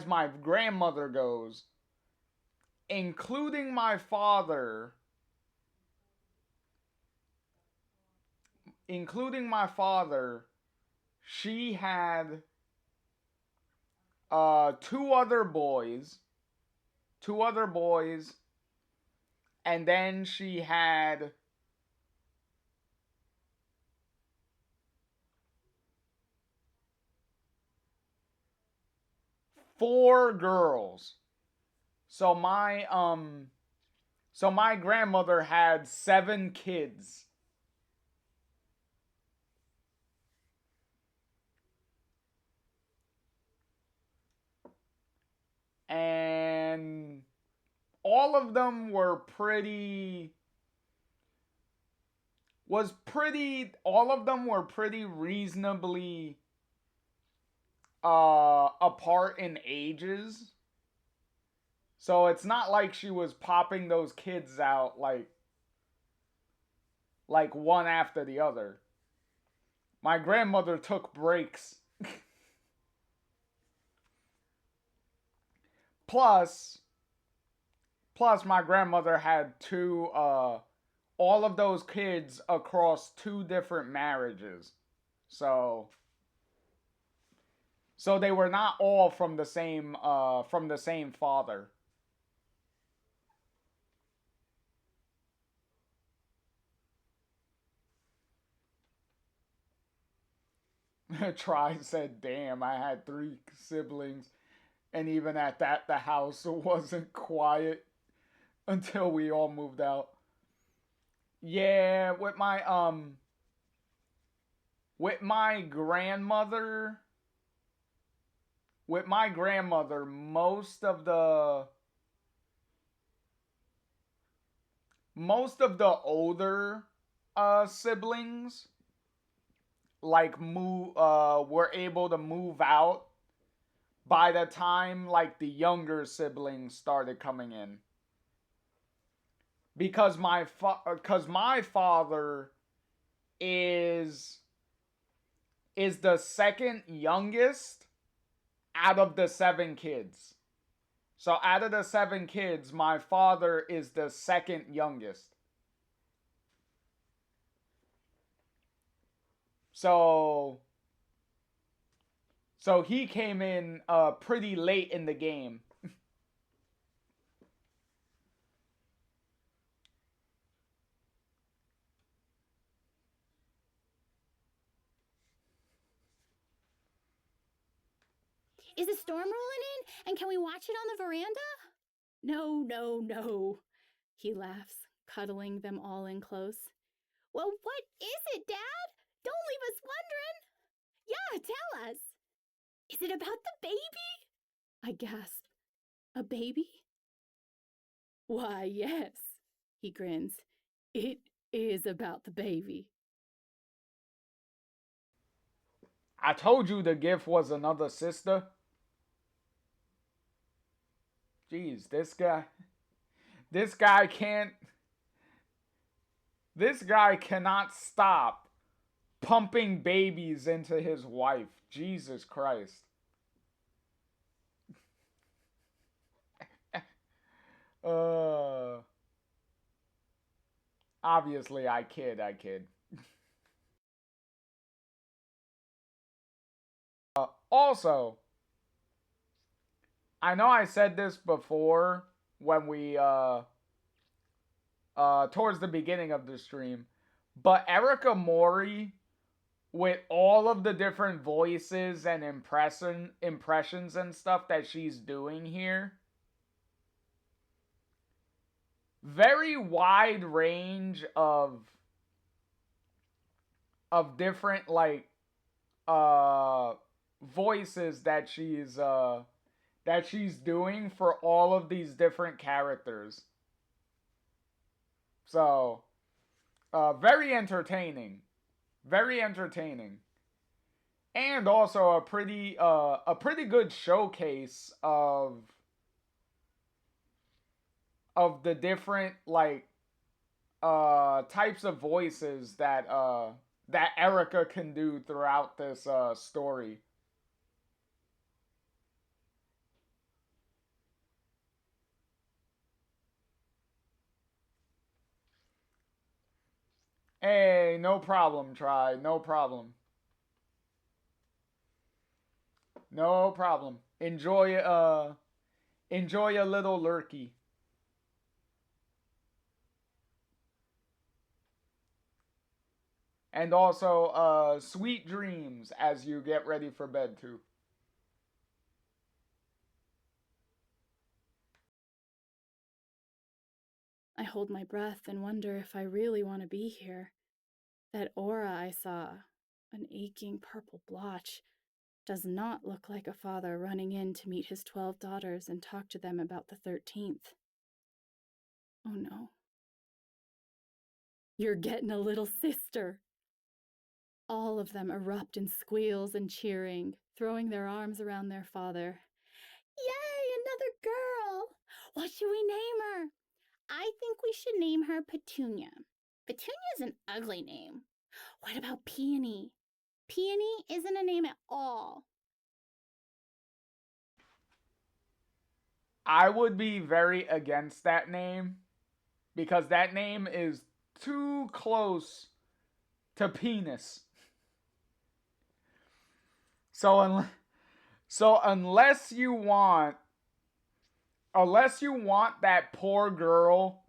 my grandmother goes, including my father, including my father, she had two other boys, two other boys, and then she had four girls. So my grandmother had 7 kids. And all of them were all of them were pretty reasonably apart in ages. So it's not like she was popping those kids out like one after the other. My grandmother took breaks. plus plus my grandmother had two all of those kids across 2 different marriages. So so they were not all from the same father. Try said, "Damn, I had 3 siblings, and even at that, the house wasn't quiet until we all moved out." Yeah, with my grandmother, most of the older siblings were able to move out by the time like the younger siblings started coming in, because my father is the second youngest out of the 7 kids. So out of the 7 kids, my father is the second youngest. So he came in pretty late in the game. Is a storm rolling in? And can we watch it on the veranda? No, no, no. He laughs, cuddling them all in close. Well, what is it, Dad? Don't leave us wondering. Yeah, tell us. Is it about the baby? I gasp. A baby? Why, yes, he grins. It is about the baby. I told you the gift was another sister. Jeez, this guy can't, this guy cannot stop pumping babies into his wife. Jesus Christ. Uh, obviously, I kid, I kid. Also, I know I said this before when towards the beginning of the stream, but Erica Mori, with all of the different voices and impressions and stuff that she's doing here, very wide range of different like uh voices that she's doing for all of these different characters. So, very entertaining. Very entertaining. And also a pretty good showcase of the different like types of voices that Erica can do throughout this story. Hey, no problem, try. No problem. No problem. Enjoy a little lurky. And also sweet dreams as you get ready for bed too. I hold my breath and wonder if I really want to be here. That aura I saw, an aching purple blotch, does not look like a father running in to meet his 12 daughters and talk to them about the 13th. Oh no. You're getting a little sister. All of them erupt in squeals and cheering, throwing their arms around their father. Yay, another girl! What should we name her? I think we should name her Petunia. Petunia's an ugly name. What about Peony? Peony isn't a name at all. I would be very against that name because that name is too close to penis. So unless you want that poor girl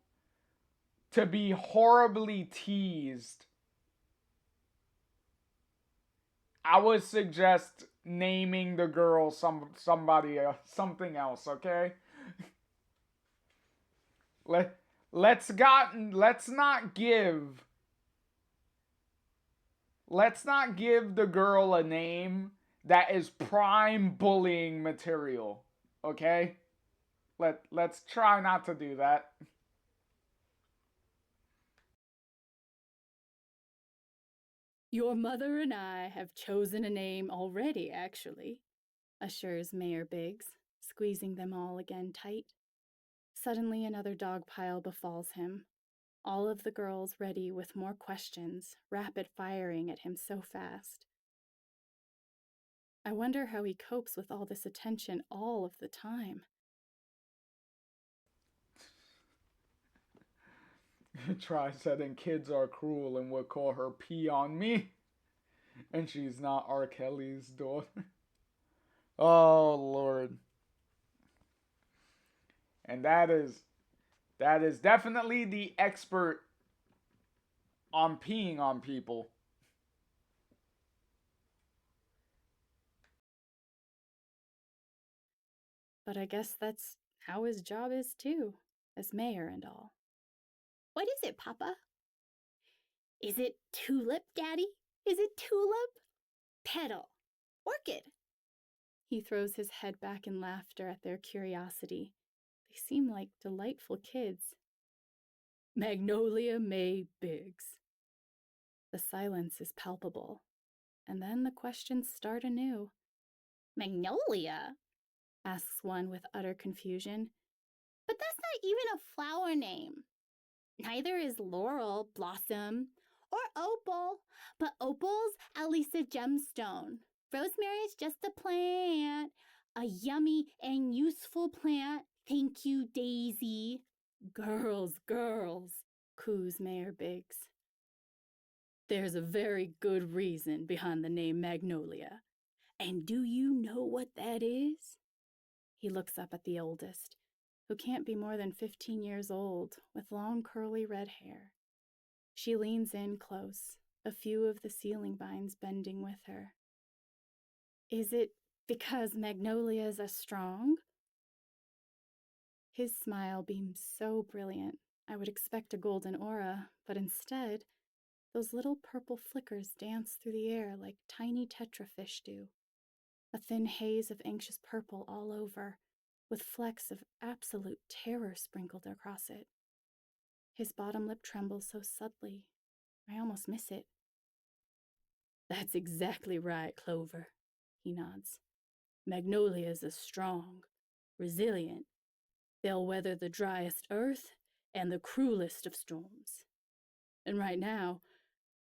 to be horribly teased, I would suggest naming the girl somebody something else, okay? Let let's not give the girl a name that is prime bullying material, okay? Let's try not to do that. Your mother and I have chosen a name already, actually, assures Mayor Biggs, squeezing them all again tight. Suddenly, another dog pile befalls him, all of the girls ready with more questions, rapid firing at him so fast. I wonder how he copes with all this attention all of the time. Try setting kids are cruel and would call her pee on me. And she's not R. Kelly's daughter. Oh Lord. And that is definitely the expert on peeing on people. But I guess that's how his job is too, as mayor and all. What is it, Papa? Is it tulip, Daddy? Is it tulip? Petal. Orchid. He throws his head back in laughter at their curiosity. They seem like delightful kids. Magnolia May Biggs. The silence is palpable, and then the questions start anew. Magnolia? Asks one with utter confusion. But that's not even a flower name. Neither is laurel, blossom, or opal. But opal's at least a gemstone. Rosemary's just a plant. A yummy and useful plant. Thank you, Daisy. Girls, coos Mayor Biggs. There's a very good reason behind the name Magnolia. And do you know what that is? He looks up at the oldest, who can't be more than 15 years old, with long curly red hair. She leans in close, a few of the ceiling vines bending with her. Is it because magnolias are strong? His smile beams so brilliant, I would expect a golden aura, but instead, those little purple flickers dance through the air like tiny tetrafish do. A thin haze of anxious purple all over, with flecks of absolute terror sprinkled across it. His bottom lip trembles so subtly, I almost miss it. That's exactly right, Clover, he nods. Magnolias are strong, resilient. They'll weather the driest earth and the cruelest of storms. And right now,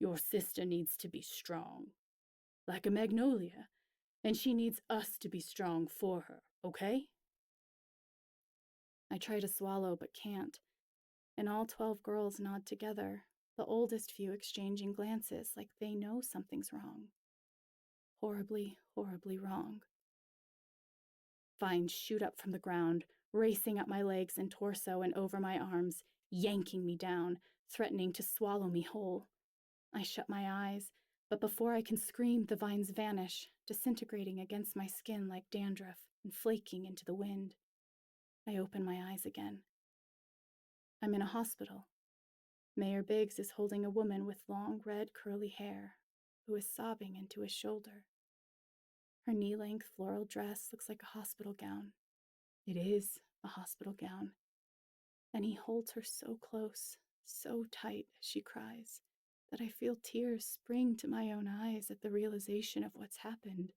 your sister needs to be strong, like a magnolia, and she needs us to be strong for her, okay? I try to swallow but can't, and all 12 girls nod together, the oldest few exchanging glances like they know something's wrong. Horribly, horribly wrong. Vines shoot up from the ground, racing up my legs and torso and over my arms, yanking me down, threatening to swallow me whole. I shut my eyes, but before I can scream, the vines vanish, disintegrating against my skin like dandruff and flaking into the wind. I open my eyes again. I'm in a hospital. Mayor Biggs is holding a woman with long, red, curly hair, who is sobbing into his shoulder. Her knee-length floral dress looks like a hospital gown. It is a hospital gown. And he holds her so close, so tight as she cries, that I feel tears spring to my own eyes at the realization of what's happened.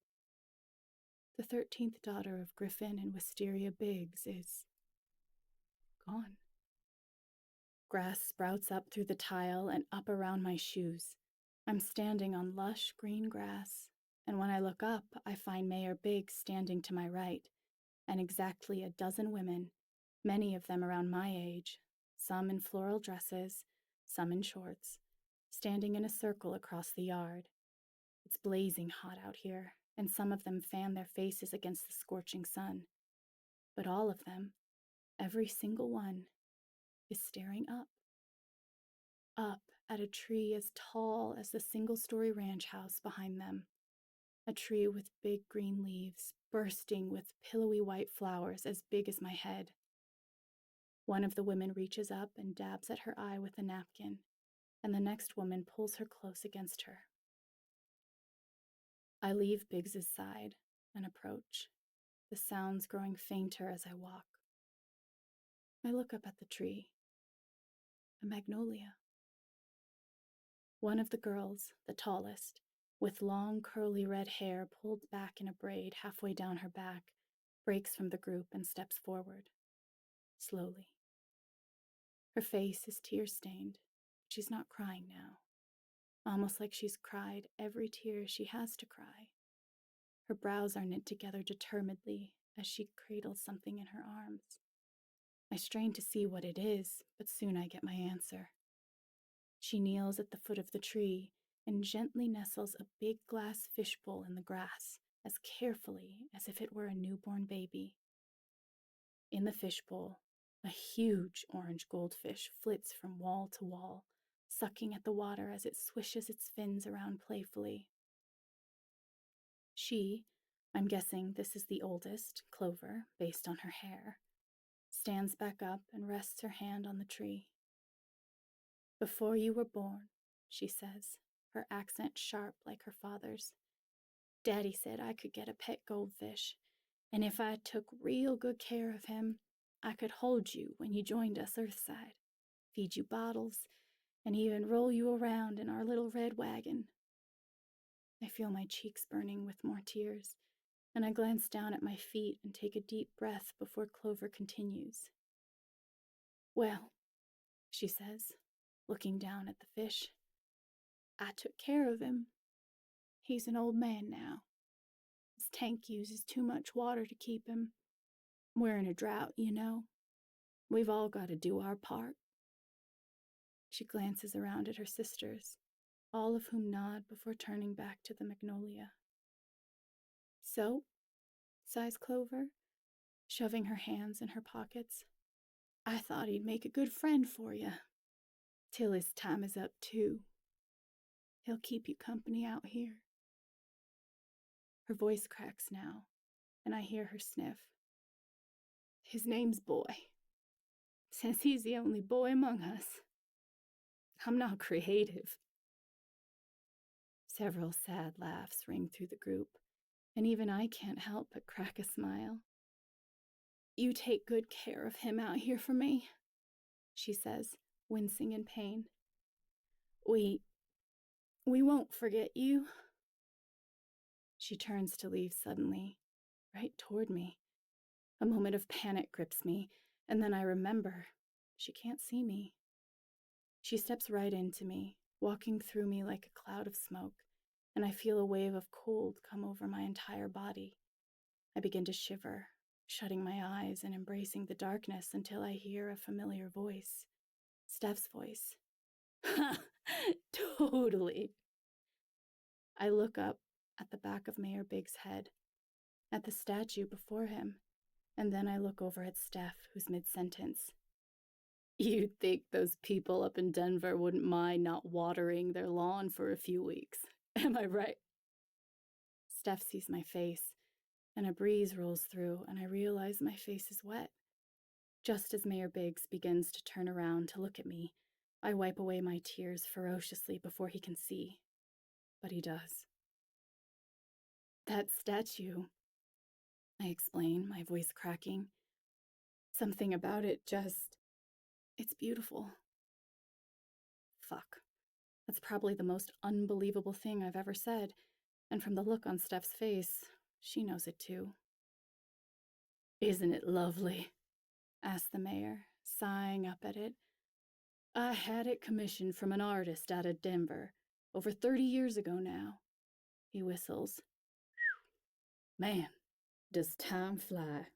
The 13th daughter of Griffin and Wisteria Biggs is gone. Grass sprouts up through the tile and up around my shoes. I'm standing on lush green grass, and when I look up, I find Mayor Biggs standing to my right, and exactly a dozen women, many of them around my age, some in floral dresses, some in shorts, standing in a circle across the yard. It's blazing hot out here, and some of them fan their faces against the scorching sun. But all of them, every single one, is staring up at a tree as tall as the single-story ranch house behind them. A tree with big green leaves, bursting with pillowy white flowers as big as my head. One of the women reaches up and dabs at her eye with a napkin, and the next woman pulls her close against her. I leave Biggs's side and approach, the sounds growing fainter as I walk. I look up at the tree. A magnolia. One of the girls, the tallest, with long curly red hair pulled back in a braid halfway down her back, breaks from the group and steps forward, slowly. Her face is tear-stained. She's not crying now, almost like she's cried every tear she has to cry. Her brows are knit together determinedly as she cradles something in her arms. I strain to see what it is, but soon I get my answer. She kneels at the foot of the tree and gently nestles a big glass fishbowl in the grass, as carefully as if it were a newborn baby. In the fishbowl, a huge orange goldfish flits from wall to wall, sucking at the water as it swishes its fins around playfully. She, I'm guessing this is the oldest, Clover, based on her hair, stands back up and rests her hand on the tree. Before you were born, she says, her accent sharp like her father's, Daddy said I could get a pet goldfish, and if I took real good care of him, I could hold you when you joined us Earthside, feed you bottles, and even roll you around in our little red wagon. I feel my cheeks burning with more tears, and I glance down at my feet and take a deep breath before Clover continues. Well, she says, looking down at the fish, I took care of him. He's an old man now. His tank uses too much water to keep him. We're in a drought, you know. We've all got to do our part. She glances around at her sisters, all of whom nod before turning back to the magnolia. So, sighs Clover, shoving her hands in her pockets, I thought he'd make a good friend for you. Till his time is up, too. He'll keep you company out here. Her voice cracks now, and I hear her sniff. His name's Boy. Since he's the only boy among us. I'm not creative. Several sad laughs ring through the group, and even I can't help but crack a smile. You take good care of him out here for me, she says, wincing in pain. We won't forget you. She turns to leave suddenly, right toward me. A moment of panic grips me, and then I remember she can't see me. She steps right into me, walking through me like a cloud of smoke, and I feel a wave of cold come over my entire body. I begin to shiver, shutting my eyes and embracing the darkness until I hear a familiar voice. Steph's voice. Ha! Totally. I look up at the back of Mayor Big's head, at the statue before him, and then I look over at Steph, who's mid-sentence. You'd think those people up in Denver wouldn't mind not watering their lawn for a few weeks. Am I right? Steph sees my face, and a breeze rolls through, and I realize my face is wet. Just as Mayor Biggs begins to turn around to look at me, I wipe away my tears ferociously before he can see. But he does. That statue, I explain, my voice cracking. Something about it it's beautiful. Fuck. That's probably the most unbelievable thing I've ever said, and from the look on Steph's face, she knows it too. Isn't it lovely? Asked the mayor, sighing up at it. I had it commissioned from an artist out of Denver, over 30 years ago now. He whistles. Man, does time fly.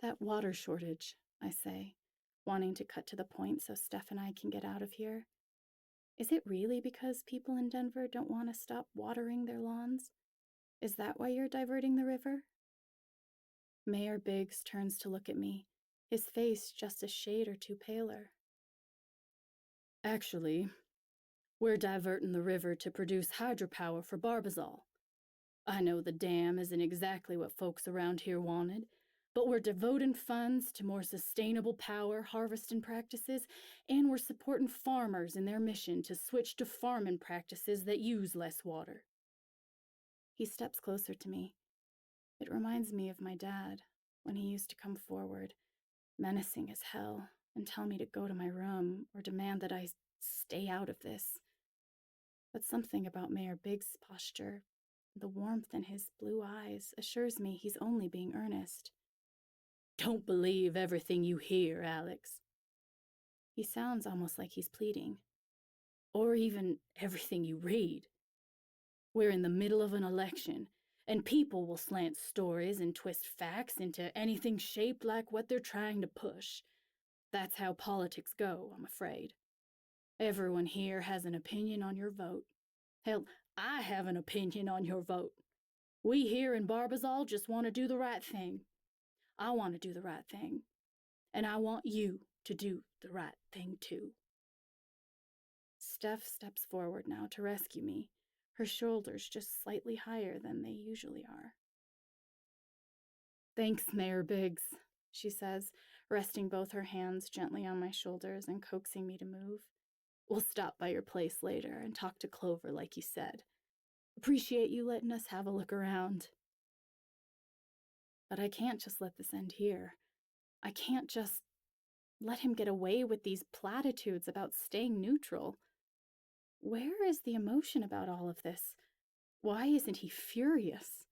That water shortage, I say, wanting to cut to the point so Steph and I can get out of here. Is it really because people in Denver don't want to stop watering their lawns? Is that why you're diverting the river? Mayor Biggs turns to look at me, his face just a shade or two paler. Actually, we're diverting the river to produce hydropower for Barbazal. I know the dam isn't exactly what folks around here wanted, but we're devoting funds to more sustainable power harvesting practices, and we're supporting farmers in their mission to switch to farming practices that use less water. He steps closer to me. It reminds me of my dad, when he used to come forward, menacing as hell, and tell me to go to my room or demand that I stay out of this. But something about Mayor Biggs' posture, the warmth in his blue eyes, assures me he's only being earnest. Don't believe everything you hear, Alex. He sounds almost like he's pleading. Or even everything you read. We're in the middle of an election, and people will slant stories and twist facts into anything shaped like what they're trying to push. That's how politics go, I'm afraid. Everyone here has an opinion on your vote. Hell, I have an opinion on your vote. We here in Barbazal just want to do the right thing. I want to do the right thing. And I want you to do the right thing too. Steph steps forward now to rescue me, her shoulders just slightly higher than they usually are. Thanks, Mayor Biggs, she says, resting both her hands gently on my shoulders and coaxing me to move. We'll stop by your place later and talk to Clover like you said. Appreciate you letting us have a look around. But I can't just let this end here. I can't just let him get away with these platitudes about staying neutral. Where is the emotion about all of this? Why isn't he furious?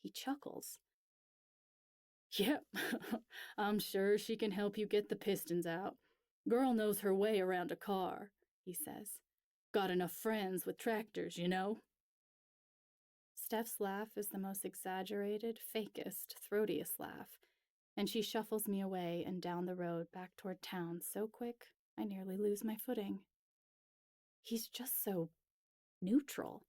He chuckles. Yep, I'm sure she can help you get the pistons out. Girl knows her way around a car, he says. Got enough friends with tractors, you know? Steph's laugh is the most exaggerated, fakest, throatiest laugh, and she shuffles me away and down the road back toward town so quick I nearly lose my footing. He's just so neutral,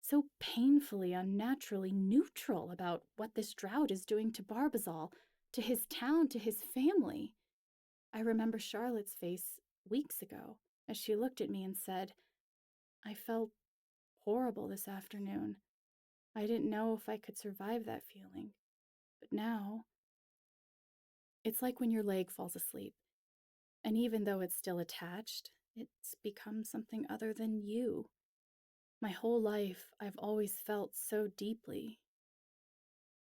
so painfully, unnaturally neutral about what this drought is doing to Barbazal, to his town, to his family. I remember Charlotte's face weeks ago as she looked at me and said, I felt horrible this afternoon. I didn't know if I could survive that feeling. But now, it's like when your leg falls asleep. And even though it's still attached, it's become something other than you. My whole life, I've always felt so deeply.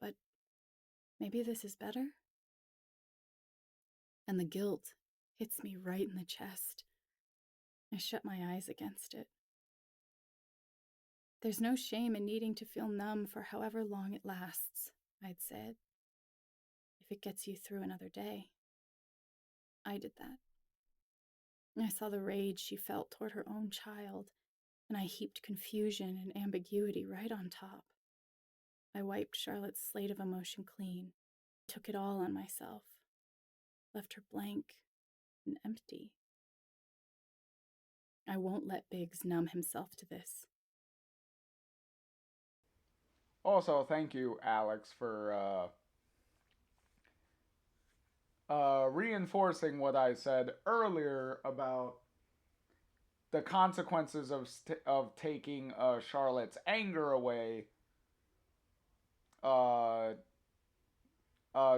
But maybe this is better? And the guilt hits me right in the chest. I shut my eyes against it. There's no shame in needing to feel numb for however long it lasts, I'd said. If it gets you through another day. I did that. I saw the rage she felt toward her own child, and I heaped confusion and ambiguity right on top. I wiped Charlotte's slate of emotion clean, took it all on myself, left her blank and empty. I won't let Biggs numb himself to this. Also, thank you, Alex, for reinforcing what I said earlier about the consequences of taking Charlotte's anger away uh,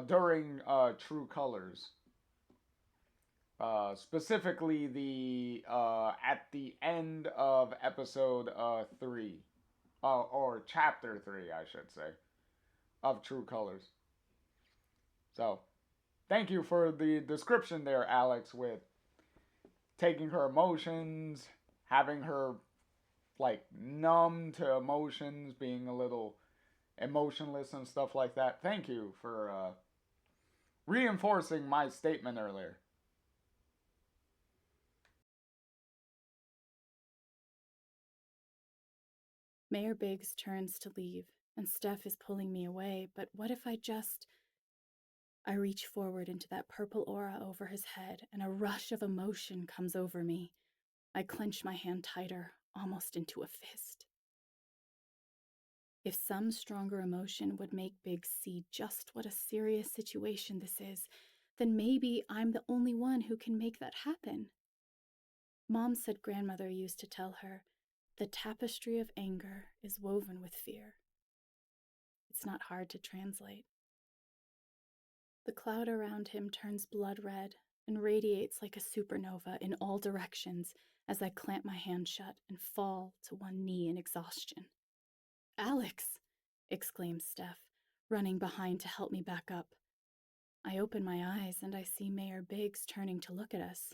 during True Colors. Specifically, the at the end of episode 3, or chapter 3, I should say, of True Colors. So, thank you for the description there, Alex, with taking her emotions, having her like numb to emotions, being a little emotionless and stuff like that. Thank you for reinforcing my statement earlier. Mayor Biggs turns to leave, and Steph is pulling me away, but what if I just... I reach forward into that purple aura over his head, and a rush of emotion comes over me. I clench my hand tighter, almost into a fist. If some stronger emotion would make Biggs see just what a serious situation this is, then maybe I'm the only one who can make that happen. Mom said grandmother used to tell her, the tapestry of anger is woven with fear. It's not hard to translate. The cloud around him turns blood red and radiates like a supernova in all directions as I clamp my hand shut and fall to one knee in exhaustion. Alex! Exclaims Steph, running behind to help me back up. I open my eyes and I see Mayor Biggs turning to look at us.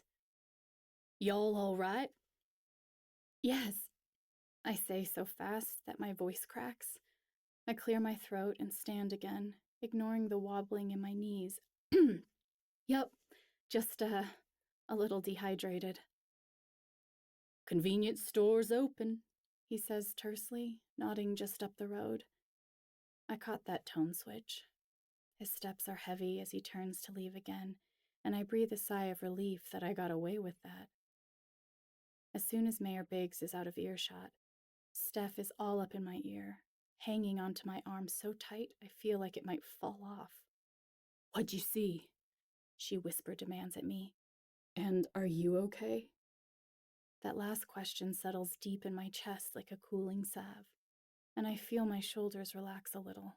Y'all all right? Yes, I say so fast that my voice cracks. I clear my throat and stand again, ignoring the wobbling in my knees. Yup, just a little dehydrated. Convenience store's open, he says tersely, nodding just up the road. I caught that tone switch. His steps are heavy as he turns to leave again, and I breathe a sigh of relief that I got away with that. As soon as Mayor Biggs is out of earshot, Steph is all up in my ear, hanging onto my arm so tight I feel like it might fall off. What'd you see? She whisper demands at me. And are you okay? That last question settles deep in my chest like a cooling salve, and I feel my shoulders relax a little.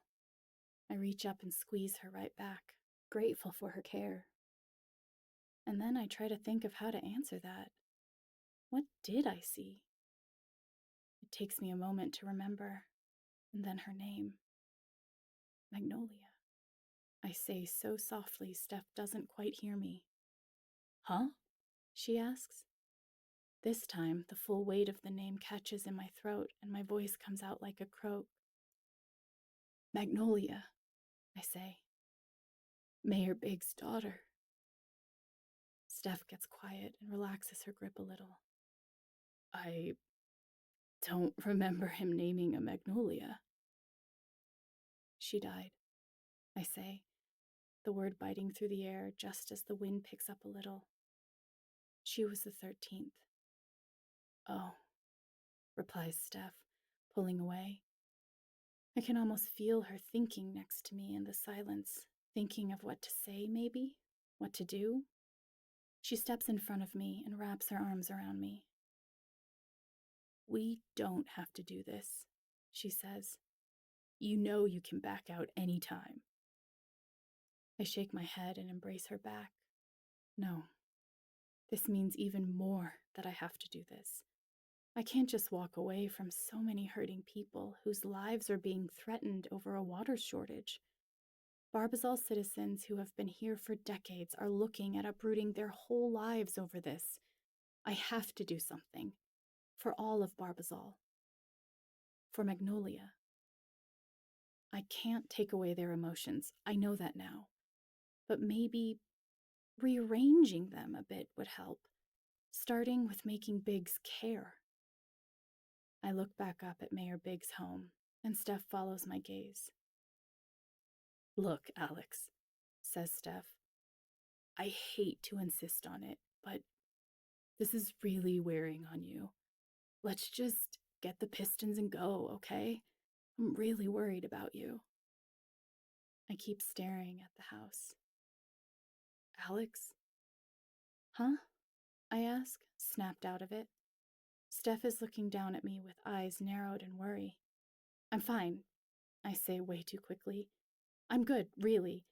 I reach up and squeeze her right back, grateful for her care. And then I try to think of how to answer that. What did I see? It takes me a moment to remember, and then her name. Magnolia. I say so softly Steph doesn't quite hear me. Huh? She asks. This time, the full weight of the name catches in my throat, and my voice comes out like a croak. Magnolia, I say. Mayor Big's daughter. Steph gets quiet and relaxes her grip a little. I don't remember him naming a magnolia. She died, I say, the word biting through the air just as the wind picks up a little. She was the 13th. Oh, replies Steph, pulling away. I can almost feel her thinking next to me in the silence, thinking of what to say, maybe, what to do. She steps in front of me and wraps her arms around me. We don't have to do this, she says. You know you can back out any time. I shake my head and embrace her back. No, this means even more that I have to do this. I can't just walk away from so many hurting people whose lives are being threatened over a water shortage. Barbazal citizens who have been here for decades are looking at uprooting their whole lives over this. I have to do something. For all of Barbazal. For Magnolia. I can't take away their emotions. I know that now. But maybe rearranging them a bit would help. Starting with making Biggs care. I look back up at Mayor Biggs' home, and Steph follows my gaze. Look, Alex, says Steph. I hate to insist on it, but this is really wearing on you. Let's just get the pistons and go, okay? I'm really worried about you. I keep staring at the house. Alex? Huh? I ask, snapped out of it. Steph is looking down at me with eyes narrowed in worry. I'm fine, I say way too quickly. I'm good, really.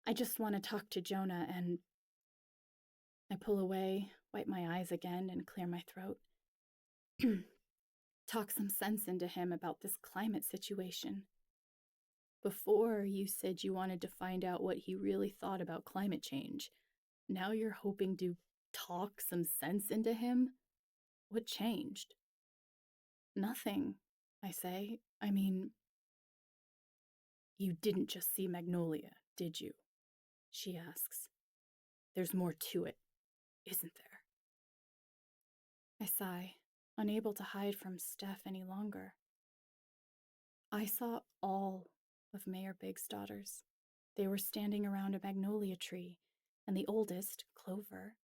I just want to talk to Jonah and... I pull away, wipe my eyes again, and clear my throat. Talk some sense into him about this climate situation. Before, you said you wanted to find out what he really thought about climate change. Now you're hoping to talk some sense into him? What changed? Nothing, I say. I mean, you didn't just see Magnolia, did you? She asks. There's more to it, isn't there? I sigh, unable to hide from Steph any longer. I saw all of Mayor Big's daughters. They were standing around a magnolia tree, and the oldest, Clover.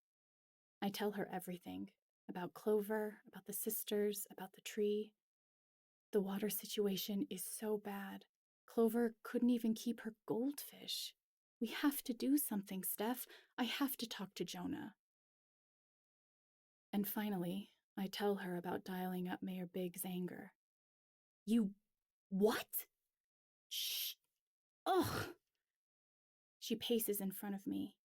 I tell her everything, about Clover, about the sisters, about the tree. The water situation is so bad. Clover couldn't even keep her goldfish. We have to do something, Steph. I have to talk to Jonah. And finally, I tell her about dialing up Mayor Big's anger. You what? Shh. Ugh. She paces in front of me.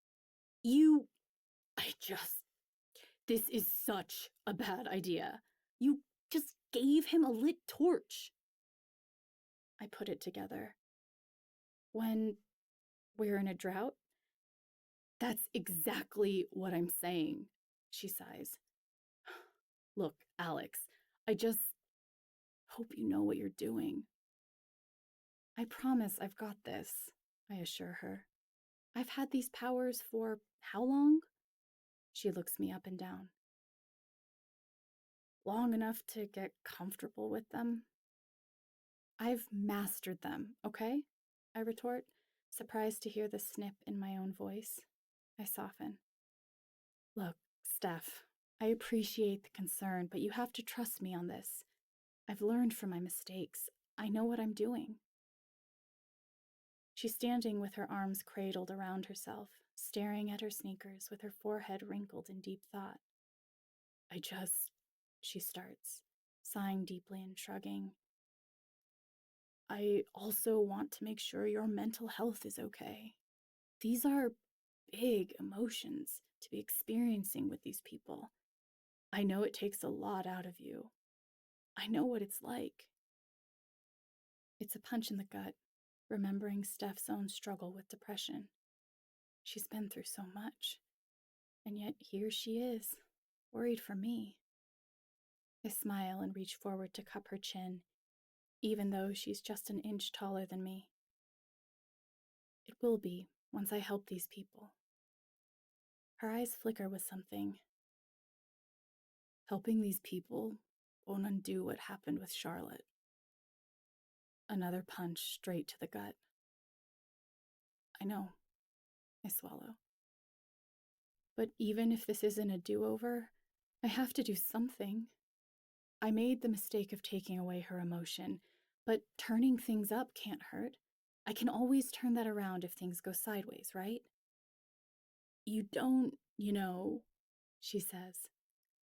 This is such a bad idea. You just gave him a lit torch. I put it together. When we're in a drought? That's exactly what I'm saying, she sighs. Look, Alex, I just hope you know what you're doing. I promise I've got this, I assure her. I've had these powers for how long? She looks me up and down. Long enough to get comfortable with them. I've mastered them, okay? I retort, surprised to hear the snip in my own voice. I soften. Look, Steph, I appreciate the concern, but you have to trust me on this. I've learned from my mistakes. I know what I'm doing. She's standing with her arms cradled around herself, staring at her sneakers with her forehead wrinkled in deep thought. She starts, sighing deeply and shrugging. I also want to make sure your mental health is okay. These are big emotions to be experiencing with these people. I know it takes a lot out of you. I know what it's like. It's a punch in the gut, remembering Steph's own struggle with depression. She's been through so much, and yet here she is, worried for me. I smile and reach forward to cup her chin, even though she's just an inch taller than me. It will be once I help these people. Her eyes flicker with something. Helping these people won't undo what happened with Charlotte. Another punch straight to the gut. I know. I swallow. But even if this isn't a do-over, I have to do something. I made the mistake of taking away her emotion, but turning things up can't hurt. I can always turn that around if things go sideways, right? You don't, she says,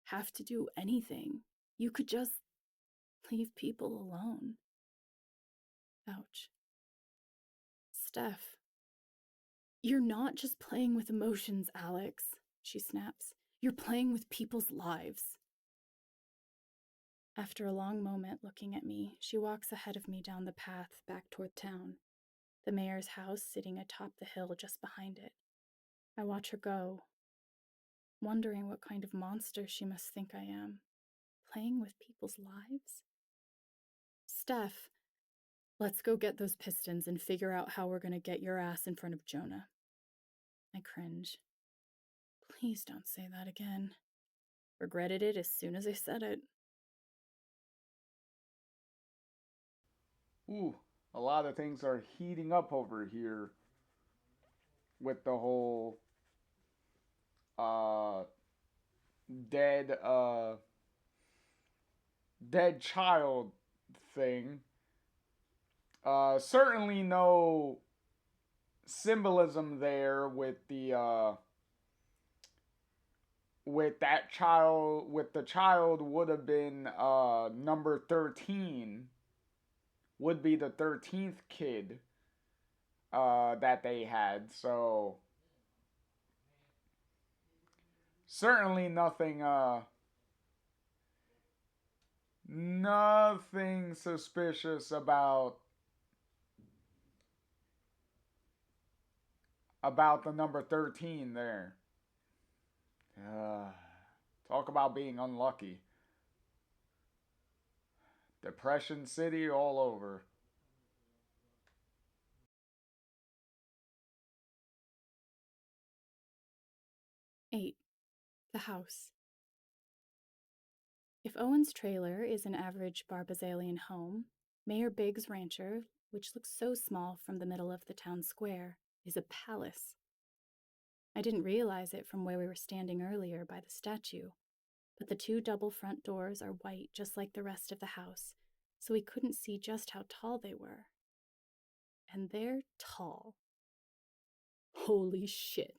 have to do anything. You could just leave people alone. Ouch. Steph, you're not just playing with emotions, Alex, she snaps. You're playing with people's lives. After a long moment looking at me, she walks ahead of me down the path back toward town, the mayor's house sitting atop the hill just behind it. I watch her go, wondering what kind of monster she must think I am, playing with people's lives? Steph, let's go get those pistons and figure out how we're going to get your ass in front of Jonah. I cringe. Please don't say that again. Regretted it as soon as I said it. Ooh, a lot of things are heating up over here with the whole uh dead dead child thing. Certainly no symbolism there with that child, with the child would have been number 13, would be the 13th kid that they had. So certainly nothing suspicious about the number 13 there. Uh, Talk about being unlucky. Depression City all over. 8. The house. If Owen's trailer is an average Barbazalian home, Mayor Biggs' rancher, which looks so small from the middle of the town square, is a palace. I didn't realize it from where we were standing earlier by the statue, but the 2 double front doors are white just like the rest of the house, so we couldn't see just how tall they were. And they're tall. Holy shit,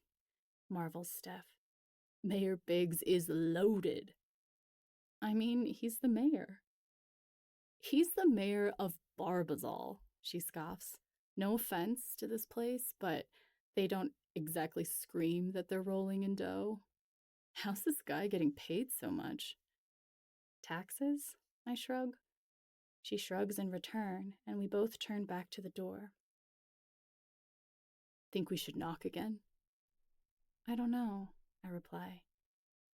marvels Steph. Mayor Biggs is loaded. I mean, he's the mayor. He's the mayor of Barbazal, she scoffs. No offense to this place, but they don't exactly scream that they're rolling in dough. How's this guy getting paid so much? Taxes? I shrug. She shrugs in return, and we both turn back to the door. Think we should knock again? I don't know, I reply.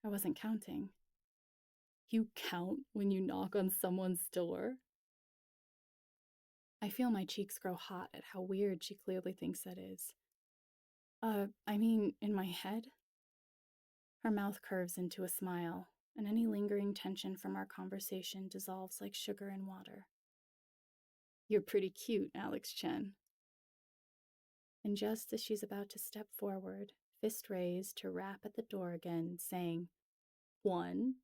I wasn't counting. You count when you knock on someone's door? I feel my cheeks grow hot at how weird she clearly thinks that is. I mean, in my head? Her mouth curves into a smile, and any lingering tension from our conversation dissolves like sugar in water. You're pretty cute, Alex Chen. And just as she's about to step forward, fist raised to rap at the door again, saying, 1,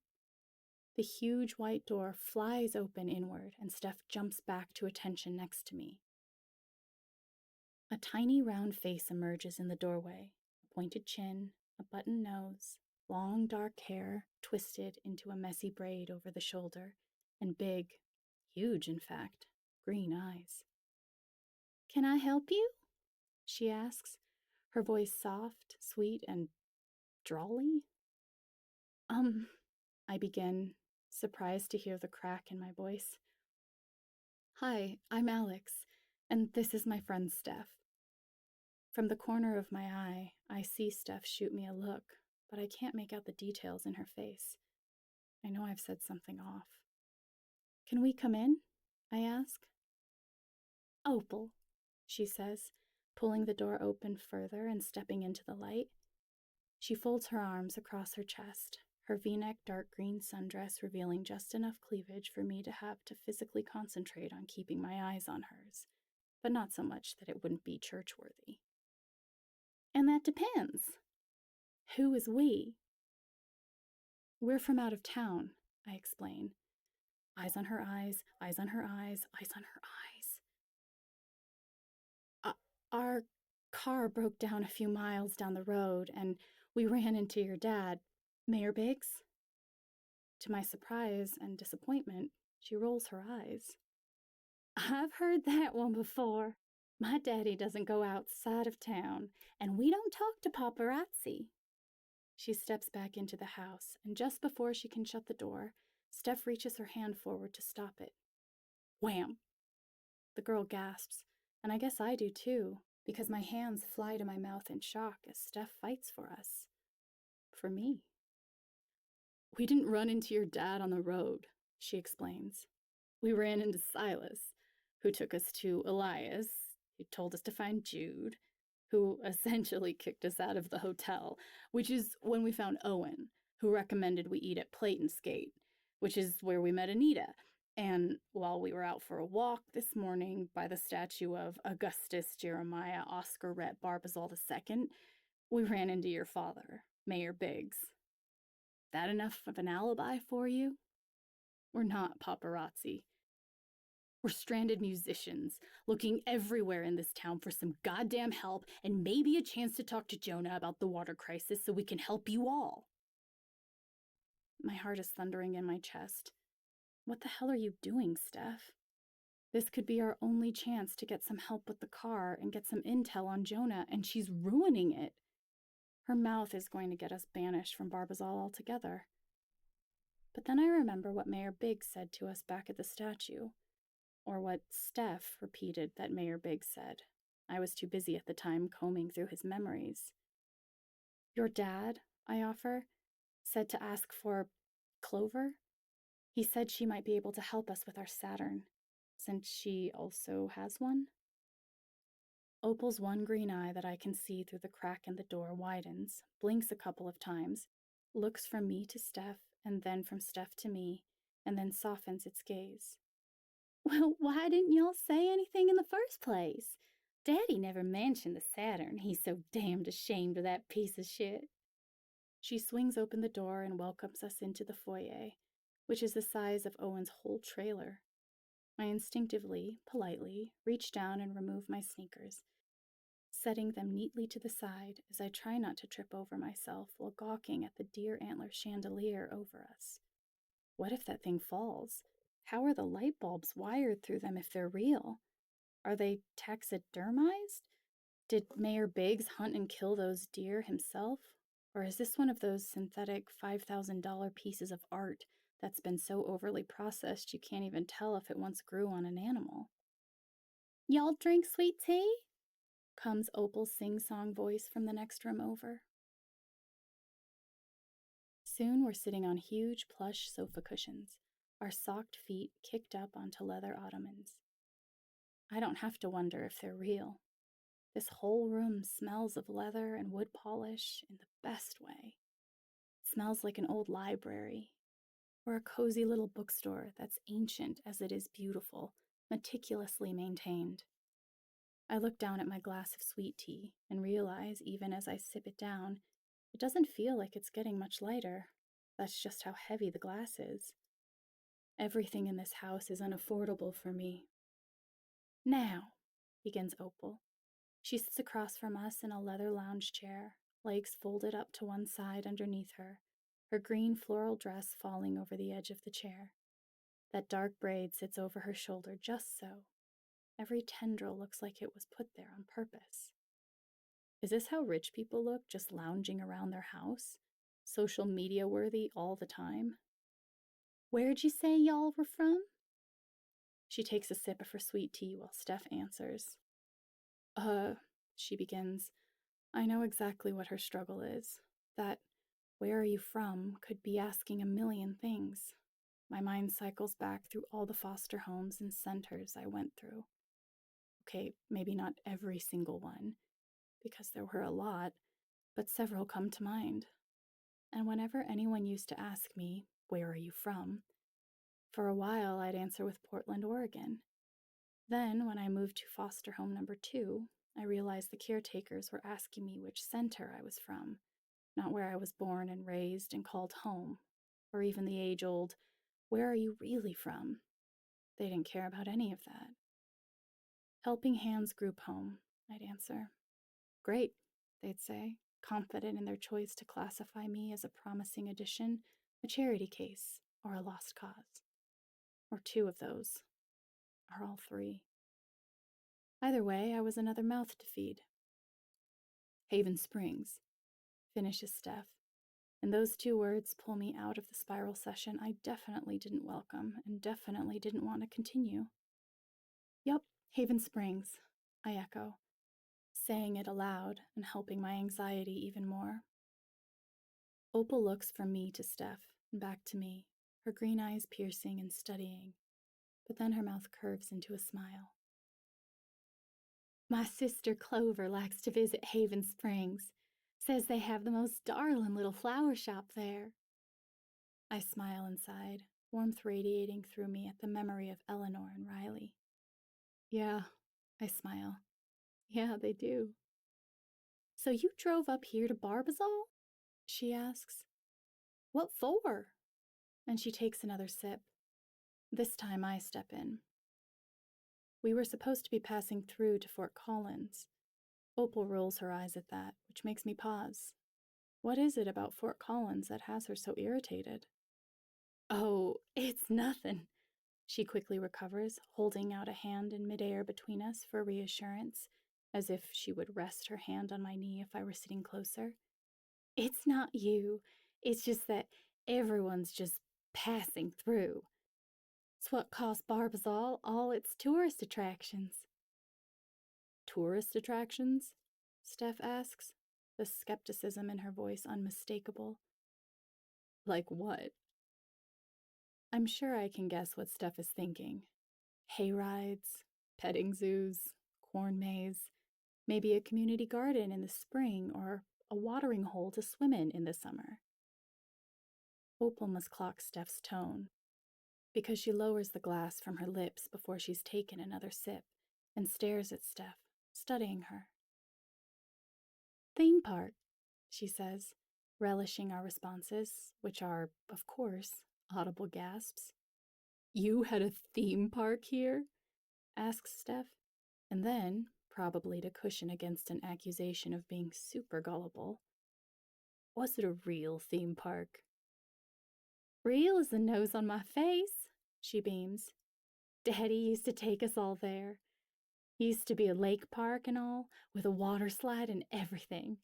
the huge white door flies open inward, and Steph jumps back to attention next to me. A tiny round face emerges in the doorway, a pointed chin, a button nose, long dark hair twisted into a messy braid over the shoulder, and big, huge in fact, green eyes. Can I help you? She asks, her voice soft, sweet, and drawly. I begin, surprised to hear the crack in my voice. Hi, I'm Alex, and this is my friend Steph. From the corner of my eye, I see Steph shoot me a look, but I can't make out the details in her face. I know I've said something off. Can we come in? I ask. Opal, she says, pulling the door open further and stepping into the light. She folds her arms across her chest, her v-neck dark green sundress revealing just enough cleavage for me to have to physically concentrate on keeping my eyes on hers, but not so much that it wouldn't be church-worthy. And that depends. Who is we? We're from out of town, I explain. Eyes on her eyes, eyes on her eyes, eyes on her eyes. Our car broke down a few miles down the road, and we ran into your dad, Mayor Biggs. To my surprise and disappointment, she rolls her eyes. I've heard that one before. My daddy doesn't go outside of town, and we don't talk to paparazzi. She steps back into the house, and just before she can shut the door, Steph reaches her hand forward to stop it. Wham! The girl gasps, and I guess I do too, because my hands fly to my mouth in shock as Steph fights for us. For me. We didn't run into your dad on the road, she explains. We ran into Silas, who took us to Elias, who told us to find Jude, who essentially kicked us out of the hotel, which is when we found Owen, who recommended we eat at Plate and Skate, which is where we met Anita. And while we were out for a walk this morning by the statue of Augustus Jeremiah Oscar Rhett Barbazal II, we ran into your father, Mayor Biggs. That enough of an alibi for you? We're not paparazzi. We're stranded musicians, looking everywhere in this town for some goddamn help and maybe a chance to talk to Jonah about the water crisis so we can help you all. My heart is thundering in my chest. What the hell are you doing, Steph? This could be our only chance to get some help with the car and get some intel on Jonah, and she's ruining it. Her mouth is going to get us banished from Barbazal altogether. But then I remember what Mayor Biggs said to us back at the statue, or what Steph repeated that Mayor Biggs said. I was too busy at the time combing through his memories. Your dad, I offer, said to ask for Clover. He said she might be able to help us with our Saturn, since she also has one. Opal's one green eye that I can see through the crack in the door widens, blinks a couple of times, looks from me to Steph, and then from Steph to me, and then softens its gaze. Well, why didn't y'all say anything in the first place? Daddy never mentioned the Saturn. He's so damned ashamed of that piece of shit. She swings open the door and welcomes us into the foyer, which is the size of Owen's whole trailer. I instinctively, politely, reach down and remove my sneakers, setting them neatly to the side as I try not to trip over myself while gawking at the deer antler chandelier over us. What if that thing falls? How are the light bulbs wired through them if they're real? Are they taxidermized? Did Mayor Biggs hunt and kill those deer himself? Or is this one of those synthetic $5,000 pieces of art that's been so overly processed you can't even tell if it once grew on an animal? Y'all drink sweet tea? Comes Opal's sing-song voice from the next room over. Soon we're sitting on huge plush sofa cushions, our socked feet kicked up onto leather ottomans. I don't have to wonder if they're real. This whole room smells of leather and wood polish in the best way. It smells like an old library, or a cozy little bookstore that's ancient as it is beautiful, meticulously maintained. I look down at my glass of sweet tea and realize, even as I sip it down, it doesn't feel like it's getting much lighter. That's just how heavy the glass is. Everything in this house is unaffordable for me. Now, begins Opal. She sits across from us in a leather lounge chair, legs folded up to one side underneath her, her green floral dress falling over the edge of the chair. That dark braid sits over her shoulder just so. Every tendril looks like it was put there on purpose. Is this how rich people look, just lounging around their house? Social media worthy all the time? Where'd you say y'all were from? She takes a sip of her sweet tea while Steph answers. She begins. I know exactly what her struggle is. That where are you from could be asking a million things. My mind cycles back through all the foster homes and centers I went through. Okay, maybe not every single one, because there were a lot, but several come to mind. And whenever anyone used to ask me, where are you from? For a while, I'd answer with Portland, Oregon. Then, when I moved to foster home number 2, I realized the caretakers were asking me which center I was from, not where I was born and raised and called home, or even the age-old, where are you really from? They didn't care about any of that. Helping Hands Group Home, I'd answer. Great, they'd say, confident in their choice to classify me as a promising addition, a charity case, or a lost cause. Or 2 of those, or all 3. Either way, I was another mouth to feed. Haven Springs, finishes Steph, and those 2 words pull me out of the spiral session I definitely didn't welcome and definitely didn't want to continue. Yup, Haven Springs, I echo, saying it aloud and helping my anxiety even more. Opal looks from me to Steph and back to me, her green eyes piercing and studying, but then her mouth curves into a smile. My sister Clover likes to visit Haven Springs. Says they have the most darling little flower shop there. I smile inside, warmth radiating through me at the memory of Eleanor and Riley. Yeah, I smile. Yeah, they do. So you drove up here to Barbazal? She asks. What for? And she takes another sip. This time I step in. We were supposed to be passing through to Fort Collins. Opal rolls her eyes at that, which makes me pause. What is it about Fort Collins that has her so irritated? Oh, it's nothing. She quickly recovers, holding out a hand in midair between us for reassurance, as if she would rest her hand on my knee if I were sitting closer. It's not you. It's just that everyone's just passing through. It's what cost Barbazal all its tourist attractions. Tourist attractions? Steph asks, the skepticism in her voice unmistakable. Like what? I'm sure I can guess what Steph is thinking. Hay rides, petting zoos, corn maze, maybe a community garden in the spring or a watering hole to swim in the summer. Opal must clock Steph's tone, because she lowers the glass from her lips before she's taken another sip and stares at Steph, studying her. Theme park, she says, relishing our responses, which are, of course, audible gasps. You had a theme park here? Asks Steph, and then, probably to cushion against an accusation of being super gullible, was it a real theme park? Real as the nose on my face, she beams. Daddy used to take us all there. Used to be a lake park and all, with a water slide and everything.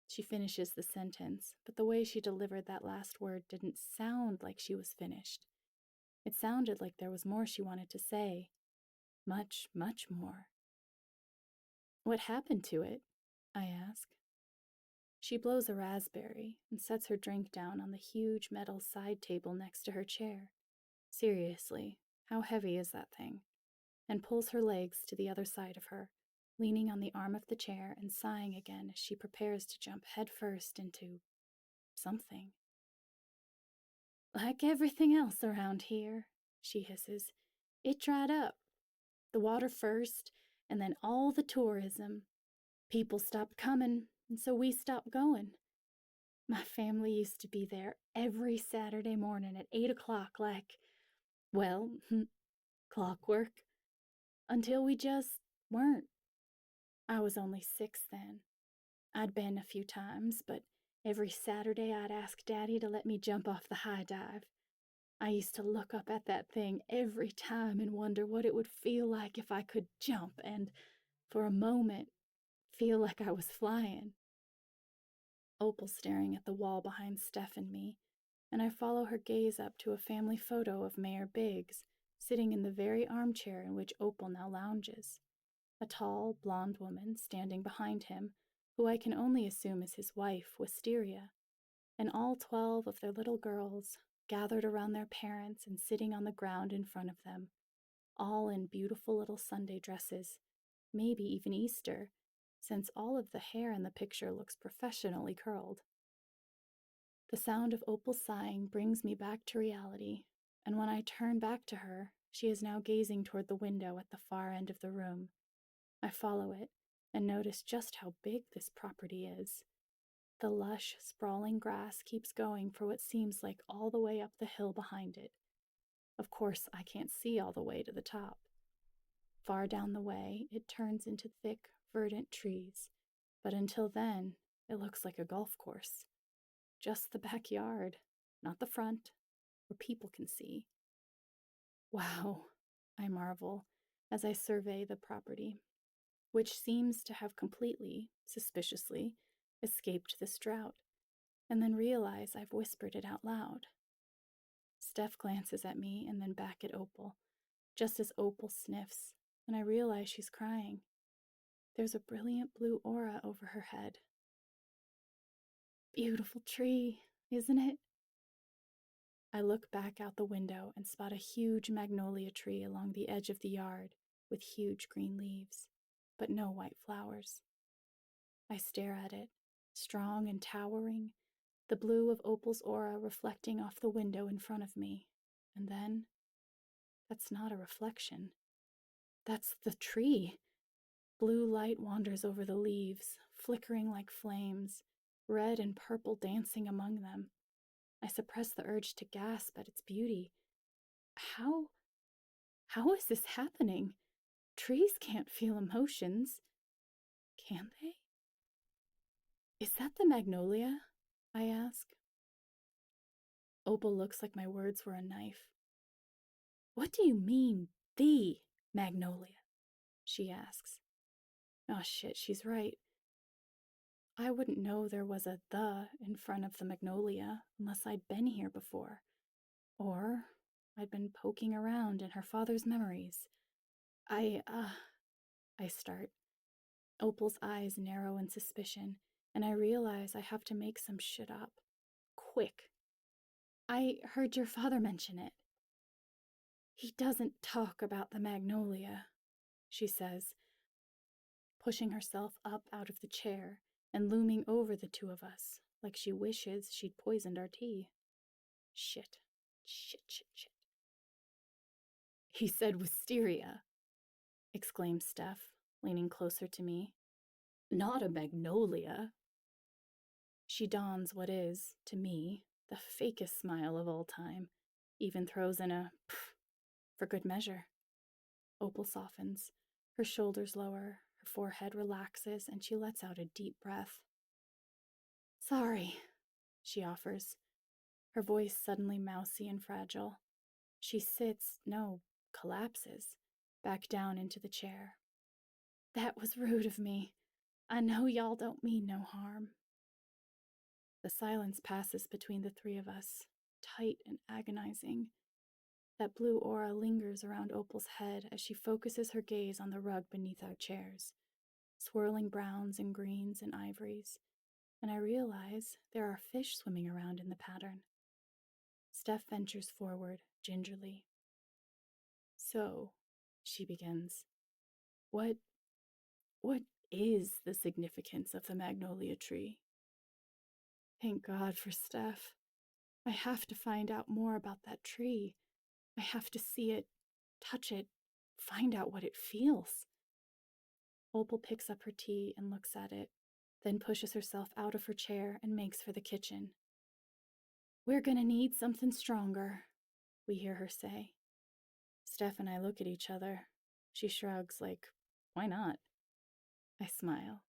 She finishes the sentence, but the way she delivered that last word didn't sound like she was finished. It sounded like there was more she wanted to say. Much, much more. What happened to it? I ask. She blows a raspberry and sets her drink down on the huge metal side table next to her chair. Seriously, how heavy is that thing? And pulls her legs to the other side of her, leaning on the arm of the chair and sighing again as she prepares to jump headfirst into something. Like everything else around here, she hisses, it dried up. The water first, and then all the tourism. People stopped coming, and so we stopped going. My family used to be there every Saturday morning at 8 o'clock like, well, clockwork. Until we just weren't. I was only 6 then. I'd been a few times, but every Saturday I'd ask Daddy to let me jump off the high dive. I used to look up at that thing every time and wonder what it would feel like if I could jump and, for a moment, feel like I was flying. Opal staring at the wall behind Steph and me, and I follow her gaze up to a family photo of Mayor Biggs sitting in the very armchair in which Opal now lounges. A tall, blonde woman standing behind him, who I can only assume is his wife, Wisteria, and all 12 of their little girls gathered around their parents and sitting on the ground in front of them, all in beautiful little Sunday dresses, maybe even Easter, since all of the hair in the picture looks professionally curled. The sound of Opal sighing brings me back to reality, and when I turn back to her, she is now gazing toward the window at the far end of the room. I follow it and notice just how big this property is. The lush, sprawling grass keeps going for what seems like all the way up the hill behind it. Of course, I can't see all the way to the top. Far down the way, it turns into thick, verdant trees, but until then, it looks like a golf course. Just the backyard, not the front, where people can see. Wow, I marvel as I survey the property, which seems to have completely, suspiciously, escaped this drought, and then realize I've whispered it out loud. Steph glances at me and then back at Opal, just as Opal sniffs, and I realize she's crying. There's a brilliant blue aura over her head. Beautiful tree, isn't it? I look back out the window and spot a huge magnolia tree along the edge of the yard with huge green leaves, but no white flowers. I stare at it, strong and towering, the blue of Opal's aura reflecting off the window in front of me. And then, that's not a reflection. That's the tree. Blue light wanders over the leaves, flickering like flames, red and purple dancing among them. I suppress the urge to gasp at its beauty. How is this happening? Trees can't feel emotions. Can they? Is that the magnolia? I ask. Opal looks like my words were a knife. What do you mean, the magnolia? She asks. Oh shit, she's right. I wouldn't know there was a the in front of the magnolia unless I'd been here before. Or I'd been poking around in her father's memories. I start. Opal's eyes narrow in suspicion, and I realize I have to make some shit up. Quick. I heard your father mention it. He doesn't talk about the magnolia, she says, pushing herself up out of the chair and looming over the two of us, like she wishes she'd poisoned our tea. Shit. He said wisteria, exclaimed Steph, leaning closer to me. Not a magnolia. She dons what is, to me, the fakest smile of all time, even throws in a pff for good measure. Opal softens, her shoulders lower, her forehead relaxes, and she lets out a deep breath. Sorry, she offers, her voice suddenly mousy and fragile. She collapses, back down into the chair. That was rude of me. I know y'all don't mean no harm. The silence passes between the three of us, tight and agonizing. That blue aura lingers around Opal's head as she focuses her gaze on the rug beneath our chairs, swirling browns and greens and ivories, and I realize there are fish swimming around in the pattern. Steph ventures forward, gingerly. So, she begins, what is the significance of the magnolia tree? Thank God for Steph. I have to find out more about that tree. I have to see it, touch it, find out what it feels. Opal picks up her tea and looks at it, then pushes herself out of her chair and makes for the kitchen. We're gonna need something stronger, we hear her say. Steph and I look at each other. She shrugs like, why not? I smile.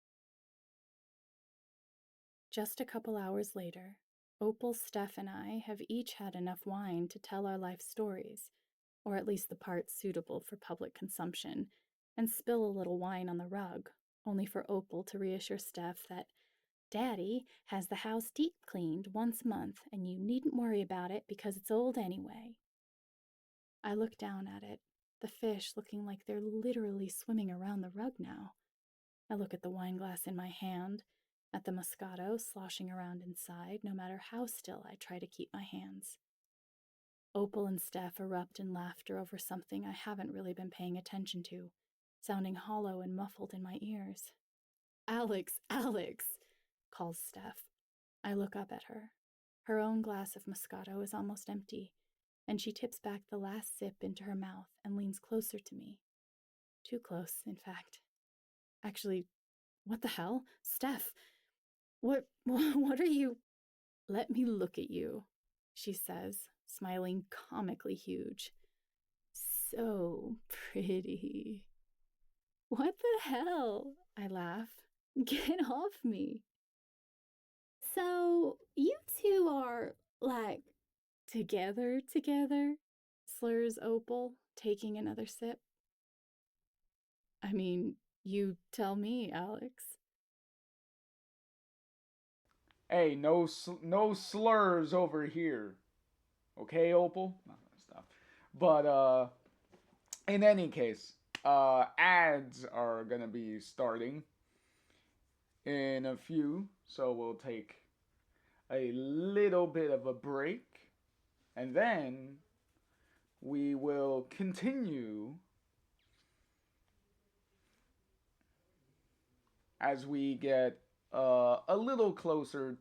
Just a couple hours later, Opal, Steph, and I have each had enough wine to tell our life stories, or at least the parts suitable for public consumption, and spill a little wine on the rug, only for Opal to reassure Steph that Daddy has the house deep cleaned once a month, and you needn't worry about it because it's old anyway. I look down at it, the fish looking like they're literally swimming around the rug now. I look at the wine glass in my hand, at the Moscato sloshing around inside, no matter how still I try to keep my hands. Opal and Steph erupt in laughter over something I haven't really been paying attention to, sounding hollow and muffled in my ears. Alex, Alex, calls Steph. I look up at her. Her own glass of Moscato is almost empty, and she tips back the last sip into her mouth and leans closer to me. Too close, in fact. Actually, what the hell? Steph, what are you? Let me look at you, she says, smiling comically huge. So pretty. What the hell? I laugh. Get off me. So, you two are, like, together, slurs Opal, taking another sip. I mean, you tell me, Alex. Hey, no slurs over here. Okay, Opal? Not gonna stop. But in any case, ads are gonna be starting in a few, so we'll take a little bit of a break, and then we will continue as we get a little closer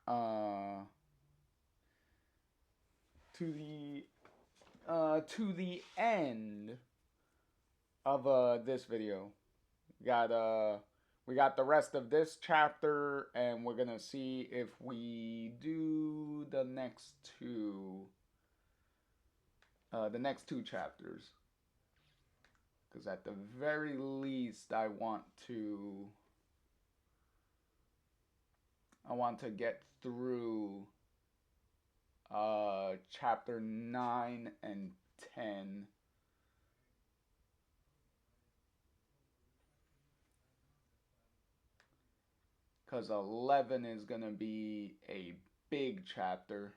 uh, to the end of this video. We got we got the rest of this chapter, and we're gonna see if we do the next two chapters. Because at the very least, I want to get through chapter 9 and 10. Because 11 is going to be a big chapter.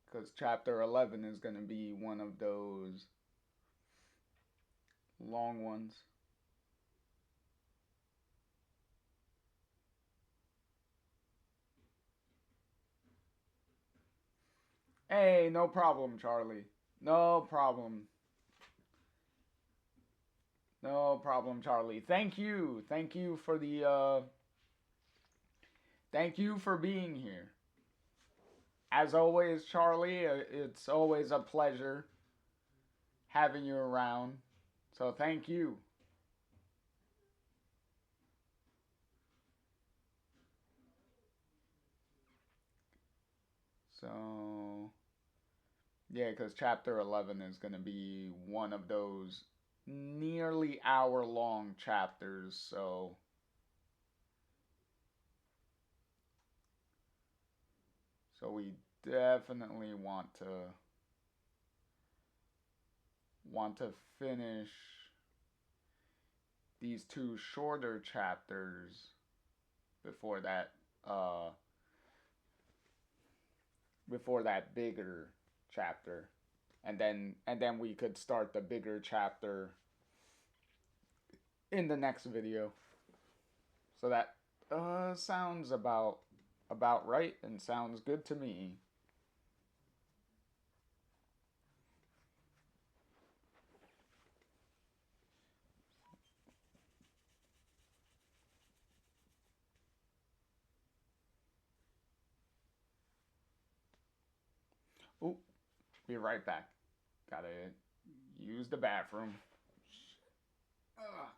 Because chapter 11 is going to be one of those long ones. Hey, no problem, Charlie. No problem. No problem, Charlie. Thank you. Thank you for the thank you for being here. As always, Charlie, it's always a pleasure having you around. So thank you. So yeah, because chapter 11 is going to be one of those nearly hour-long chapters. So we definitely want to finish these two shorter chapters before uh that bigger chapter, and then we could start the bigger chapter in the next video. So that sounds about right and sounds good to me. Ooh, be right back. Gotta use the bathroom. Ugh.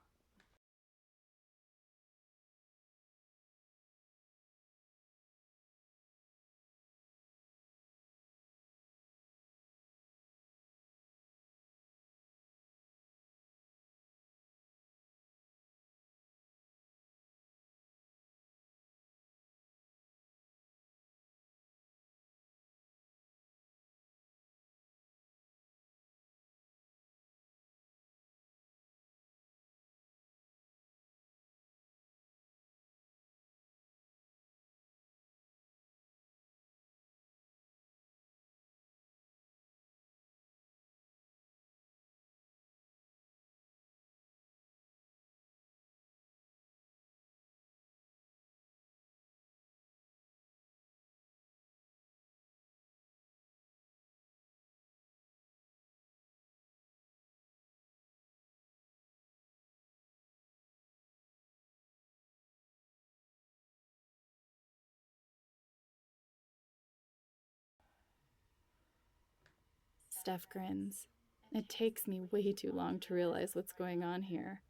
Steph grins. It takes me way too long to realize what's going on here.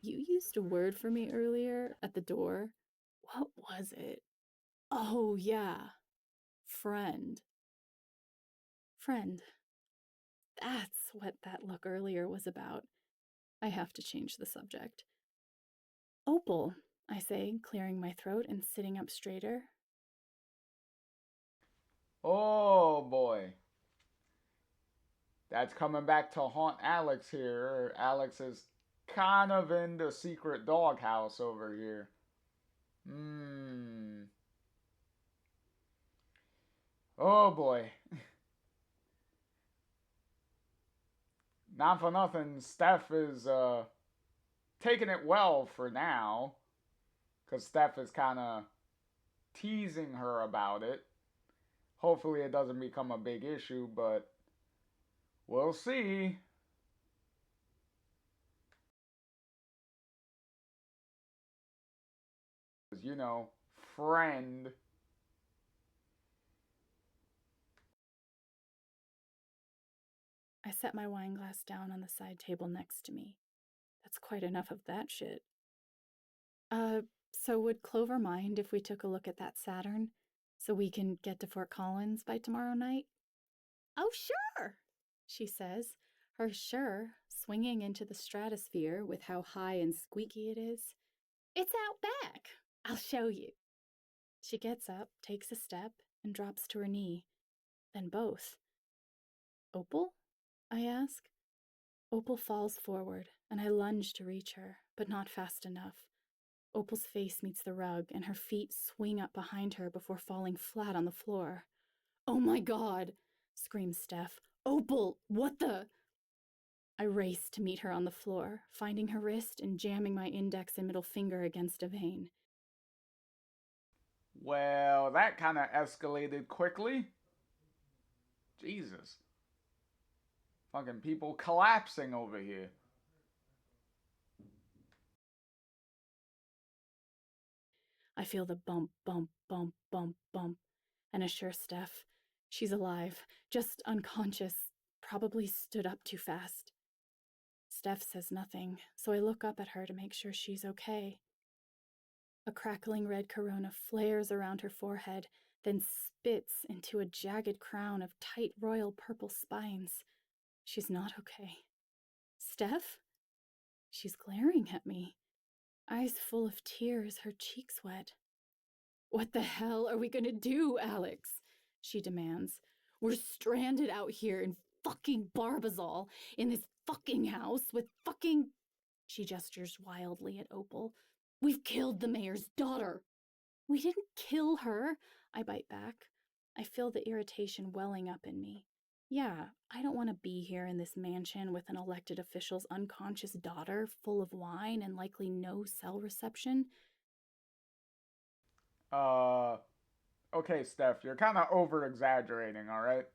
You used a word for me earlier at the door. What was it? Oh, yeah. Friend. Friend. That's what that look earlier was about. I have to change the subject. Opal, I say, clearing my throat and sitting up straighter. Oh boy. That's coming back to haunt Alex here. Alex is kind of in the secret doghouse over here. Hmm. Oh boy. Not for nothing, Steph is taking it well for now. Because Steph is kind of teasing her about it. Hopefully, it doesn't become a big issue, but we'll see. You know, friend. I set my wine glass down on the side table next to me. That's quite enough of that shit. Uh, so would Clover mind if we took a look at that Saturn so we can get to Fort Collins by tomorrow night? Oh, sure, she says, her sure swinging into the stratosphere with how high and squeaky it is. It's out back. I'll show you. She gets up, takes a step, and drops to her knee. Then both. Opal? I ask. Opal falls forward, and I lunge to reach her, but not fast enough. Opal's face meets the rug, and her feet swing up behind her before falling flat on the floor. Oh my god! Screams Steph. Opal, what the? I race to meet her on the floor, finding her wrist and jamming my index and middle finger against a vein. Well, that kind of escalated quickly. Jesus. Fucking people collapsing over here. I feel the bump, bump, bump, bump, bump, and assure Steph she's alive, just unconscious, probably stood up too fast. Steph says nothing, so I look up at her to make sure she's okay. A crackling red corona flares around her forehead, then spits into a jagged crown of tight royal purple spines. She's not okay. Steph? She's glaring at me, eyes full of tears, her cheeks wet. What the hell are we gonna do, Alex? She demands. We're stranded out here in fucking Barbazal, in this fucking house with fucking. She gestures wildly at Opal. We've killed the mayor's daughter. We didn't kill her, I bite back. I feel the irritation welling up in me. Yeah, I don't want to be here in this mansion with an elected official's unconscious daughter, full of wine and likely no cell reception. Uh, okay, Steph, you're kind of over exaggerating, alright?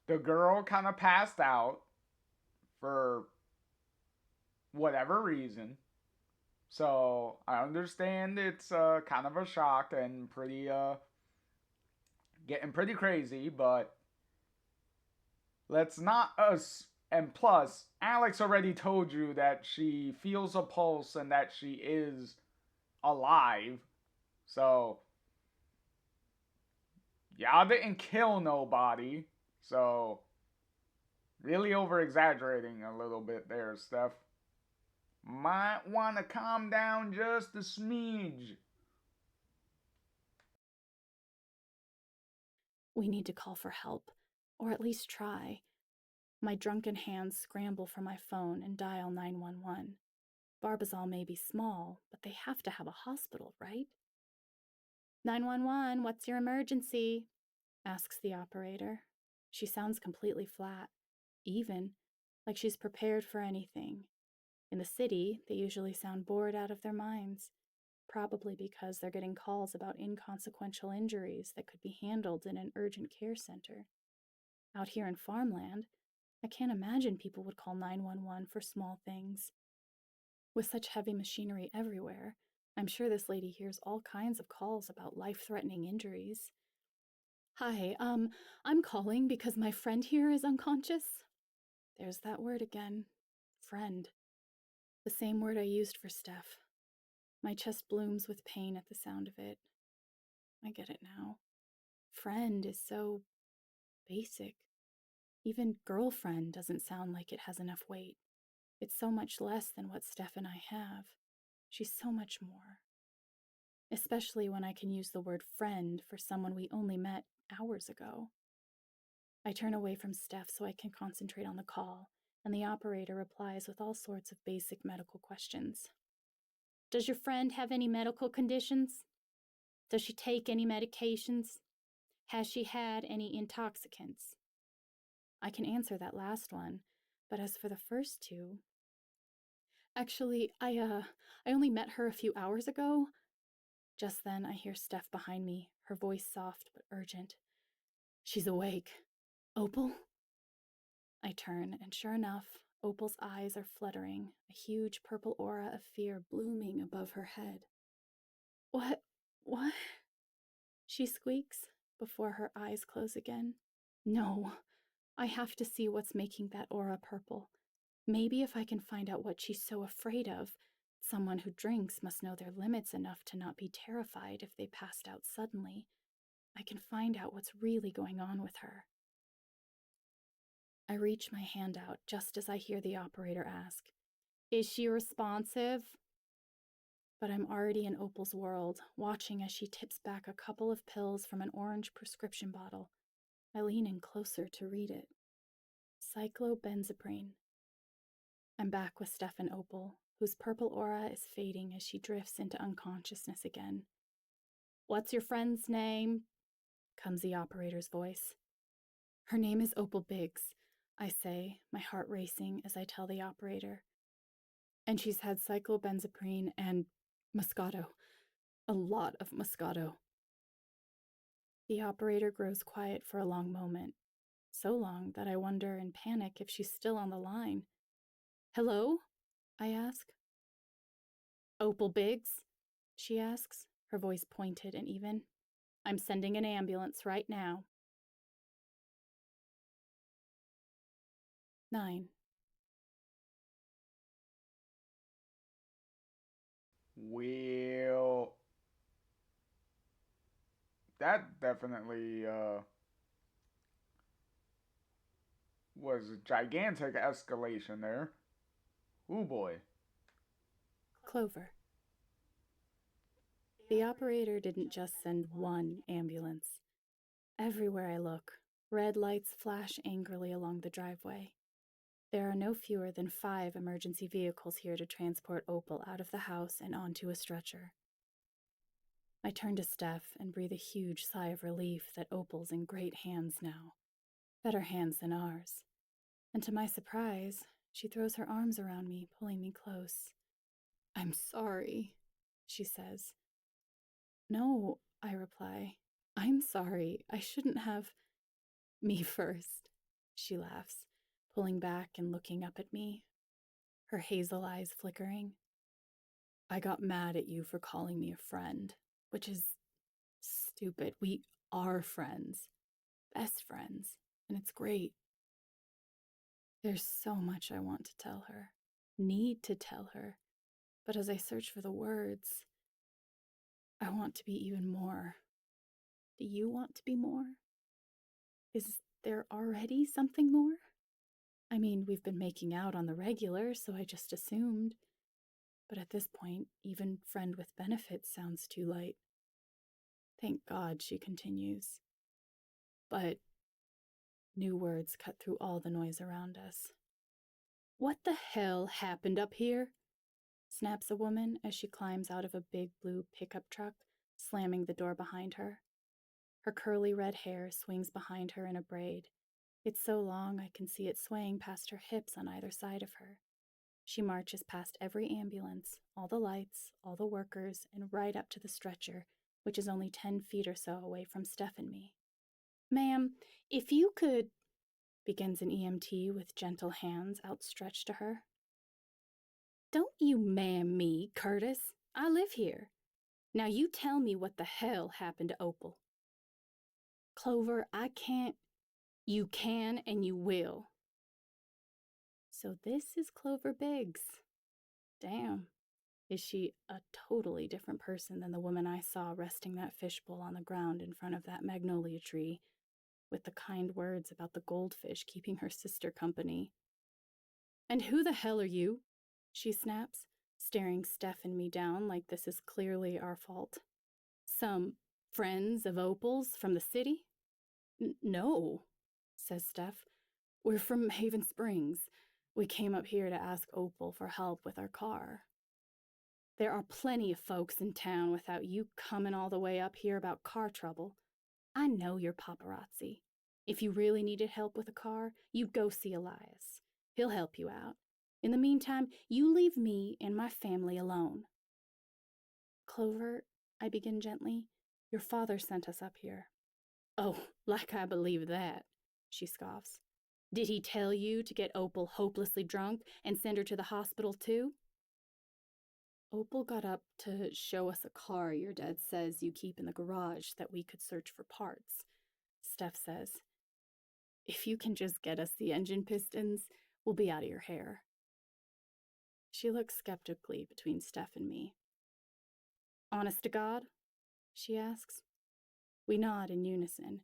The girl kind of passed out for whatever reason. So I understand it's kind of a shock and pretty getting pretty crazy, but let's not us. And plus, Alex already told you that she feels a pulse and that she is alive. So y'all didn't kill nobody. So really over exaggerating a little bit there, Steph. Might want to calm down just a smidge. We need to call for help, or at least try. My drunken hands scramble for my phone and dial 911. Barbazal may be small, but they have to have a hospital, right? 911, what's your emergency? Asks the operator. She sounds completely flat, even, like she's prepared for anything. In the city, they usually sound bored out of their minds, probably because they're getting calls about inconsequential injuries that could be handled in an urgent care center. Out here in farmland, I can't imagine people would call 911 for small things. With such heavy machinery everywhere, I'm sure this lady hears all kinds of calls about life-threatening injuries. Hi, I'm calling because my friend here is unconscious. There's that word again. Friend. The same word I used for Steph. My chest blooms with pain at the sound of it. I get it now. Friend is so basic. Even girlfriend doesn't sound like it has enough weight. It's so much less than what Steph and I have. She's so much more. Especially when I can use the word friend for someone we only met hours ago. I turn away from Steph so I can concentrate on the call, and the operator replies with all sorts of basic medical questions. Does your friend have any medical conditions? Does she take any medications? Has she had any intoxicants? I can answer that last one, but as for the first two, actually, I only met her a few hours ago. Just then, I hear Steph behind me, her voice soft but urgent. She's awake. Opal? I turn, and sure enough, Opal's eyes are fluttering, a huge purple aura of fear blooming above her head. What? What? She squeaks before her eyes close again. No, I have to see what's making that aura purple. Maybe if I can find out what she's so afraid of, someone who drinks must know their limits enough to not be terrified if they passed out suddenly. I can find out what's really going on with her. I reach my hand out just as I hear the operator ask, Is she responsive? But I'm already in Opal's world, watching as she tips back a couple of pills from an orange prescription bottle. I lean in closer to read it. Cyclobenzaprine. I'm back with Steph and Opal, whose purple aura is fading as she drifts into unconsciousness again. What's your friend's name? Comes the operator's voice. Her name is Opal Biggs, I say, my heart racing as I tell the operator. And she's had cyclobenzaprine and Moscato. A lot of Moscato. The operator grows quiet for a long moment, so long that I wonder in panic if she's still on the line. Hello? I ask. Opal Biggs? She asks, her voice pointed and even. I'm sending an ambulance right now. 9. Well, that definitely was a gigantic escalation there. Ooh boy. Clover. The operator didn't just send one ambulance. Everywhere I look, red lights flash angrily along the driveway. There are no fewer than 5 emergency vehicles here to transport Opal out of the house and onto a stretcher. I turn to Steph and breathe a huge sigh of relief that Opal's in great hands now. Better hands than ours. And to my surprise, she throws her arms around me, pulling me close. I'm sorry, she says. No, I reply. I'm sorry. I shouldn't have. Me first, she laughs, pulling back and looking up at me, her hazel eyes flickering. I got mad at you for calling me a friend, which is stupid. We are friends, best friends, and it's great. There's so much I want to tell her, need to tell her, but as I search for the words, I want to be even more. Do you want to be more? Is there already something more? I mean, we've been making out on the regular, so I just assumed. But at this point, even friend with benefits sounds too light. Thank God, she continues. But new words cut through all the noise around us. What the hell happened up here? Snaps a woman as she climbs out of a big blue pickup truck, slamming the door behind her. Her curly red hair swings behind her in a braid. It's so long I can see it swaying past her hips on either side of her. She marches past every ambulance, all the lights, all the workers, and right up to the stretcher, which is only 10 feet or so away from Steph and me. Ma'am, if you could, begins an EMT with gentle hands outstretched to her. Don't you ma'am me, Curtis. I live here. Now you tell me what the hell happened to Opal. Clover, I can't. You can and you will. So this is Clover Biggs. Damn. Is she a totally different person than the woman I saw resting that fishbowl on the ground in front of that magnolia tree, with the kind words about the goldfish keeping her sister company? And who the hell are you? She snaps, staring Steph and me down like this is clearly our fault. Some friends of Opal's from the city? No, says Steph. We're from Haven Springs. We came up here to ask Opal for help with our car. There are plenty of folks in town without you coming all the way up here about car trouble. I know you're paparazzi. If you really needed help with a car, you'd go see Elias. He'll help you out. In the meantime, you leave me and my family alone. Clover, I begin gently, your father sent us up here. Oh, like I believe that, she scoffs. Did he tell you to get Opal hopelessly drunk and send her to the hospital too? Opal got up to show us a car your dad says you keep in the garage that we could search for parts. Steph says, if you can just get us the engine pistons, we'll be out of your hair. She looks skeptically between Steph and me. Honest to God? She asks. We nod in unison,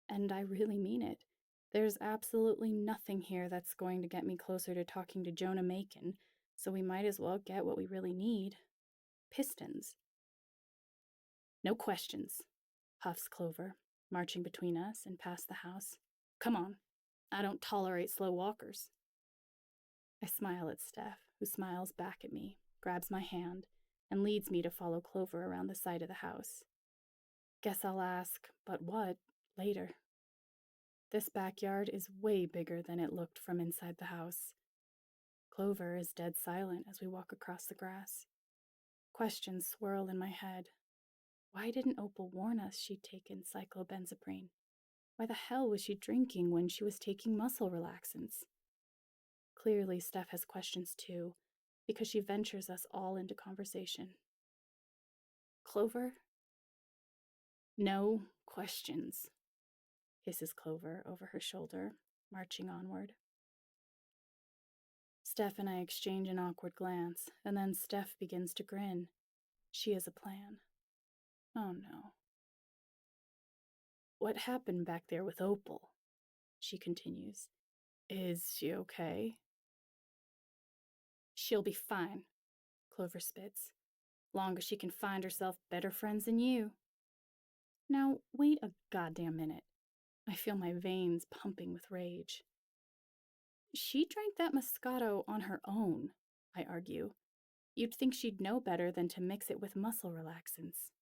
and I really mean it. There's absolutely nothing here that's going to get me closer to talking to Jonah Macon, so we might as well get what we really need. Pistons. No questions, huffs Clover, marching between us and past the house. Come on, I don't tolerate slow walkers. I smile at Steph, who smiles back at me, grabs my hand, and leads me to follow Clover around the side of the house. Guess I'll ask, but what, later. This backyard is way bigger than it looked from inside the house. Clover is dead silent as we walk across the grass. Questions swirl in my head. Why didn't Opal warn us she'd taken cyclobenzaprine? Why the hell was she drinking when she was taking muscle relaxants? Clearly, Steph has questions too, because she ventures us all into conversation. Clover? No questions, hisses Clover over her shoulder, marching onward. Steph and I exchange an awkward glance, and then Steph begins to grin. She has a plan. Oh no. What happened back there with Opal? She continues. Is she okay? She'll be fine, Clover spits. Long as she can find herself better friends than you. Now, wait a goddamn minute. I feel my veins pumping with rage. She drank that Moscato on her own, I argue. You'd think she'd know better than to mix it with muscle relaxants.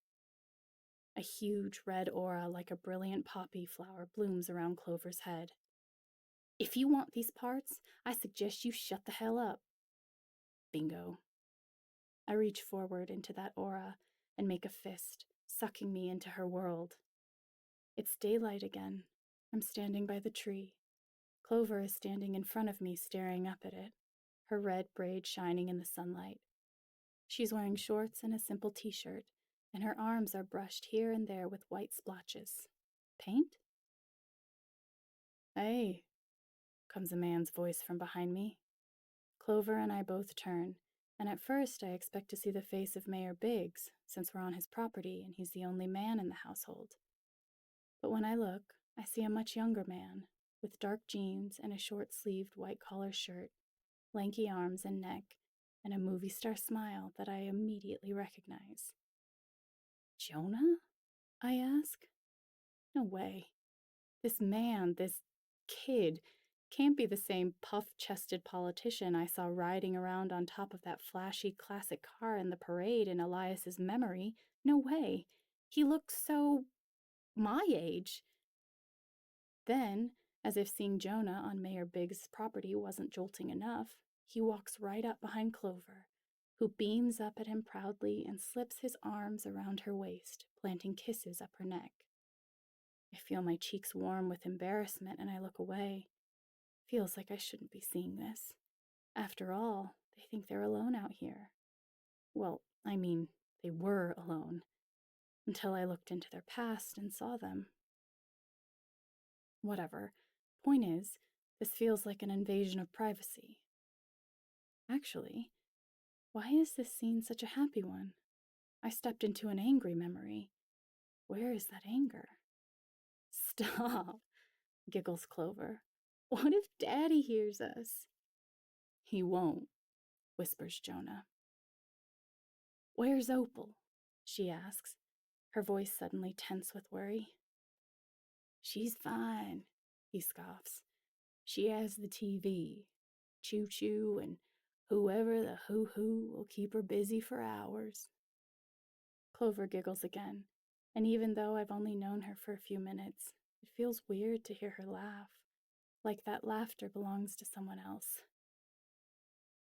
A huge red aura like a brilliant poppy flower blooms around Clover's head. If you want these parts, I suggest you shut the hell up. Bingo. I reach forward into that aura and make a fist, sucking me into her world. It's daylight again. I'm standing by the tree. Clover is standing in front of me, staring up at it, her red braid shining in the sunlight. She's wearing shorts and a simple t-shirt, and her arms are brushed here and there with white splotches. Paint? Hey, comes a man's voice from behind me. Clover and I both turn, and at first I expect to see the face of Mayor Biggs, since we're on his property and he's the only man in the household. But when I look, I see a much younger man, with dark jeans and a short-sleeved white-collar shirt, lanky arms and neck, and a movie star smile that I immediately recognize. Jonah? I ask. No way. This man, this kid, can't be the same puff-chested politician I saw riding around on top of that flashy classic car in the parade in Elias's memory. No way. He looks so my age. Then, as if seeing Jonah on Mayor Biggs' property wasn't jolting enough, he walks right up behind Clover, who beams up at him proudly and slips his arms around her waist, planting kisses up her neck. I feel my cheeks warm with embarrassment and I look away. Feels like I shouldn't be seeing this. After all, they think they're alone out here. Well, I mean, they were alone. Until I looked into their past and saw them. Whatever. Point is, this feels like an invasion of privacy. Actually, why is this scene such a happy one? I stepped into an angry memory. Where is that anger? Stop, giggles Clover. What if Daddy hears us? He won't, whispers Jonah. Where's Opal? She asks, her voice suddenly tense with worry. She's fine, he scoffs. She has the TV. Choo Choo and whoever the hoo-hoo will keep her busy for hours. Clover giggles again, and even though I've only known her for a few minutes, it feels weird to hear her laugh, like that laughter belongs to someone else.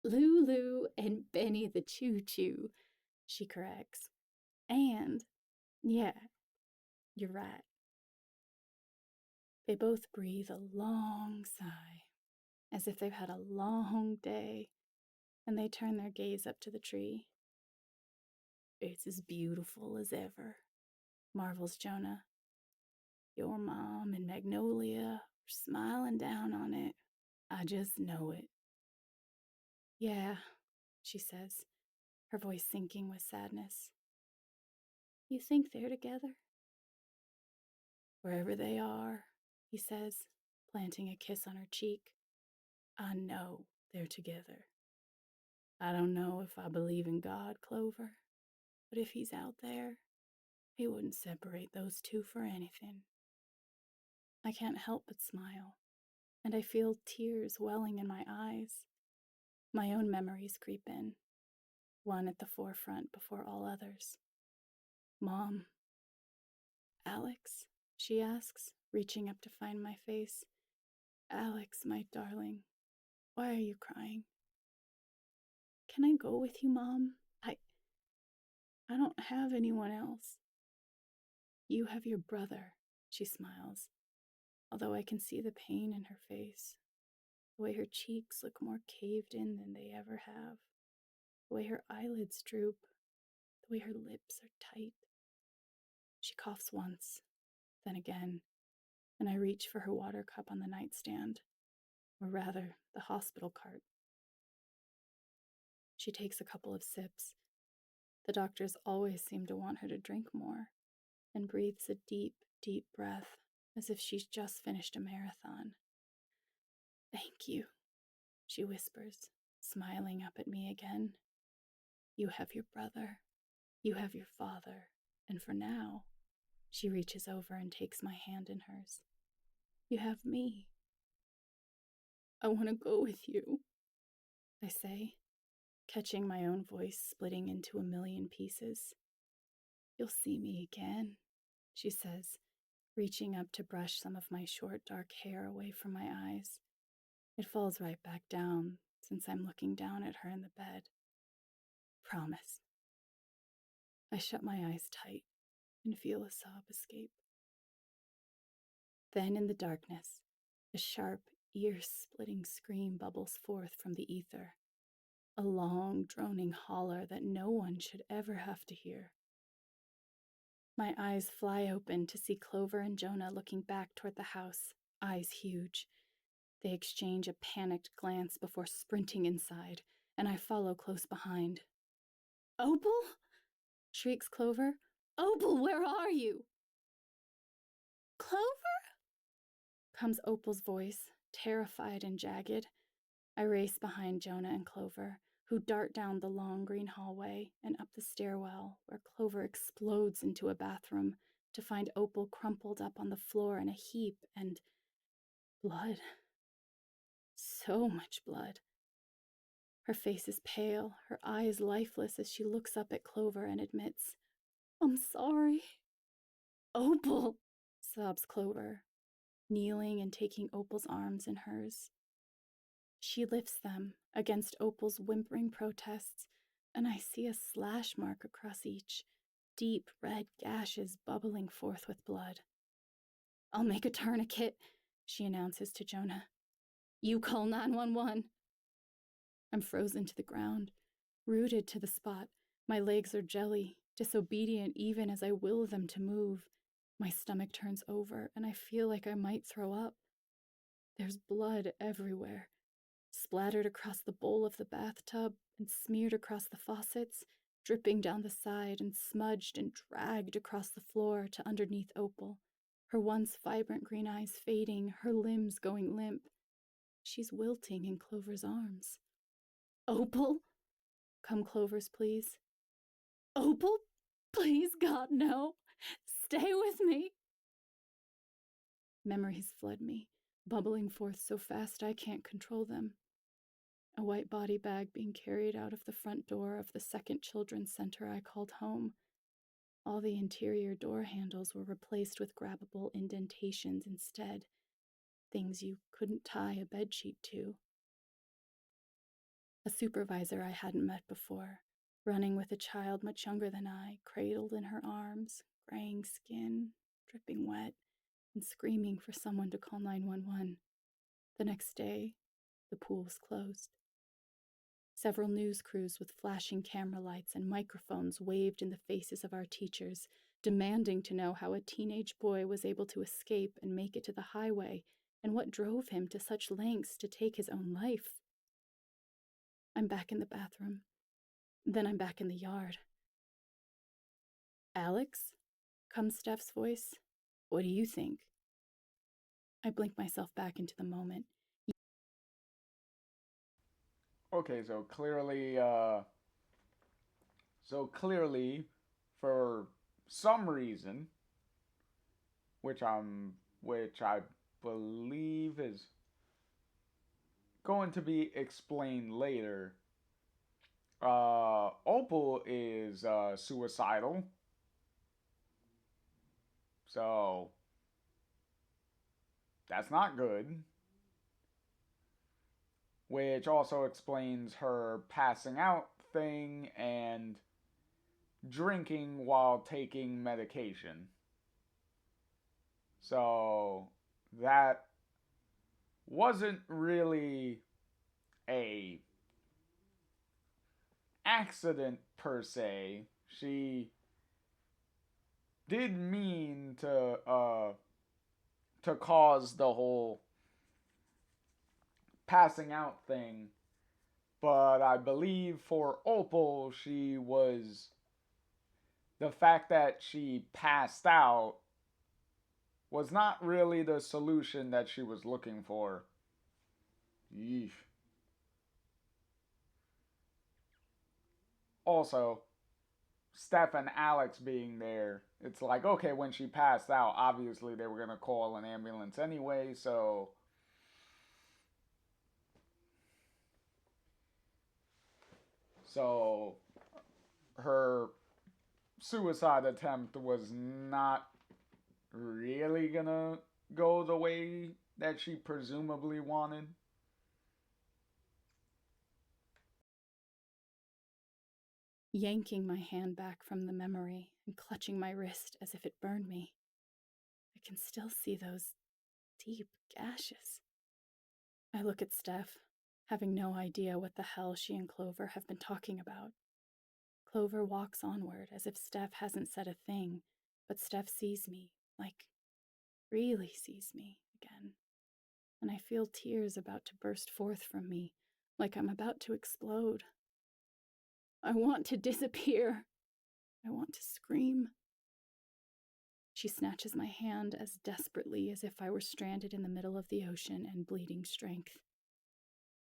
Lulu and Benny the Choo Choo, she corrects. And, yeah, you're right. They both breathe a long sigh, as if they've had a long day, and they turn their gaze up to the tree. It's as beautiful as ever, marvels Jonah. Your mom and Magnolia are smiling down on it. I just know it. Yeah, she says, her voice sinking with sadness. You think they're together? Wherever they are, he says, planting a kiss on her cheek. I know they're together. I don't know if I believe in God, Clover, but if he's out there, he wouldn't separate those two for anything. I can't help but smile, and I feel tears welling in my eyes. My own memories creep in, one at the forefront before all others. Mom. Alex, she asks, reaching up to find my face. Alex, my darling, why are you crying? Can I go with you, Mom? I don't have anyone else. You have your brother, she smiles, although I can see the pain in her face, the way her cheeks look more caved in than they ever have, the way her eyelids droop, the way her lips are tight. She coughs once, then again, and I reach for her water cup on the nightstand, or rather, the hospital cart. She takes a couple of sips. The doctors always seem to want her to drink more, and breathes a deep, deep breath, as if she's just finished a marathon. Thank you, she whispers, smiling up at me again. You have your brother, you have your father, and for now, she reaches over and takes my hand in hers. You have me. I want to go with you, I say, catching my own voice splitting into a million pieces. You'll see me again, she says, reaching up to brush some of my short dark hair away from my eyes. It falls right back down since I'm looking down at her in the bed. Promise. I shut my eyes tight and feel a sob escape. Then in the darkness, a sharp, ear-splitting scream bubbles forth from the ether. A long, droning holler that no one should ever have to hear. My eyes fly open to see Clover and Jonah looking back toward the house, eyes huge. They exchange a panicked glance before sprinting inside, and I follow close behind. Opal? Shrieks Clover. Opal, where are you? Clover? Comes Opal's voice, terrified and jagged. I race behind Jonah and Clover, who dart down the long green hallway and up the stairwell, where Clover explodes into a bathroom to find Opal crumpled up on the floor in a heap and blood. So much blood. Her face is pale, her eyes lifeless as she looks up at Clover and admits, I'm sorry. Opal, sobs Clover, kneeling and taking Opal's arms in hers. She lifts them against Opal's whimpering protests, and I see a slash mark across each, deep red gashes bubbling forth with blood. I'll make a tourniquet, she announces to Jonah. You call 911. I'm frozen to the ground, rooted to the spot. My legs are jelly, disobedient even as I will them to move. My stomach turns over, and I feel like I might throw up. There's blood everywhere, splattered across the bowl of the bathtub and smeared across the faucets, dripping down the side and smudged and dragged across the floor to underneath Opal, her once vibrant green eyes fading, her limbs going limp. She's wilting in Clover's arms. Opal? Come, Clover's, please. Opal? Please, God, no. Stay with me. Memories flood me, bubbling forth so fast I can't control them. A white body bag being carried out of the front door of the second children's center I called home. All the interior door handles were replaced with grabbable indentations instead, things you couldn't tie a bedsheet to. A supervisor I hadn't met before, running with a child much younger than I, cradled in her arms, graying skin, dripping wet, and screaming for someone to call 911. The next day, the pool was closed. Several news crews with flashing camera lights and microphones waved in the faces of our teachers, demanding to know how a teenage boy was able to escape and make it to the highway, and what drove him to such lengths to take his own life. I'm back in the bathroom. Then I'm back in the yard. Alex? Comes Steph's voice. What do you think? I blink myself back into the moment. Okay, so clearly, for some reason, which I believe is going to be explained later, Opal is suicidal. So that's not good. Which also explains her passing out thing and drinking while taking medication. So that wasn't really a accident per se. She did mean to cause the whole passing out thing, but I believe for Opal, the fact that she passed out was not really the solution that she was looking for. Yeesh. Also, Steph and Alex being there, it's like, okay, when she passed out, obviously they were going to call an ambulance anyway, so her suicide attempt was not really gonna go the way that she presumably wanted. Yanking my hand back from the memory and clutching my wrist as if it burned me. I can still see those deep gashes. I look at Steph, having no idea what the hell she and Clover have been talking about. Clover walks onward as if Steph hasn't said a thing, but Steph sees me, like, really sees me again. And I feel tears about to burst forth from me, like I'm about to explode. I want to disappear. I want to scream. She snatches my hand as desperately as if I were stranded in the middle of the ocean and bleeding strength.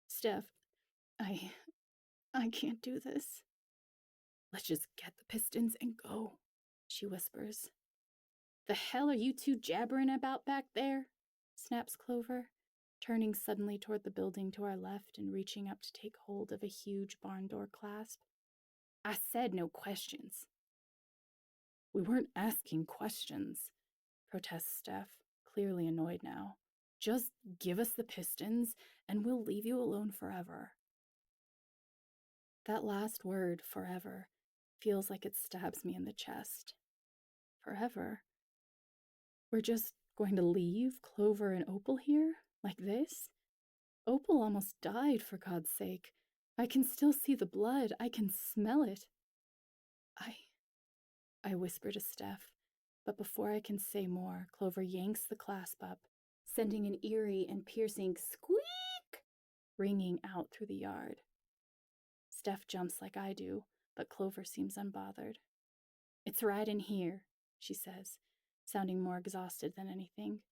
Steph, I can't do this. Let's just get the pistons and go, she whispers. The hell are you two jabbering about back there? Snaps Clover, turning suddenly toward the building to our left and reaching up to take hold of a huge barn door clasp. I said no questions. We weren't asking questions, protests Steph, clearly annoyed now. Just give us the pistons and we'll leave you alone forever. That last word, forever, feels like it stabs me in the chest. Forever? We're just going to leave Clover and Opal here? Like this? Opal almost died, for God's sake. I can still see the blood. I can smell it. I whisper to Steph, But before I can say more, Clover yanks the clasp up, sending an eerie and piercing squeak ringing out through the yard. Steph jumps like I do, but Clover seems unbothered. "It's right in here," she says, sounding more exhausted than anything.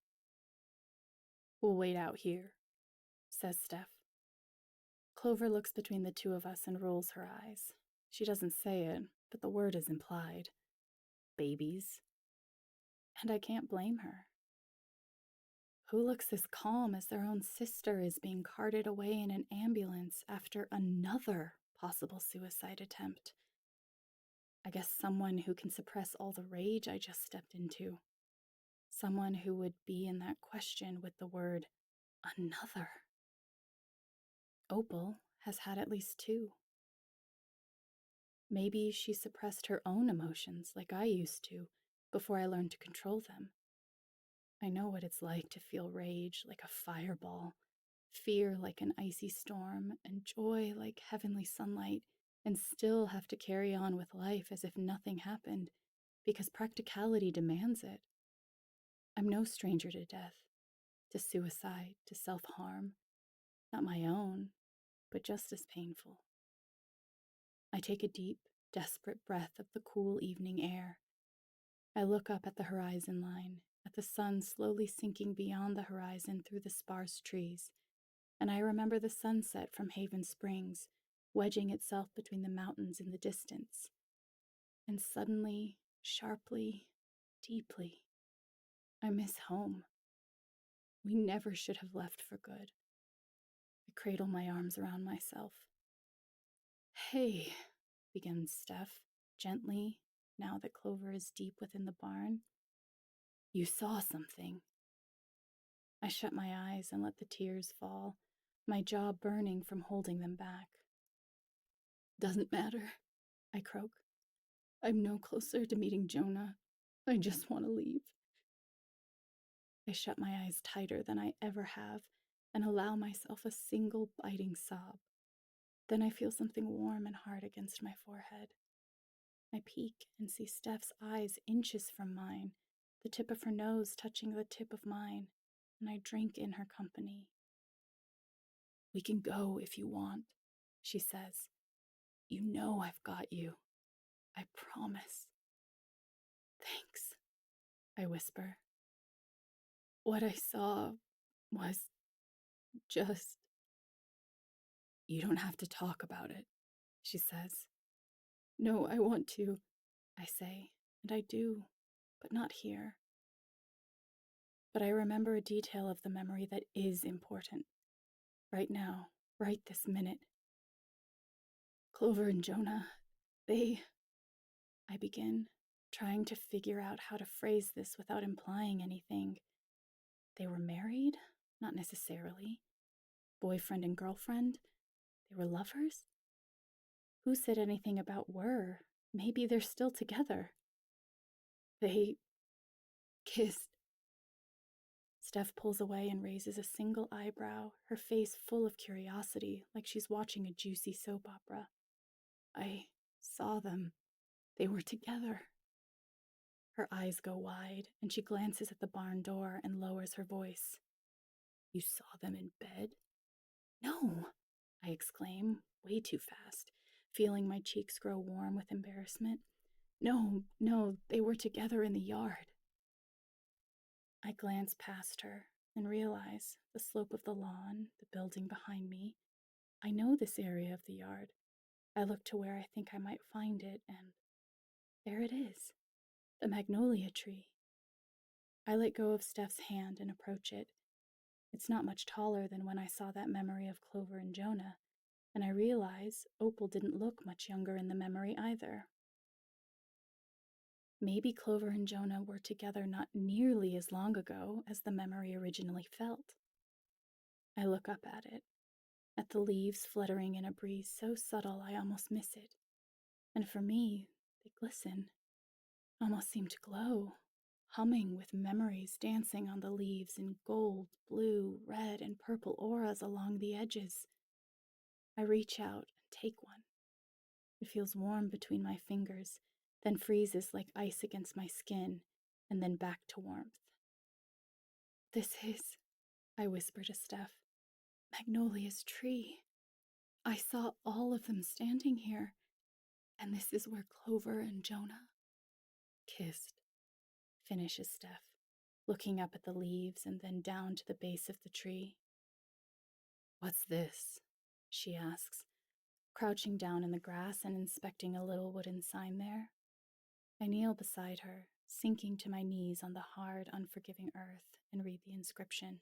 "We'll wait out here," says Steph. Clover looks between the two of us and rolls her eyes. She doesn't say it, but the word is implied. Babies. And I can't blame her. Who looks as calm as their own sister is being carted away in an ambulance after another possible suicide attempt? I guess someone who can suppress all the rage I just stepped into. Someone who would be in that question with the word another. Opal has had at least two. Maybe she suppressed her own emotions like I used to before I learned to control them. I know what it's like to feel rage like a fireball, fear like an icy storm, and joy like heavenly sunlight, and still have to carry on with life as if nothing happened, because practicality demands it. I'm no stranger to death, to suicide, to self-harm. Not my own, but just as painful. I take a deep, desperate breath of the cool evening air. I look up at the horizon line, at the sun slowly sinking beyond the horizon through the sparse trees, and I remember the sunset from Haven Springs, wedging itself between the mountains in the distance. And suddenly, sharply, deeply, I miss home. We never should have left for good. I cradle my arms around myself. "Hey," begins Steph, gently, now that Clover is deep within the barn. "You saw something." I shut my eyes and let the tears fall, my jaw burning from holding them back. "Doesn't matter," I croak. "I'm no closer to meeting Jonah. I just want to leave." I shut my eyes tighter than I ever have and allow myself a single biting sob. Then I feel something warm and hard against my forehead. I peek and see Steph's eyes inches from mine, the tip of her nose touching the tip of mine, and I drink in her company. "We can go if you want," she says. "You know I've got you. I promise." "Thanks," I whisper. "What I saw was just—" "You don't have to talk about it," she says. "No, I want to," I say, and I do, but not here. But I remember a detail of the memory that is important. Right now, right this minute. "Clover and Jonah, I begin, trying to figure out how to phrase this without implying anything. They were married? Not necessarily. Boyfriend and girlfriend? They were lovers? Who said anything about were? Maybe they're still together. They kissed." Steph pulls away and raises a single eyebrow, her face full of curiosity, like she's watching a juicy soap opera. "I saw them. They were together." Her eyes go wide, and she glances at the barn door and lowers her voice. "You saw them in bed?" "No," I exclaim, way too fast, feeling my cheeks grow warm with embarrassment. No, they were together in the yard." I glance past her and realize the slope of the lawn, the building behind me. I know this area of the yard. I look to where I think I might find it, and there it is, the magnolia tree. I let go of Steph's hand and approach it. It's not much taller than when I saw that memory of Clover and Jonah, and I realize Opal didn't look much younger in the memory either. Maybe Clover and Jonah were together not nearly as long ago as the memory originally felt. I look up at the leaves fluttering in a breeze so subtle I almost miss it. And for me, they glisten, almost seem to glow, humming with memories dancing on the leaves in gold, blue, red, and purple auras along the edges. I reach out and take one. It feels warm between my fingers, then freezes like ice against my skin, and then back to warmth. This is, I whisper to Steph, Magnolia's tree. I saw all of them standing here, and this is where Clover and Jonah kissed, finishes Steph, looking up at the leaves and then down to the base of the tree. What's this? She asks, crouching down in the grass and inspecting a little wooden sign there. I kneel beside her, sinking to my knees on the hard, unforgiving earth, and read the inscription.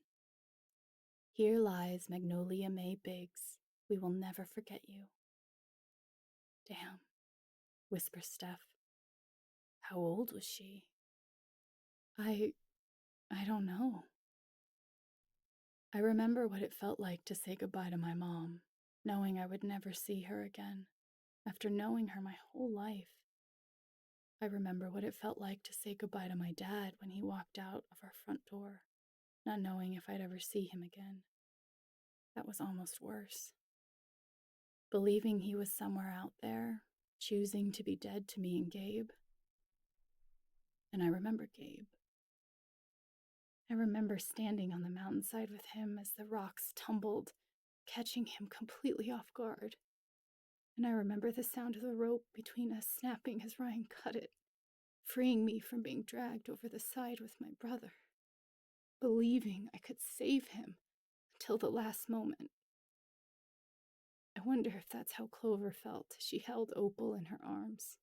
Here lies Magnolia May Biggs. We will never forget you. Damn, whispers Steph. How old was she? I don't know. I remember what it felt like to say goodbye to my mom, knowing I would never see her again, after knowing her my whole life. I remember what it felt like to say goodbye to my dad when he walked out of our front door, not knowing if I'd ever see him again. That was almost worse. Believing he was somewhere out there, choosing to be dead to me and Gabe. And I remember Gabe. I remember standing on the mountainside with him as the rocks tumbled, catching him completely off guard. And I remember the sound of the rope between us snapping as Ryan cut it, freeing me from being dragged over the side with my brother. Believing I could save him until the last moment. I wonder if that's how Clover felt as she held Opal in her arms.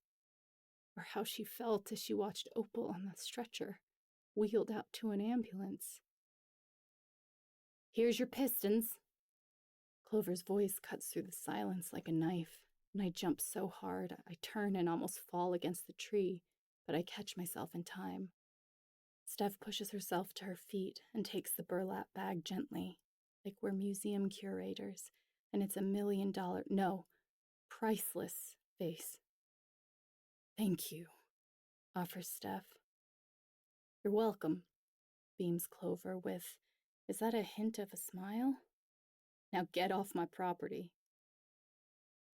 Or how she felt as she watched Opal on the stretcher, wheeled out to an ambulance. Here's your pistons. Clover's voice cuts through the silence like a knife, and I jump so hard I turn and almost fall against the tree, but I catch myself in time. Steph pushes herself to her feet and takes the burlap bag gently, like we're museum curators, and it's $1 million, no, priceless vase. Thank you, offers Steph. You're welcome, beams Clover with, is that a hint of a smile? Now get off my property.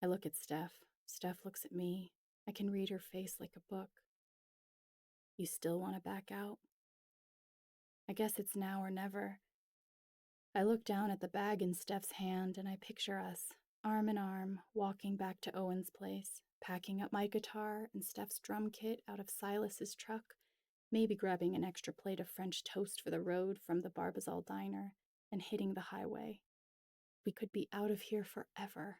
I look at Steph. Steph looks at me. I can read her face like a book. You still want to back out? I guess it's now or never. I look down at the bag in Steph's hand and I picture us, arm in arm, walking back to Owen's place, packing up my guitar and Steph's drum kit out of Silas's truck, maybe grabbing an extra plate of French toast for the road from the Barbazal diner, and hitting the highway. We could be out of here forever.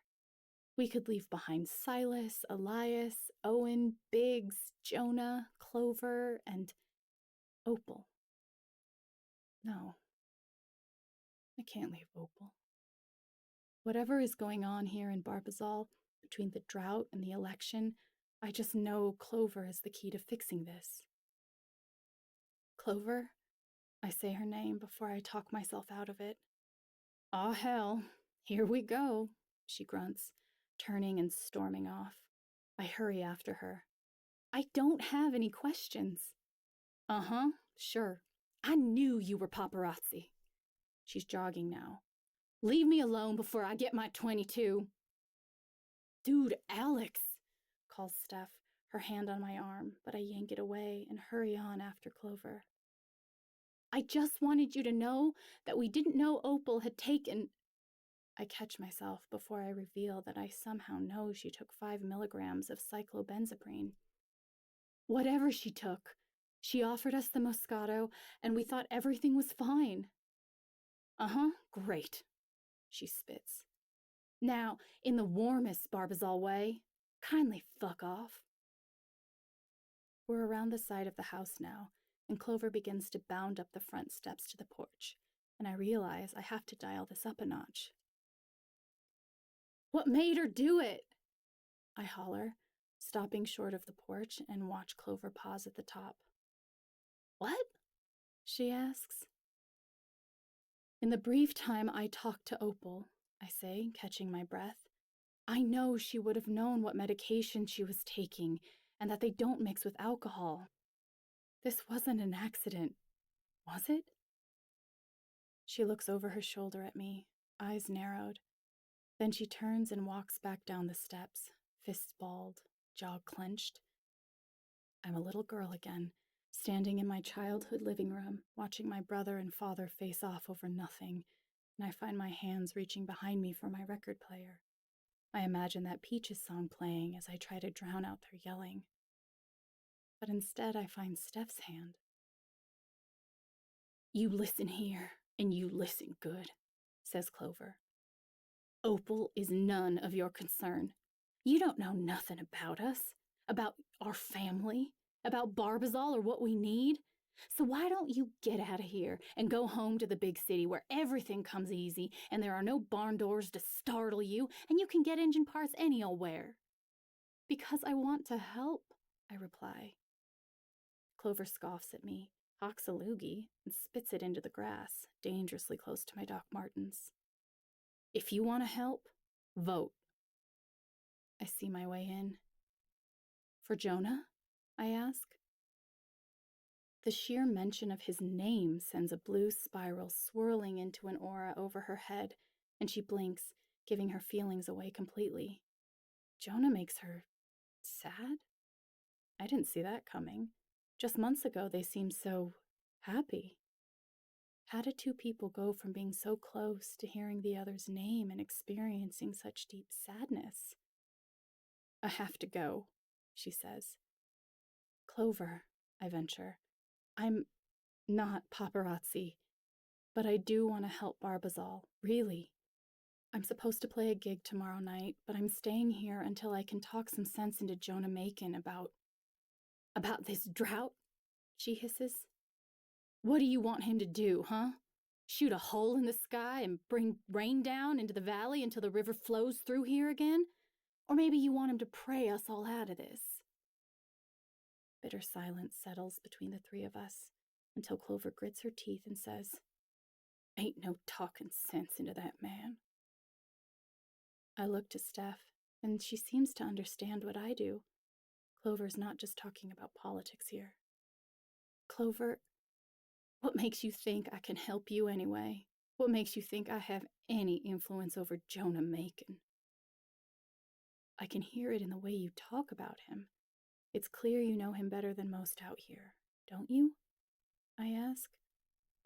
We could leave behind Silas, Elias, Owen, Biggs, Jonah, Clover, and Opal. No, I can't leave Opal. Whatever is going on here in Barbazal, between the drought and the election, I just know Clover is the key to fixing this. Clover? I say her name before I talk myself out of it. Aw, hell, here we go, she grunts, turning and storming off. I hurry after her. I don't have any questions. Uh-huh, sure. I knew you were paparazzi. She's jogging now. Leave me alone before I get my 22. Dude, Alex, calls Steph, her hand on my arm, but I yank it away and hurry on after Clover. I just wanted you to know that we didn't know Opal had taken... I catch myself before I reveal that I somehow know she took 5 milligrams of cyclobenzaprine. Whatever she took, she offered us the Moscato, and we thought everything was fine. Uh-huh, great, she spits. Now, in the warmest Barbazal way, kindly fuck off. We're around the side of the house now, and Clover begins to bound up the front steps to the porch, and I realize I have to dial this up a notch. What made her do it? I holler, stopping short of the porch and watch Clover pause at the top. What? She asks. In the brief time I talked to Opal, I say, catching my breath, I know she would have known what medication she was taking and that they don't mix with alcohol. This wasn't an accident, was it? She looks over her shoulder at me, eyes narrowed. Then she turns and walks back down the steps, fists balled, jaw clenched. I'm a little girl again, Standing in my childhood living room, watching my brother and father face off over nothing, and I find my hands reaching behind me for my record player. I imagine that Peaches song playing as I try to drown out their yelling. But instead, I find Steph's hand. "You listen here, and you listen good," says Clover. "Opal is none of your concern. You don't know nothing about us, about our family, about Barbazal or what we need. So why don't you get out of here and go home to the big city where everything comes easy and there are no barn doors to startle you and you can get engine parts any old where?" "Because I want to help," I reply. Clover scoffs at me, hawks a loogie, and spits it into the grass, dangerously close to my Doc Martens. "If you want to help, vote." I see my way in. "For Jonah?" I ask. The sheer mention of his name sends a blue spiral swirling into an aura over her head, and she blinks, giving her feelings away completely. Jonah makes her sad? I didn't see that coming. Just months ago, they seemed so happy. How did two people go from being so close to hearing the other's name and experiencing such deep sadness? "I have to go," she says. "Clover," I venture. "I'm not paparazzi, but I do want to help Barbazal, really. I'm supposed to play a gig tomorrow night, but I'm staying here until I can talk some sense into Jonah Macon about this drought," she hisses. "What do you want him to do, huh? Shoot a hole in the sky and bring rain down into the valley until the river flows through here again? Or maybe you want him to pray us all out of this?" Bitter silence settles between the three of us until Clover grits her teeth and says, "Ain't no talking sense into that man." I look to Steph, and she seems to understand what I do. Clover's not just talking about politics here. "Clover, what makes you think I can help you anyway? What makes you think I have any influence over Jonah Macon?" "I can hear it in the way you talk about him. It's clear you know him better than most out here, don't you?" I ask.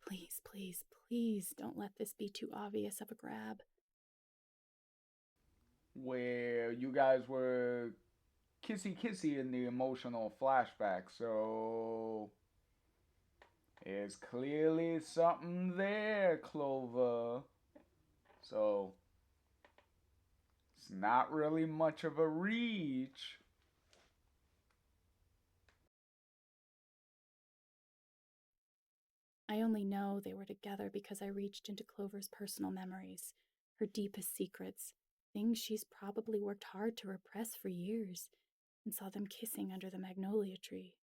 Please, please, please don't let this be too obvious of a grab. Where you guys were kissy kissy in the emotional flashback, so there's clearly something there, Clover. So it's not really much of a reach. I only know they were together because I reached into Clover's personal memories, her deepest secrets, things she's probably worked hard to repress for years, and saw them kissing under the magnolia tree.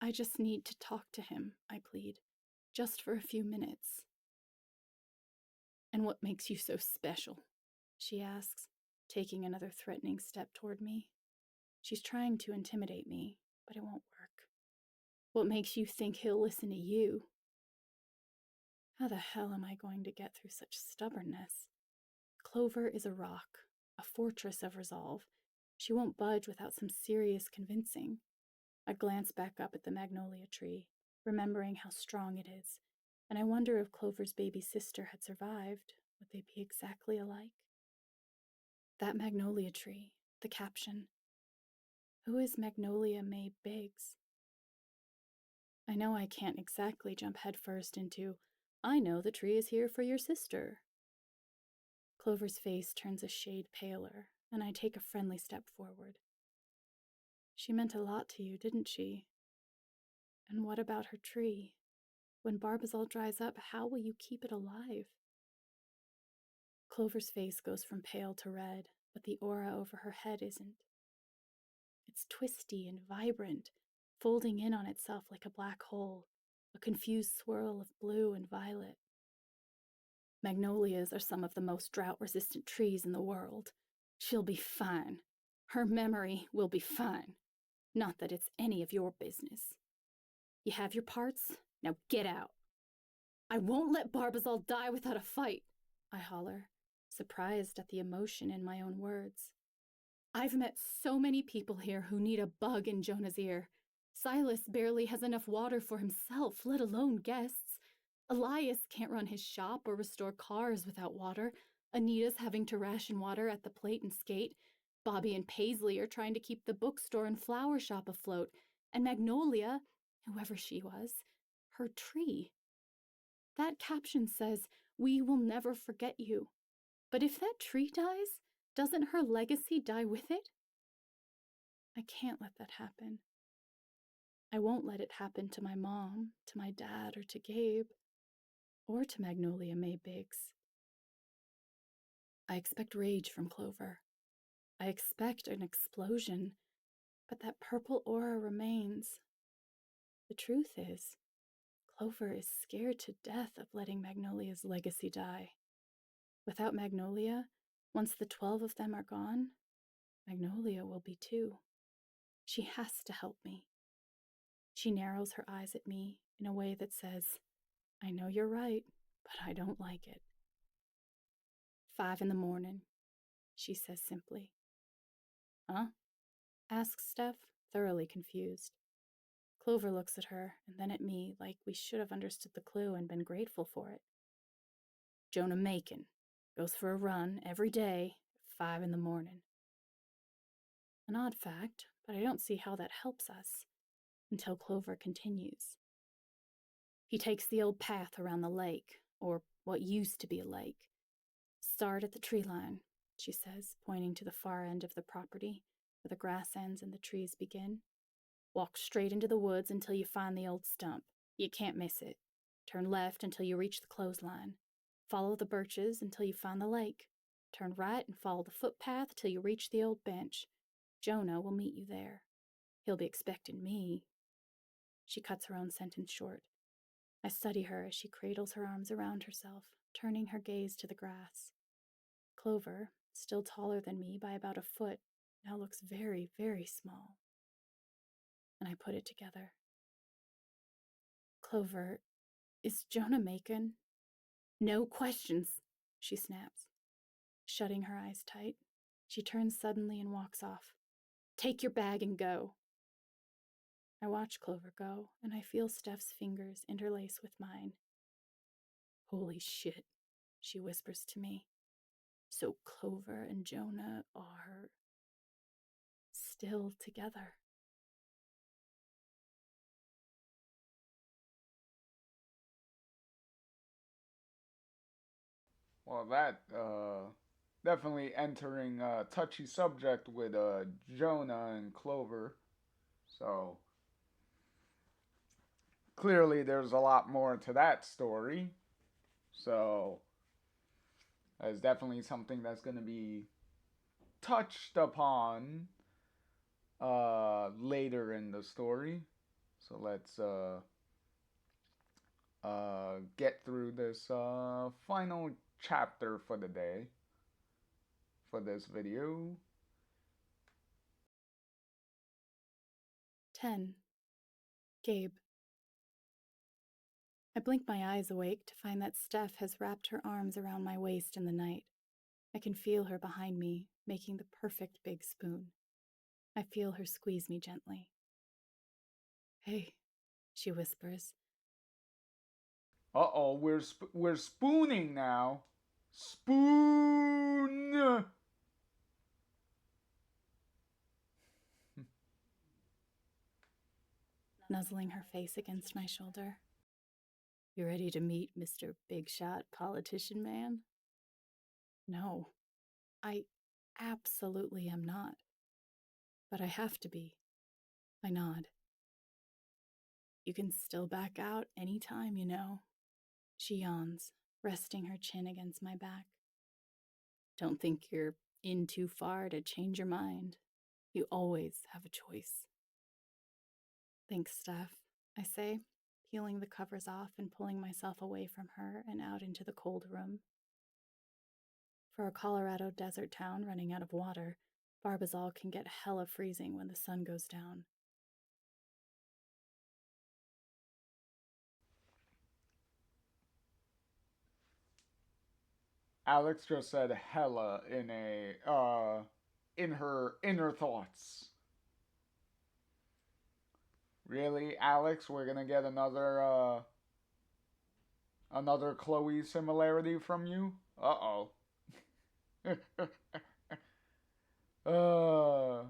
"I just need to talk to him," I plead, "just for a few minutes." "And what makes you so special?" she asks, taking another threatening step toward me. She's trying to intimidate me, but it won't work. "What makes you think he'll listen to you?" How the hell am I going to get through such stubbornness? Clover is a rock, a fortress of resolve. She won't budge without some serious convincing. I glance back up at the magnolia tree, remembering how strong it is, and I wonder if Clover's baby sister had survived. Would they be exactly alike? That magnolia tree, the caption. Who is Magnolia May Biggs? I know I can't exactly jump headfirst into, "I know the tree is here for your sister." Clover's face turns a shade paler, and I take a friendly step forward. "She meant a lot to you, didn't she? And what about her tree? When Barbazal dries up, how will you keep it alive?" Clover's face goes from pale to red, but the aura over her head isn't. It's twisty and vibrant, folding in on itself like a black hole, a confused swirl of blue and violet. "Magnolias are some of the most drought-resistant trees in the world. She'll be fine. Her memory will be fine. Not that it's any of your business. You have your parts? Now get out." "I won't let Barbazal die without a fight," I holler, surprised at the emotion in my own words. "I've met so many people here who need a bug in Jonah's ear. Silas barely has enough water for himself, let alone guests. Elias can't run his shop or restore cars without water. Anita's having to ration water at the plate and skate. Bobby and Paisley are trying to keep the bookstore and flower shop afloat. And Magnolia, whoever she was, her tree. That caption says, "We will never forget you." But if that tree dies, doesn't her legacy die with it? I can't let that happen. I won't let it happen to my mom, to my dad, or to Gabe, or to Magnolia May Biggs. I expect rage from Clover. I expect an explosion, but that purple aura remains. The truth is, Clover is scared to death of letting Magnolia's legacy die. Without Magnolia, once the 12 of them are gone, Magnolia will be too. She has to help me. She narrows her eyes at me in a way that says, "I know you're right, but I don't like it." 5 in the morning, she says simply. Huh? Asks Steph, thoroughly confused. Clover looks at her and then at me like we should have understood the clue and been grateful for it. Jonah Macon goes for a run every day at 5 in the morning. An odd fact, but I don't see how that helps us, until Clover continues. He takes the old path around the lake, or what used to be a lake. Start at the tree line, she says, pointing to the far end of the property, where the grass ends and the trees begin. Walk straight into the woods until you find the old stump. You can't miss it. Turn left until you reach the clothesline. Follow the birches until you find the lake. Turn right and follow the footpath till you reach the old bench. Jonah will meet you there. He'll be expecting me. She cuts her own sentence short. I study her as she cradles her arms around herself, turning her gaze to the grass. Clover, still taller than me by about a foot, now looks very, very small. And I put it together. Clover, is Jonah Macon? No questions, she snaps. Shutting her eyes tight, she turns suddenly and walks off. Take your bag and go. I watch Clover go, and I feel Steph's fingers interlace with mine. Holy shit, she whispers to me. So Clover and Jonah are still together. Well, that definitely entering a touchy subject with Jonah and Clover. So clearly, there's a lot more to that story. So that's definitely something that's going to be touched upon later in the story. So let's get through this final chapter for the day for this video. 10. Gabe. I blink my eyes awake to find that Steph has wrapped her arms around my waist in the night. I can feel her behind me, making the perfect big spoon. I feel her squeeze me gently. Hey, she whispers. Uh-oh, we're spooning now. Spoon. Nuzzling her face against my shoulder. You ready to meet Mr. Big Shot Politician Man? No, I absolutely am not. But I have to be. I nod. You can still back out any time, you know. She yawns, resting her chin against my back. Don't think you're in too far to change your mind. You always have a choice. Thanks, Steph, I say, peeling the covers off and pulling myself away from her and out into the cold room. For a Colorado desert town running out of water, Barbazal can get hella freezing when the sun goes down. Alex just said hella in her inner thoughts. Really, Alex? We're gonna get another Chloe similarity from you? Uh oh. uh.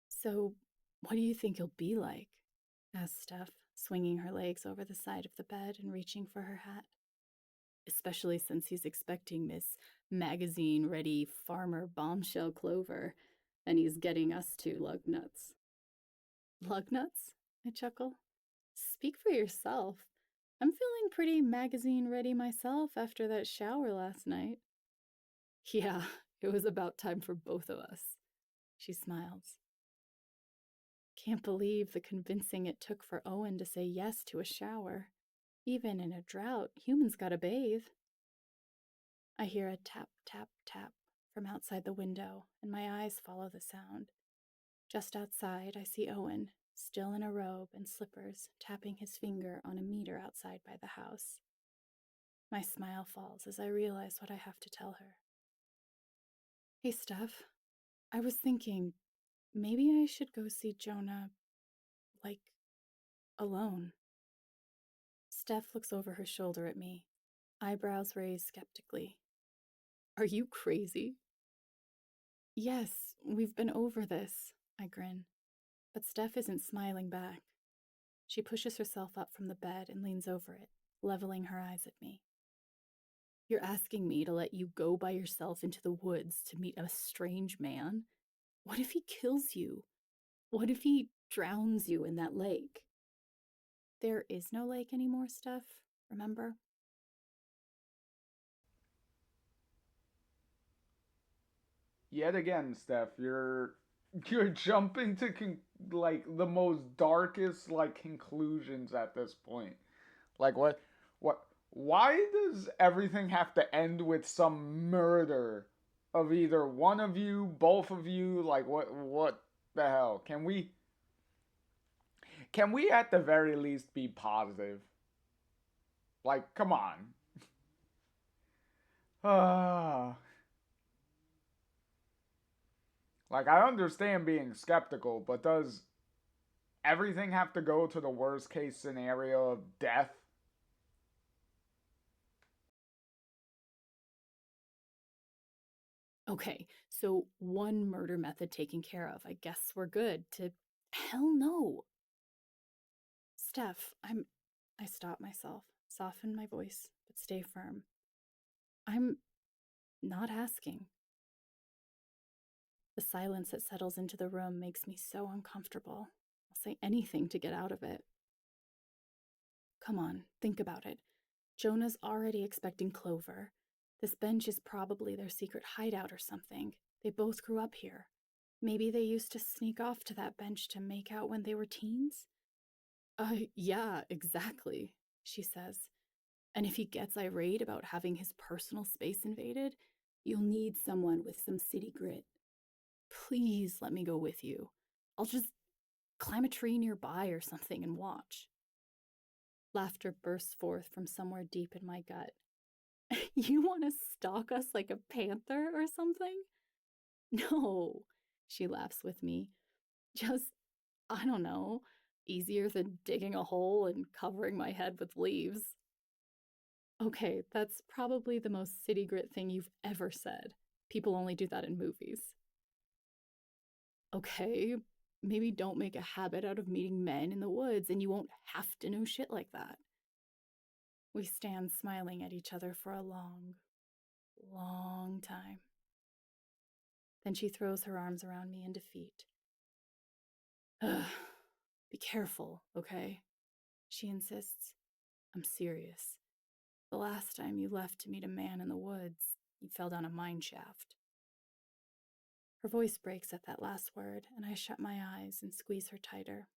So, what do you think he'll be like? Asked Steph, swinging her legs over the side of the bed and reaching for her hat. Especially since he's expecting Miss Magazine Ready Farmer Bombshell Clover, and he's getting us two lug nuts. Lug nuts? I chuckle. Speak for yourself. I'm feeling pretty magazine ready myself after that shower last night. Yeah, it was about time for both of us. She smiles. Can't believe the convincing it took for Owen to say yes to a shower. Even in a drought, humans gotta bathe. I hear a tap, tap, tap from outside the window, and my eyes follow the sound. Just outside, I see Owen, still in a robe and slippers, tapping his finger on a meter outside by the house. My smile falls as I realize what I have to tell her. Hey, Steph, I was thinking maybe I should go see Jonah, like, alone. Steph looks over her shoulder at me, eyebrows raised skeptically. Are you crazy? Yes, we've been over this, I grin. But Steph isn't smiling back. She pushes herself up from the bed and leans over it, leveling her eyes at me. You're asking me to let you go by yourself into the woods to meet a strange man? What if he kills you? What if he drowns you in that lake? There is no lake anymore, Steph, remember? Yet again, Steph, you're jumping to like the most darkest like conclusions at this point. Like what why does everything have to end with some murder of either one of you, both of you? Like what the hell? Can we at the very least be positive? Like come on. Ah. Like I understand being skeptical, but does everything have to go to the worst case scenario of death? Okay, so one murder method taken care of. I guess we're good to. Hell no! Steph, I stop myself, soften my voice, but stay firm. I'm not asking. The silence that settles into the room makes me so uncomfortable. I'll say anything to get out of it. Come on, think about it. Jonah's already expecting Clover. This bench is probably their secret hideout or something. They both grew up here. Maybe they used to sneak off to that bench to make out when they were teens? Yeah, exactly, she says. And if he gets irate about having his personal space invaded, you'll need someone with some city grit. Please let me go with you. I'll just climb a tree nearby or something and watch. Laughter bursts forth from somewhere deep in my gut. You want to stalk us like a panther or something? No, she laughs with me. Just, I don't know, easier than digging a hole and covering my head with leaves. Okay, that's probably the most city grit thing you've ever said. People only do that in movies. Okay, maybe don't make a habit out of meeting men in the woods and you won't have to know shit like that. We stand smiling at each other for a long, long time. Then she throws her arms around me in defeat. Ugh, be careful, okay? She insists. I'm serious. The last time you left to meet a man in the woods, you fell down a mine shaft. Her voice breaks at that last word, and I shut my eyes and squeeze her tighter.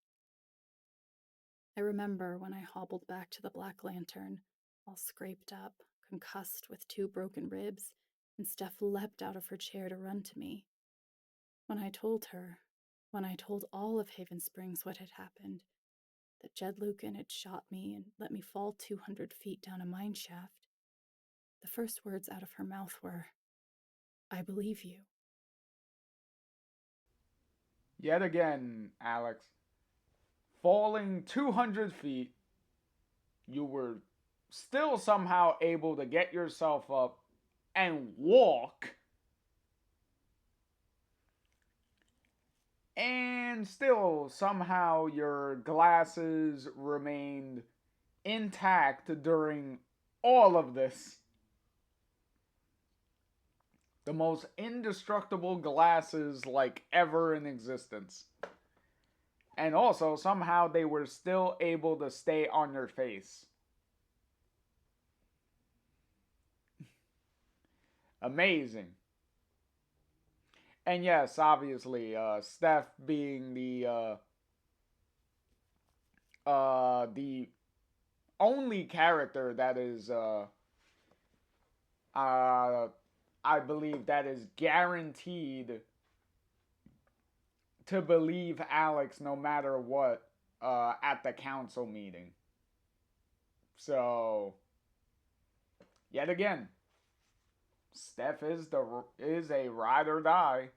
I remember when I hobbled back to the Black Lantern, all scraped up, concussed with 2 broken ribs, and Steph leapt out of her chair to run to me. When I told her, when I told all of Haven Springs what had happened, that Jed Lucan had shot me and let me fall 200 feet down a mine shaft, the first words out of her mouth were, I believe you. Yet again, Alex, falling 200 feet, you were still somehow able to get yourself up and walk, and still somehow your glasses remained intact during all of this. The most indestructible glasses like ever in existence. And also, somehow they were still able to stay on your face. Amazing. And yes, obviously, Steph being the only character that is uh I believe that is guaranteed to believe Alex no matter what at the council meeting. So yet again, Steph is a ride or die,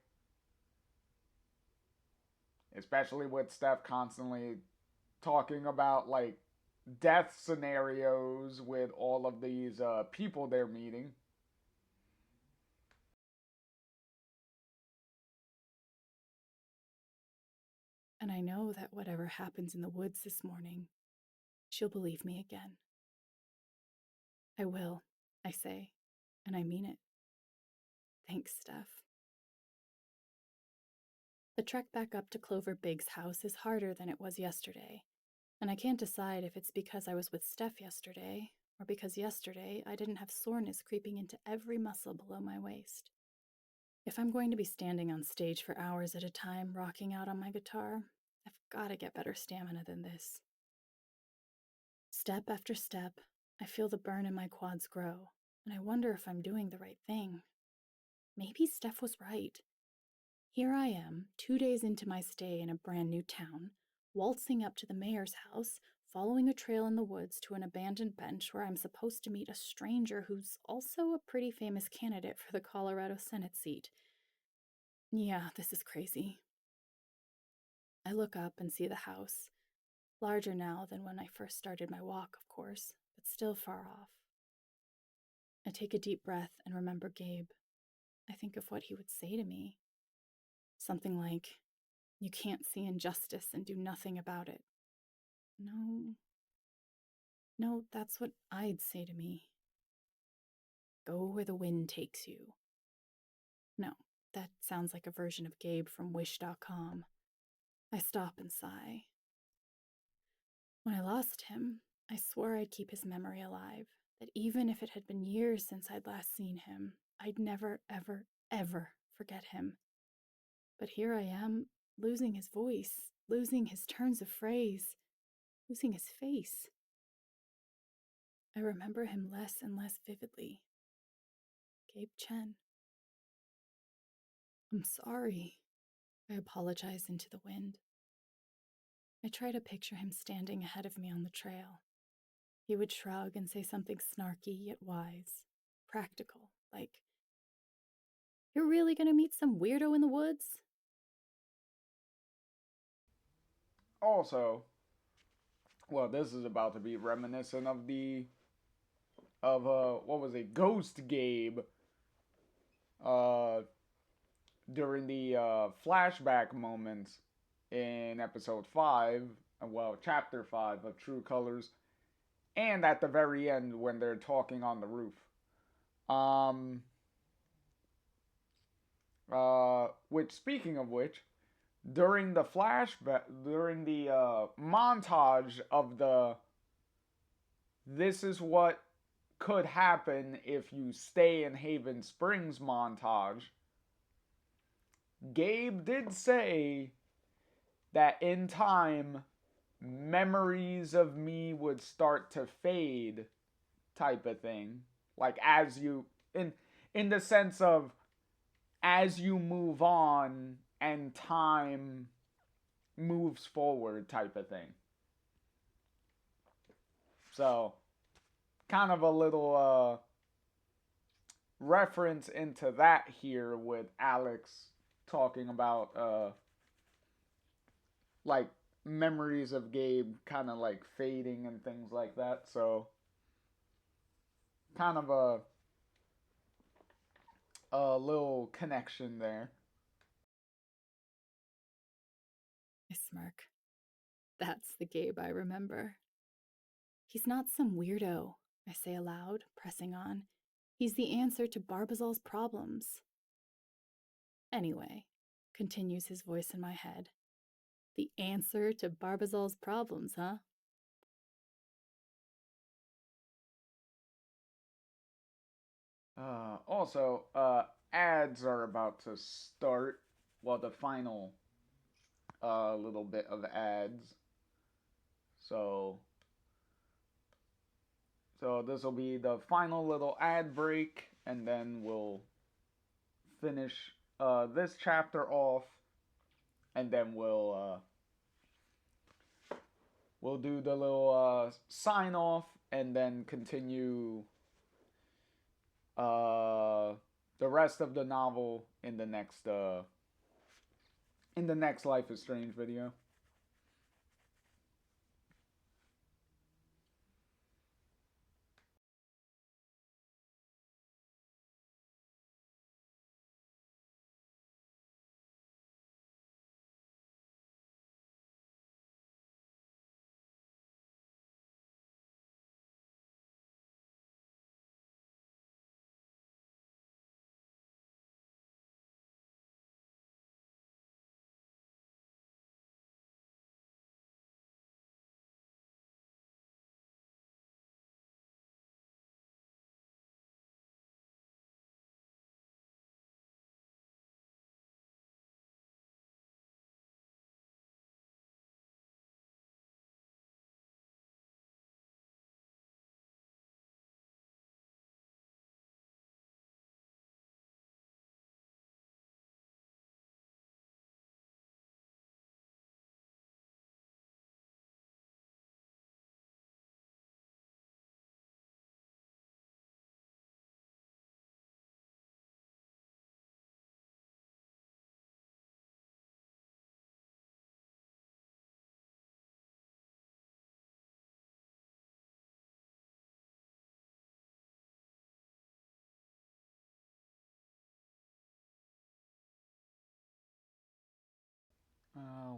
especially with Steph constantly talking about like death scenarios with all of these people they're meeting. And I know that whatever happens in the woods this morning, she'll believe me again. I will, I say, and I mean it. Thanks, Steph. The trek back up to Clover Big's house is harder than it was yesterday, and I can't decide if it's because I was with Steph yesterday or because yesterday I didn't have soreness creeping into every muscle below my waist. If I'm going to be standing on stage for hours at a time rocking out on my guitar, I've got to get better stamina than this. Step after step, I feel the burn in my quads grow, and I wonder if I'm doing the right thing. Maybe Steph was right. Here I am, 2 days into my stay in a brand new town, waltzing up to the mayor's house, following a trail in the woods to an abandoned bench where I'm supposed to meet a stranger who's also a pretty famous candidate for the Colorado Senate seat. Yeah, this is crazy. I look up and see the house, larger now than when I first started my walk, of course, but still far off. I take a deep breath and remember Gabe. I think of what he would say to me. Something like, "You can't see injustice and do nothing about it." No, that's what I'd say to me. "Go where the wind takes you." No, that sounds like a version of Gabe from Wish.com. I stop and sigh. When I lost him, I swore I'd keep his memory alive, that even if it had been years since I'd last seen him, I'd never, ever, ever forget him. But here I am, losing his voice, losing his turns of phrase, losing his face. I remember him less and less vividly. Gabe Chen. "I'm sorry," I apologize into the wind. I try to picture him standing ahead of me on the trail. He would shrug and say something snarky yet wise, practical, like, "You're really gonna meet some weirdo in the woods?" Also, well, this is about to be reminiscent of what was it, Ghost Gabe, uh during the flashback moments in episode 5, well, chapter 5 of True Colors, and at the very end when they're talking on the roof. Um, which, speaking of which, during the flashback, during the montage of the "this is what could happen if you stay in Haven Springs" montage, Gabe did say that in time, memories of me would start to fade, type of thing. Like as you in the sense of as you move on and time moves forward, type of thing. So, kind of a little reference into that here with Alex talking about like memories of Gabe kind of like fading and things like that. So kind of a little connection there. I smirk. That's the Gabe I remember. He's not some weirdo, I say aloud, pressing on. He's the answer to Barbazal's problems. Anyway, continues his voice in my head. The answer to Barbazal's problems, huh? Also, ads are about to start. Well, the final little bit of ads. So, so this will be the final little ad break, and then we'll finish this chapter off, and then we'll do the little sign off, and then continue uh, the rest of the novel in the next Life is Strange video.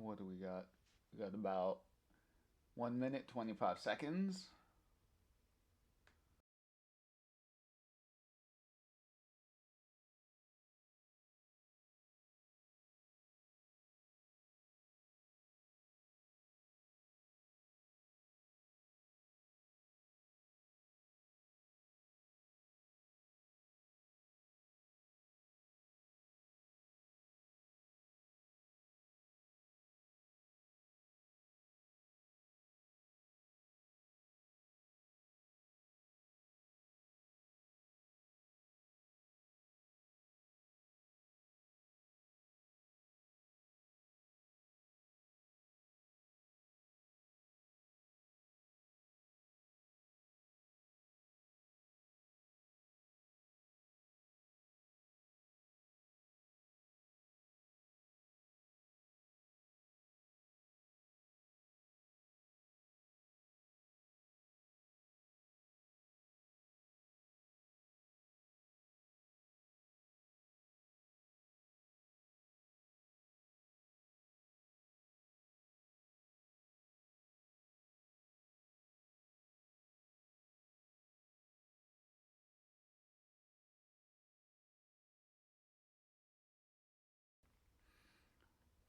What do we got? We got about 1 minute 25 seconds.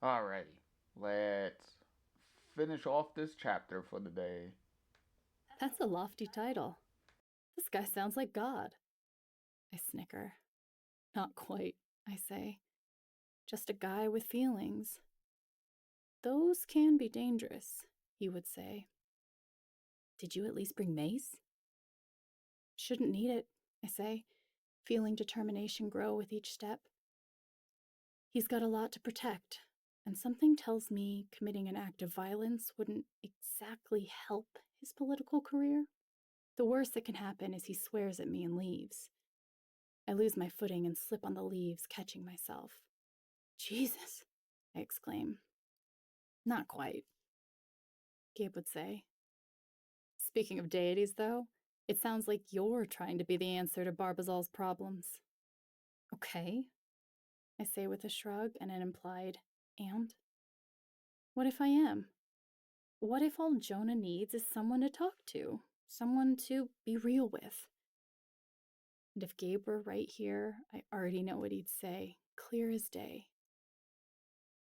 Alrighty, let's finish off this chapter for the day. That's a lofty title. This guy sounds like God. I snicker. Not quite, I say. Just a guy with feelings. Those can be dangerous, he would say. Did you at least bring mace? Shouldn't need it, I say, feeling determination grow with each step. He's got a lot to protect, and something tells me committing an act of violence wouldn't exactly help his political career. The worst that can happen is he swears at me and leaves. I lose my footing and slip on the leaves, catching myself. Jesus, I exclaim. Not quite, Gabe would say. Speaking of deities, though, it sounds like you're trying to be the answer to Barbazal's problems. Okay, I say with a shrug and an implied, and? What if I am? What if all Jonah needs is someone to talk to? Someone to be real with? And if Gabe were right here, I already know what he'd say, clear as day.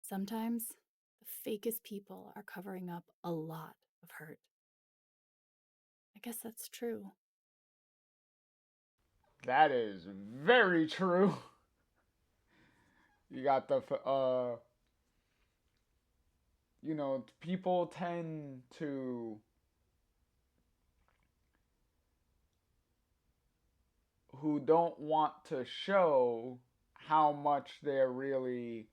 Sometimes, the fakest people are covering up a lot of hurt. I guess that's true. That is very true. You got the people tend to who don't want to show how much they're really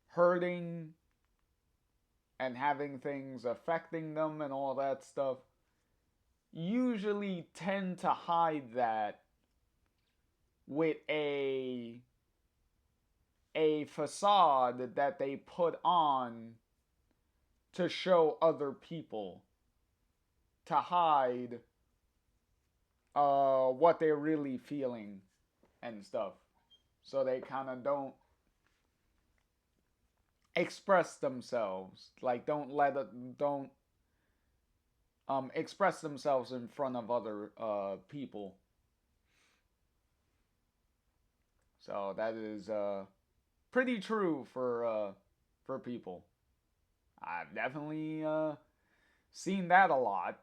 hurting and having things affecting them and all that stuff usually tend to hide that with a facade that they put on to show other people, to hide what they're really feeling and stuff, so they kind of don't express themselves, like don't express themselves in front of other people. So that is pretty true for people. I've definitely seen that a lot.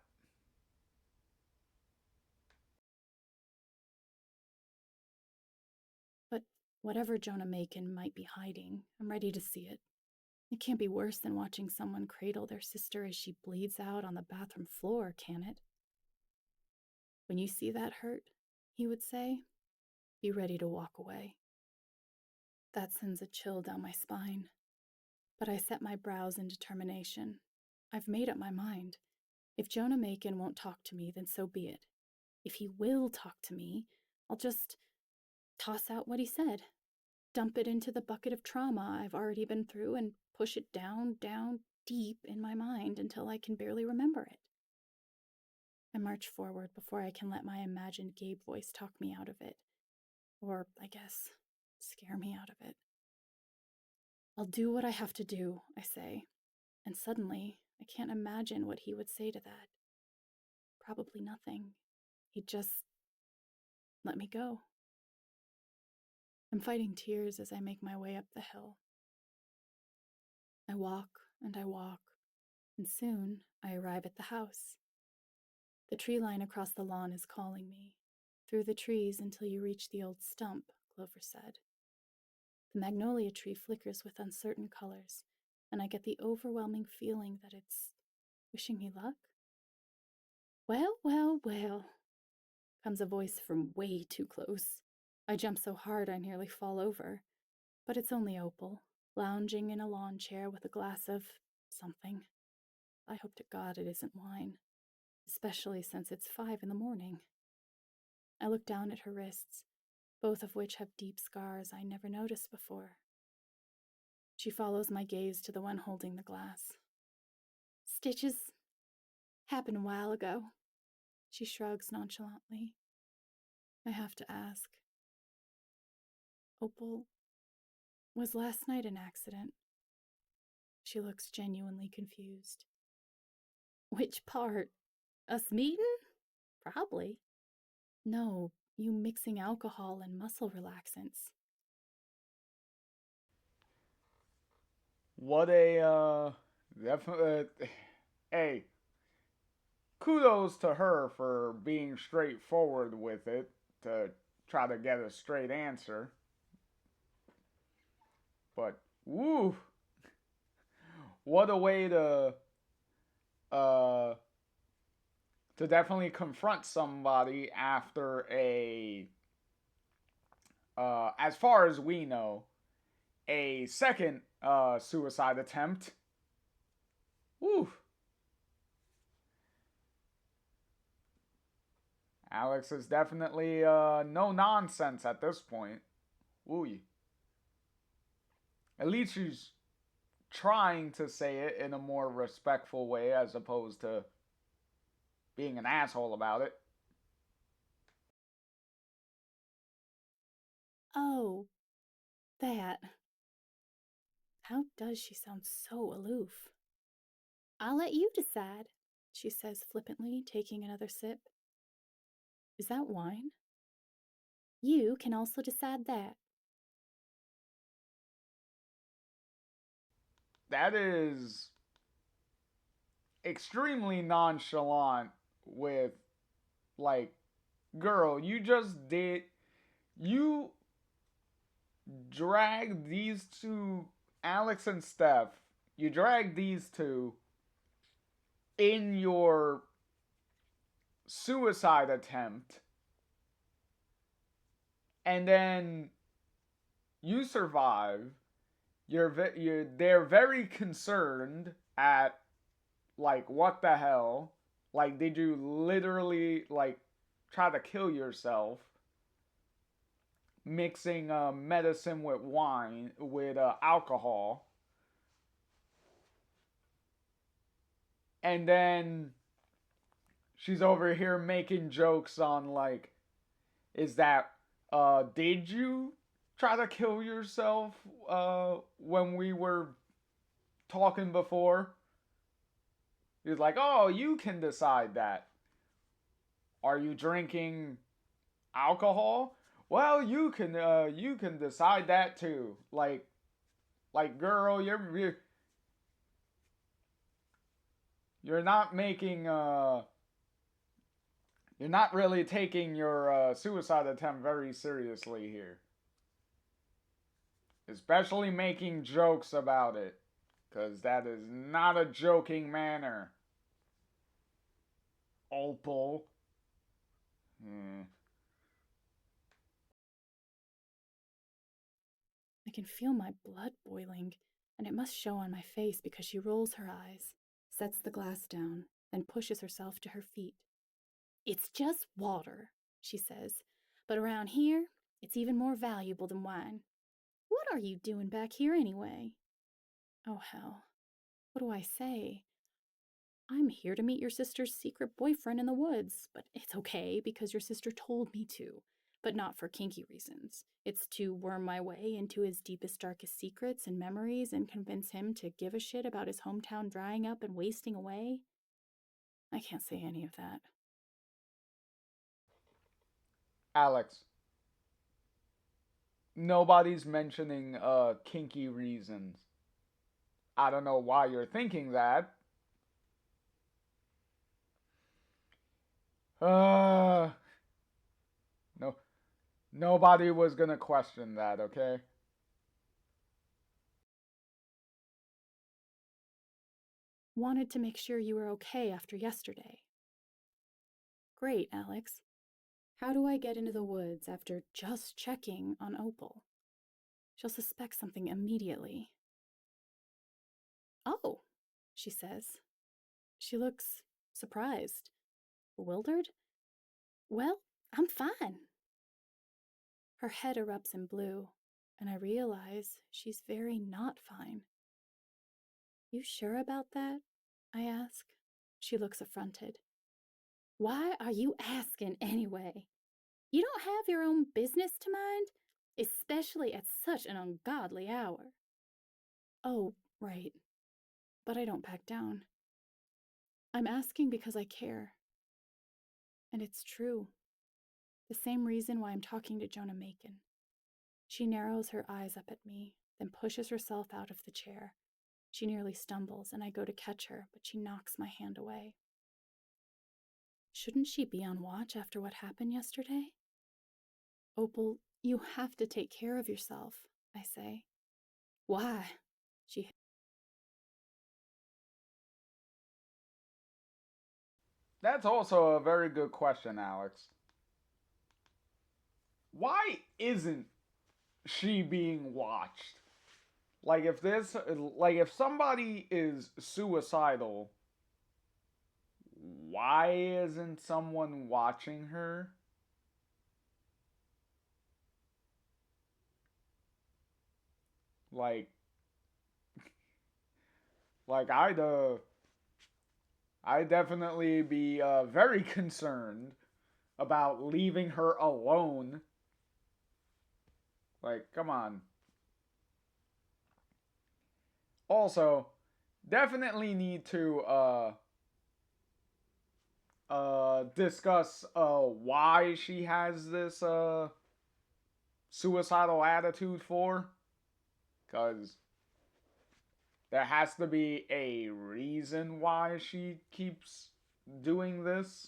But whatever Jonah Macon might be hiding, I'm ready to see it. It can't be worse than watching someone cradle their sister as she bleeds out on the bathroom floor, can it? When you see that hurt, he would say, be ready to walk away. That sends a chill down my spine. But I set my brows in determination. I've made up my mind. If Jonah Macon won't talk to me, then so be it. If he will talk to me, I'll just toss out what he said, dump it into the bucket of trauma I've already been through, and push it down, down, deep in my mind until I can barely remember it. I march forward before I can let my imagined Gabe voice talk me out of it. Or, I guess, scare me out of it. I'll do what I have to do, I say, and suddenly I can't imagine what he would say to that. Probably nothing. He'd just let me go. I'm fighting tears as I make my way up the hill. I walk, and soon I arrive at the house. The tree line across the lawn is calling me. Through the trees until you reach the old stump, Clover said. The magnolia tree flickers with uncertain colors, and I get the overwhelming feeling that it's wishing me luck. Well, well, well, comes a voice from way too close. I jump so hard I nearly fall over, but it's only Opal, lounging in a lawn chair with a glass of something. I hope to God it isn't wine, especially since it's 5 in the morning. I look down at her wrists, both of which have deep scars I never noticed before. She follows my gaze to the one holding the glass. Stitches. Happened a while ago. She shrugs nonchalantly. I have to ask. Opal, was last night an accident? She looks genuinely confused. Which part? Us meeting? Probably. No, you mixing alcohol and muscle relaxants. What a definitely. Hey, kudos to her for being straightforward with it to try to get a straight answer. But woo, what a way uh to definitely confront somebody after a as far as we know, a second suicide attempt. Woo. Alex is definitely no nonsense at this point. Woo. At least she's trying to say it in a more respectful way as opposed to being an asshole about it. Oh, that. How does she sound so aloof? I'll let you decide, she says flippantly, taking another sip. Is that wine? You can also decide that. That is extremely nonchalant with, like, girl, you just did. You dragged these two, Alex and Steph, you dragged these two in your suicide attempt, and then you survive. They're very concerned at, like, what the hell? Like, did you literally, like, try to kill yourself mixing medicine with wine with alcohol? And then she's over here making jokes on, like, is that did you try to kill yourself when we were talking before? He's like, oh, you can decide that. Are you drinking alcohol? Well, you can decide that too. Like, girl, you're not making you're not really taking your suicide attempt very seriously here, especially making jokes about it, because that is not a joking manner. Opal. Hmm. I can feel my blood boiling, and it must show on my face because she rolls her eyes, sets the glass down, then pushes herself to her feet. It's just water, she says, but around here, it's even more valuable than wine. What are you doing back here anyway? Oh, hell. What do I say? I'm here to meet your sister's secret boyfriend in the woods, but it's okay because your sister told me to, but not for kinky reasons. It's to worm my way into his deepest, darkest secrets and memories and convince him to give a shit about his hometown drying up and wasting away. I can't say any of that. Alex, nobody's mentioning kinky reasons. I don't know why you're thinking that. Uh, no, nobody was gonna question that, okay? Wanted to make sure you were okay after yesterday. Great, Alex. How do I get into the woods after just checking on Opal? She'll suspect something immediately. Oh, she says. She looks surprised, bewildered. Well, I'm fine. Her head erupts in blue, and I realize she's very not fine. You sure about that? I ask. She looks affronted. Why are you asking anyway? You don't have your own business to mind, especially at such an ungodly hour. Oh, right. But I don't back down. I'm asking because I care. And it's true. The same reason why I'm talking to Jonah Macon. She narrows her eyes up at me, then pushes herself out of the chair. She nearly stumbles, and I go to catch her, but she knocks my hand away. Shouldn't she be on watch after what happened yesterday? Opal, you have to take care of yourself, I say. Why? She. That's also a very good question, Alex. Why isn't she being watched? Like, if somebody is suicidal, why isn't someone watching her? Like, Like I'd definitely be very concerned about leaving her alone. Like, come on. Also, definitely need to discuss why she has this suicidal attitude for, because there has to be a reason why she keeps doing this.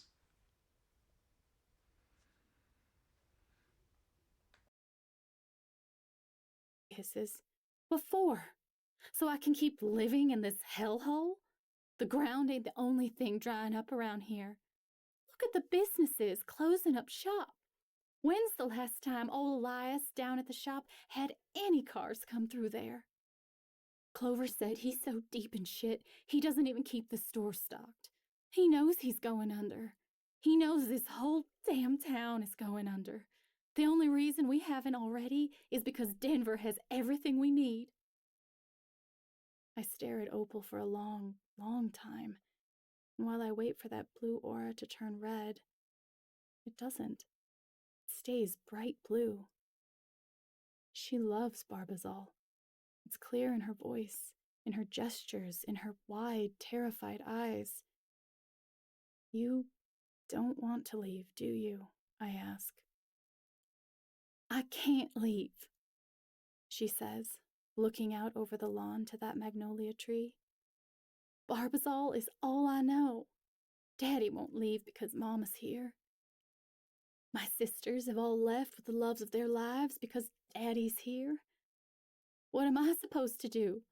Hisses. Before. So I can keep living in this hellhole? The ground ain't the only thing drying up around here. Look at the businesses closing up shop. When's the last time old Elias down at the shop had any cars come through there? Clover said he's so deep in shit, he doesn't even keep the store stocked. He knows he's going under. He knows this whole damn town is going under. The only reason we haven't already is because Denver has everything we need. I stare at Opal for a long, long time, and while I wait for that blue aura to turn red, it doesn't. It stays bright blue. She loves Barbazal. It's clear in her voice, in her gestures, in her wide, terrified eyes. You don't want to leave, do you? I ask. I can't leave, she says, looking out over the lawn to that magnolia tree. Barbazal is all I know. Daddy won't leave because Mama's here. My sisters have all left with the loves of their lives because Daddy's here. What am I supposed to do?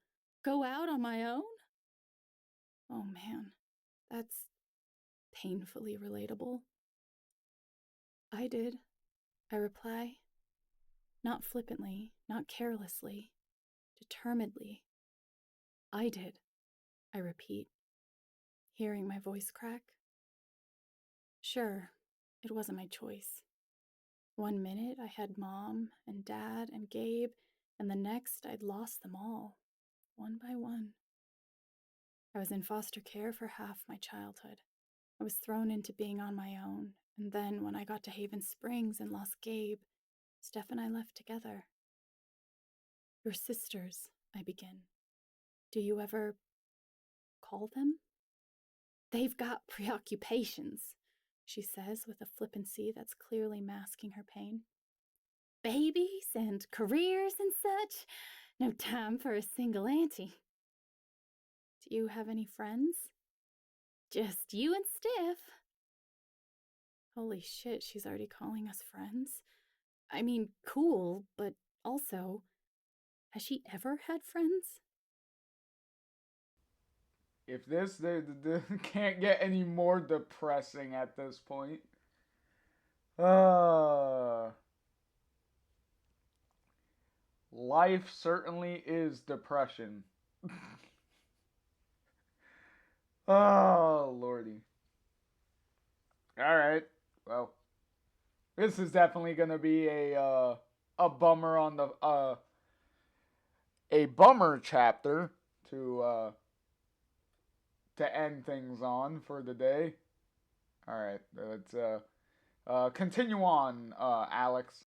Go out on my own? Oh man, that's painfully relatable. I did, I reply. Not flippantly, not carelessly, determinedly. I did, I repeat, hearing my voice crack. Sure, it wasn't my choice. One minute I had Mom and Dad and Gabe, and the next I'd lost them all, one by one. I was in foster care for half my childhood. I was thrown into being on my own, and then when I got to Haven Springs and lost Gabe, Steph and I left together. Your sisters, I begin. Do you ever call them? They've got preoccupations, she says with a flippancy that's clearly masking her pain. Babies and careers and such. No time for a single auntie. Do you have any friends? Just you and Steph. Holy shit, she's already calling us friends. I mean, cool, but also, has she ever had friends? If this can't get any more depressing at this point. Uh Life certainly is depression. Oh lordy. All right. Well, this is definitely gonna be a bummer on the a bummer chapter to end things on for the day. All right, let's continue on, Alex.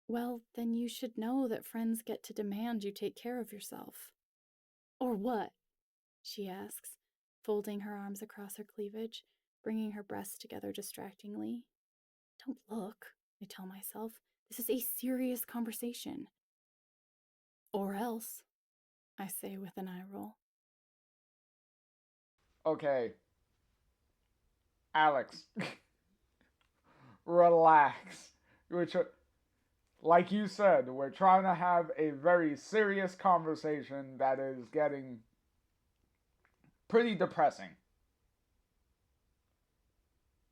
Well, then you should know that friends get to demand you take care of yourself. Or what? She asks, folding her arms across her cleavage, bringing her breasts together distractingly. Don't look, I tell myself. This is a serious conversation. Or else, I say with an eye roll. Okay, Alex, relax. Which, like you said, we're trying to have a very serious conversation that is getting pretty depressing.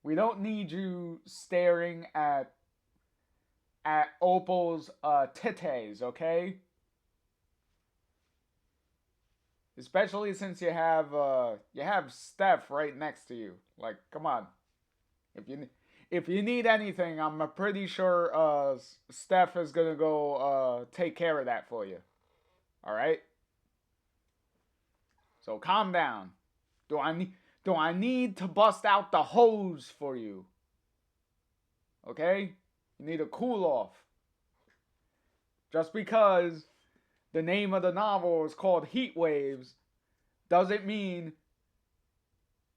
We don't need you staring at Opal's titties, okay? Especially since you have Steph right next to you. Like, come on. If you need anything, I'm pretty sure Steph is gonna go take care of that for you. All right. So calm down. Do I need do I need to bust out the hose for you? Okay? You need a cool off. Just because the name of the novel is called Heatwaves doesn't mean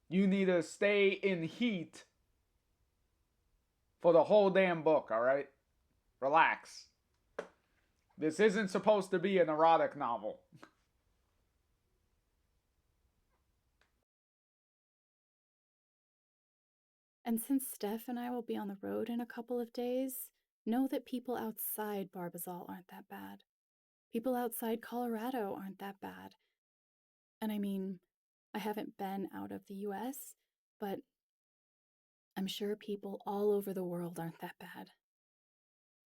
you need to stay in heat for the whole damn book, alright? Relax. This isn't supposed to be an erotic novel. And since Steph and I will be on the road in a couple of days, know that people outside Barbazal aren't that bad. People outside Colorado aren't that bad. And I mean, I haven't been out of the US, but I'm sure people all over the world aren't that bad.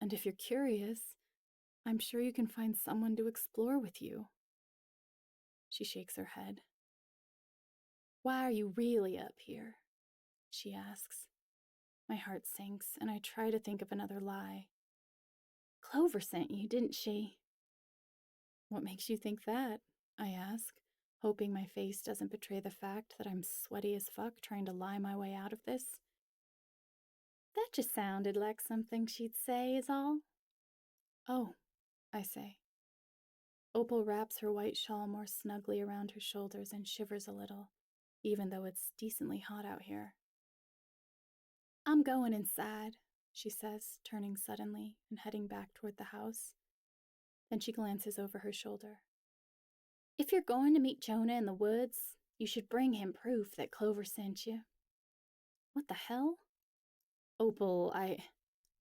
And if you're curious, I'm sure you can find someone to explore with you. She shakes her head. Why are you really up here? She asks. My heart sinks, and I try to think of another lie. Clover sent you, didn't she? What makes you think that? I ask, hoping my face doesn't betray the fact that I'm sweaty as fuck trying to lie my way out of this. That just sounded like something she'd say, is all. Oh, I say. Opal wraps her white shawl more snugly around her shoulders and shivers a little, even though it's decently hot out here. I'm going inside, she says, turning suddenly and heading back toward the house. Then she glances over her shoulder. If you're going to meet Jonah in the woods, you should bring him proof that Clover sent you. What the hell? Opal,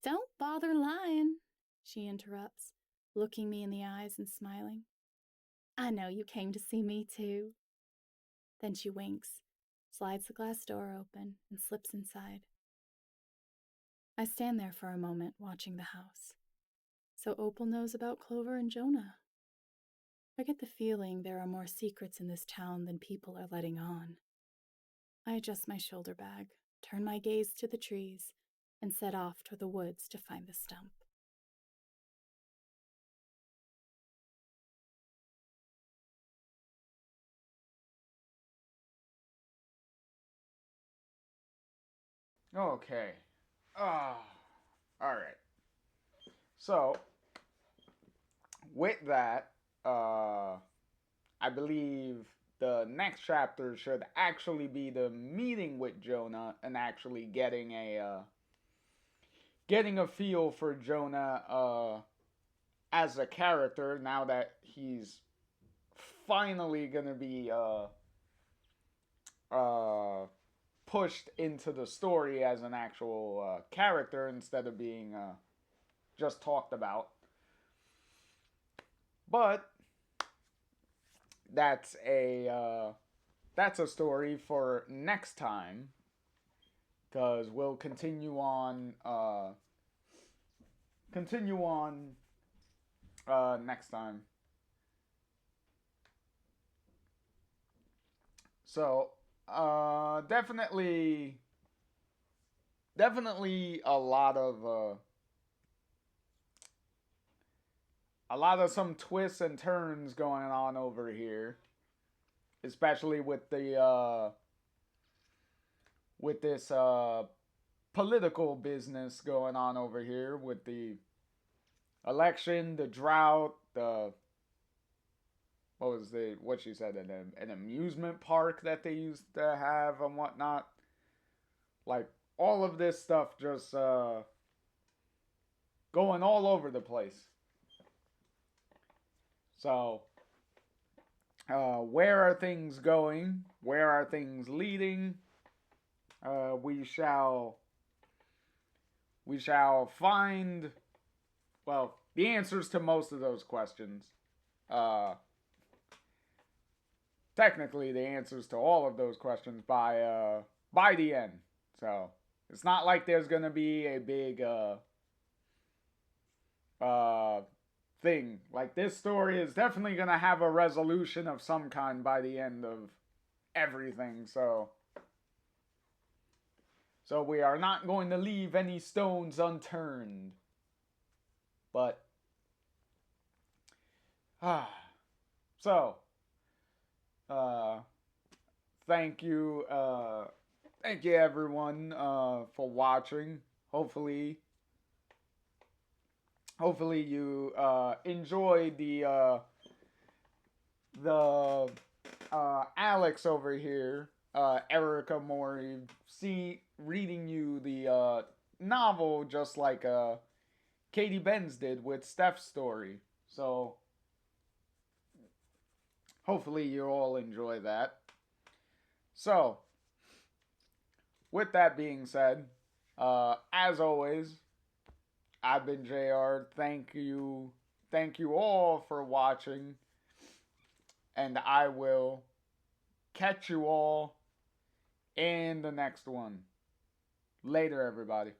Don't bother lying, she interrupts, looking me in the eyes and smiling. I know you came to see me too. Then she winks, slides the glass door open, and slips inside. I stand there for a moment watching the house. So Opal knows about Clover and Jonah. I get the feeling there are more secrets in this town than people are letting on. I adjust my shoulder bag, turn my gaze to the trees, and set off toward the woods to find the stump. Okay. Alright. So, with that, I believe the next chapter should actually be the meeting with Jonah and actually getting a feel for Jonah as a character now that he's finally gonna be uh, pushed into the story as an actual character instead of being just talked about. But that's a story for next time because we'll continue on next time. So definitely a lot of some twists and turns going on over here, especially with this political business going on over here with the election, the drought, the what she said, an amusement park that they used to have and whatnot. Like all of this stuff just going all over the place. So, where are things going? Where are things leading? We shall find the answers to most of those questions. Uh, Technically, the answers to all of those questions by the end. So it's not like there's gonna be a big uh thing. Like this story is definitely gonna have a resolution of some kind by the end of everything. So we are not going to leave any stones unturned. But So, uh, thank you, thank you everyone for watching. Hopefully, hopefully you enjoy the Alex over here, Erica Mori, reading you the novel just like Katie Benz did with Steph's story. So hopefully you all enjoy that. So with that being said, as always, I've been JR. Thank you all for watching, and I will catch you all in the next one. Later, everybody.